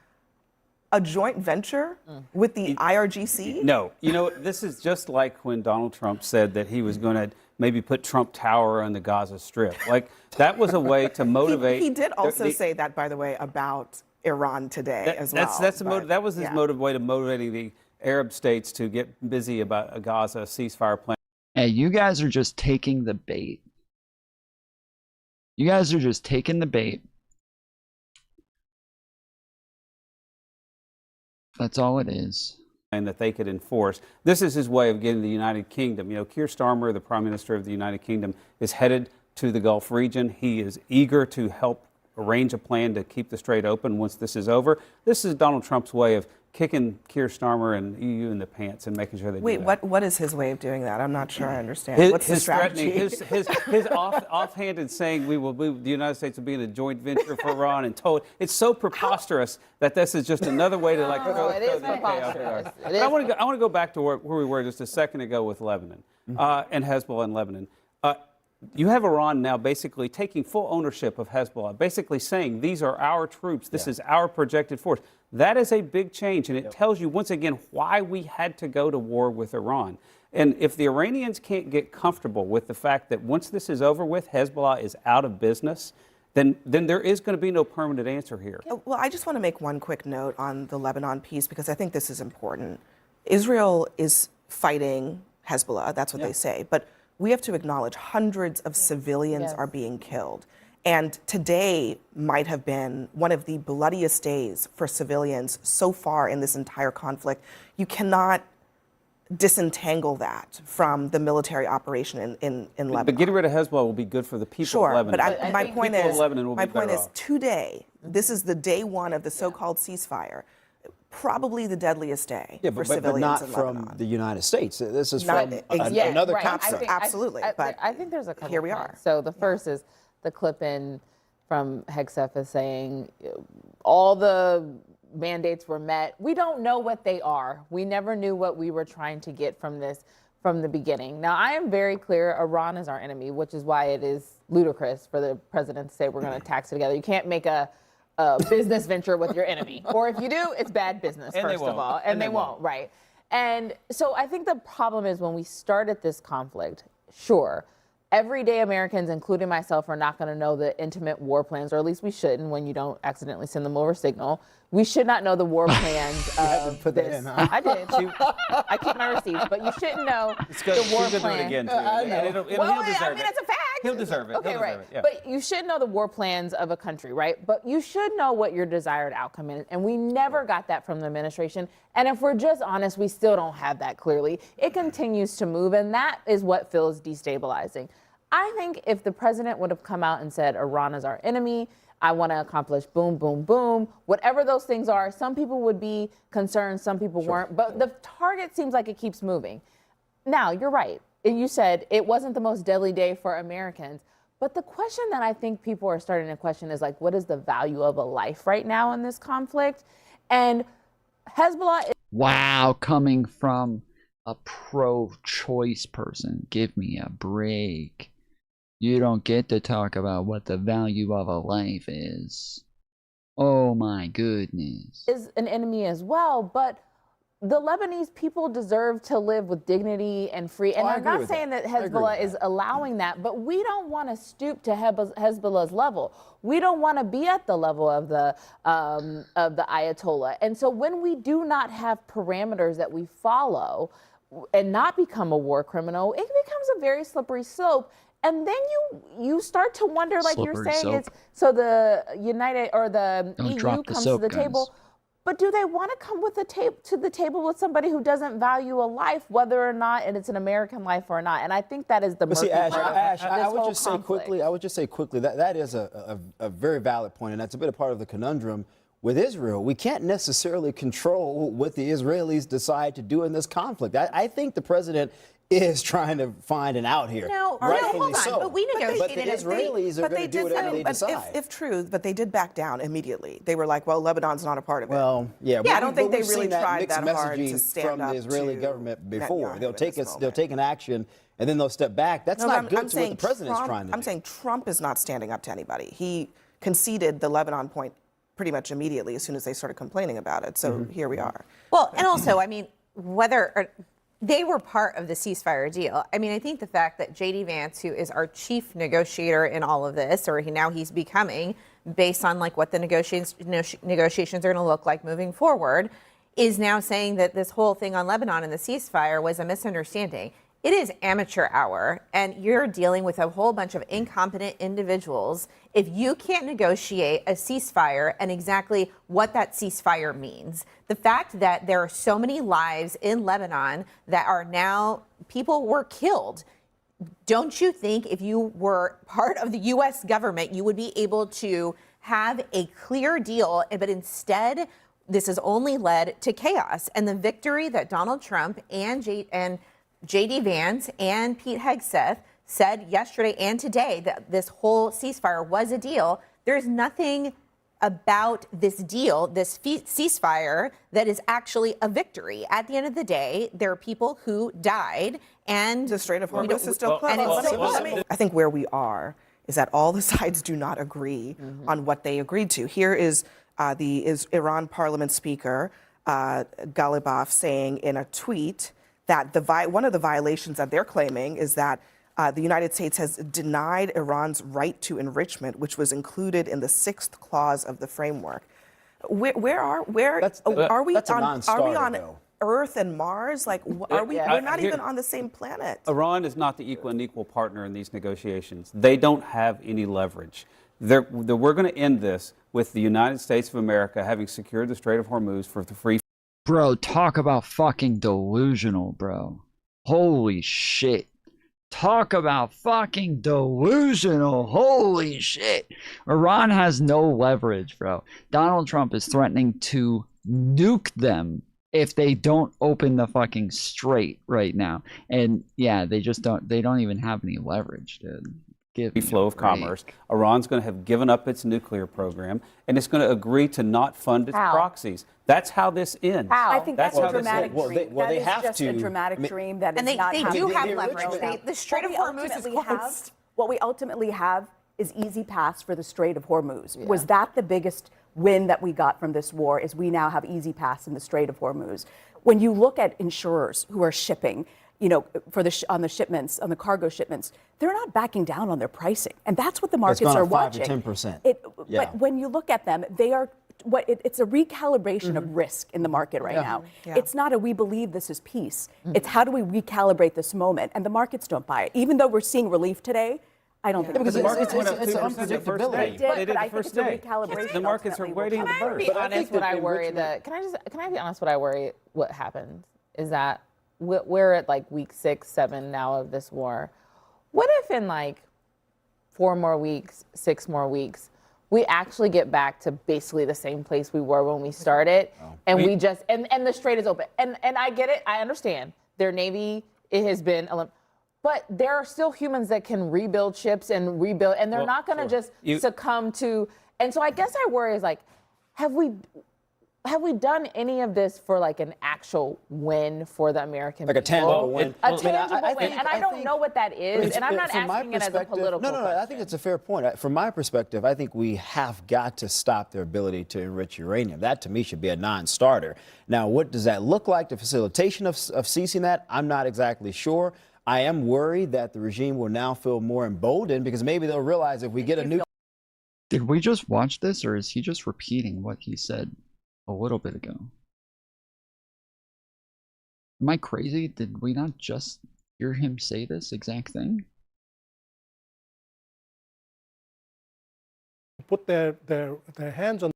A joint venture with the IRGC? No. You know, this is just like when Donald Trump said that he was going to maybe put Trump Tower on the Gaza Strip. Like, that was a way to motivate. He did also say that, by the way, about Iran today as well. That was his way to motivating the Arab states to get busy about a Gaza ceasefire plan. Hey, you guys are just taking the bait. You guys are just taking the bait. That's all it is. And that they could enforce. This is his way of getting the United Kingdom. You know, Keir Starmer, the Prime Minister of the United Kingdom, is headed to the Gulf region. He is eager to help arrange a plan to keep the strait open once this is over. This is Donald Trump's way of kicking Keir Starmer and EU in the pants and making sure they Wait, do that. what is his way of doing that? I'm not sure I understand. What's the strategy? His offhanded saying the United States will be in a joint venture for Iran and told it's so preposterous that this is just another way to like throw it is preposterous. I want to go back to where we were just a second ago with Lebanon and Hezbollah in Lebanon. You have Iran now basically taking full ownership of Hezbollah, basically saying these are our troops, this is our projected force. That is a big change, and it tells you once again why we had to go to war with Iran. And if the Iranians can't get comfortable with the fact that once this is over with, Hezbollah is out of business, then there is going to be no permanent answer here. Well, I just want to make one quick note on the Lebanon piece because I think this is important. Israel is fighting Hezbollah, that's what they say, but we have to acknowledge hundreds of civilians are being killed. And today might have been one of the bloodiest days for civilians so far in this entire conflict. You cannot disentangle that from the military operation in Lebanon. But getting rid of Hezbollah will be good for the people of Lebanon. But my point is today, this is the day one of the so-called ceasefire. Probably the deadliest day for civilians not in from Lebanon. the United States. This is Not from exactly. another Right. conflict. Absolutely. But I think there's a couple here we points. are. So the first is the clip in from Hegseth is saying all the mandates were met. We don't know what they are. We never knew what we were trying to get from this from the beginning. Now, I am very clear Iran is our enemy, which is why it is ludicrous for the president to say we're going to tax it together. You can't make a business venture with your enemy. Or if you do, it's bad business, first of all. And they won't, right. And so I think the problem is when we started this conflict, sure, everyday Americans, including myself, are not going to know the intimate war plans, or at least we shouldn't when you don't accidentally send them over Signal. We should not know the war plans of put this. that in, huh? I did. I keep my receipts, but you shouldn't know the war She's plan. do it again, too. He'll deserve it. It's a fact. He'll deserve it. Okay, He'll right. deserve it, yeah. But you should know the war plans of a country, right? But you should know what your desired outcome is. And we never got that from the administration. And if we're just honest, we still don't have that clearly. It continues to move, and that is what feels destabilizing. I think if the president would have come out and said, Iran is our enemy, I want to accomplish boom, boom, boom, whatever those things are, some people would be concerned, some people weren't. But the target seems like it keeps moving. Now, you're right. And you said it wasn't the most deadly day for Americans. But the question that I think people are starting to question is like, what is the value of a life right now in this conflict? And Hezbollah is— Wow, coming from a pro-choice person. Give me a break. You don't get to talk about what the value of a life is. Oh my goodness. Is an enemy as well, but the Lebanese people deserve to live with dignity and free. And I'm not saying that Hezbollah is allowing that, but we don't want to stoop to Hezbollah's level. We don't want to be at the level of the Ayatollah. And so when we do not have parameters that we follow and not become a war criminal, it becomes a very slippery slope. And then you start to wonder, like you're saying, it's so the United or the EU comes to the table. But do they want to come to the table with somebody who doesn't value a life, whether or not and it's an American life or not? And I think that is the murky part of this I would whole just say quickly. I would just say quickly that is a very valid point, and that's a bit of part of the conundrum with Israel. We can't necessarily control what the Israelis decide to do in this conflict. I think the president is trying to find an out here. Rightfully so. But we negotiated. But the Israelis are going to do whatever they decide. If true, but they did back down immediately. They were like, well, Lebanon's not a part of it. Well, yeah. I don't think they really tried that hard to stand from up the Israeli to government before. Netanyahu They'll take an action and then they'll step back. That's not good to what the president's trying to do. I'm saying Trump is not standing up to anybody. He conceded the Lebanon point pretty much immediately as soon as they started complaining about it. So here we are. Well, and also, I mean, they were part of the ceasefire deal. I mean, I think the fact that J.D. Vance, who is our chief negotiator in all of this, or he's becoming, based on like what the negotiations are going to look like moving forward, is now saying that this whole thing on Lebanon and the ceasefire was a misunderstanding. It is amateur hour, and you're dealing with a whole bunch of incompetent individuals. If you can't negotiate a ceasefire and exactly what that ceasefire means, the fact that there are so many lives in Lebanon that are now, people were killed. Don't you think if you were part of the U.S. government, you would be able to have a clear deal, but instead this has only led to chaos. And the victory that Donald Trump and J.D. Vance and Pete Hegseth said yesterday and today that this whole ceasefire was a deal. There's nothing about this deal, this ceasefire, that is actually a victory. At the end of the day, there are people who died, and the Strait of Hormuz is still closed. I think where we are is that all the sides do not agree on what they agreed to. Here is Iran Parliament Speaker Ghalibaf saying in a tweet that one of the violations that they're claiming is that the United States has denied Iran's right to enrichment, which was included in the 6th clause of the framework. Are we on Earth and Mars? Like, we're not even on the same planet. Iran is not the equal and equal partner in these negotiations. They don't have any leverage. We're going to end this with the United States of America having secured the Strait of Hormuz for the free. Bro, talk about fucking delusional, bro. Holy shit. Talk about fucking delusional. Holy shit. Iran has no leverage, bro. Donald Trump is threatening to nuke them if they don't open the fucking strait right now. And yeah, they don't even have any leverage, dude. Flow of commerce. Iran's going to have given up its nuclear program, and it's going to agree to not fund its proxies. That's how this ends. I think that's a dramatic dream. They have just a dramatic dream that is not happening. And they do have leverage. The Strait of Hormuz is closed. What we ultimately have is easy pass for the Strait of Hormuz. Yeah. Was that the biggest win that we got from this war, is we now have easy pass in the Strait of Hormuz? When you look at insurers who are shipping, on the shipments, on the cargo shipments, they're not backing down on their pricing, and that's what the markets are watching. 5 to 10%. But when you look at them, they are it's a recalibration of risk in the market right now. Yeah. It's not we believe this is peace. It's how do we recalibrate this moment, and the markets don't buy it. Even though we're seeing relief today, I don't think because it's unpredictability. But I think it's a recalibration. The markets are waiting to burst. Can I be honest? What I worry can I be honest? What I worry what happened is that we're at like week 6, 7 now of this war. What if in like 4 more weeks, 6 more weeks, we actually get back to basically the same place we were when we started, and we just and the strait is open. And I get it. I understand. Their Navy, it has been, but there are still humans that can rebuild ships and rebuild, and they're not going to just succumb to. And so I guess I worry is like, have we done any of this for like an actual win for the American people? Like a tangible win. A tangible win. And I don't know what that is. And I'm not asking it as a political question. No, I think it's a fair point. From my perspective, I think we have got to stop their ability to enrich uranium. That, to me, should be a non-starter. Now, what does that look like, the facilitation of ceasing that? I'm not exactly sure. I am worried that the regime will now feel more emboldened because maybe they'll realize if we get a new... Did we just watch this, or is he just repeating what he said a little bit ago? Am I crazy? Did we not just hear him say this exact thing? Put their hands on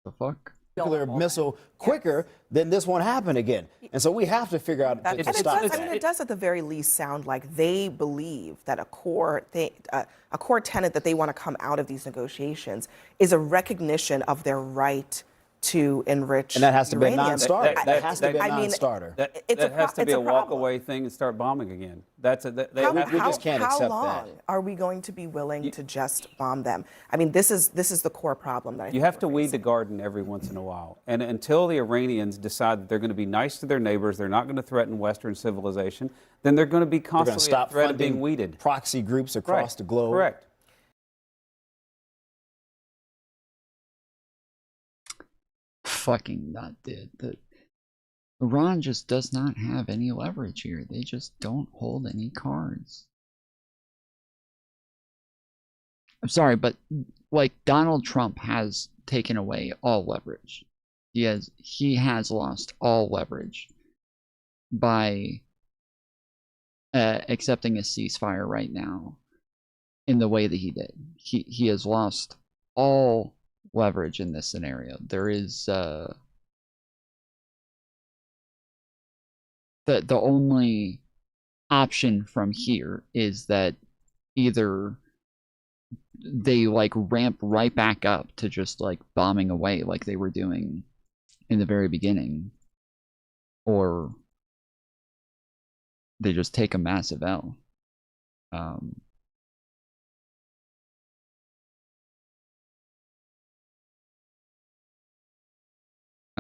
the fuck? Nuclear missile quicker, then this won't happen again. And so we have to figure out to stop that. It does at the very least sound like they believe that a core tenet that they want to come out of these negotiations is a recognition of their right to enrich and that has to uranium. be a non-starter. That has to be a non-starter. That has to be a walk-away thing and start bombing again. We just can't accept that. How long are we going to be willing to just bomb them? I mean, this is the core problem that I think you have to weed the garden every once in a while. And until the Iranians decide that they're going to be nice to their neighbors, they're not going to threaten Western civilization, then they're going to be constantly a threat of being weeded. Proxy groups across the globe. Correct. Fucking nut, dude. Iran just does not have any leverage here. They just don't hold any cards. I'm sorry, but like Donald Trump has taken away all leverage. He has lost all leverage by accepting a ceasefire right now in the way that he did. He has lost all leverage in this scenario. There is the only option from here is that either they like ramp right back up to just like bombing away like they were doing in the very beginning, or they just take a massive L. I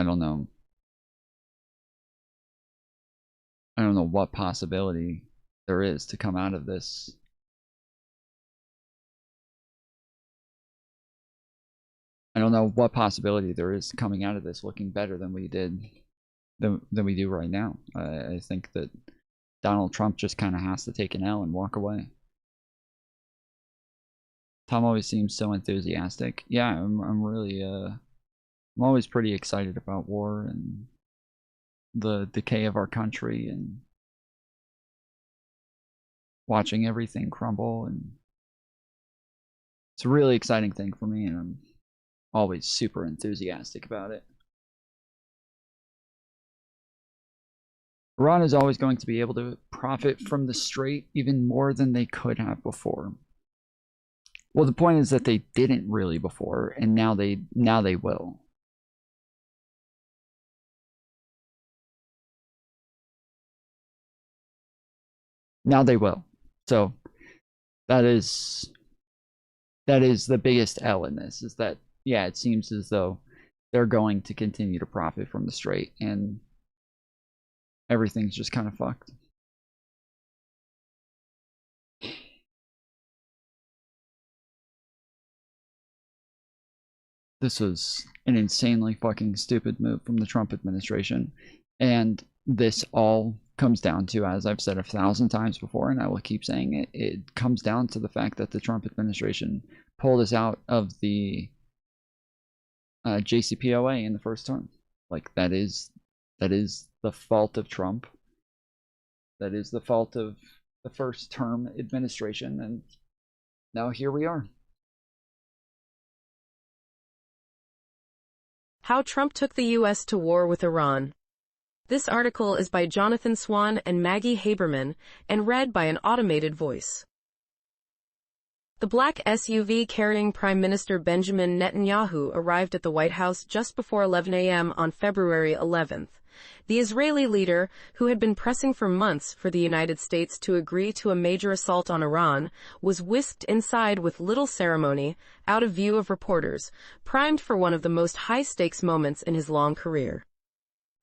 don't know. I don't know what possibility there is to come out of this. I don't know what possibility there is coming out of this looking better than we did, than we do right now. I think that Donald Trump just kind of has to take an L and walk away. Tom always seems so enthusiastic. Yeah, I'm really I'm always pretty excited about war and the decay of our country and watching everything crumble, and it's a really exciting thing for me, and I'm always super enthusiastic about it. Iran is always going to be able to profit from the Strait even more than they could have before. Well, the point is that they didn't really before, and now they will. Now they will. So that is the biggest L in this, is that, yeah, it seems as though they're going to continue to profit from the Strait, and everything's just kind of fucked. This was an insanely fucking stupid move from the Trump administration, and this all comes down to, as I've said 1,000 times before, and I will keep saying it, it comes down to the fact that the Trump administration pulled us out of the JCPOA in the first term. Like, that is the fault of Trump. That is the fault of the first term administration, and now here we are. How Trump Took the U.S. to War with Iran. This article is by Jonathan Swan and Maggie Haberman and read by an automated voice. The black SUV carrying Prime Minister Benjamin Netanyahu arrived at the White House just before 11 a.m. on February 11th. The Israeli leader, who had been pressing for months for the United States to agree to a major assault on Iran, was whisked inside with little ceremony, out of view of reporters, primed for one of the most high-stakes moments in his long career.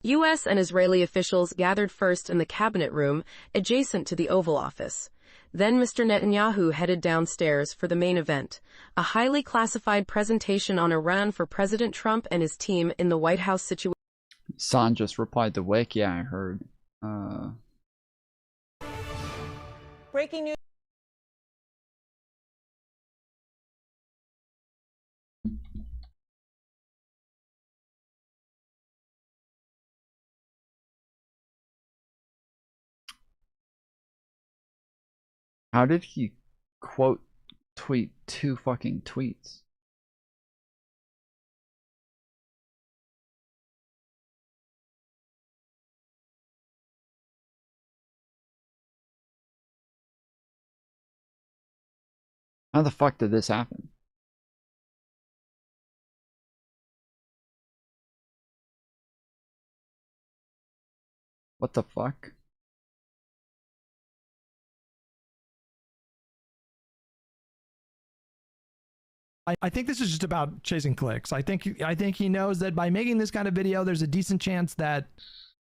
U.S. and Israeli officials gathered first in the cabinet room adjacent to the Oval Office. Then Mr. Netanyahu headed downstairs for the main event, a highly classified presentation on Iran for President Trump and his team in the White House situation. San just replied to Wick. Yeah, I heard. Breaking news. How did he quote tweet 2 fucking tweets? How the fuck did this happen? What the fuck? I think this is just about chasing clicks. I think he knows that by making this kind of video, there's a decent chance that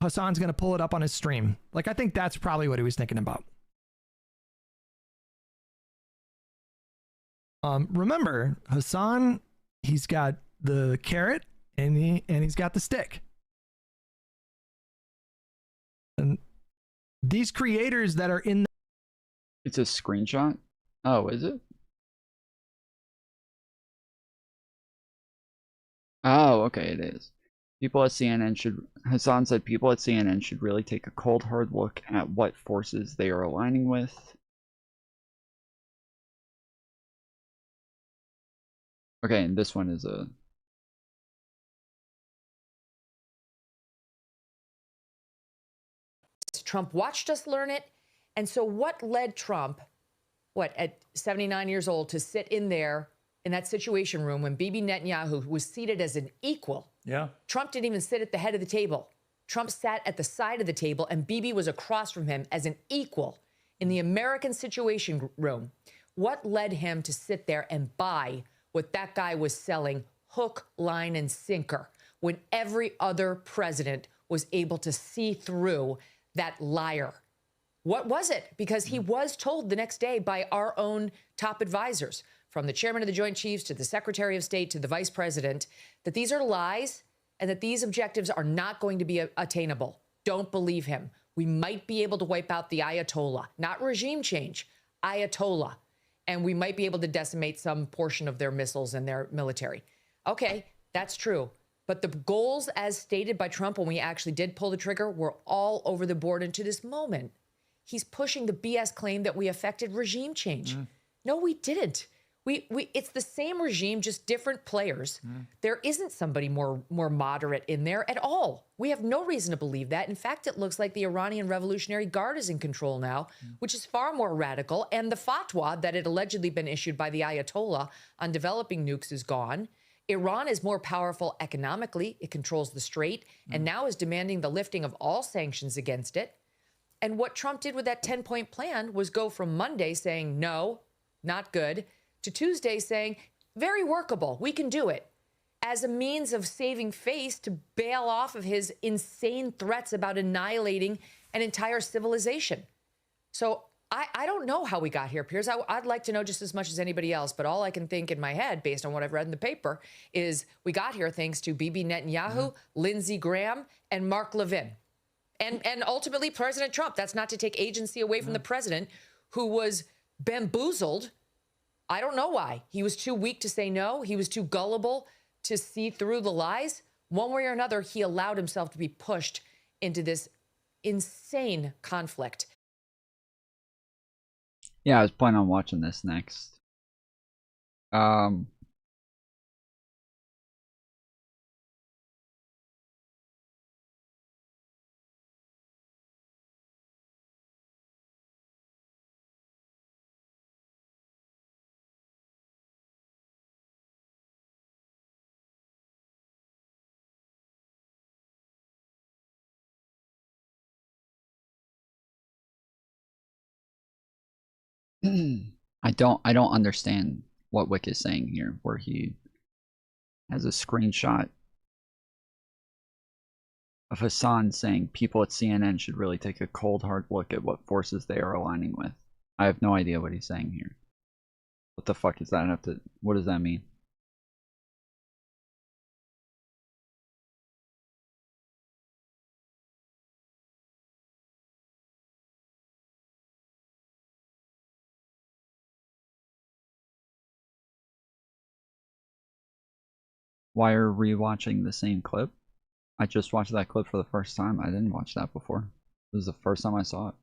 Hassan's going to pull it up on his stream. Like, I think that's probably what he was thinking about. Remember, Hassan, he's got the carrot and he's got the stick. And these creators that are in It's a screenshot? Oh, is it? Oh, okay, it is. People at CNN should, Hassan said, people at CNN should really take a cold, hard look at what forces they are aligning with. Okay, and this one is a... Trump watched us learn it. And so what led Trump at 79 years old, to sit in there in that Situation Room when Bibi Netanyahu was seated as an equal. Yeah. Trump didn't even sit at the head of the table. Trump sat at the side of the table, and Bibi was across from him as an equal in the American Situation Room. What led him to sit there and buy what that guy was selling hook, line, and sinker when every other president was able to see through that liar? What was it? Because he was told the next day by our own top advisors, from the chairman of the Joint Chiefs to the Secretary of State to the vice president, that these are lies and that these objectives are not going to be attainable. Don't believe him. We might be able to wipe out the Ayatollah, not regime change, Ayatollah. And we might be able to decimate some portion of their missiles and their military. Okay, that's true. But the goals as stated by Trump when we actually did pull the trigger were all over the board. And to this moment, he's pushing the BS claim that we affected regime change. No, we didn't. It's the same regime, just different players. There isn't somebody more moderate in there at all. We have no reason to believe that. In fact, it looks like the Iranian Revolutionary Guard is in control now, which is far more radical. And the fatwa that had allegedly been issued by the Ayatollah on developing nukes is gone. Iran is more powerful economically. It controls the strait and now is demanding the lifting of all sanctions against it. And what Trump did with that 10-point plan was go from Monday saying, no, not good, to Tuesday saying, very workable, we can do it, as a means of saving face to bail off of his insane threats about annihilating an entire civilization. So I don't know how we got here, Piers. I'd like to know just as much as anybody else, but all I can think in my head, based on what I've read in the paper, is we got here thanks to Bibi Netanyahu, Lindsey Graham, and Mark Levin. And ultimately President Trump. That's not to take agency away from the president, who was bamboozled. I don't know why. He was too weak to say no. He was too gullible to see through the lies. One way or another, he allowed himself to be pushed into this insane conflict. Yeah, I was planning on watching this next. I don't understand what Wick is saying here, where he has a screenshot of Hassan saying people at CNN should really take a cold hard look at what forces they are aligning with. I have no idea what he's saying here. What the fuck is that what does that mean? Why are rewatching the same clip? I just watched that clip for the first time. I didn't watch that before. This was the first time I saw it.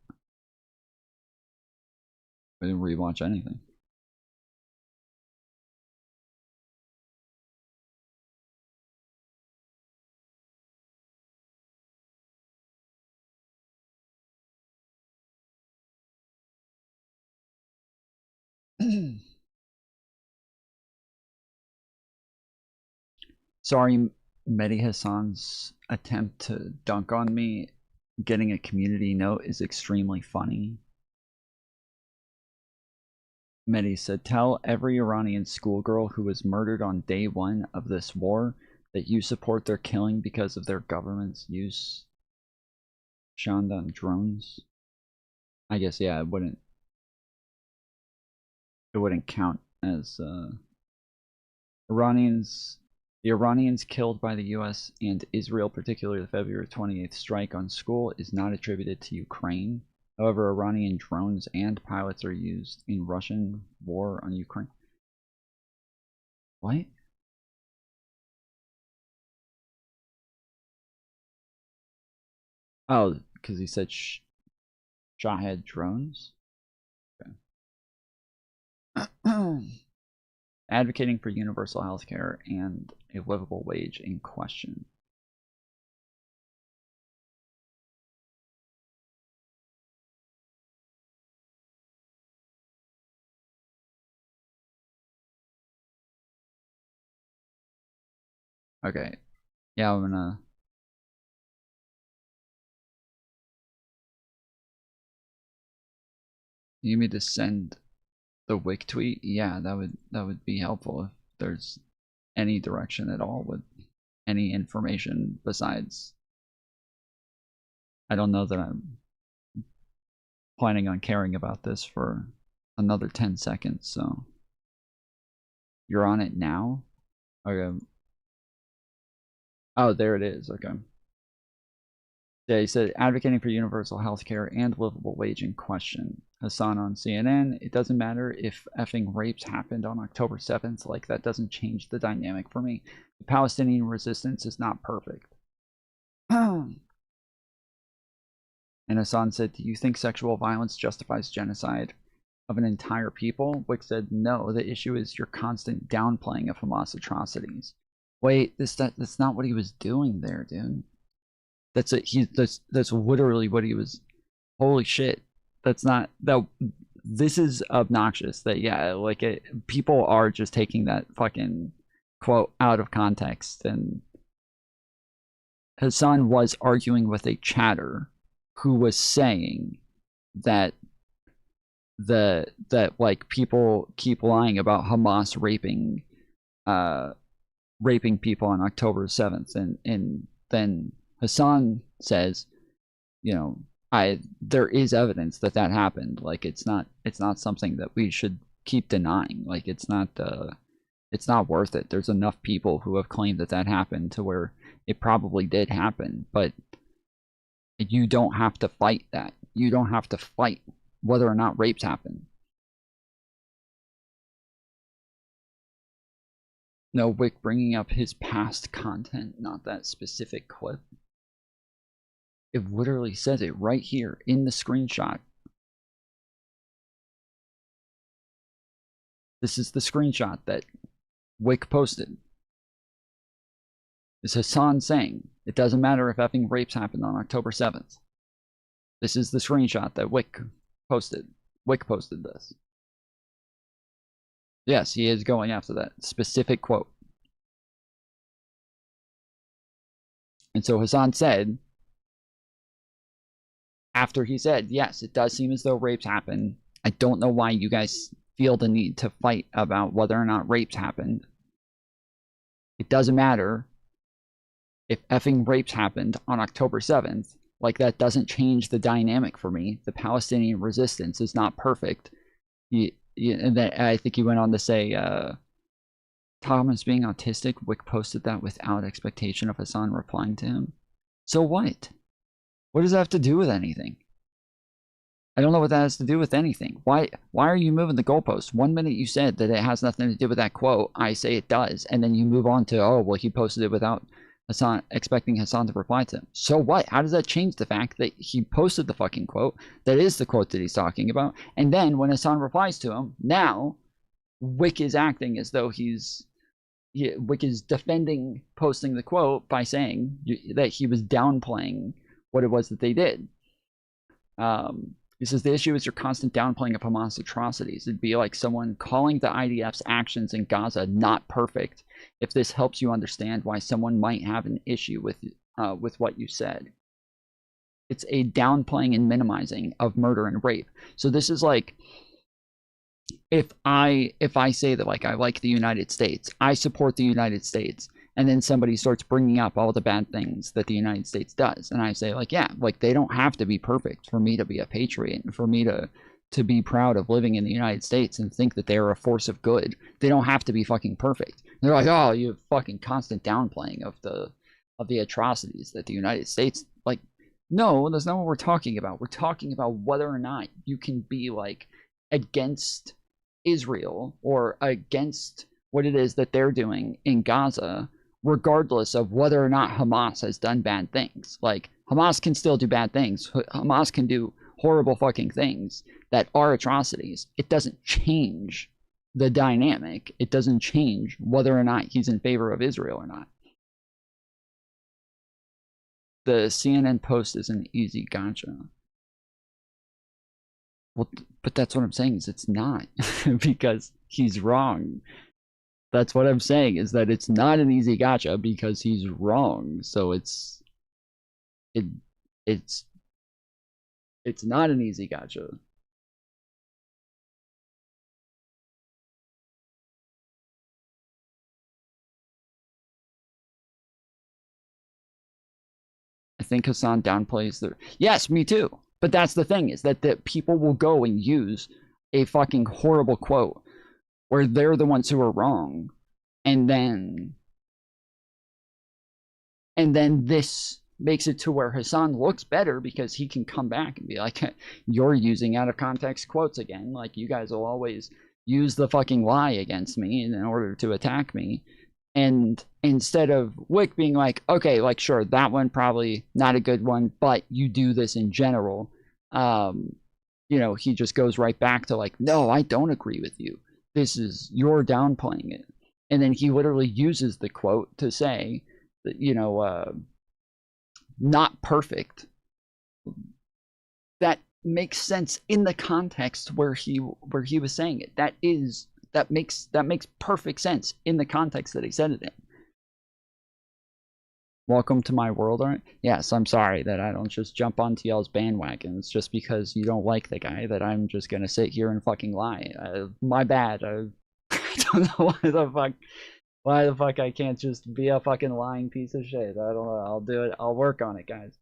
I didn't rewatch anything. Sorry, Mehdi Hassan's attempt to dunk on me getting a community note is extremely funny. Mehdi said, tell every Iranian schoolgirl who was murdered on day 1 of this war that you support their killing because of their government's use Shandan drones. I guess, yeah, it wouldn't count as the Iranians killed by the US and Israel, particularly the February 28th strike on school, is not attributed to Ukraine. However, Iranian drones and pilots are used in Russian war on Ukraine. What? Oh, because he said Shahed drones? Okay. Advocating for universal health care and a livable wage in question. Okay. Yeah, I'm gonna... You need me to send the Wick tweet? Yeah, that would be helpful if there's any direction at all with any information besides... I don't know that I'm planning on caring about this for another 10 seconds, so... You're on it now? Okay. Oh, there it is. Okay. Yeah, he said, advocating for universal health care and livable wage in question. Hassan on CNN, it doesn't matter if effing rapes happened on October 7th. Like, that doesn't change the dynamic for me. The Palestinian resistance is not perfect. And Hassan said, do you think sexual violence justifies genocide of an entire people? Wick said, no, the issue is your constant downplaying of Hamas atrocities. Wait, that's not what he was doing there, dude. That's literally what he was... Holy shit. That's not... This is obnoxious. That, yeah, like, people are just taking that fucking quote out of context. And Hassan was arguing with a chatter who was saying that like, people keep lying about Hamas raping people on October 7th, and then Hassan says, you know, there is evidence that happened. Like, it's not something that we should keep denying. Like, it's not worth it. There's enough people who have claimed that happened to where it probably did happen, but you don't have to fight that. You don't have to fight whether or not rapes happen. No, Wick bringing up his past content, not that specific clip. It literally says it right here in the screenshot. This is the screenshot that Wick posted. Is Hassan saying, it doesn't matter if effing rapes happened on October 7th. This is the screenshot that Wick posted. Wick posted this. Yes, he is going after that specific quote. And so Hassan said, after he said, yes, it does seem as though rapes happen. I don't know why you guys feel the need to fight about whether or not rapes happened. It doesn't matter if effing rapes happened on October 7th. Like, that doesn't change the dynamic for me. The Palestinian resistance is not perfect. And then I think he went on to say, Thomas being autistic, Wick posted that without expectation of Hassan replying to him. So what? What does that have to do with anything? I don't know what that has to do with anything. Why are you moving the goalpost? 1 minute you said that it has nothing to do with that quote. I say it does. And then you move on to, oh, well, he posted it without Hassan, expecting Hassan to reply to him. So what? How does that change the fact that he posted the fucking quote? That is the quote that he's talking about. And then when Hassan replies to him, now Wick is acting as though Wick is defending posting the quote by saying that he was downplaying what it was that they did. He says, the issue is your constant downplaying of Hamas atrocities. It'd be like someone calling the IDF's actions in Gaza not perfect, if this helps you understand why someone might have an issue with what you said. It's a downplaying and minimizing of murder and rape. So this is like, if I say that, like, I like the United States, I support the United States, and then somebody starts bringing up all the bad things that the United States does, and I say, like, yeah, like, they don't have to be perfect for me to be a patriot and for me to be proud of living in the United States and think that they're a force of good. They don't have to be fucking perfect. They're like, oh, you have fucking constant downplaying of the atrocities that the United States, like, no, that's not what we're talking about. We're talking about whether or not you can be, like, against Israel or against what it is that they're doing in Gaza, regardless of whether or not Hamas has done bad things. Like, Hamas can still do bad things. Hamas can do horrible fucking things that are atrocities. It doesn't change the dynamic. It doesn't change whether or not he's in favor of Israel or not. The CNN post is an easy gotcha. Well, but that's what I'm saying, is it's not. Because he's wrong. That's what I'm saying, is that it's not an easy gotcha because he's wrong. So it's not an easy gotcha. I think Hassan downplays the... Yes, me too. But that's the thing, is that people will go and use a fucking horrible quote where they're the ones who are wrong, and then this makes it to where Hassan looks better because he can come back and be like, you're using out of context quotes again. Like, you guys will always use the fucking lie against me in order to attack me. And instead of Wick being like, okay, like, sure, that one probably not a good one, but you do this in general, you know, he just goes right back to like, no, I don't agree with you. You're downplaying it. And then he literally uses the quote to say that, you know, not perfect. That makes sense in the context where he was saying it. That makes perfect sense in the context that he said it in. Welcome to my world, aren't? Yes, I'm sorry that I don't just jump onto y'all's bandwagon. It's just because you don't like the guy that I'm just gonna sit here and fucking lie. My bad. I don't know why the fuck I can't just be a fucking lying piece of shit. I don't know. I'll do it. I'll work on it, guys.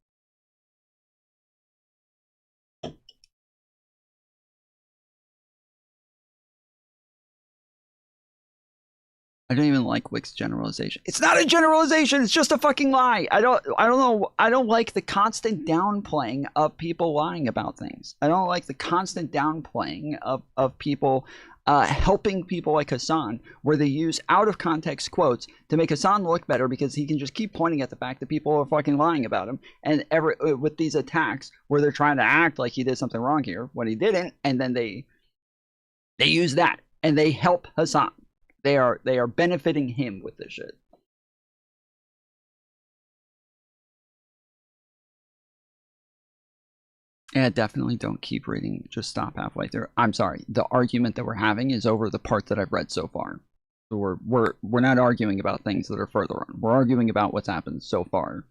I don't even like Wick's generalization. It's not a generalization. It's just a fucking lie. I don't know. I don't like the constant downplaying of people lying about things. I don't like the constant downplaying of people helping people like Hassan, where they use out of context quotes to make Hassan look better because he can just keep pointing at the fact that people are fucking lying about him. And with these attacks where they're trying to act like he did something wrong here when he didn't, and then they use that and they help Hassan. They are benefiting him with this shit. Yeah, definitely don't keep reading. Just stop halfway through. I'm sorry. The argument that we're having is over the part that I've read so far. So we're not arguing about things that are further on. We're arguing about what's happened so far.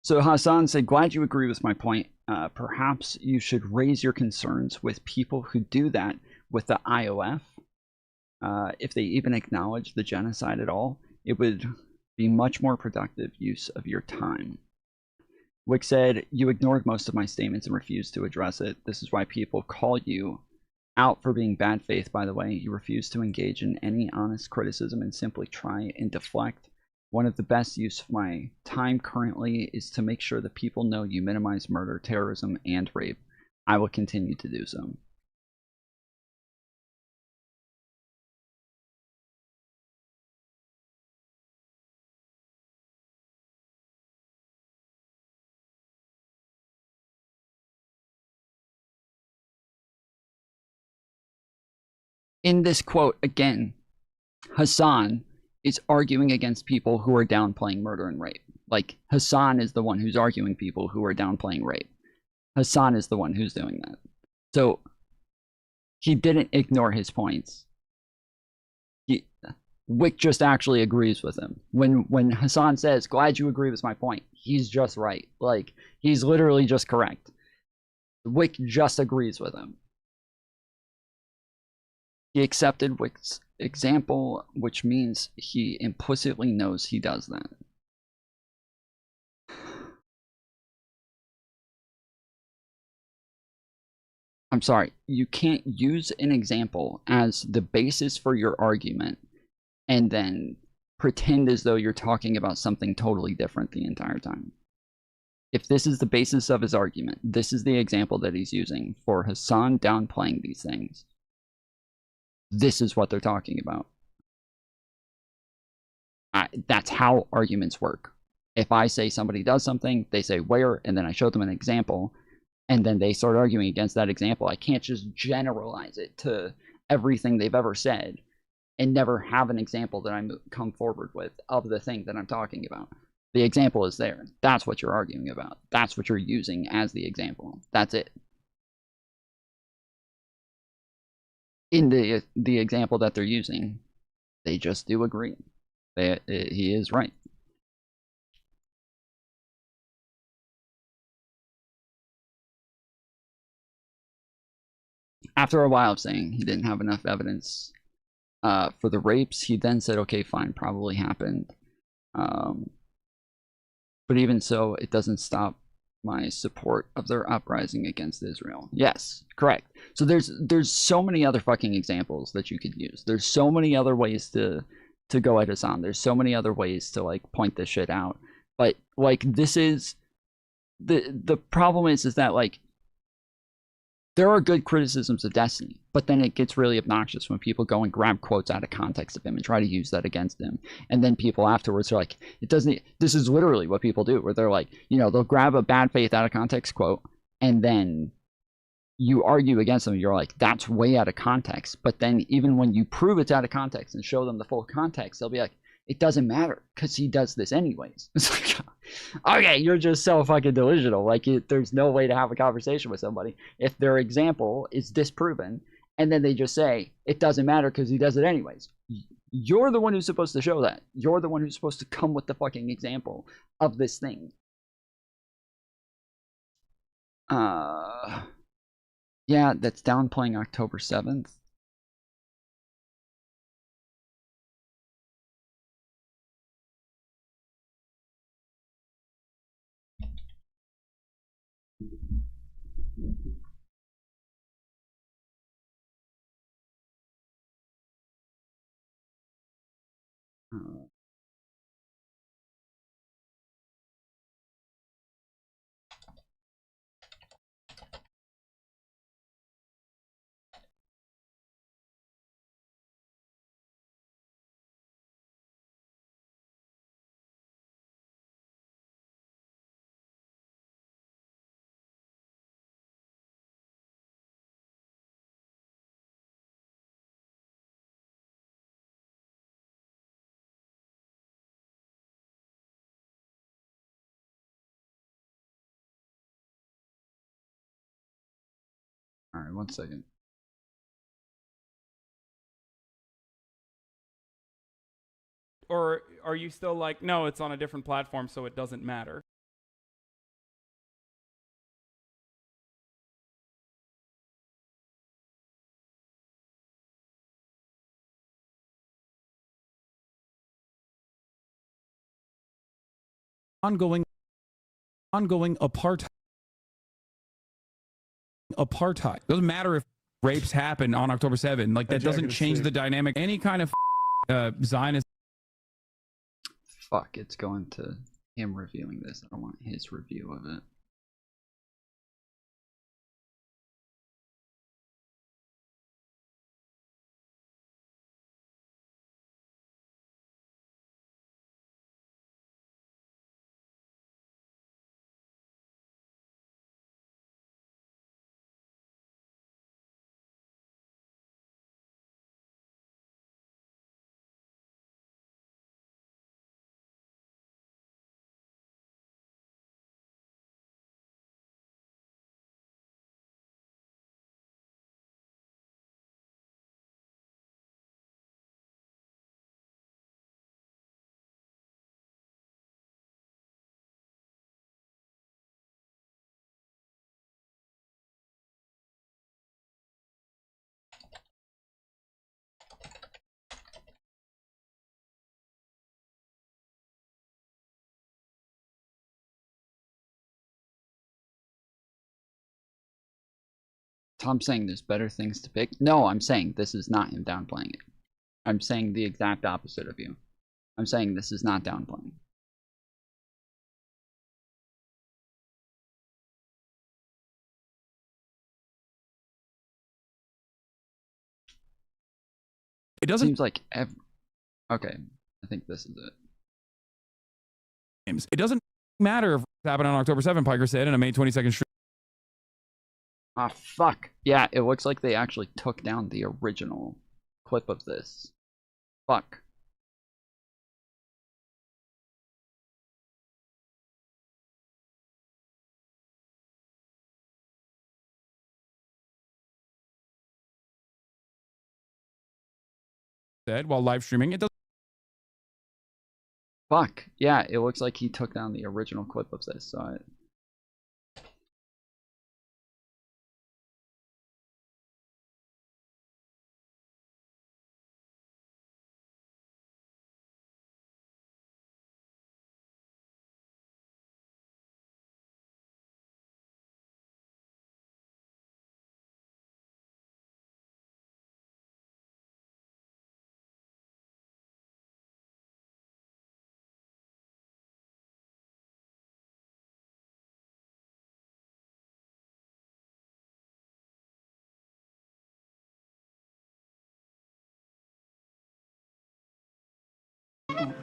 So Hassan said, glad you agree with my point. Perhaps you should raise your concerns with people who do that with the IOF. If they even acknowledge the genocide at all, it would be much more productive use of your time. Wick said, you ignored most of my statements and refused to address it. This is why people call you out for being bad faith, by the way. You refuse to engage in any honest criticism and simply try and deflect. One of the best use of my time currently is to make sure that people know you minimize murder, terrorism, and rape. I will continue to do so. In this quote, again, Hassan is arguing against people who are downplaying murder and rape. Like, Hassan is the one who's arguing people who are downplaying rape. Hassan is the one who's doing that. So, he didn't ignore his points. Wick just actually agrees with him. When Hassan says, glad you agree with my point, he's just right. Like, he's literally just correct. Wick just agrees with him. He accepted Wick's example, which means he implicitly knows he does that. I'm sorry, you can't use an example as the basis for your argument and then pretend as though you're talking about something totally different the entire time. If this is the basis of his argument, this is the example that he's using for Hassan downplaying these things. This is what they're talking about. That's how arguments work. If I say somebody does something, they say where, and then I show them an example, and then they start arguing against that example. I can't just generalize it to everything they've ever said and never have an example that I come forward with of the thing that I'm talking about. The example is there. That's what you're arguing about. That's what you're using as the example. That's it. in the example that they're using, they just do agree. He is right. After a while of saying he didn't have enough evidence for the rapes, he then said, okay, fine, probably happened. But even so, it doesn't stop my support of their uprising against Israel. Yes, correct. So there's so many other fucking examples that you could use. There's so many other ways to go at Hassan. There's so many other ways to like point this shit out. But like this is the problem is that like there are good criticisms of Destiny, but then it gets really obnoxious when people go and grab quotes out of context of him and try to use that against him. And then people afterwards are like, it doesn't, this is literally what people do, where they're like, you know, they'll grab a bad faith out of context quote, and then you argue against them. You're like, that's way out of context. But then even when you prove it's out of context and show them the full context, they'll be like, it doesn't matter because he does this anyways. It's like, okay, you're just so fucking delusional. Like, there's no way to have a conversation with somebody if their example is disproven, and then they just say it doesn't matter because he does it anyways. You're the one who's supposed to show that. You're the one who's supposed to come with the fucking example of this thing. Yeah, that's downplaying October 7th. All right, 1 second. Or are you still like, no, it's on a different platform, so it doesn't matter? Ongoing apartheid. Doesn't matter if rapes happen on October 7th. Like, that doesn't change the dynamic. Any kind of Zionist. Fuck, it's going to him reviewing this. I don't want his review of it. Tom saying there's better things to pick. No, I'm saying this is not him downplaying it. I'm saying the exact opposite of you. I'm saying this is not downplaying. It doesn't seems like okay, I think this is it. It doesn't matter if it happened on October 7th, Piker said in a May 22nd stream. Ah, fuck. Yeah, it looks like they actually took down the original clip of this. Fuck. said while live streaming. It doesn't. Fuck. Yeah, it looks like he took down the original clip of this. So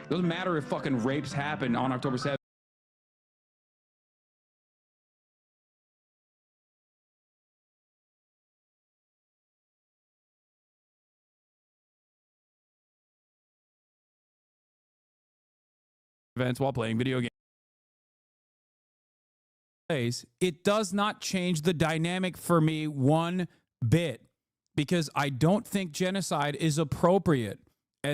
doesn't matter if fucking rapes happen on October 7th. Events while playing video games. It does not change the dynamic for me one bit, because I don't think genocide is appropriate as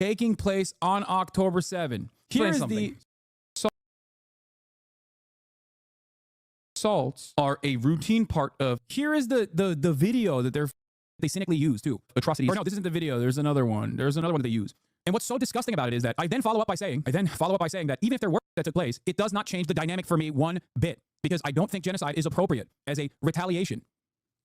taking place on October 7th. Here's the assaults are a routine part of. Here is the video that they cynically use too. Atrocities. Or no, this isn't the video. There's another one. There's another one that they use. And what's so disgusting about it is that I then follow up by saying that even if there were that took place, it does not change the dynamic for me one bit, because I don't think genocide is appropriate as a retaliation.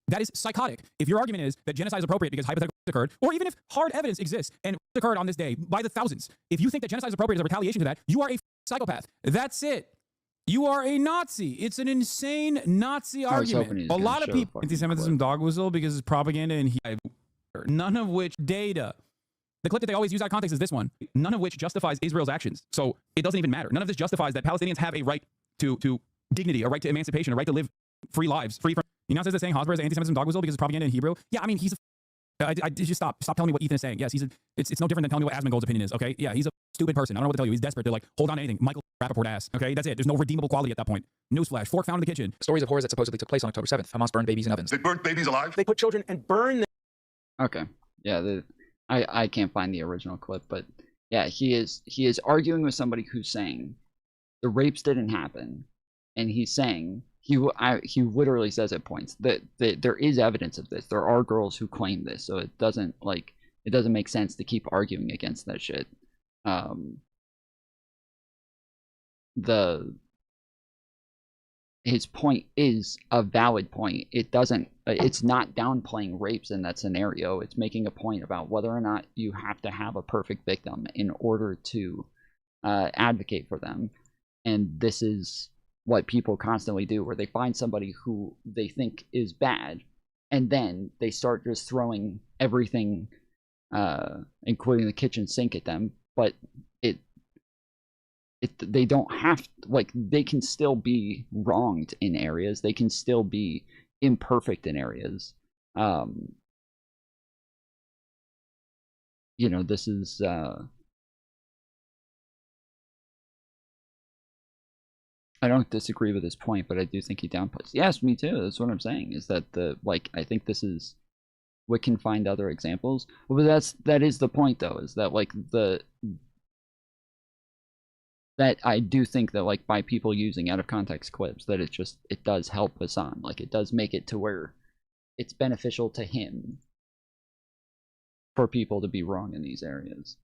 That is psychotic. If your argument is that genocide is appropriate because hypothetically occurred, or even if hard evidence exists and occurred on this day by the thousands, if you think that genocide is appropriate as a retaliation to that, you are a psychopath. That's it. You are a Nazi. It's an insane Nazi argument. A lot of people anti-Semitism dog whistle because it's propaganda, and none of which data. The clip that they always use out of context is this one. None of which justifies Israel's actions. So it doesn't even matter. None of this justifies that Palestinians have a right to dignity, a right to emancipation, a right to live free lives, free from. You know, says that saying Hosmer is anti-Semitism dog whistle because it's propaganda in Hebrew. Yeah, I mean, he's I just stop telling me what Ethan is saying. Yes, it's no different than telling me what Asmongold's opinion is. Okay, yeah, he's a stupid person. I don't know what to tell you. He's desperate to hold on to anything. Michael Rappaport ass. Okay, that's it. There's no redeemable quality at that point. Newsflash: fork found in the kitchen. Stories of horrors that supposedly took place on October 7th. Hamas burned babies in ovens. They burnt babies alive. They put children and burned them. okay, yeah, I can't find the original clip, but yeah, he is arguing with somebody who's saying the rapes didn't happen, and he's saying he literally says at points that there is evidence of this. There are girls who claim this, so it doesn't make sense to keep arguing against that shit. His point is a valid point. It's not downplaying rapes in that scenario. It's making a point about whether or not you have to have a perfect victim in order to advocate for them. And this is what people constantly do, where they find somebody who they think is bad, and then they start just throwing everything, including the kitchen sink, at them. But they don't have to, they can still be wronged in areas. They can still be imperfect in areas. You know, this is I don't disagree with his point, but I do think he downplays. Yes, me too. That's what I'm saying, is that I think this is, we can find other examples. But that is the point, though, is that that I do think that by people using out of context clips, that it does help Hassan. It does make it to where it's beneficial to him for people to be wrong in these areas.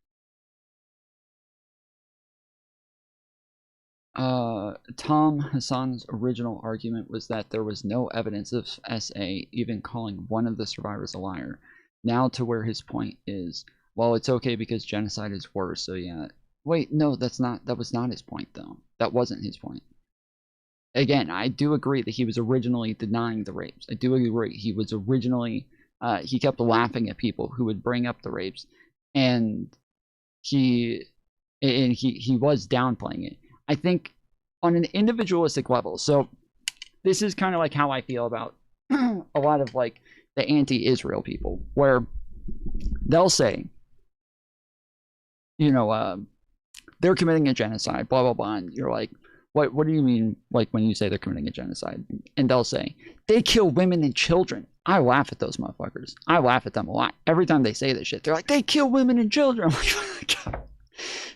Tom Hassan's original argument was that there was no evidence of SA even calling one of the survivors a liar. Now to where his point is, well, it's okay because genocide is worse, so yeah. Wait, no, that was not his point, though. That wasn't his point. Again, I do agree that he was originally denying the rapes. I do agree he was originally, he kept laughing at people who would bring up the rapes, and he was downplaying it. I think on an individualistic level, so this is kind of like how I feel about a lot of the anti-Israel people, where they'll say, you know, they're committing a genocide, blah, blah, blah, and you're like, What do you mean, like, when you say they're committing a genocide? And they'll say, they kill women and children. I laugh at those motherfuckers. I laugh at them a lot. Every time they say this shit, they're like, they kill women and children. I'm like,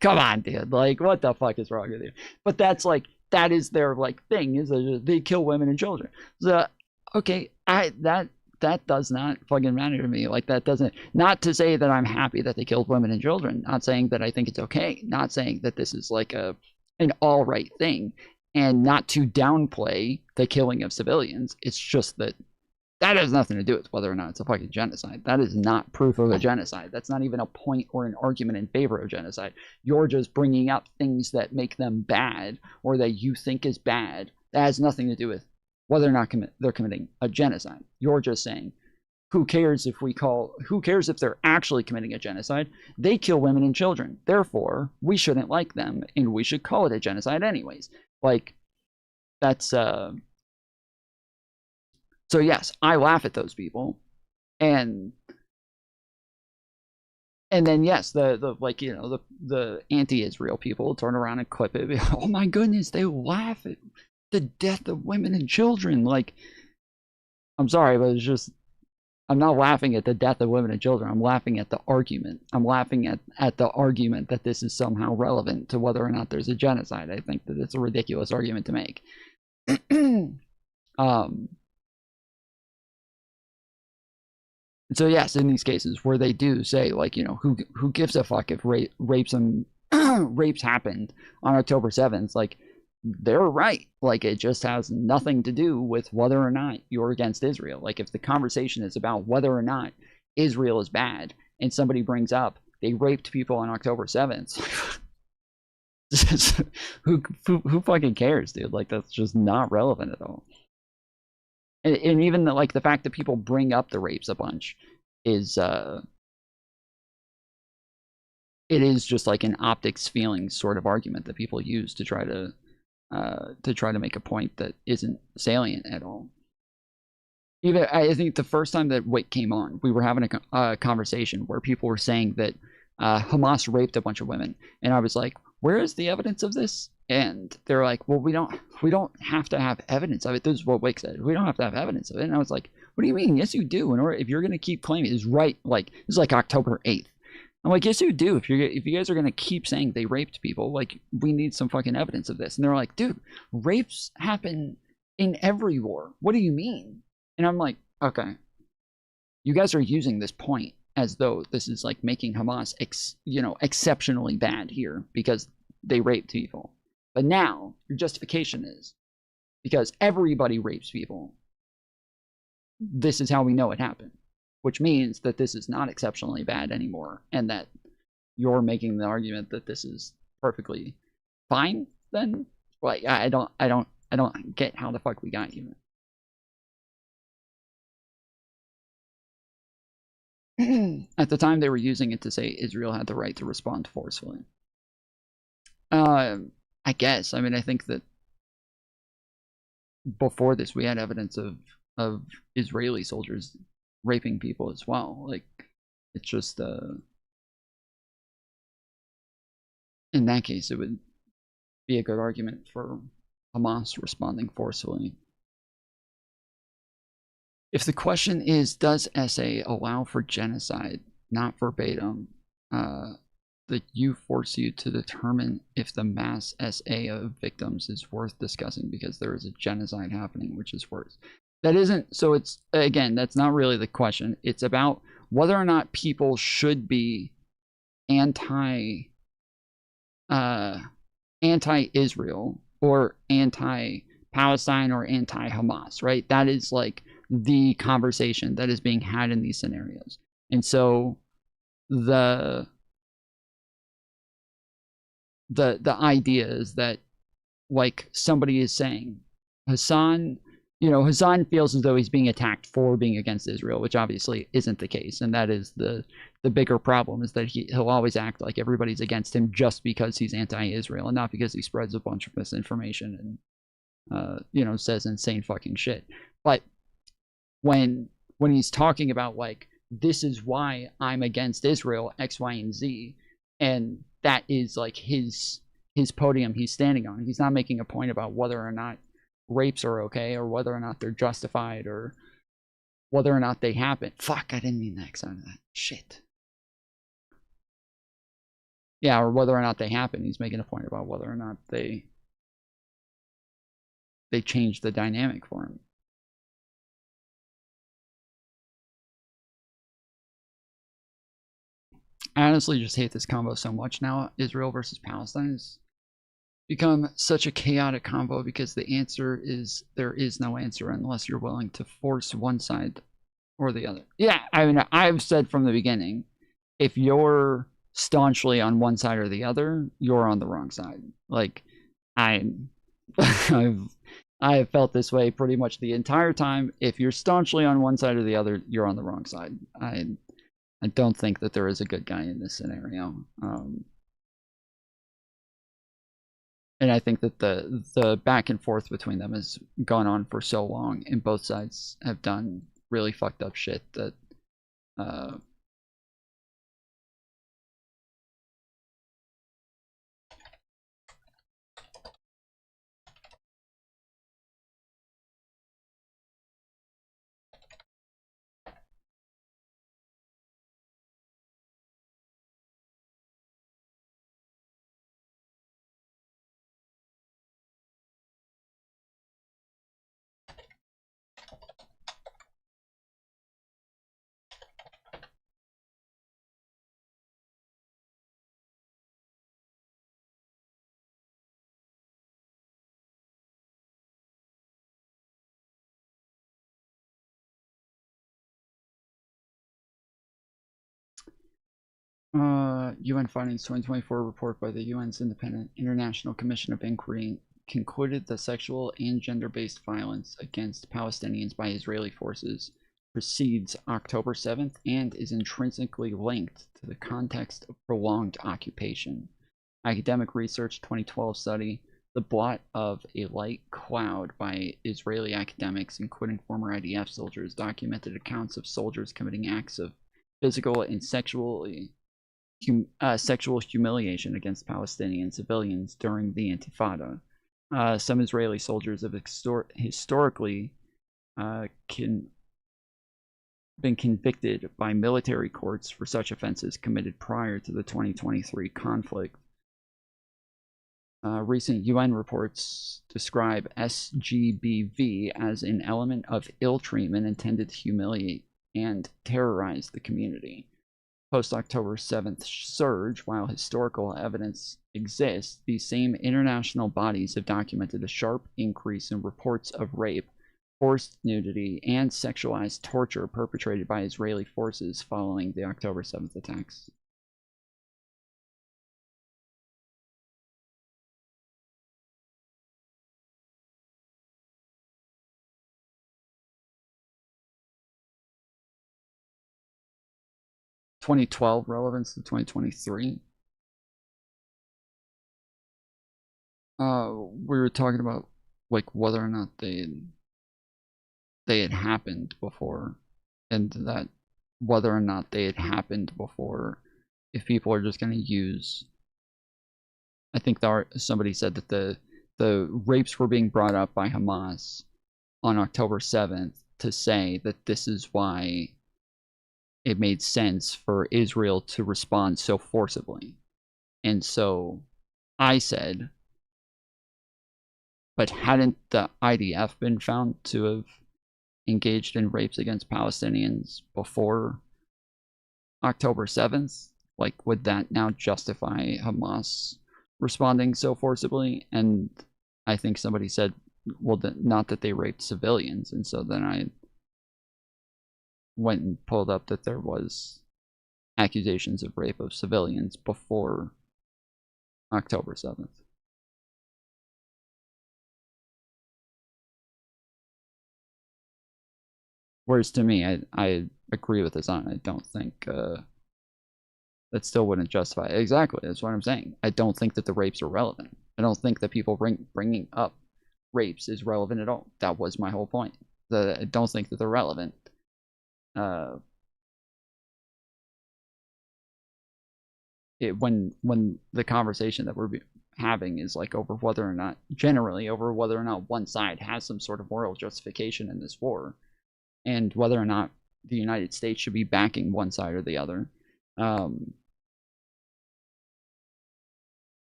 come on, dude. Like, what the fuck is wrong with you? But that's like, that is their, like, thing, is they kill women and children. So, okay, that does not fucking matter to me. Like, that doesn't, not to say that I'm happy that they killed women and children, not saying that I think it's okay, not saying that this is like an all right thing, and not to downplay the killing of civilians. It's just that that has nothing to do with whether or not it's a fucking genocide. That is not proof of a genocide. That's not even a point or an argument in favor of genocide. You're just bringing up things that make them bad, or that you think is bad. That has nothing to do with whether or not they're committing a genocide. You're just saying, who cares if they're actually committing a genocide? They kill women and children. Therefore, we shouldn't like them, and we should call it a genocide anyways. Like, that's, so yes, I laugh at those people. And then, yes, the anti-Israel people turn around and clip it. Oh my goodness, they laugh at the death of women and children. Like, I'm sorry, but it's just, I'm not laughing at the death of women and children. I'm laughing at the argument. I'm laughing at the argument that this is somehow relevant to whether or not there's a genocide. I think that it's a ridiculous argument to make. So yes, in these cases where they do say, like, you know, who gives a fuck if rapes happened on October 7th, like, they're right. Like, it just has nothing to do with whether or not you're against Israel. Like, if the conversation is about whether or not Israel is bad, and somebody brings up they raped people on October 7th, who fucking cares, dude? Like, that's just not relevant at all. And even the fact that people bring up the rapes a bunch is it is just like an optics feelings sort of argument that people use to try to make a point that isn't salient at all. Even I think the first time that Wick came on, we were having a conversation where people were saying that Hamas raped a bunch of women, and I was like, where is the evidence of this? And they're like, well, we don't have to have evidence of it. This is what Wick said. We don't have to have evidence of it. And I was like, what do you mean? Yes, you do. In order, if you're going to keep claiming it's right, like, this is like October 8th. I'm like, yes, you do. If you guys are going to keep saying they raped people, like, we need some fucking evidence of this. And they're like, dude, rapes happen in every war. What do you mean? And I'm like, okay, you guys are using this point as though this is like making Hamas exceptionally bad here because they raped people. But now your justification is because everybody rapes people. This is how we know it happened, which means that this is not exceptionally bad anymore, and that you're making the argument that this is perfectly fine. Then, like, I don't get how the fuck we got here. At the time, they were using it to say Israel had the right to respond forcefully. I guess. I mean, I think that before this, we had evidence of Israeli soldiers raping people as well. Like, it's just, in that case, it would be a good argument for Hamas responding forcefully. If the question is, does SA allow for genocide, not verbatim, that you force you to determine if the mass SA of victims is worth discussing because there is a genocide happening, which is worse. That isn't, so it's, again, that's not really the question. It's about whether or not people should be anti-Israel or anti-Palestine or anti-Hamas, right? That is like the conversation that is being had in these scenarios. And so the idea is that, like, somebody is saying, Hassan feels as though he's being attacked for being against Israel, which obviously isn't the case. And that is the bigger problem, is that he'll always act like everybody's against him just because he's anti-Israel and not because he spreads a bunch of misinformation and, says insane fucking shit. But when he's talking about, like, this is why I'm against Israel, X, Y, and Z, and that is like his his podium he's standing on. He's not making a point about whether or not rapes are okay, or whether or not they're justified, or whether or not they happen. Fuck, I didn't mean the X out of that. Shit. Yeah, or whether or not they happen. He's making a point about whether or not they change the dynamic for him. I honestly just hate this combo so much now. Israel versus Palestine has become such a chaotic combo because the answer is there is no answer unless you're willing to force one side or the other. Yeah, I mean, I've said from the beginning, if you're staunchly on one side or the other, you're on the wrong side. Like, I have felt this way pretty much the entire time. If you're staunchly on one side or the other, you're on the wrong side. I don't think that there is a good guy in this scenario. And I think that the back and forth between them has gone on for so long, and both sides have done really fucked up shit that UN findings 2024 report by the UN's Independent International Commission of Inquiry concluded that sexual and gender-based violence against Palestinians by Israeli forces precedes October 7th and is intrinsically linked to the context of prolonged occupation. Academic Research 2012 study, The Blot of a Light Cloud by Israeli academics, including former IDF soldiers, documented accounts of soldiers committing acts of physical and sexual humiliation against Palestinian civilians during the Intifada. Some Israeli soldiers have historically been convicted by military courts for such offenses committed prior to the 2023 conflict. Recent UN reports describe SGBV as an element of ill treatment intended to humiliate and terrorize the community. Post-October 7th surge, while historical evidence exists, these same international bodies have documented a sharp increase in reports of rape, forced nudity, and sexualized torture perpetrated by Israeli forces following the October 7th attacks. (2012) relevance to 2023. We were talking about like whether or not they had happened before, and that whether or not they had happened before, if people are just going to use. I think somebody said that the rapes were being brought up by Hamas on October 7th to say that this is why it made sense for Israel to respond so forcibly. And so I said, but hadn't the IDF been found to have engaged in rapes against Palestinians before October 7th? Like, would that now justify Hamas responding so forcibly? And I think somebody said, well, not that they raped civilians. And so then I went and pulled up that there was accusations of rape of civilians before October 7th. Whereas to me, I agree with this on. I don't think that still wouldn't justify it. Exactly, that's what I'm saying. I don't think that the rapes are relevant. I don't think that people bringing up rapes is relevant at all. That was my whole point. I don't think that they're relevant. When the conversation that we're having is like over whether or not, generally over whether or not one side has some sort of moral justification in this war, and whether or not the United States should be backing one side or the other.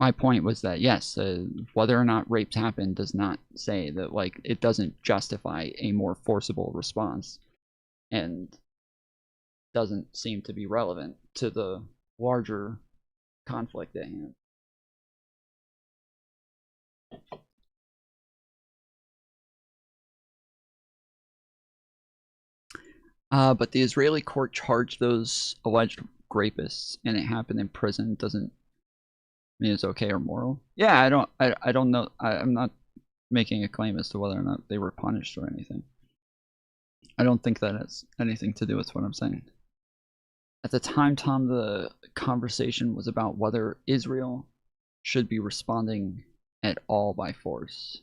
My point was that, yes, whether or not rapes happen does not say that, like, it doesn't justify a more forcible response, and doesn't seem to be relevant to the larger conflict at hand. But the Israeli court charged those alleged rapists, and it happened in prison. Doesn't mean it's okay or moral. Yeah, I don't know. I'm not making a claim as to whether or not they were punished or anything. I don't think that has anything to do with what I'm saying. At the time, Tom, the conversation was about whether Israel should be responding at all by force.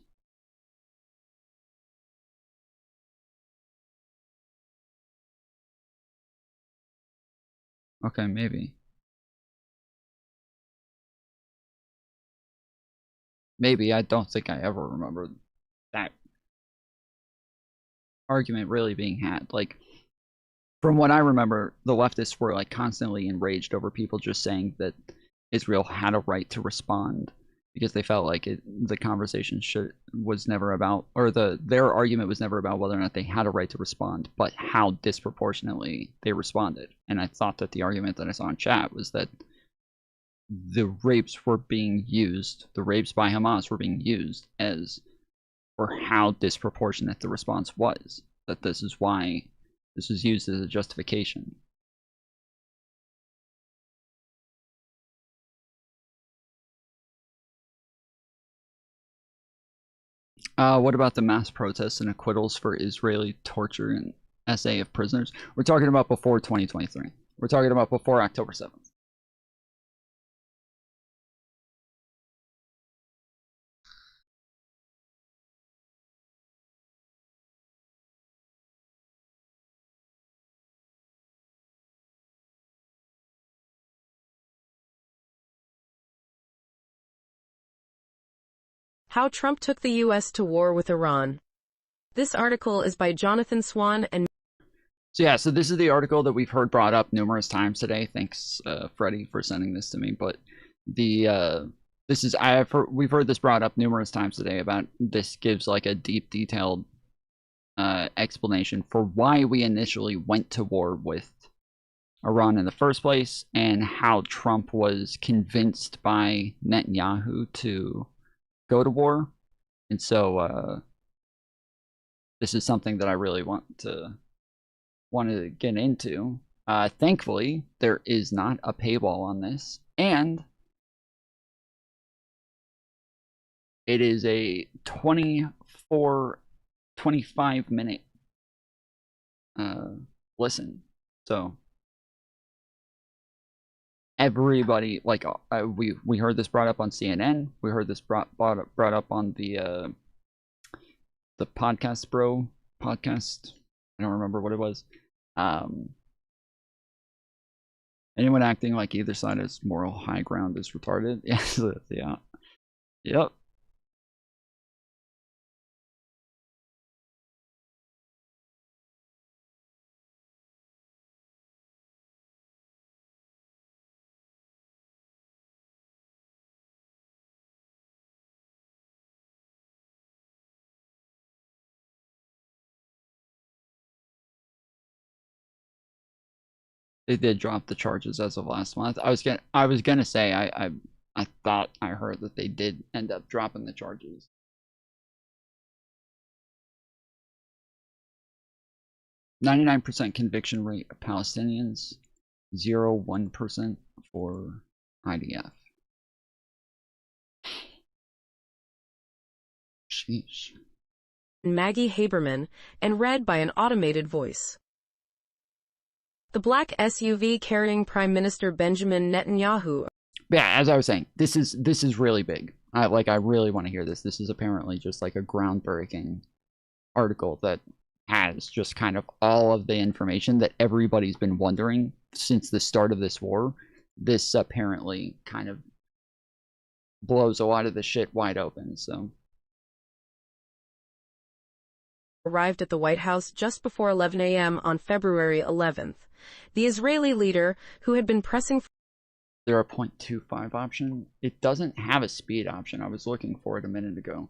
Okay, maybe. Maybe. I don't think I ever remember that argument really being had. Like, from what I remember, the leftists were like constantly enraged over people just saying that Israel had a right to respond, because they felt like the conversation was never about, or their argument was never about whether or not they had a right to respond, but how disproportionately they responded. And I thought that the argument that I saw in chat was that the rapes were being used, the rapes by Hamas were being used as for how disproportionate the response was. That this is why this was used as a justification. What about the mass protests and acquittals for Israeli torture and SA of prisoners? We're talking about before 2023. We're talking about before October 7th. How Trump Took the U.S. to War with Iran. This article is by Jonathan Swan and... So yeah, so this is the article that we've heard brought up numerous times today. Thanks, Freddie, for sending this to me. But the we've heard this brought up numerous times today. About this gives like a deep, detailed explanation for why we initially went to war with Iran in the first place, and how Trump was convinced by Netanyahu to go to war. And so this is something that I really want to get into. Thankfully, there is not a paywall on this, and it is a 25 minute listen. So everybody, like, we heard this brought up on CNN. We heard this brought up on the Podcast Bro podcast. I don't remember what it was. Anyone acting like either side has moral high ground is retarded. Yes, yeah. Yep. They did drop the charges as of last month. I was gonna say I thought I heard that they did end up dropping the charges. .99% conviction rate of Palestinians, 0.1% for IDF. Sheesh. Maggie Haberman, and read by an automated voice. The black SUV carrying Prime Minister Benjamin Netanyahu. Yeah, as I was saying, this is really big. I really want to hear this. This is apparently just like a groundbreaking article that has just kind of all of the information that everybody's been wondering since the start of this war. This apparently kind of blows a lot of the shit wide open, so. Arrived at the White House just before 11 a.m. on February 11th. The Israeli leader, who had been pressing for there a 0.25 option? It doesn't have a speed option. I was looking for it a minute ago.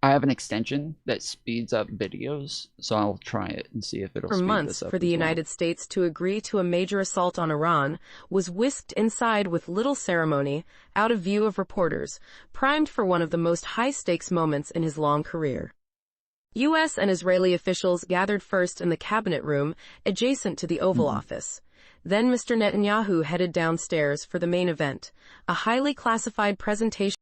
I have an extension that speeds up videos, so I'll try it and see if it'll for speed months this up for the as well. United States to agree to a major assault on Iran was whisked inside with little ceremony, out of view of reporters, primed for one of the most high-stakes moments in his long career. U.S. and Israeli officials gathered first in the cabinet room adjacent to the Oval Office. Then Mr. Netanyahu headed downstairs for the main event, a highly classified presentation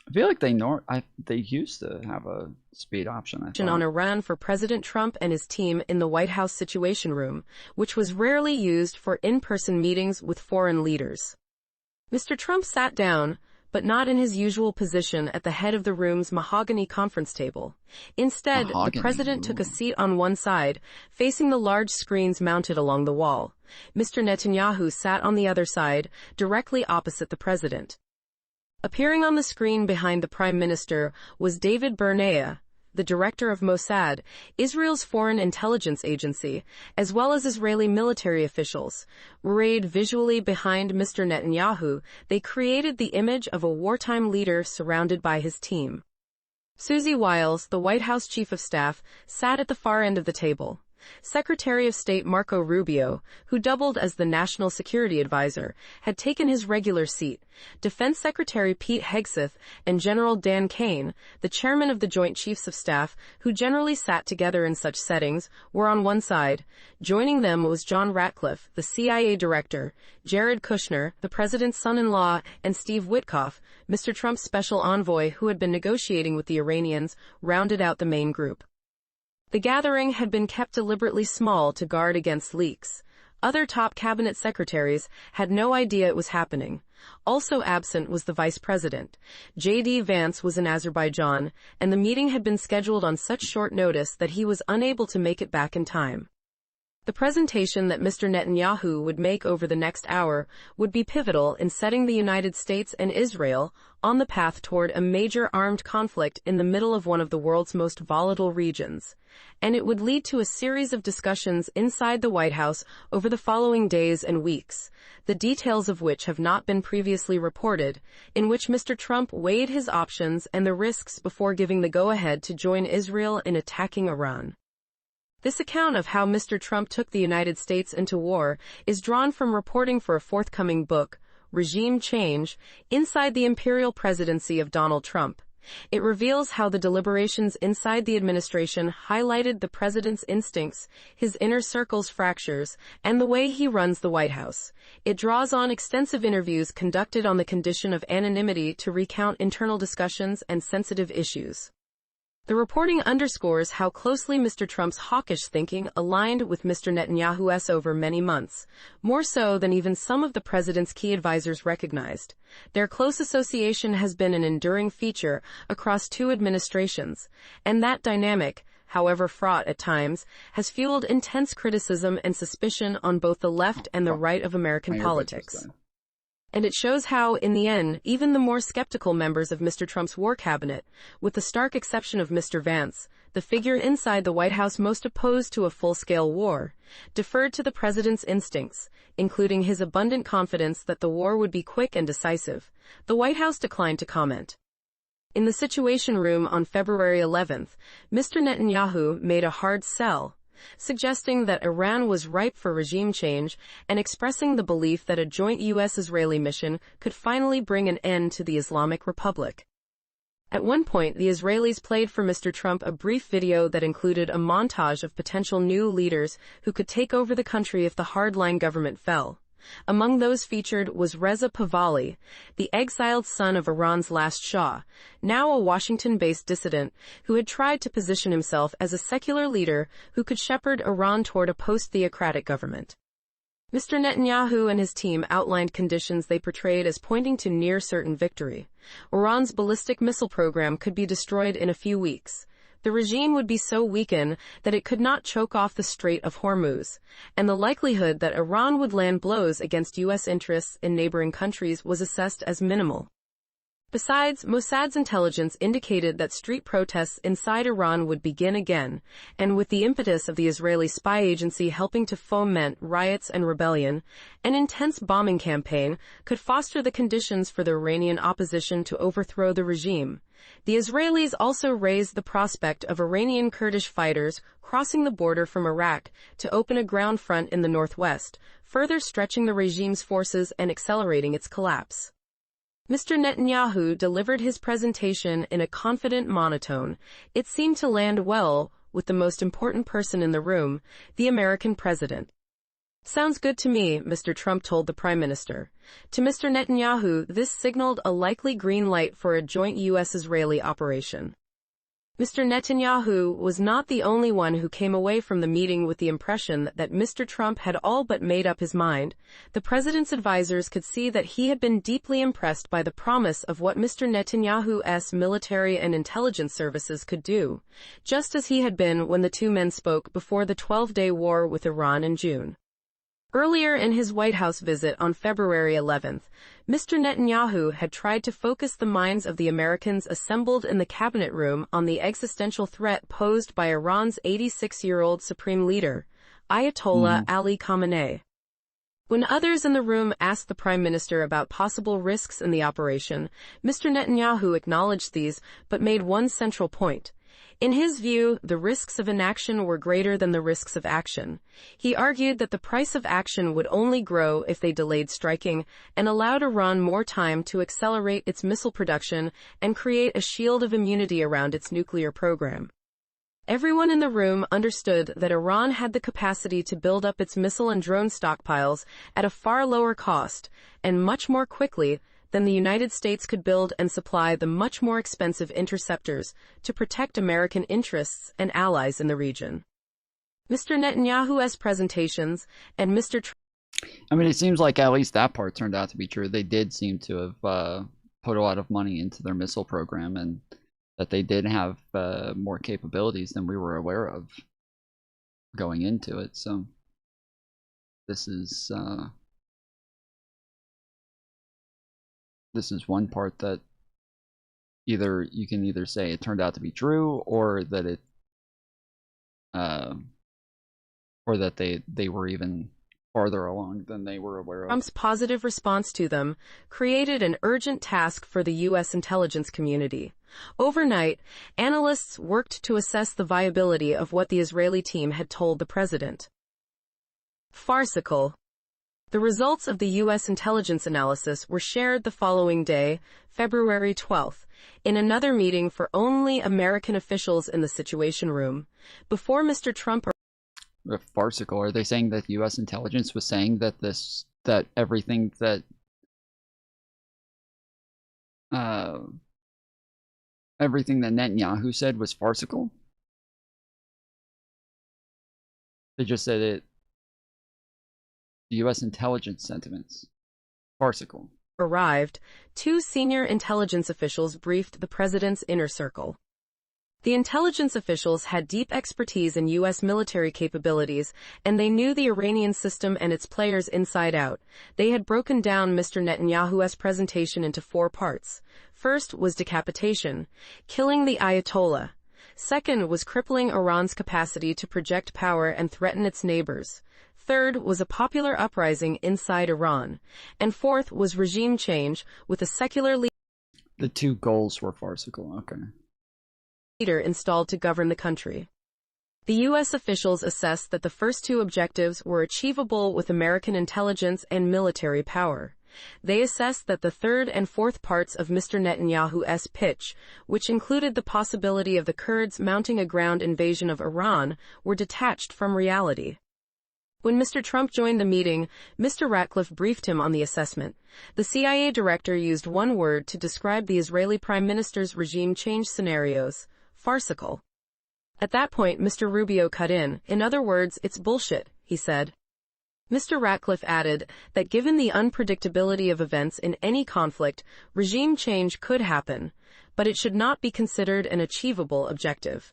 I feel like they used to have a speed option. I thought. On Iran for President Trump and his team in the White House Situation Room, which was rarely used for in-person meetings with foreign leaders. Mr. Trump sat down, but not in his usual position at the head of the room's mahogany conference table. Instead, the president took a seat on one side, facing the large screens mounted along the wall. Mr. Netanyahu sat on the other side, directly opposite the president. Appearing on the screen behind the Prime Minister was David Bernea, the director of Mossad, Israel's foreign intelligence agency, as well as Israeli military officials. Arrayed visually behind Mr. Netanyahu, they created the image of a wartime leader surrounded by his team. Susie Wiles, the White House Chief of Staff, sat at the far end of the table. Secretary of State Marco Rubio, who doubled as the National Security Advisor, had taken his regular seat. Defense Secretary Pete Hegseth and General Dan Kane, the chairman of the Joint Chiefs of Staff, who generally sat together in such settings, were on one side. Joining them was John Ratcliffe, the CIA director, Jared Kushner, the president's son-in-law, and Steve Witkoff, Mr. Trump's special envoy who had been negotiating with the Iranians, rounded out the main group. The gathering had been kept deliberately small to guard against leaks. Other top cabinet secretaries had no idea it was happening. Also absent was the vice president. J.D. Vance was in Azerbaijan, and the meeting had been scheduled on such short notice that he was unable to make it back in time. The presentation that Mr. Netanyahu would make over the next hour would be pivotal in setting the United States and Israel on the path toward a major armed conflict in the middle of one of the world's most volatile regions. And it would lead to a series of discussions inside the White House over the following days and weeks, the details of which have not been previously reported, in which Mr. Trump weighed his options and the risks before giving the go-ahead to join Israel in attacking Iran. This account of how Mr. Trump took the United States into war is drawn from reporting for a forthcoming book, Regime Change, Inside the Imperial Presidency of Donald Trump. It reveals how the deliberations inside the administration highlighted the president's instincts, his inner circle's fractures, and the way he runs the White House. It draws on extensive interviews conducted on the condition of anonymity to recount internal discussions and sensitive issues. The reporting underscores how closely Mr. Trump's hawkish thinking aligned with Mr. Netanyahu's over many months, more so than even some of the president's key advisors recognized. Their close association has been an enduring feature across two administrations, and that dynamic, however fraught at times, has fueled intense criticism and suspicion on both the left and the right of American politics. And it shows how, in the end, even the more skeptical members of Mr. Trump's war cabinet, with the stark exception of Mr. Vance, the figure inside the White House most opposed to a full-scale war, deferred to the president's instincts, including his abundant confidence that the war would be quick and decisive. The White House declined to comment. In the Situation Room on February 11th, Mr. Netanyahu made a hard sell, suggesting that Iran was ripe for regime change and expressing the belief that a joint U.S.-Israeli mission could finally bring an end to the Islamic Republic. At one point, the Israelis played for Mr. Trump a brief video that included a montage of potential new leaders who could take over the country if the hardline government fell. Among those featured was Reza Pahlavi, the exiled son of Iran's last Shah, now a Washington-based dissident who had tried to position himself as a secular leader who could shepherd Iran toward a post-theocratic government. Mr. Netanyahu and his team outlined conditions they portrayed as pointing to near certain victory. Iran's ballistic missile program could be destroyed in a few weeks. The regime would be so weakened that it could not choke off the Strait of Hormuz, and the likelihood that Iran would land blows against U.S. interests in neighboring countries was assessed as minimal. Besides, Mossad's intelligence indicated that street protests inside Iran would begin again, and with the impetus of the Israeli spy agency helping to foment riots and rebellion, an intense bombing campaign could foster the conditions for the Iranian opposition to overthrow the regime. The Israelis also raised the prospect of Iranian Kurdish fighters crossing the border from Iraq to open a ground front in the northwest, further stretching the regime's forces and accelerating its collapse. Mr. Netanyahu delivered his presentation in a confident monotone. It seemed to land well with the most important person in the room, the American president. "Sounds good to me," Mr. Trump told the prime minister. To Mr. Netanyahu, this signaled a likely green light for a joint U.S.-Israeli operation. Mr. Netanyahu was not the only one who came away from the meeting with the impression that Mr. Trump had all but made up his mind. The president's advisors could see that he had been deeply impressed by the promise of what Mr. Netanyahu's military and intelligence services could do, just as he had been when the two men spoke before the 12-day war with Iran in June. Earlier in his White House visit on February 11th, Mr. Netanyahu had tried to focus the minds of the Americans assembled in the cabinet room on the existential threat posed by Iran's 86-year-old supreme leader, Ayatollah Ali Khamenei. When others in the room asked the prime minister about possible risks in the operation, Mr. Netanyahu acknowledged these but made one central point. In his view, the risks of inaction were greater than the risks of action. He argued that the price of action would only grow if they delayed striking and allowed Iran more time to accelerate its missile production and create a shield of immunity around its nuclear program. Everyone in the room understood that Iran had the capacity to build up its missile and drone stockpiles at a far lower cost and much more quickly than the United States could build and supply the much more expensive interceptors to protect American interests and allies in the region. Mr. Netanyahu's presentations and Mr. I mean, it seems like at least that part turned out to be true. They did seem to have put a lot of money into their missile program, and that they did have more capabilities than we were aware of going into it. So this is one part that you can either say it turned out to be true, or that it or that they were even farther along than they were aware of. Trump's positive response to them created an urgent task for the U.S. intelligence community. Overnight, analysts worked to assess the viability of what the Israeli team had told the president. Farcical. The results of the U.S. intelligence analysis were shared the following day, February 12th, in another meeting for only American officials in the Situation Room. Before Mr. Trump... Farcical? Are they saying that U.S. intelligence was saying that everything that Netanyahu said was farcical? They just said it. The U.S. intelligence sentiments. Farcical. Arrived, two senior intelligence officials briefed the president's inner circle. The intelligence officials had deep expertise in U.S. military capabilities, and they knew the Iranian system and its players inside out. They had broken down Mr. Netanyahu's presentation into 4 parts. First was decapitation, killing the Ayatollah. Second was crippling Iran's capacity to project power and threaten its neighbors. Third was a popular uprising inside Iran. And fourth was regime change with a secular The 2 goals were farcical, okay. Leader installed to govern the country. The U.S. officials assessed that the first 2 objectives were achievable with American intelligence and military power. They assessed that the third and fourth parts of Mr. Netanyahu's pitch, which included the possibility of the Kurds mounting a ground invasion of Iran, were detached from reality. When Mr. Trump joined the meeting, Mr. Ratcliffe briefed him on the assessment. The CIA director used one word to describe the Israeli prime minister's regime change scenarios: farcical. At that point, Mr. Rubio cut in. "In other words, it's bullshit," he said. Mr. Ratcliffe added that given the unpredictability of events in any conflict, regime change could happen, but it should not be considered an achievable objective.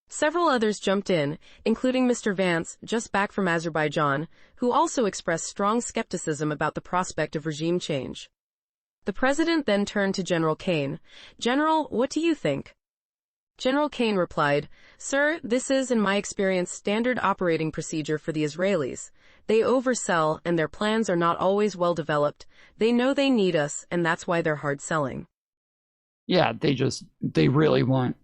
Several others jumped in, including Mr. Vance, just back from Azerbaijan, who also expressed strong skepticism about the prospect of regime change. The president then turned to General Kane. "General, what do you think?" General Kane replied, "Sir, this is, in my experience, standard operating procedure for the Israelis. They oversell, and their plans are not always well developed. They know they need us, and that's why they're hard selling." Yeah, they really want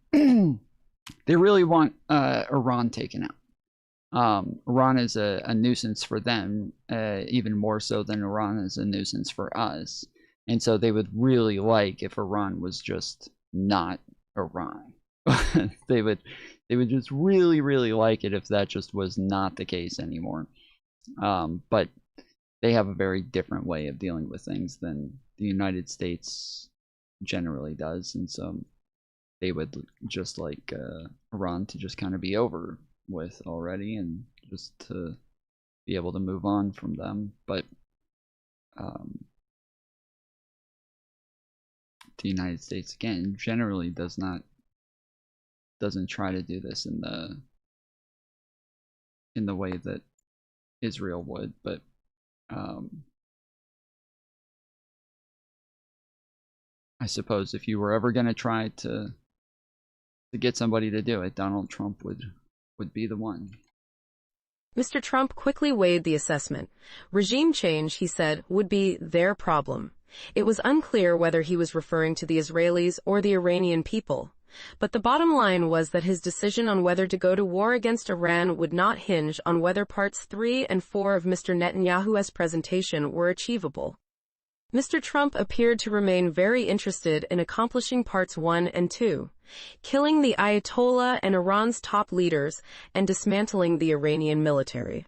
Iran taken out. Iran is a nuisance for them, even more so than Iran is a nuisance for us. And so they would really like if Iran was just not Iran. they would just really, really like it if that just was not the case anymore. But they have a very different way of dealing with things than the United States generally does, and so they would just like Iran to just kind of be over with already and just to be able to move on from them. But the United States, again, generally doesn't try to do this in the way that Israel would, but I suppose if you were ever going to try to get somebody to do it, Donald Trump would be the one. Mr. Trump quickly weighed the assessment. Regime change, he said, would be their problem. It was unclear whether he was referring to the Israelis or the Iranian people. But the bottom line was that his decision on whether to go to war against Iran would not hinge on whether parts 3 and 4 of Mr. Netanyahu's presentation were achievable. Mr. Trump appeared to remain very interested in accomplishing parts 1 and 2, killing the Ayatollah and Iran's top leaders and dismantling the Iranian military.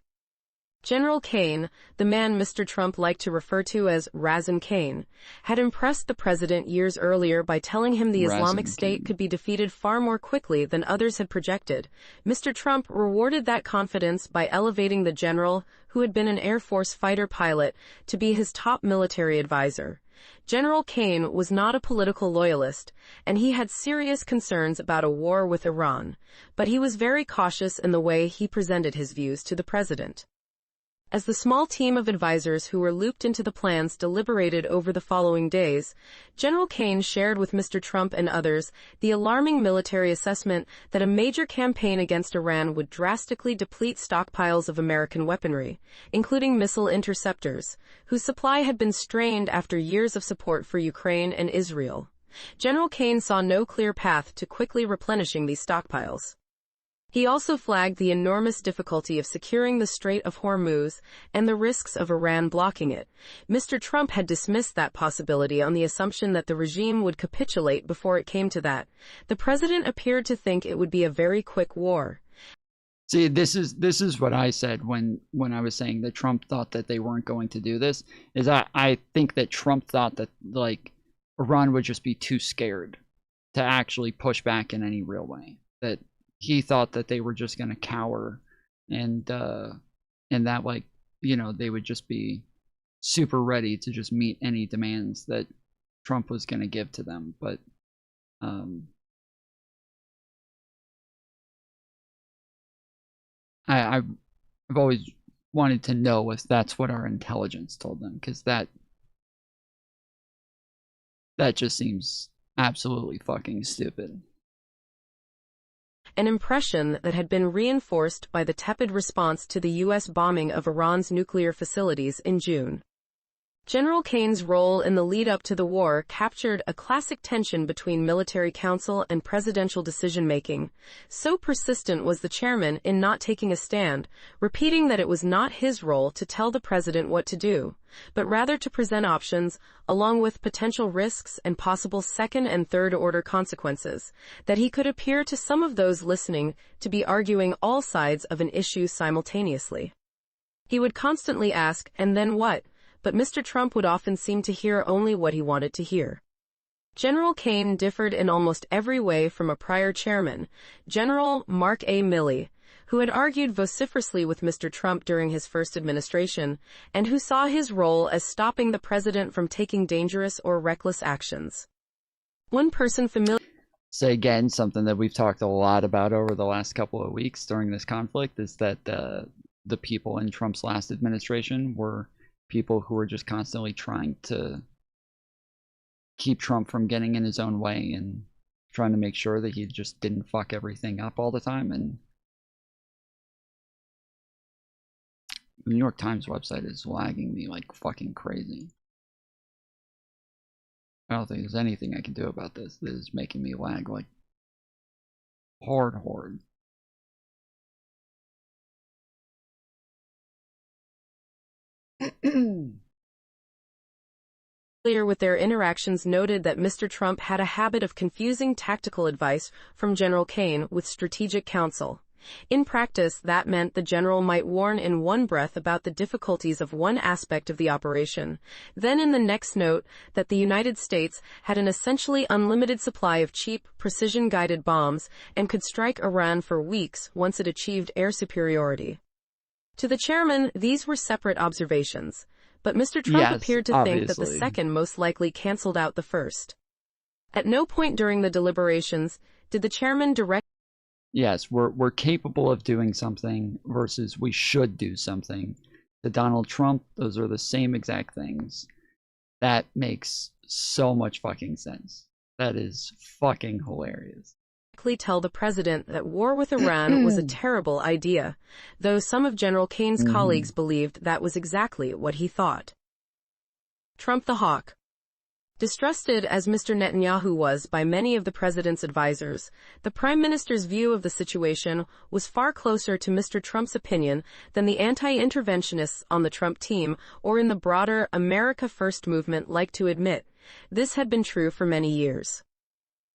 General Kane, the man Mr. Trump liked to refer to as Razan Kane, had impressed the president years earlier by telling him the Islamic State could be defeated far more quickly than others had projected. Mr. Trump rewarded that confidence by elevating the general, who had been an Air Force fighter pilot, to be his top military advisor. General Kane was not a political loyalist, and he had serious concerns about a war with Iran, but he was very cautious in the way he presented his views to the president. As the small team of advisors who were looped into the plans deliberated over the following days, General Kane shared with Mr. Trump and others the alarming military assessment that a major campaign against Iran would drastically deplete stockpiles of American weaponry, including missile interceptors, whose supply had been strained after years of support for Ukraine and Israel. General Kane saw no clear path to quickly replenishing these stockpiles. He also flagged the enormous difficulty of securing the Strait of Hormuz and the risks of Iran blocking it. Mr. Trump had dismissed that possibility on the assumption that the regime would capitulate before it came to that. The president appeared to think it would be a very quick war. See, this is what I said when I was saying that Trump thought that they weren't going to do this, is I think that Trump thought that, like, Iran would just be too scared to actually push back in any real way. That he thought that they were just going to cower and that, like, you know, they would just be super ready to just meet any demands that Trump was going to give to them. But I've always wanted to know if that's what our intelligence told them, because that just seems absolutely fucking stupid. An impression that had been reinforced by the tepid response to the U.S. bombing of Iran's nuclear facilities in June. General Kane's role in the lead-up to the war captured a classic tension between military council and presidential decision-making. So persistent was the chairman in not taking a stand, repeating that it was not his role to tell the president what to do, but rather to present options, along with potential risks and possible second- and third-order consequences, that he could appear to some of those listening to be arguing all sides of an issue simultaneously. He would constantly ask, "And then what?" But Mr. Trump would often seem to hear only what he wanted to hear. General Kane differed in almost every way from a prior chairman, General Mark A. Milley, who had argued vociferously with Mr. Trump during his first administration, and who saw his role as stopping the president from taking dangerous or reckless actions. One person familiar... So again, something that we've talked a lot about over the last couple of weeks during this conflict is that the people in Trump's last administration were people who were just constantly trying to keep Trump from getting in his own way and trying to make sure that he just didn't fuck everything up all the time. And the New York Times website is lagging me like fucking crazy. I don't think there's anything I can do about this. This is making me lag like hard. With their interactions noted that Mr. Trump had a habit of confusing tactical advice from General Kane with strategic counsel. In practice, that meant the general might warn in one breath about the difficulties of one aspect of the operation, then in the next note that the United States had an essentially unlimited supply of cheap, precision-guided bombs and could strike Iran for weeks once it achieved air superiority. To the chairman, these were separate observations, but Mr. Trump appeared to think that the second most likely canceled out the first. At no point during the deliberations did the chairman direct... Yes, we're capable of doing something versus we should do something. To Donald Trump, those are the same exact things. That makes so much fucking sense. That is fucking hilarious. Tell the president that war with Iran was a terrible idea, though some of General Kane's colleagues believed that was exactly what he thought. Trump the hawk. Distrusted as Mr. Netanyahu was by many of the president's advisors, the prime minister's view of the situation was far closer to Mr. Trump's opinion than the anti-interventionists on the Trump team or in the broader America First movement like to admit. This had been true for many years.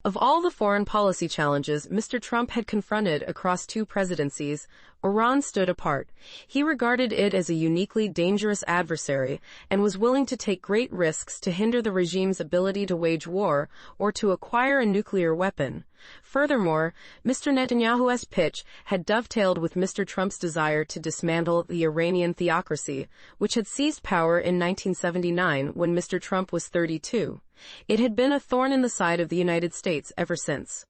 Of all the foreign policy challenges Mr. Trump had confronted across two presidencies, Iran stood apart. He regarded it as a uniquely dangerous adversary and was willing to take great risks to hinder the regime's ability to wage war or to acquire a nuclear weapon. Furthermore, Mr. Netanyahu's pitch had dovetailed with Mr. Trump's desire to dismantle the Iranian theocracy, which had seized power in 1979 when Mr. Trump was 32. It had been a thorn in the side of the United States ever since.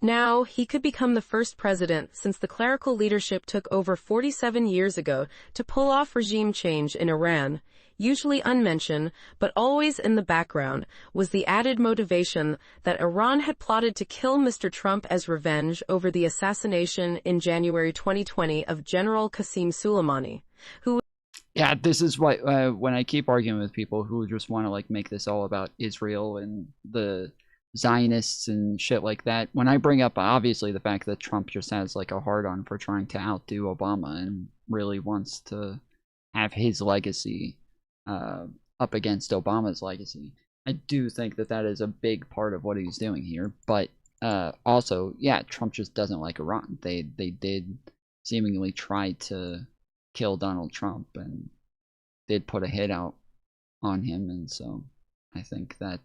Now, he could become the first president since the clerical leadership took over 47 years ago to pull off regime change in Iran. Usually unmentioned, but always in the background, was the added motivation that Iran had plotted to kill Mr. Trump as revenge over the assassination in January 2020 of General Qasem Soleimani, who... Yeah, this is why when I keep arguing with people who just want to like make this all about Israel and the Zionists and shit like that, when I bring up obviously the fact that Trump just has like a hard-on for trying to outdo Obama and really wants to have his legacy up against Obama's legacy, I do think that that is a big part of what he's doing here. But also, yeah, Trump just doesn't like Iran. They did seemingly try to kill Donald Trump and did put a hit out on him, and so I think that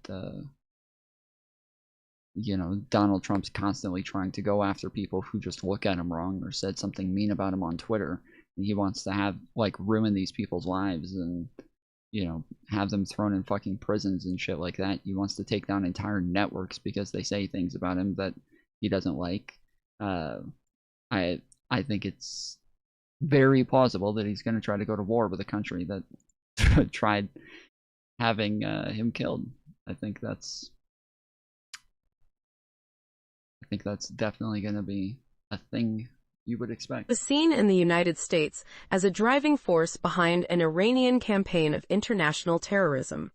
you know, Donald Trump's constantly trying to go after people who just look at him wrong or said something mean about him on Twitter, and he wants to have like ruin these people's lives and, you know, have them thrown in fucking prisons and shit like that. He wants to take down entire networks because they say things about him that he doesn't like. I think it's very plausible that he's going to try to go to war with a country that tried having him killed. I think that's definitely going to be a thing you would expect. Was seen in the United States as a driving force behind an Iranian campaign of international terrorism.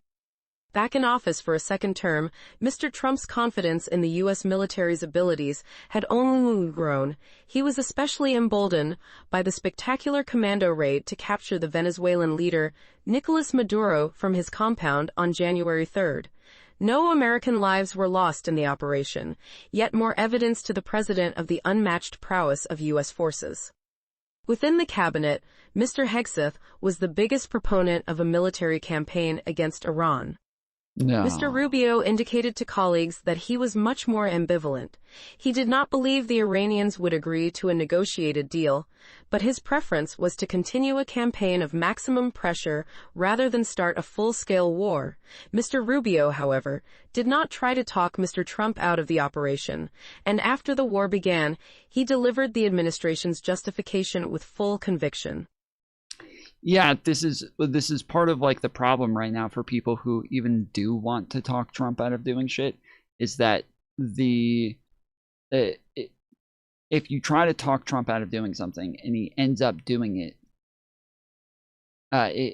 Back in office for a second term, Mr. Trump's confidence in the U.S. military's abilities had only grown. He was especially emboldened by the spectacular commando raid to capture the Venezuelan leader, Nicolas Maduro, from his compound on January 3rd. No American lives were lost in the operation, yet more evidence to the president of the unmatched prowess of U.S. forces. Within the cabinet, Mr. Hegseth was the biggest proponent of a military campaign against Iran. No. Mr. Rubio indicated to colleagues that he was much more ambivalent. He did not believe the Iranians would agree to a negotiated deal, but his preference was to continue a campaign of maximum pressure rather than start a full-scale war. Mr. Rubio, however, did not try to talk Mr. Trump out of the operation, and after the war began, he delivered the administration's justification with full conviction. Yeah, this is part of like the problem right now for people who even do want to talk Trump out of doing shit, is that if you try to talk Trump out of doing something and he ends up doing it,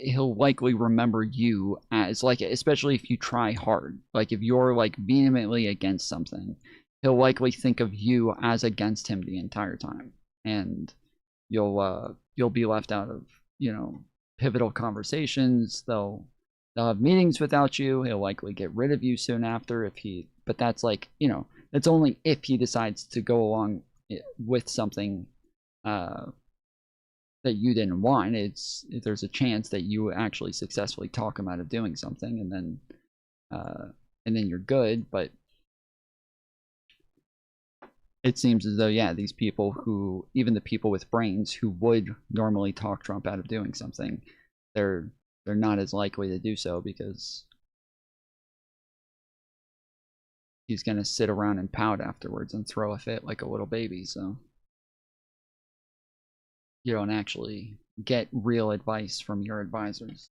he'll likely remember you as like, especially if you try hard, like if you're like vehemently against something, he'll likely think of you as against him the entire time, and you'll be left out of, you know, pivotal conversations. They'll have meetings without you. He'll likely get rid of you soon after but that's like, you know, that's only if he decides to go along with something that you didn't want. There's a chance that you actually successfully talk him out of doing something, and then you're good. But it seems as though, yeah, these people who, even the people with brains who would normally talk Trump out of doing something, they're not as likely to do so, because he's going to sit around and pout afterwards and throw a fit like a little baby. So you don't actually get real advice from your advisors.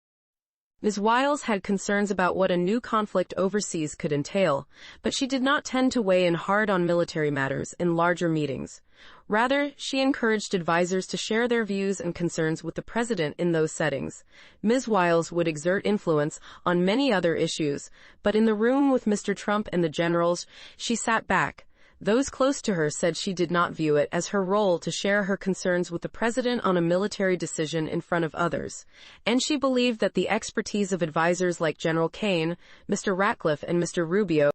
Ms. Wiles had concerns about what a new conflict overseas could entail, but she did not tend to weigh in hard on military matters in larger meetings. Rather, she encouraged advisors to share their views and concerns with the president in those settings. Ms. Wiles would exert influence on many other issues, but in the room with Mr. Trump and the generals, she sat back. Those close to her said she did not view it as her role to share her concerns with the president on a military decision in front of others, and she believed that the expertise of advisors like General Kane, Mr. Ratcliffe, and Mr. Rubio.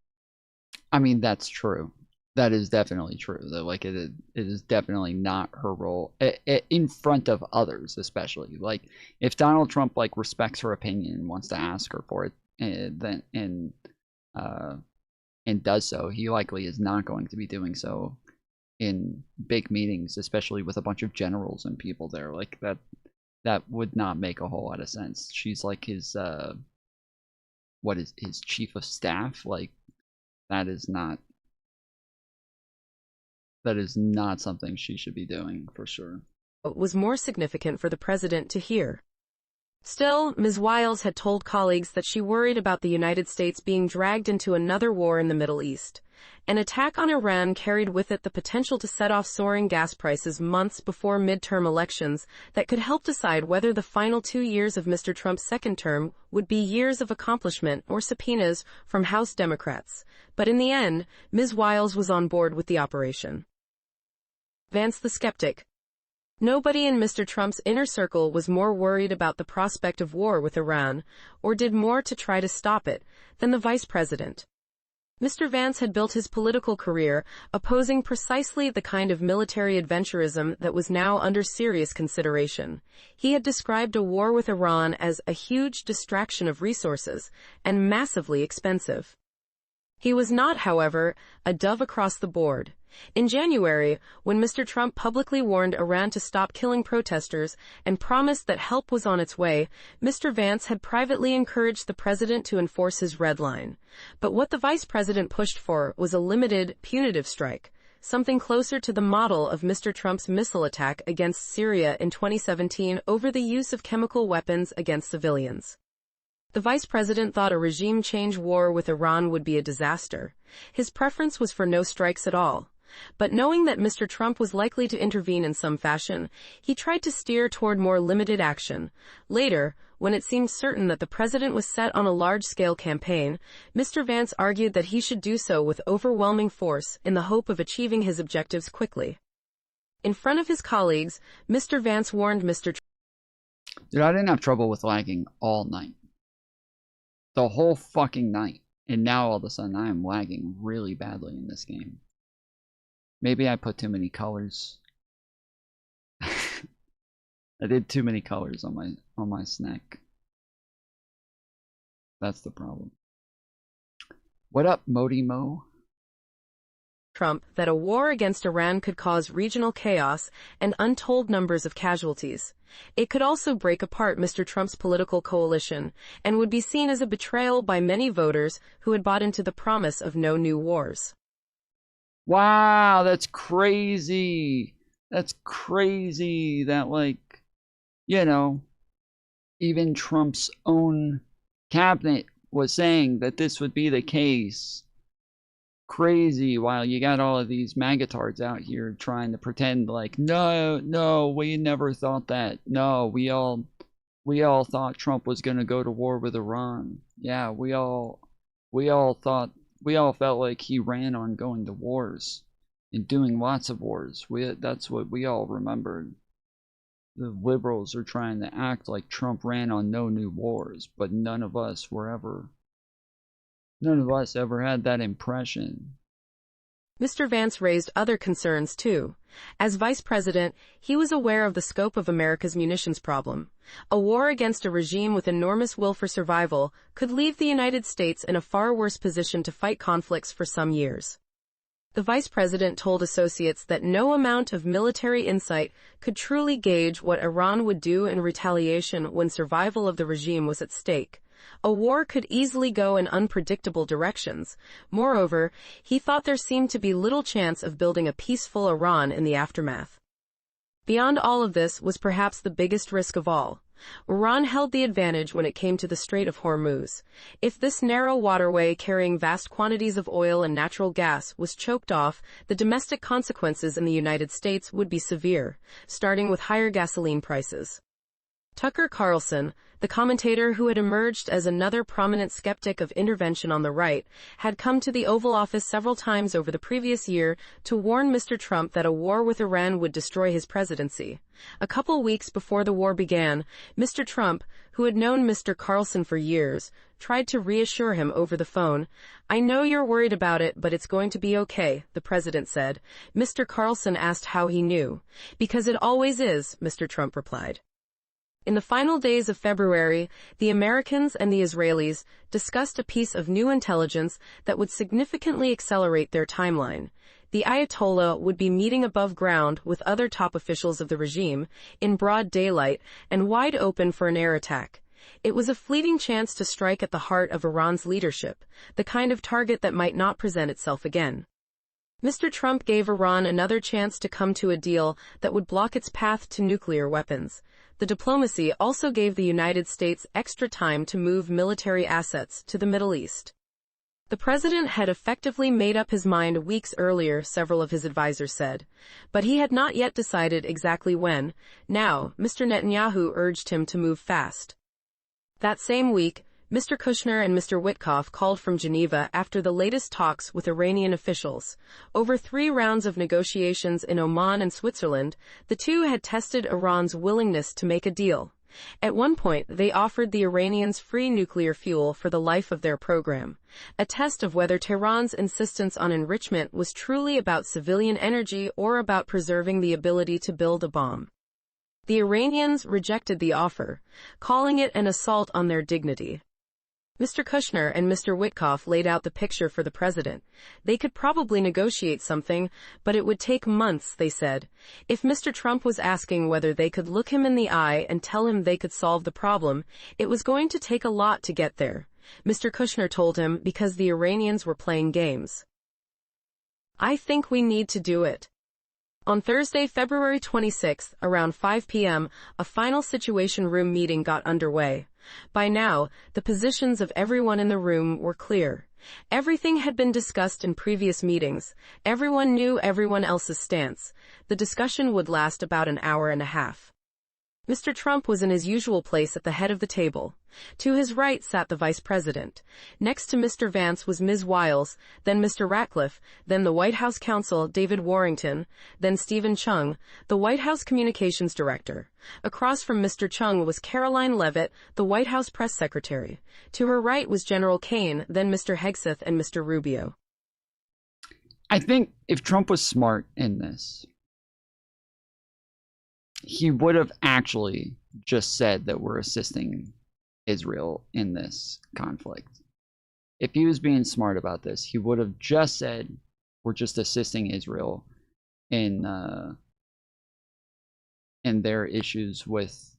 I mean, that's true. That is definitely true. That like it is definitely not her role in front of others, especially. Like if Donald Trump like respects her opinion and wants to ask her for it, and does so, he likely is not going to be doing so in big meetings, especially with a bunch of generals and people there. Like that would not make a whole lot of sense. She's like his what is his chief of staff? Like that is not something she should be doing, for sure. It was more significant for the president to hear. Still, Ms. Wiles had told colleagues that she worried about the United States being dragged into another war in the Middle East. An attack on Iran carried with it the potential to set off soaring gas prices months before midterm elections that could help decide whether the final 2 years of Mr. Trump's second term would be years of accomplishment or subpoenas from House Democrats. But in the end, Ms. Wiles was on board with the operation. Vance the skeptic. Nobody in Mr. Trump's inner circle was more worried about the prospect of war with Iran, or did more to try to stop it, than the vice president. Mr. Vance had built his political career opposing precisely the kind of military adventurism that was now under serious consideration. He had described a war with Iran as a huge distraction of resources and massively expensive. He was not, however, a dove across the board. In January, when Mr. Trump publicly warned Iran to stop killing protesters and promised that help was on its way, Mr. Vance had privately encouraged the president to enforce his red line. But what the vice president pushed for was a limited, punitive strike, something closer to the model of Mr. Trump's missile attack against Syria in 2017 over the use of chemical weapons against civilians. The vice president thought a regime change war with Iran would be a disaster. His preference was for no strikes at all. But knowing that Mr. Trump was likely to intervene in some fashion, he tried to steer toward more limited action. Later, when it seemed certain that the president was set on a large-scale campaign, Mr. Vance argued that he should do so with overwhelming force in the hope of achieving his objectives quickly. In front of his colleagues, Mr. Vance warned Mr. Trump. Dude, I didn't have trouble with lagging all night. The whole fucking night. And now all of a sudden I am lagging really badly in this game. Maybe I put too many colors. I did too many colors on my snack. That's the problem. What up, Modi Mo? Trump that a war against Iran could cause regional chaos and untold numbers of casualties. It could also break apart Mr. Trump's political coalition and would be seen as a betrayal by many voters who had bought into the promise of no new wars. Wow, that's crazy. That's crazy that, like, you know, even Trump's own cabinet was saying that this would be the case. Crazy, while you got all of these magatards out here trying to pretend like, no, we never thought that. No, we all thought Trump was going to go to war with Iran. Yeah, we all felt like he ran on going to wars and doing lots of wars. That's what we all remembered. The liberals are trying to act like Trump ran on no new wars, but none of us ever had that impression. Mr. Vance raised other concerns, too. As vice president, he was aware of the scope of America's munitions problem. A war against a regime with enormous will for survival could leave the United States in a far worse position to fight conflicts for some years. The vice president told associates that no amount of military insight could truly gauge what Iran would do in retaliation when survival of the regime was at stake. A war could easily go in unpredictable directions. Moreover, he thought there seemed to be little chance of building a peaceful Iran in the aftermath. Beyond all of this was perhaps the biggest risk of all. Iran held the advantage when it came to the Strait of Hormuz. If this narrow waterway carrying vast quantities of oil and natural gas was choked off, the domestic consequences in the United States would be severe, starting with higher gasoline prices. Tucker Carlson, the commentator who had emerged as another prominent skeptic of intervention on the right, had come to the Oval Office several times over the previous year to warn Mr. Trump that a war with Iran would destroy his presidency. A couple weeks before the war began, Mr. Trump, who had known Mr. Carlson for years, tried to reassure him over the phone. "I know you're worried about it, but it's going to be okay," the president said. Mr. Carlson asked how he knew. "Because it always is," Mr. Trump replied. In the final days of February, the Americans and the Israelis discussed a piece of new intelligence that would significantly accelerate their timeline. The Ayatollah would be meeting above ground with other top officials of the regime, in broad daylight and wide open for an air attack. It was a fleeting chance to strike at the heart of Iran's leadership, the kind of target that might not present itself again. Mr. Trump gave Iran another chance to come to a deal that would block its path to nuclear weapons. The diplomacy also gave the United States extra time to move military assets to the Middle East. The president had effectively made up his mind weeks earlier, several of his advisors said, but he had not yet decided exactly when. Now, Mr. Netanyahu urged him to move fast. That same week, Mr. Kushner and Mr. Witkoff called from Geneva after the latest talks with Iranian officials. Over 3 rounds of negotiations in Oman and Switzerland, the two had tested Iran's willingness to make a deal. At one point, they offered the Iranians free nuclear fuel for the life of their program, a test of whether Tehran's insistence on enrichment was truly about civilian energy or about preserving the ability to build a bomb. The Iranians rejected the offer, calling it an assault on their dignity. Mr. Kushner and Mr. Witkoff laid out the picture for the president. They could probably negotiate something, but it would take months, they said. If Mr. Trump was asking whether they could look him in the eye and tell him they could solve the problem, it was going to take a lot to get there. Mr. Kushner told him because the Iranians were playing games. "I think we need to do it." On Thursday, February 26, around 5 p.m., a final Situation Room meeting got underway. By now, the positions of everyone in the room were clear. Everything had been discussed in previous meetings. Everyone knew everyone else's stance. The discussion would last about an hour and a half. Mr. Trump was in his usual place at the head of the table. To his right sat the vice president. Next to Mr. Vance was Ms. Wiles, then Mr. Ratcliffe, then the White House counsel David Warrington, then Stephen Chung, the White House communications director. Across from Mr. Chung was Caroline Leavitt, the White House press secretary. To her right was General Kaine, then Mr. Hegseth and Mr. Rubio. I think if Trump was smart in this, he would have actually just said that we're assisting Israel in this conflict. if he was being smart about this, he would have just said, we're just assisting Israel in their issues with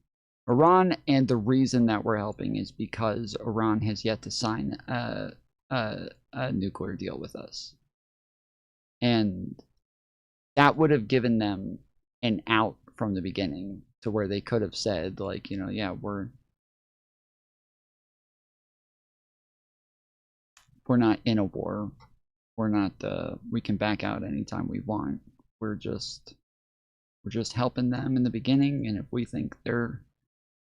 Iran, and the reason that we're helping is because Iran has yet to sign a nuclear deal with us. And that would have given them an out from the beginning to where they could have said, like, you know, yeah, we're not in a war. We're not, we can back out anytime we want. We're just helping them in the beginning, and if we think their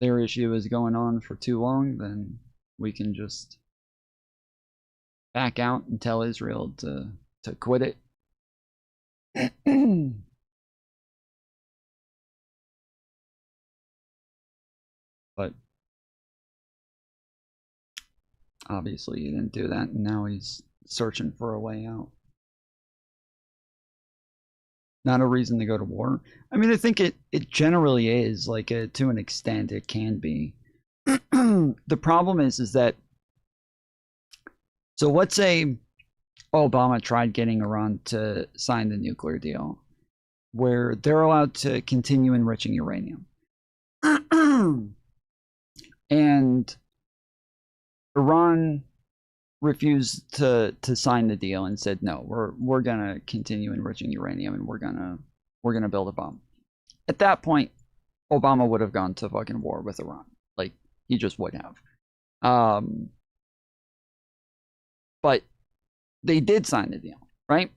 issue is going on for too long, then we can just back out and tell Israel to quit it. But obviously he didn't do that, and now he's searching for a way out. Not a reason to go to war. I mean, I think it generally is, like, to an extent it can be. The problem is that, so let's say Obama tried getting Iran to sign the nuclear deal where they're allowed to continue enriching uranium. And Iran refused to sign the deal and said, no, we're gonna continue enriching uranium, and we're gonna build a bomb. At that point, Obama would have gone to fucking war with Iran. Like, he just would have. But they did sign the deal, right?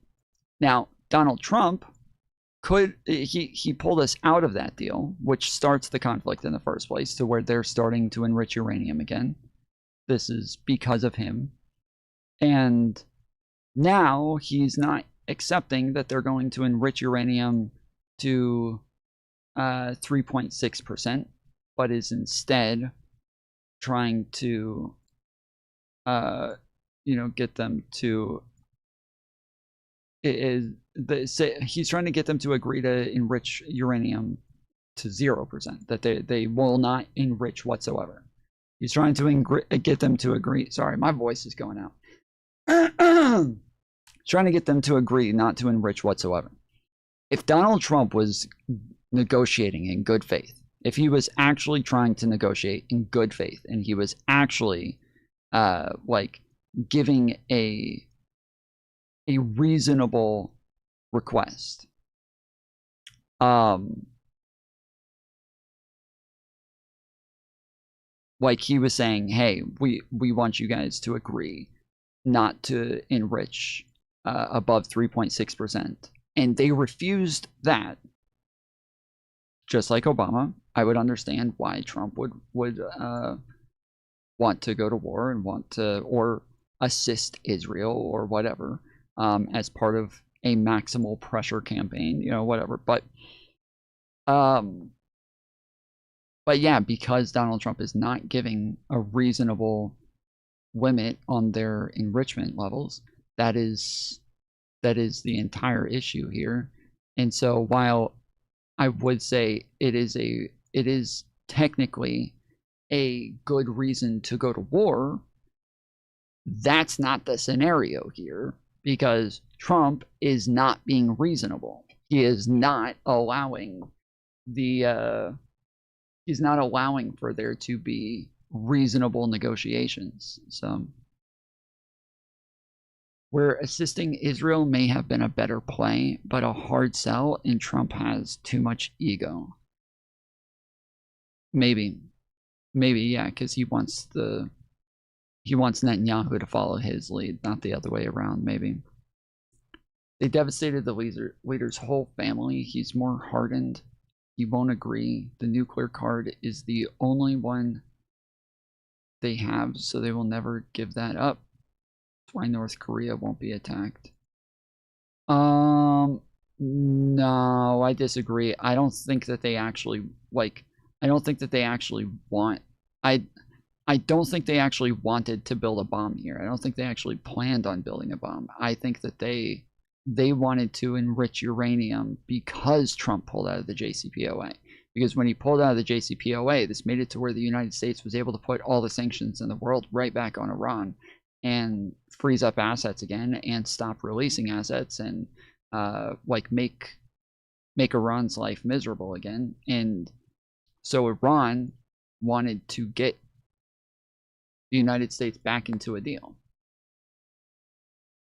Now, Donald Trump he pulled us out of that deal, which starts the conflict in the first place, to where they're starting to enrich uranium again. This is because of him. And now he's not accepting that they're going to enrich uranium to 3.6%, but is instead trying to, get them to, he's trying to get them to agree to enrich uranium to 0%, that they will not enrich whatsoever. He's trying to get them to agree. Sorry, my voice is going out. Trying to get them to agree not to enrich whatsoever. If Donald Trump was negotiating in good faith, if he was actually trying to negotiate in good faith, and he was actually giving a reasonable request, like he was saying, hey, we want you guys to agree not to enrich above 3.6%, and they refused that, just like Obama, I would understand why Trump would want to go to war and want to, or assist Israel or whatever, as part of a maximal pressure campaign, whatever. But yeah, because Donald Trump is not giving a reasonable limit on their enrichment levels, that is the entire issue here. And so while I would say it is technically a good reason to go to war, that's not the scenario here, because Trump is not being reasonable. He is not allowing he's not allowing for there to be reasonable negotiations. So where assisting Israel may have been a better play, but a hard sell, and Trump has too much ego. Maybe, yeah, because he wants Netanyahu to follow his lead, not the other way around, maybe. They devastated the leader's whole family. He's more hardened. He won't agree. The nuclear card is the only one they have, so they will never give that up. That's why North Korea won't be attacked. No, I disagree. I don't think that they actually, I don't think that they actually want, I don't think they actually wanted to build a bomb here. I don't think they actually planned on building a bomb. I think that they wanted to enrich uranium because Trump pulled out of the JCPOA. Because when he pulled out of the JCPOA, this made it to where the United States was able to put all the sanctions in the world right back on Iran. and freeze up assets again and stop releasing assets and like make Iran's life miserable again. And so Iran wanted to get the United States back into a deal.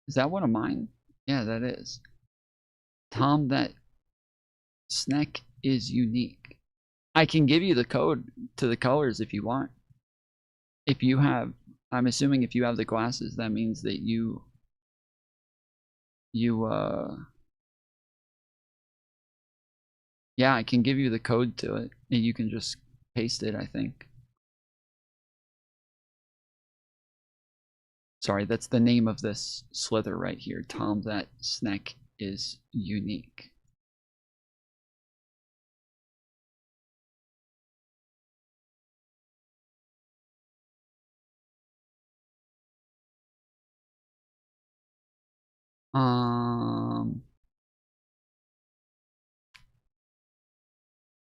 Is that one of mine? Yeah, that is. Tom, that snack is unique. I can give you the code to the colors if you want. If you have, I'm assuming if you have the glasses, that means that you yeah, I can give you the code to it, and you can just paste it, I think. Sorry, that's the name of this slither right here. Tom, that snack is unique.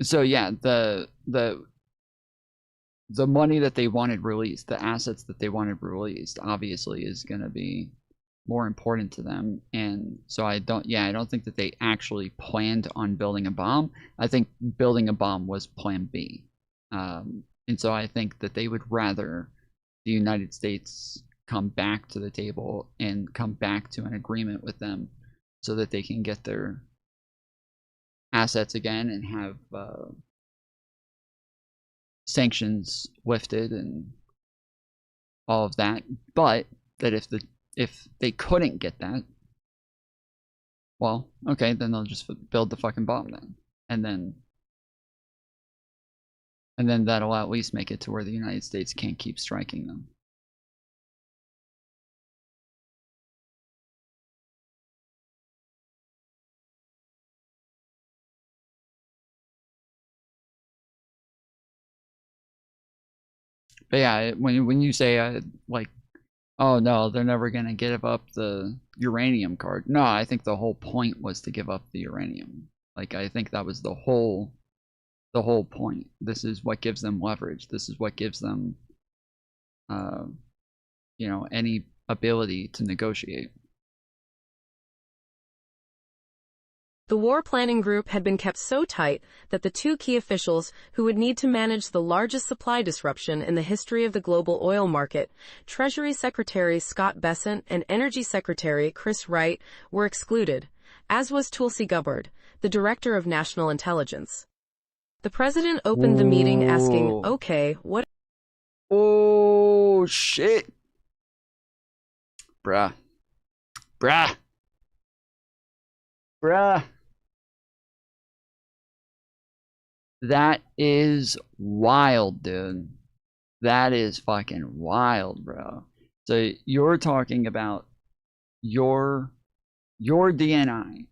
So yeah, the money that they wanted released, the assets that they wanted released, obviously is going to be more important to them. And so I don't think that they actually planned on building a bomb. I think building a bomb was plan B. And so I think that they would rather the United States come back to the table and come back to an agreement with them so that they can get their assets again and have sanctions lifted and all of that. But that if they couldn't get that, well, okay, then they'll just build the fucking bomb then, and then that'll at least make it to where the United States can't keep striking them. But yeah, when you say like, oh no, they're never gonna give up the uranium card. No, I think the whole point was to give up the uranium. Like, I think that was the whole point. This is what gives them leverage. This is what gives them, you know, any ability to negotiate. The war planning group had been kept so tight that the two key officials who would need to manage the largest supply disruption in the history of the global oil market, Treasury Secretary Scott Bessent and Energy Secretary Chris Wright, were excluded, as was Tulsi Gabbard, the Director of National Intelligence. The president opened the meeting asking, okay, what? Oh, shit. Bruh. That is wild, dude. That is fucking wild, bro. So you're talking about your DNI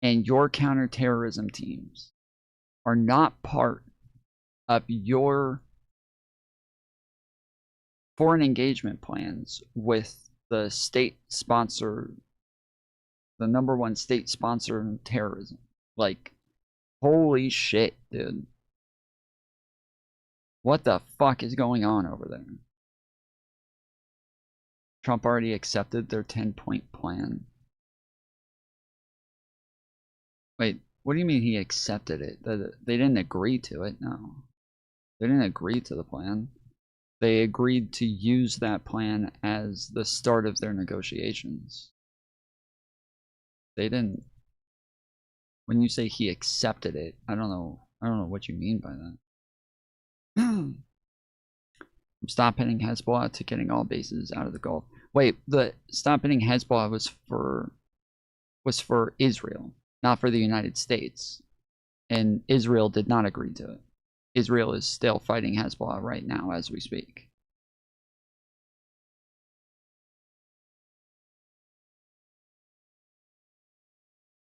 and your counterterrorism teams are not part of your foreign engagement plans with the state sponsor, the #1 state sponsor in terrorism. Like, holy shit, dude. What the fuck is going on over there? Trump already accepted their 10-point plan. Wait, what do you mean he accepted it? They didn't agree to it, no. They didn't agree to the plan. They agreed to use that plan as the start of their negotiations. They didn't. When you say he accepted it, I don't know what you mean by that. From stop hitting Hezbollah to getting all bases out of the Gulf. Wait, the stop hitting Hezbollah was for Israel, not for the United States. And Israel did not agree to it. Israel is still fighting Hezbollah right now as we speak.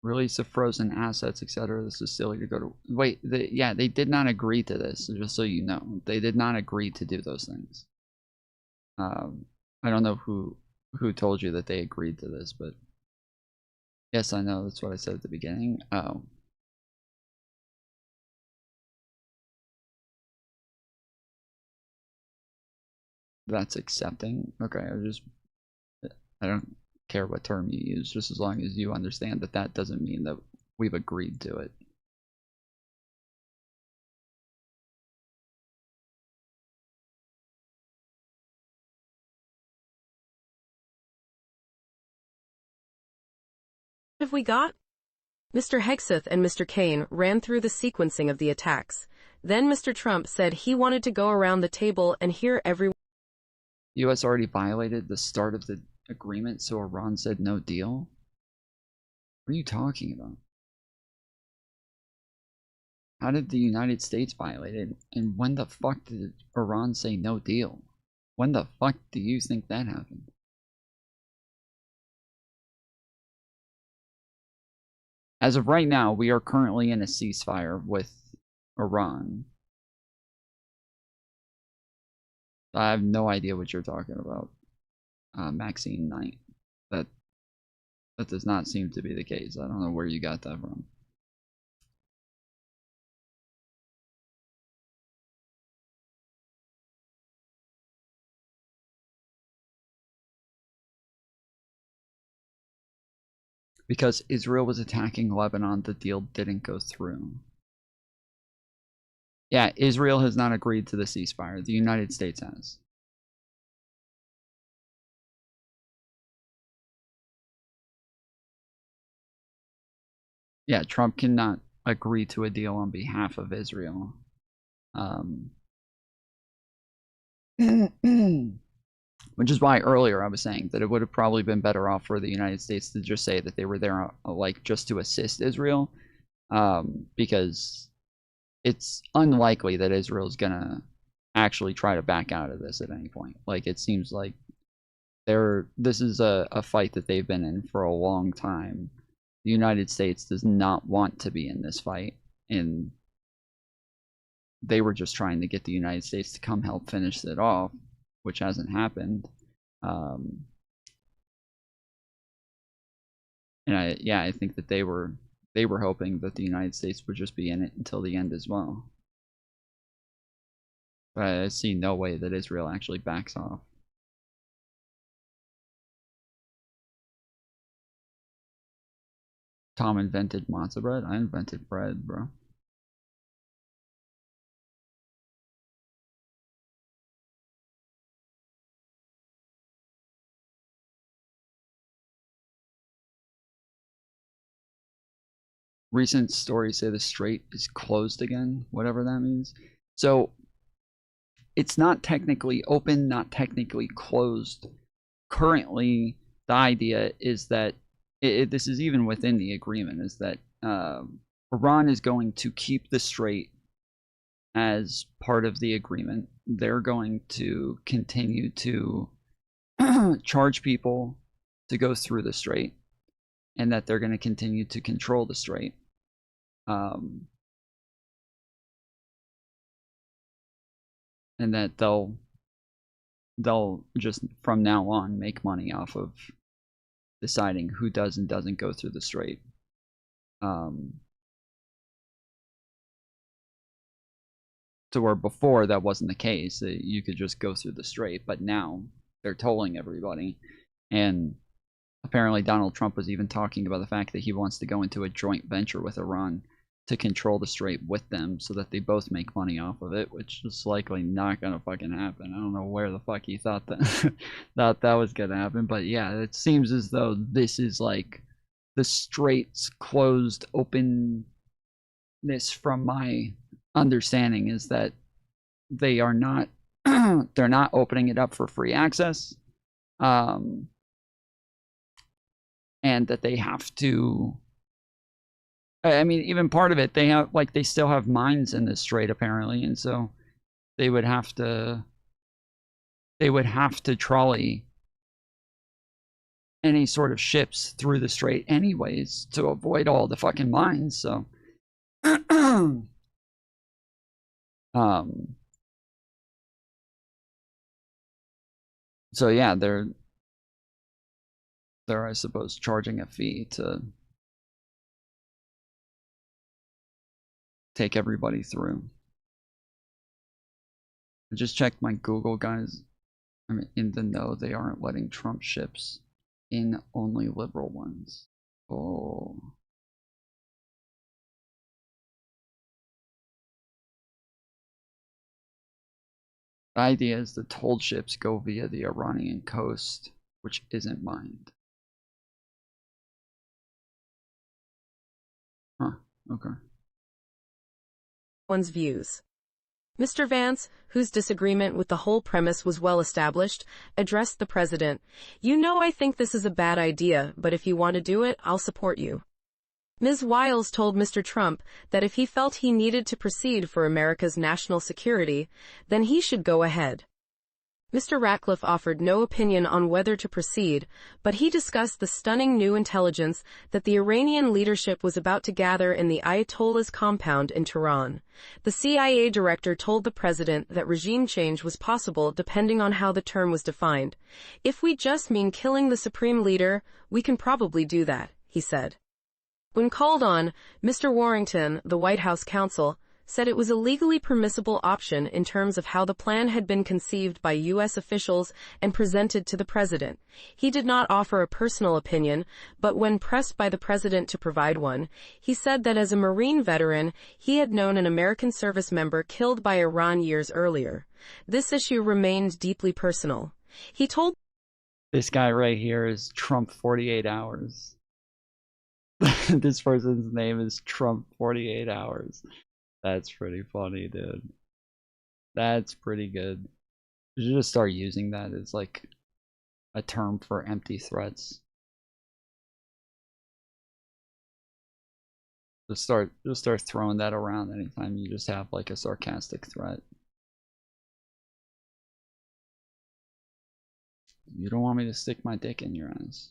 Release of frozen assets, etc. This is silly to go to. Wait, yeah, they did not agree to this, just so you know. They did not agree to do those things. I don't know who told you that they agreed to this, but yes, I know. That's what I said at the beginning. Oh. that's accepting. Okay, I don't care what term you use, just as long as you understand that that doesn't mean that we've agreed to it. What have we got? Mr. Hegseth and Mr. Kane ran through the sequencing of the attacks. Then Mr. Trump said he wanted to go around the table and hear everyone. U.S. already violated the start of the agreement, so Iran said no deal? What are you talking about? How did the United States violate it? And when the fuck did Iran say no deal? When the fuck do you think that happened? As of right now, we are currently in a ceasefire with Iran. I have no idea what you're talking about, Maxine Knight. That does not seem to be the case. I don't know where you got that from. Because Israel was attacking Lebanon, the deal didn't go through. Yeah, Israel has not agreed to the ceasefire. The United States has. Yeah, Trump cannot agree to a deal on behalf of Israel. Which is why earlier I was saying that it would have probably been better off for the United States to just say that they were there like just to assist Israel, because it's unlikely that Israel is gonna actually try to back out of this at any point. Like, it seems like this is a fight that they've been in for a long time. The United States does not want to be in this fight, and they were just trying to get the United States to come help finish it off, which hasn't happened. And I think that they were hoping that the United States would just be in it until the end as well. But I see no way that Israel actually backs off. Tom invented matzo bread? I invented bread, bro. Recent stories say the strait is closed again, whatever that means. So it's not technically open, not technically closed. Currently, the idea is that this is even within the agreement, is that Iran is going to keep the strait as part of the agreement. They're going to continue to charge people to go through the strait, and that they're going to continue to control the strait. And that they'll just from now on make money off of deciding who does and doesn't go through the strait. So where before that wasn't the case, you could just go through the strait, but now they're tolling everybody. And apparently Donald Trump was even talking about the fact that he wants to go into a joint venture with Iran to control the strait with them so that they both make money off of it, which is likely not gonna fucking happen. I don't know where the fuck he thought that that was gonna happen, but yeah, it seems as though this is like the strait's closed openness. From my understanding is that they are not they're not opening it up for free access, and that they have to, I mean, even part of it, they still have mines in this strait apparently, and so they would have to trolley any sort of ships through the strait anyways to avoid all the fucking mines. So so yeah, they're I suppose charging a fee to take everybody through. I just checked my Google, guys. I mean, in the know, they aren't letting Trump ships in, only liberal ones. Oh. The idea is the tolled ships go via the Iranian coast, which isn't mined. Huh, okay. One's views. Mr. Vance, whose disagreement with the whole premise was well established, addressed the president. You know, I think this is a bad idea, but if you want to do it, I'll support you. Ms. Wiles told Mr. Trump that if he felt he needed to proceed for America's national security, then he should go ahead. Mr. Ratcliffe offered no opinion on whether to proceed, but he discussed the stunning new intelligence that the Iranian leadership was about to gather in the Ayatollah's compound in Tehran. The CIA director told the president that regime change was possible depending on how the term was defined. If we just mean killing the supreme leader, we can probably do that, he said. When called on, Mr. Warrington, the White House counsel, said it was a legally permissible option in terms of how the plan had been conceived by U.S. officials and presented to the president. He did not offer a personal opinion, but when pressed by the president to provide one, he said that as a Marine veteran, he had known an American service member killed by Iran years earlier. This issue remained deeply personal. He told This guy right here is Trump 48 hours. This person's name is Trump 48 hours. That's pretty funny, dude. That's pretty good. You should just start using that as like a term for empty threats. Just start throwing that around anytime you just have like a sarcastic threat. You don't want me to stick my dick in your ass.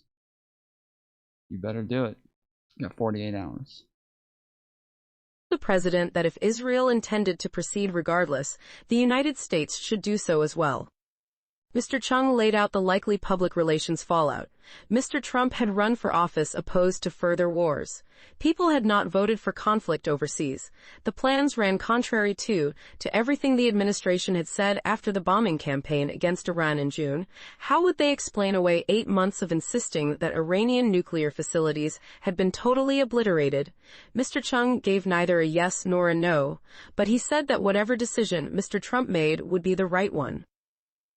You better do it. You got 48 hours. The president that if Israel intended to proceed regardless, the United States should do so as well. Mr. Chung laid out the likely public relations fallout. Mr. Trump had run for office opposed to further wars. People had not voted for conflict overseas. The plans ran contrary to everything the administration had said after the bombing campaign against Iran in June. How would they explain away 8 months of insisting that Iranian nuclear facilities had been totally obliterated? Mr. Chung gave neither a yes nor a no, but he said that whatever decision Mr. Trump made would be the right one.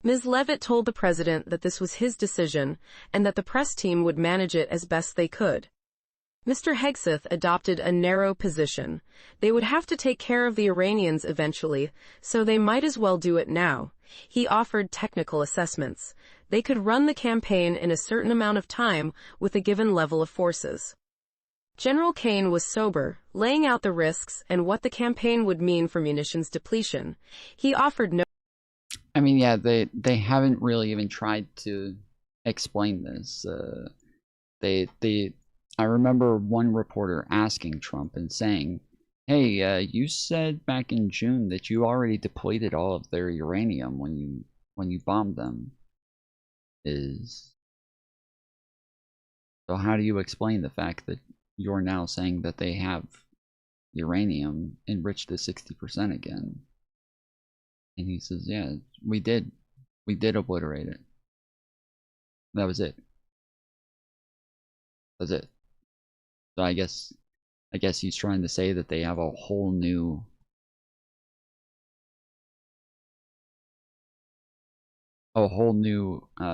Ms. Leavitt told the president that this was his decision and that the press team would manage it as best they could. Mr. Hegseth adopted a narrow position. They would have to take care of the Iranians eventually, so they might as well do it now. He offered technical assessments. They could run the campaign in a certain amount of time with a given level of forces. General Kane was sober, laying out the risks and what the campaign would mean for munitions depletion. He offered no I mean, yeah, they haven't really even tried to explain this. I remember one reporter asking Trump and saying, "Hey, you said back in June that you already depleted all of their uranium when you bombed them. So how do you explain the fact that you're now saying that they have uranium enriched to 60% again?" And he says, "Yeah, we did obliterate it. That was it. That's it." So I guess he's trying to say that they have a whole new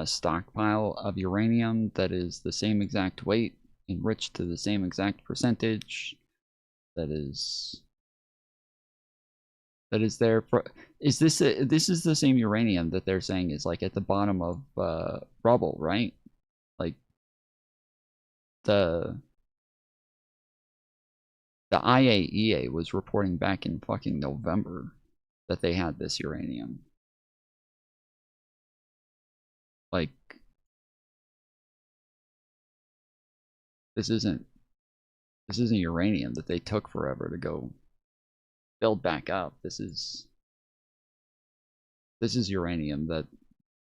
stockpile of uranium that is the same exact weight, enriched to the same exact percentage, that is there for. This is the same uranium that they're saying is like at the bottom of rubble, right? Like the IAEA was reporting back in fucking November that they had this uranium. Like, this isn't uranium that they took forever to go build back up. This is uranium that,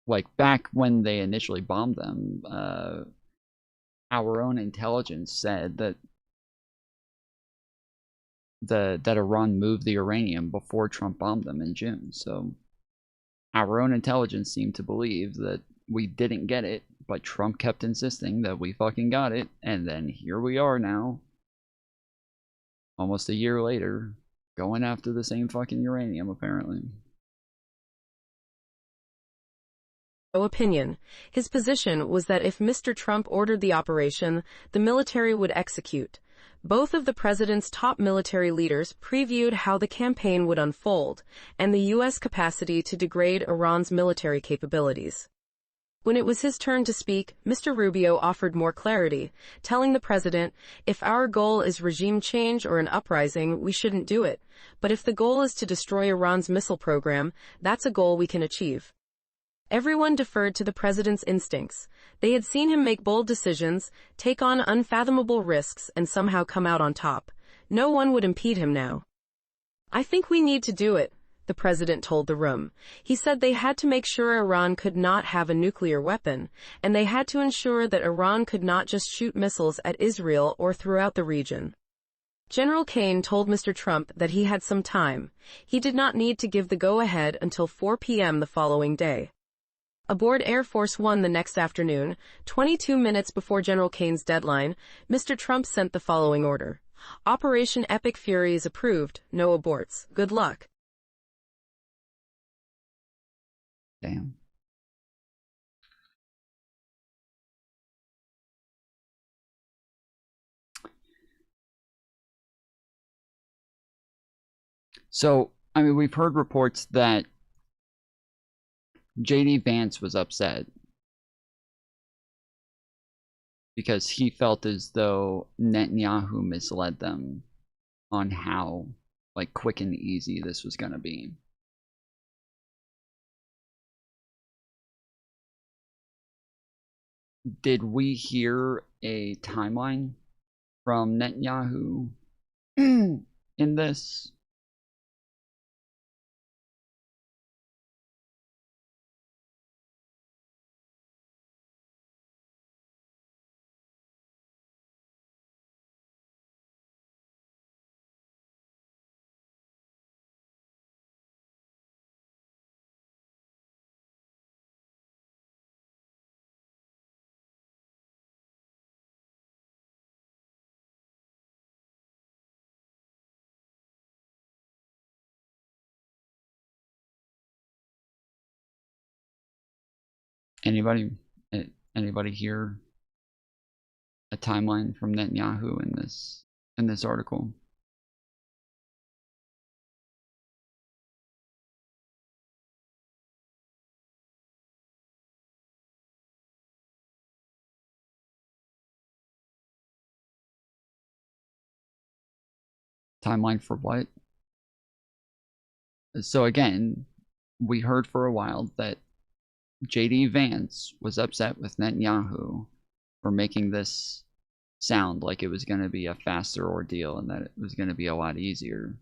like, back when they initially bombed them, our own intelligence said that Iran moved the uranium before Trump bombed them in June. So our own intelligence seemed to believe that we didn't get it, but Trump kept insisting that we fucking got it, and then here we are now, almost a year later, going after the same fucking uranium, apparently. No opinion. His position was that if Mr. Trump ordered the operation, the military would execute. Both of the president's top military leaders previewed how the campaign would unfold and the U.S. capacity to degrade Iran's military capabilities. When it was his turn to speak, Mr. Rubio offered more clarity, telling the president, if our goal is regime change or an uprising, we shouldn't do it. But if the goal is to destroy Iran's missile program, that's a goal we can achieve. Everyone deferred to the president's instincts. They had seen him make bold decisions, take on unfathomable risks, and somehow come out on top. No one would impede him now. I think we need to do it, the president told the room. He said they had to make sure Iran could not have a nuclear weapon, and they had to ensure that Iran could not just shoot missiles at Israel or throughout the region. General Kane told Mr. Trump that he had some time. He did not need to give the go-ahead until 4 p.m. the following day. Aboard Air Force One the next afternoon, 22 minutes before General Kane's deadline, Mr. Trump sent the following order. Operation Epic Fury is approved, no aborts. Good luck. Damn. So, I mean, we've heard reports that J.D. Vance was upset because he felt as though Netanyahu misled them on how, like, quick and easy this was going to be. Did we hear a timeline from Netanyahu in this? Anybody hear a timeline from Netanyahu in this article? Timeline for what? So again, we heard for a while that J.D. Vance was upset with Netanyahu for making this sound like it was going to be a faster ordeal and that it was going to be a lot easier.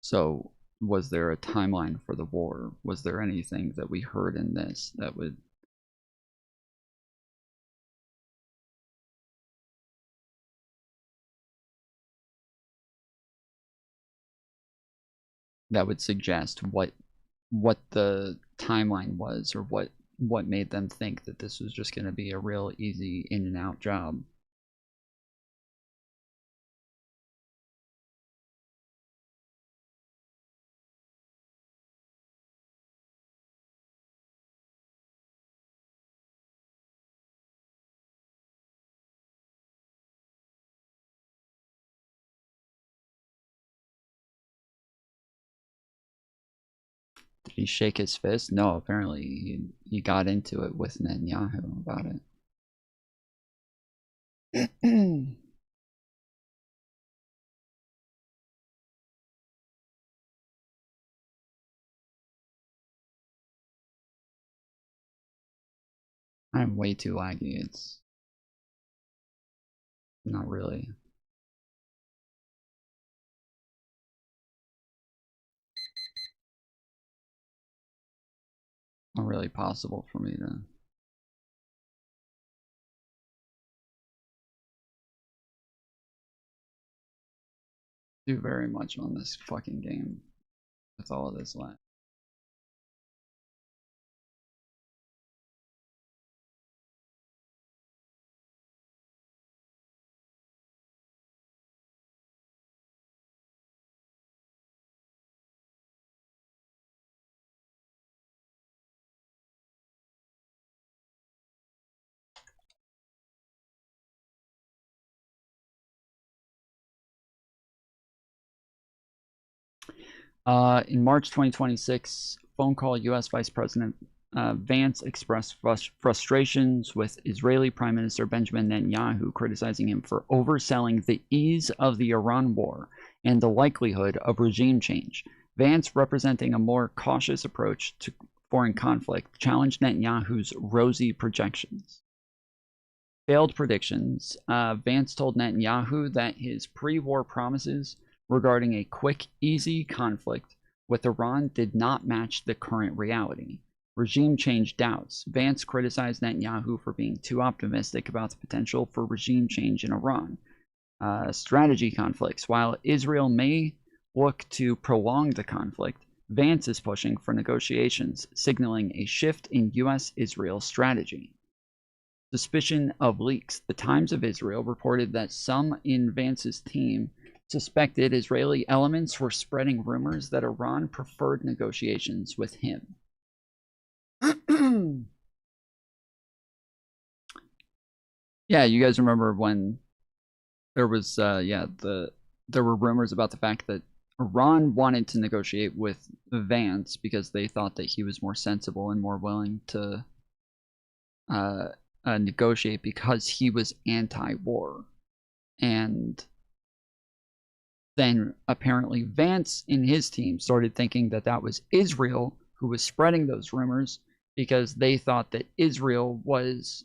So, was there a timeline for the war? Was there anything that we heard in this that would suggest what the timeline was, or what made them think that this was just going to be a real easy in and out job? Did he shake his fist? No, apparently he got into it with Netanyahu about it. I'm way too laggy. It's not really. Not really possible for me to do very much on this fucking game with all of this lag. In March 2026, phone call, U.S. Vice President Vance expressed frustrations with Israeli Prime Minister Benjamin Netanyahu, criticizing him for overselling the ease of the Iran war and the likelihood of regime change. Vance, representing a more cautious approach to foreign conflict, challenged Netanyahu's rosy projections. Failed predictions. Vance told Netanyahu that his pre-war promises regarding a quick, easy conflict with Iran did not match the current reality. Regime change doubts. Vance criticized Netanyahu for being too optimistic about the potential for regime change in Iran. Strategy conflicts. While Israel may look to prolong the conflict, Vance is pushing for negotiations, signaling a shift in U.S.-Israel strategy. Suspicion of leaks. The Times of Israel reported that some in Vance's team suspected Israeli elements were spreading rumors that Iran preferred negotiations with him. Yeah, you guys remember when there was, there were rumors about the fact that Iran wanted to negotiate with Vance because they thought that he was more sensible and more willing to negotiate because he was anti-war. And then apparently Vance and his team started thinking that that was Israel who was spreading those rumors because they thought that Israel was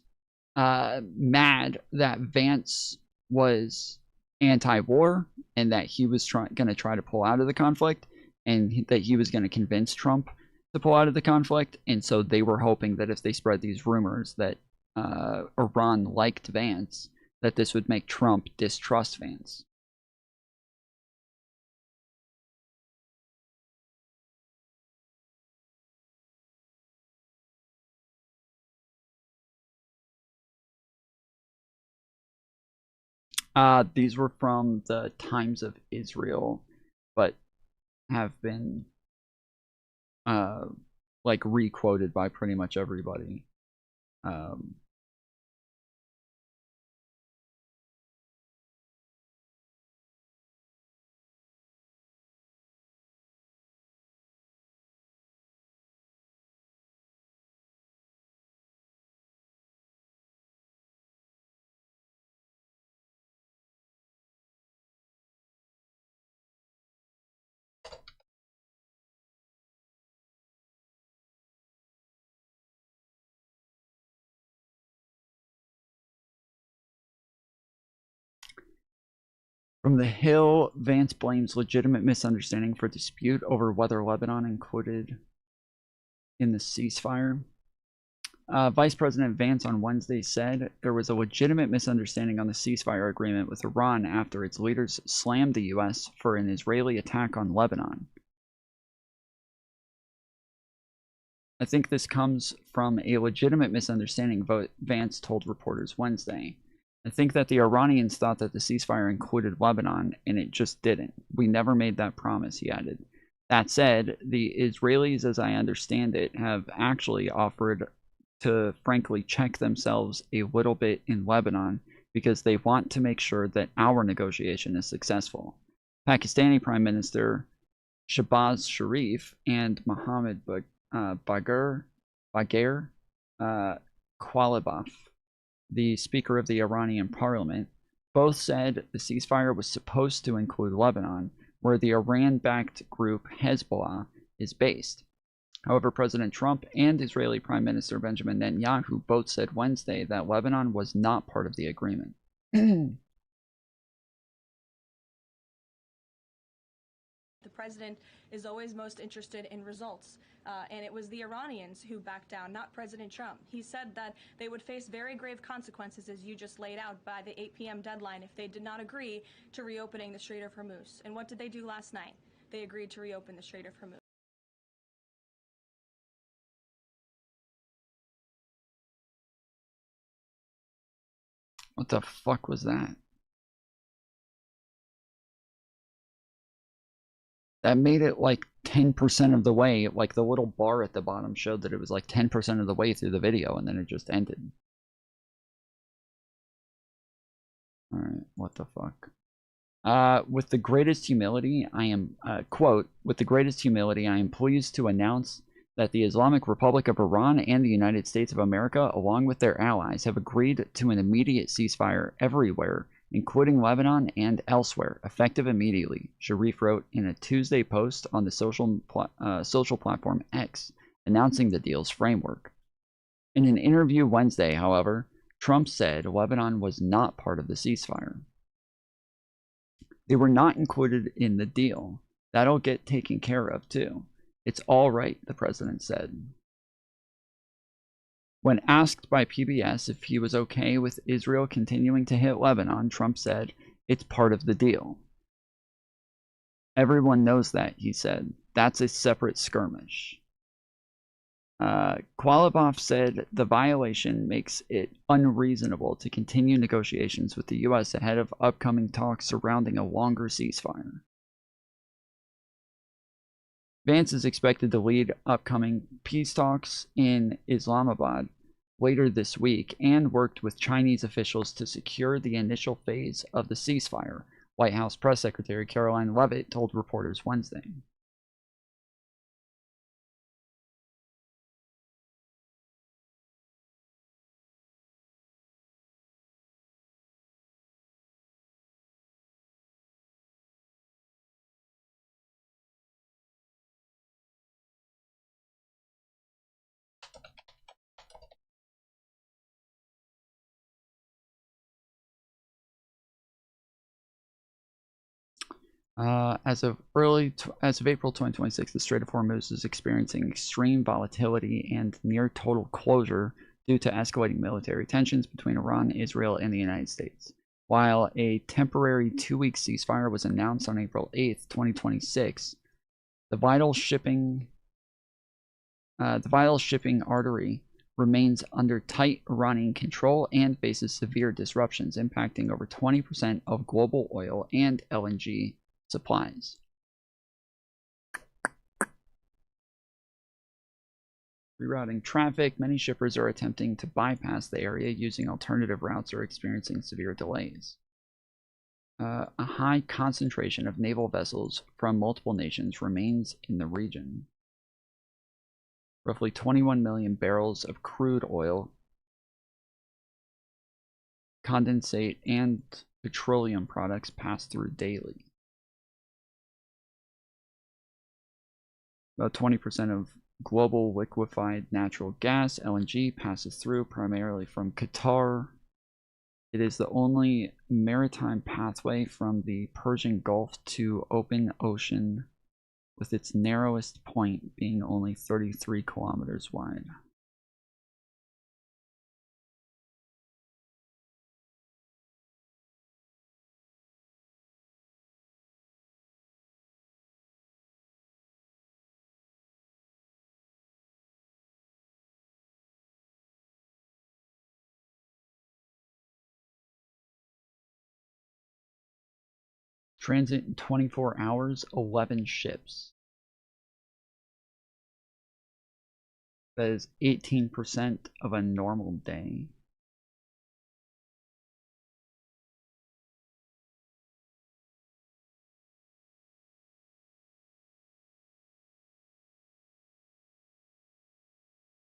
mad that Vance was anti-war and that he was going to try to pull out of the conflict and that he was going to convince Trump to pull out of the conflict. And so they were hoping that if they spread these rumors that Iran liked Vance, that this would make Trump distrust Vance. These were from the Times of Israel, but have been like re-quoted by pretty much everybody. From the Hill, Vance blames legitimate misunderstanding for dispute over whether Lebanon included in the ceasefire. Vice President Vance on Wednesday said there was a legitimate misunderstanding on the ceasefire agreement with Iran after its leaders slammed the U.S. for an Israeli attack on Lebanon. I think this comes from a legitimate misunderstanding, Vance told reporters Wednesday. I think that the Iranians thought that the ceasefire included Lebanon, and it just didn't. We never made that promise, he added. That said, the Israelis, as I understand it, have actually offered to frankly check themselves a little bit in Lebanon because they want to make sure that our negotiation is successful. Pakistani Prime Minister Shahbaz Sharif and Mohammed Bagher Qualibaf, the Speaker of the Iranian Parliament, both said the ceasefire was supposed to include Lebanon, where the Iran-backed group Hezbollah is based. However, President Trump and Israeli Prime Minister Benjamin Netanyahu both said Wednesday that Lebanon was not part of the agreement. The president is always most interested in results. And it was the Iranians who backed down, not President Trump. He said that they would face very grave consequences, as you just laid out, by the 8 p.m. deadline if they did not agree to reopening the Strait of Hormuz. And what did they do last night? They agreed to reopen the Strait of Hormuz. What the fuck was that? That made it like 10% of the way, like the little bar at the bottom showed that it was like 10% of the way through the video, and then it just ended. Alright, what the fuck? With the greatest humility, I am, quote, with the greatest humility, I am pleased to announce that the Islamic Republic of Iran and the United States of America, along with their allies, have agreed to an immediate ceasefire everywhere, including Lebanon and elsewhere, effective immediately, Sharif wrote in a Tuesday post on the social platform X, announcing the deal's framework. In an interview Wednesday, however, Trump said Lebanon was not part of the ceasefire. They were not included in the deal. That'll get taken care of, too. It's all right, the president said. When asked by PBS if he was okay with Israel continuing to hit Lebanon, Trump said, "It's part of the deal." Everyone knows that, he said. That's a separate skirmish. Qualibov said the violation makes it unreasonable to continue negotiations with the U.S. ahead of upcoming talks surrounding a longer ceasefire. Vance is expected to lead upcoming peace talks in Islamabad later this week and worked with Chinese officials to secure the initial phase of the ceasefire, White House Press Secretary Caroline Leavitt told reporters Wednesday. As of April 2026, the Strait of Hormuz is experiencing extreme volatility and near total closure due to escalating military tensions between Iran, Israel, and the United States. While a temporary 2-week ceasefire was announced on April 8th, 2026, the vital shipping artery remains under tight Iranian control and faces severe disruptions, impacting over 20% of global oil and LNG supplies. Rerouting traffic, many shippers are attempting to bypass the area using alternative routes or experiencing severe delays. A high concentration of naval vessels from multiple nations remains in the region. Roughly 21 million barrels of crude oil, condensate, and petroleum products pass through daily. About 20% of global liquefied natural gas, LNG, passes through primarily from Qatar. It is the only maritime pathway from the Persian Gulf to open ocean, with its narrowest point being only 33 kilometers wide. Transit in 24 hours, 11 ships. That is 18% of a normal day.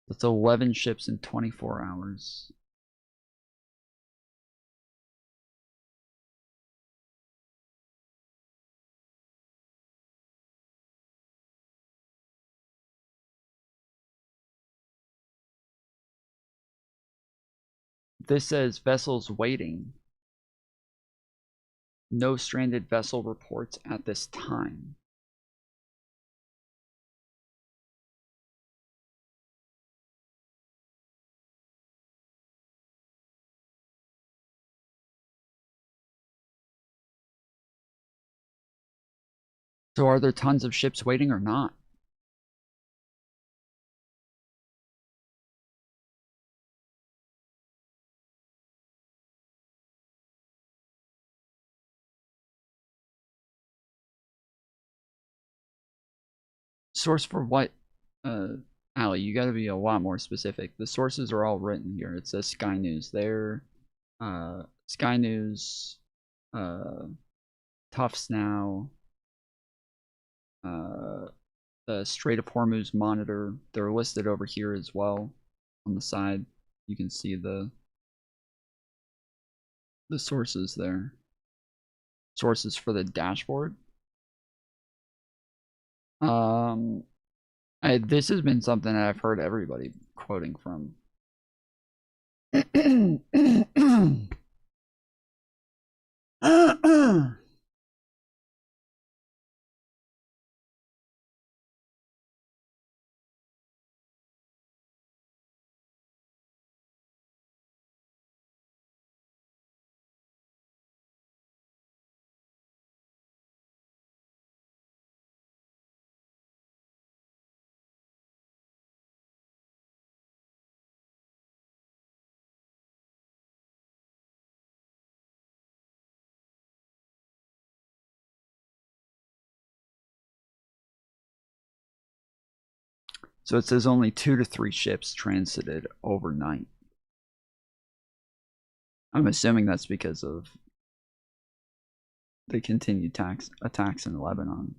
That's 11 ships in 24 hours. This says vessels waiting. No stranded vessel reports at this time. So are there tons of ships waiting or not? Source for what? Ali, you gotta be a lot more specific. The sources are all written here. It says Sky News there. Sky News, Tufts Now, the Strait of Hormuz Monitor. They're listed over here as well. On the side, you can see the sources there. Sources for the dashboard. This has been something that I've heard everybody quoting from. So it says only 2 to 3 ships transited overnight. I'm assuming that's because of the continued attacks in Lebanon.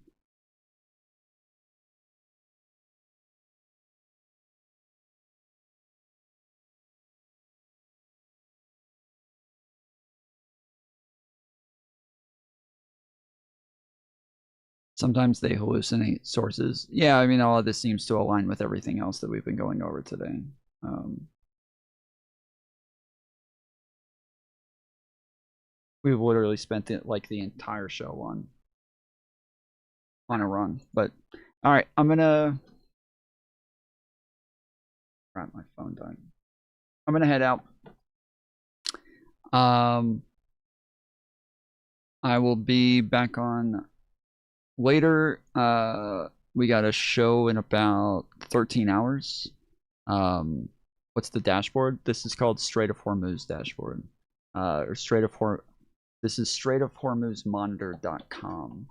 Sometimes they hallucinate sources. Yeah, I mean, all of this seems to align with everything else that we've been going over today. We've literally spent it like the entire show on a run. But all right, I'm gonna crap, my phone died. I'm gonna head out. I will be back on later. We got a show in about 13 hours. What's the dashboard? This is called Strait of Hormuz dashboard. Or Strait of Hormuz. This is straightofhormuzmonitor.com.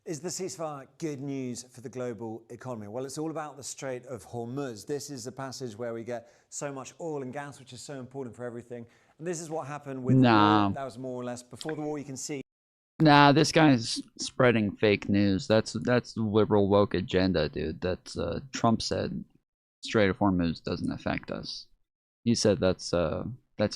Is the ceasefire good news for the global economy? Well, it's all about the Strait of Hormuz. This is the passage where we get so much oil and gas, which is so important for everything. And this is what happened with the war. That was more or less before the war. You can see. Nah, this guy's spreading fake news. That's liberal woke agenda, dude. That's Trump said Strait of Hormuz doesn't affect us. He said that's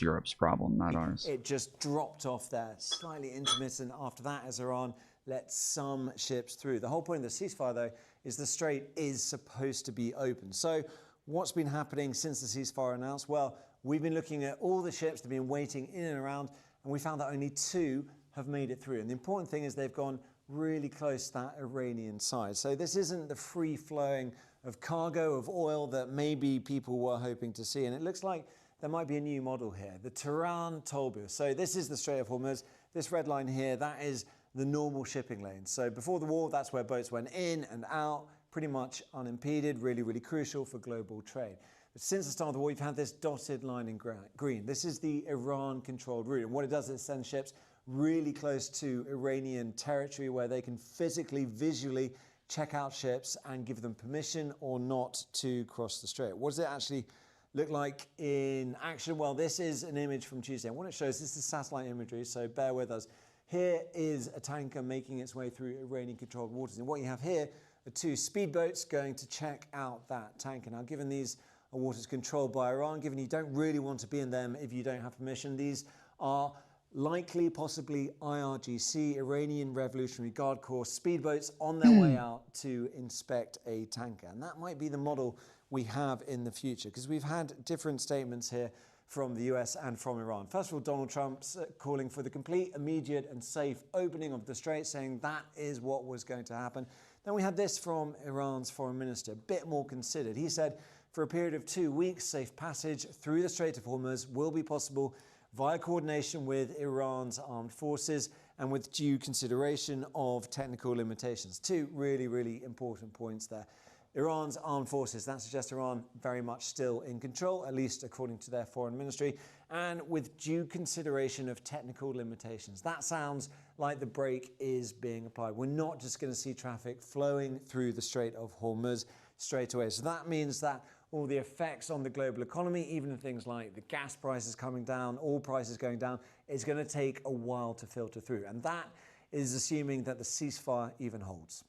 Europe's problem, not ours. It just dropped off there, slightly intermittent after that as Iran let some ships through. The whole point of the ceasefire, though, is the strait is supposed to be open. So what's been happening since the ceasefire announced? Well, we've been looking at all the ships that have been waiting in and around, and we found that only 2 have made it through. And the important thing is they've gone really close to that Iranian side. So this isn't the free flowing of cargo, of oil that maybe people were hoping to see. And it looks like there might be a new model here, the Tehran toll booth. So this is the Strait of Hormuz. This red line here, that is the normal shipping lane. So before the war, that's where boats went in and out, pretty much unimpeded, really, really crucial for global trade. But since the start of the war, you've had this dotted line in green. This is the Iran-controlled route. And what it does is send ships really close to Iranian territory where they can physically, visually check out ships and give them permission or not to cross the strait. What does it actually look like in action? Well, this is an image from Tuesday. And what it shows, this is satellite imagery, so bear with us. Here is a tanker making its way through Iranian-controlled waters. And what you have here are 2 speedboats going to check out that tanker. Now, given these are waters controlled by Iran, given you don't really want to be in them if you don't have permission, these are likely, possibly IRGC, Iranian Revolutionary Guard Corps speedboats on their way out to inspect a tanker. And that might be the model we have in the future? Because we've had different statements here from the US and from Iran. First of all, Donald Trump's calling for the complete, immediate and safe opening of the Strait, saying that is what was going to happen. Then we had this from Iran's foreign minister, a bit more considered. He said, for a period of 2 weeks, safe passage through the Strait of Hormuz will be possible via coordination with Iran's armed forces and with due consideration of technical limitations. Two really, really important points there. Iran's armed forces, that suggests Iran very much still in control, at least according to their foreign ministry, and with due consideration of technical limitations. That sounds like the brake is being applied. We're not just going to see traffic flowing through the Strait of Hormuz straight away. So that means that all the effects on the global economy, even things like the gas prices coming down, oil prices going down, is going to take a while to filter through. And that is assuming that the ceasefire even holds.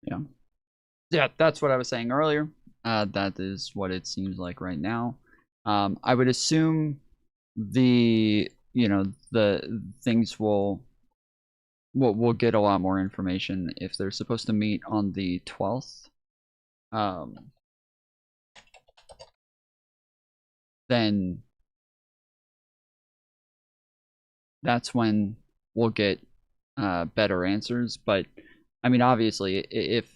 Yeah. Yeah, that's what I was saying earlier. That is what it seems like right now. I would assume the things we'll get a lot more information if they're supposed to meet on the 12th. Then that's when we'll get better answers. But I mean, obviously, if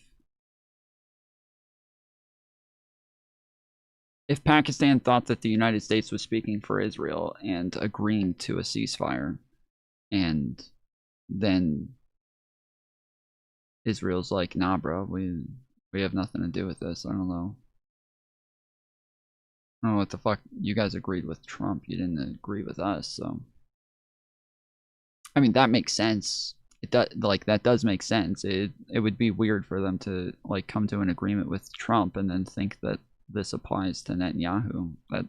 Pakistan thought that the United States was speaking for Israel and agreeing to a ceasefire, and then Israel's like, nah, bro, we have nothing to do with this. I don't know what the fuck. You guys agreed with Trump. You didn't agree with us. So, I mean, that makes sense. It does, like, that does make sense. It would be weird for them to like come to an agreement with Trump and then think that this applies to Netanyahu. That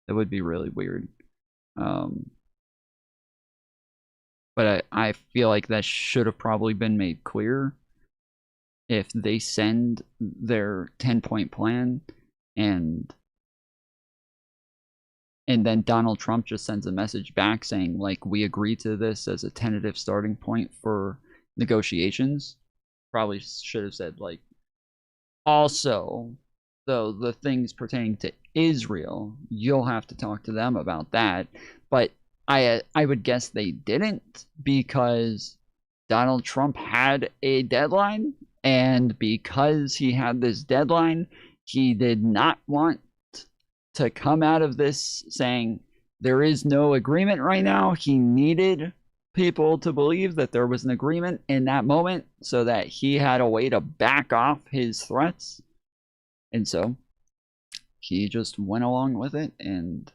would be really weird. But I feel like that should have probably been made clear. If they send their 10-point plan and then Donald Trump just sends a message back saying, like, we agree to this as a tentative starting point for negotiations, probably should have said, like, also, though, the things pertaining to Israel, you'll have to talk to them about that. But I would guess they didn't, because Donald Trump had a deadline, and because he had this deadline, he did not want to come out of this saying there is no agreement right now. He needed people to believe that there was an agreement in that moment so that he had a way to back off his threats. And so he just went along with it and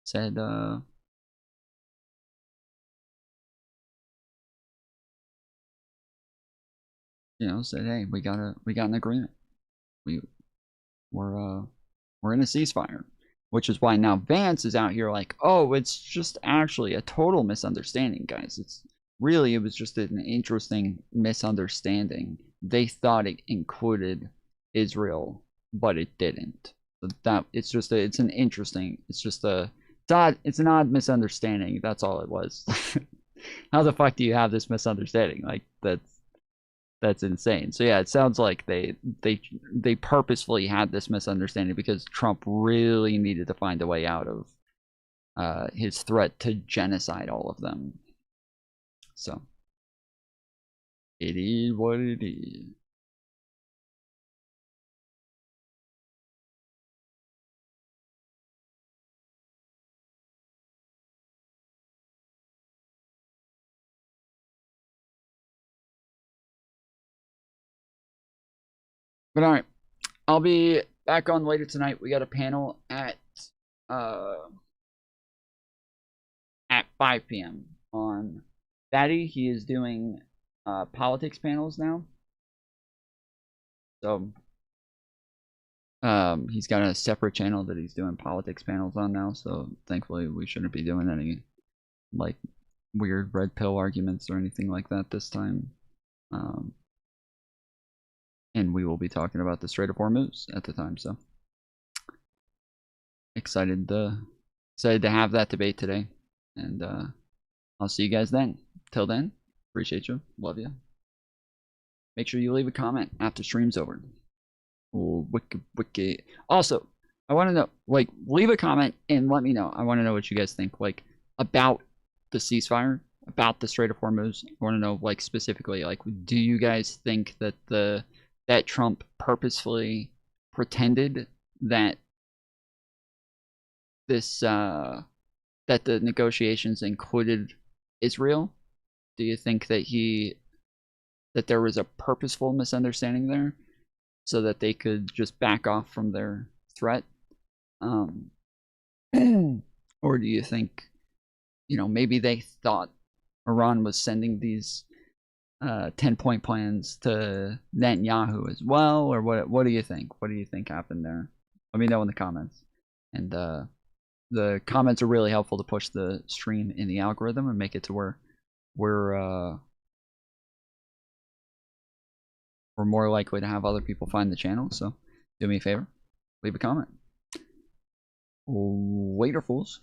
said, said, hey, we got an agreement. We're in a ceasefire, which is why now Vance is out here like, oh, it's just actually a total misunderstanding, guys. It was just an interesting misunderstanding. They thought it included Israel, but it didn't. So it's an odd misunderstanding. That's all it was. How the fuck do you have this misunderstanding? Like, that's insane. So yeah, it sounds like they purposefully had this misunderstanding because Trump really needed to find a way out of his threat to genocide all of them. So it is what it is. But alright, I'll be back on later tonight. We got a panel at 5 p.m. on Fatty. He is doing politics panels now. So he's got a separate channel that he's doing politics panels on now. So thankfully we shouldn't be doing any like weird red pill arguments or anything like that this time. And we will be talking about the Strait of Hormuz at the time, so excited to have that debate today, and I'll see you guys then. Till then, appreciate you, love you. Make sure you leave a comment after stream's over. Wiki. Also, I want to know, like, leave a comment and let me know. I want to know what you guys think, like, about the ceasefire, about the Strait of Hormuz. I want to know, like, specifically, like, do you guys think that that Trump purposefully pretended that this that the negotiations included Israel? Do you think that that there was a purposeful misunderstanding there, so that they could just back off from their threat? Or do you think, you know, maybe they thought Iran was sending these 10-point plans to Netanyahu as well? Or what do you think? What do you think happened there? Let me know in the comments. And the comments are really helpful to push the stream in the algorithm and make it to where we're more likely to have other people find the channel. So do me a favor, leave a comment. Later, fools.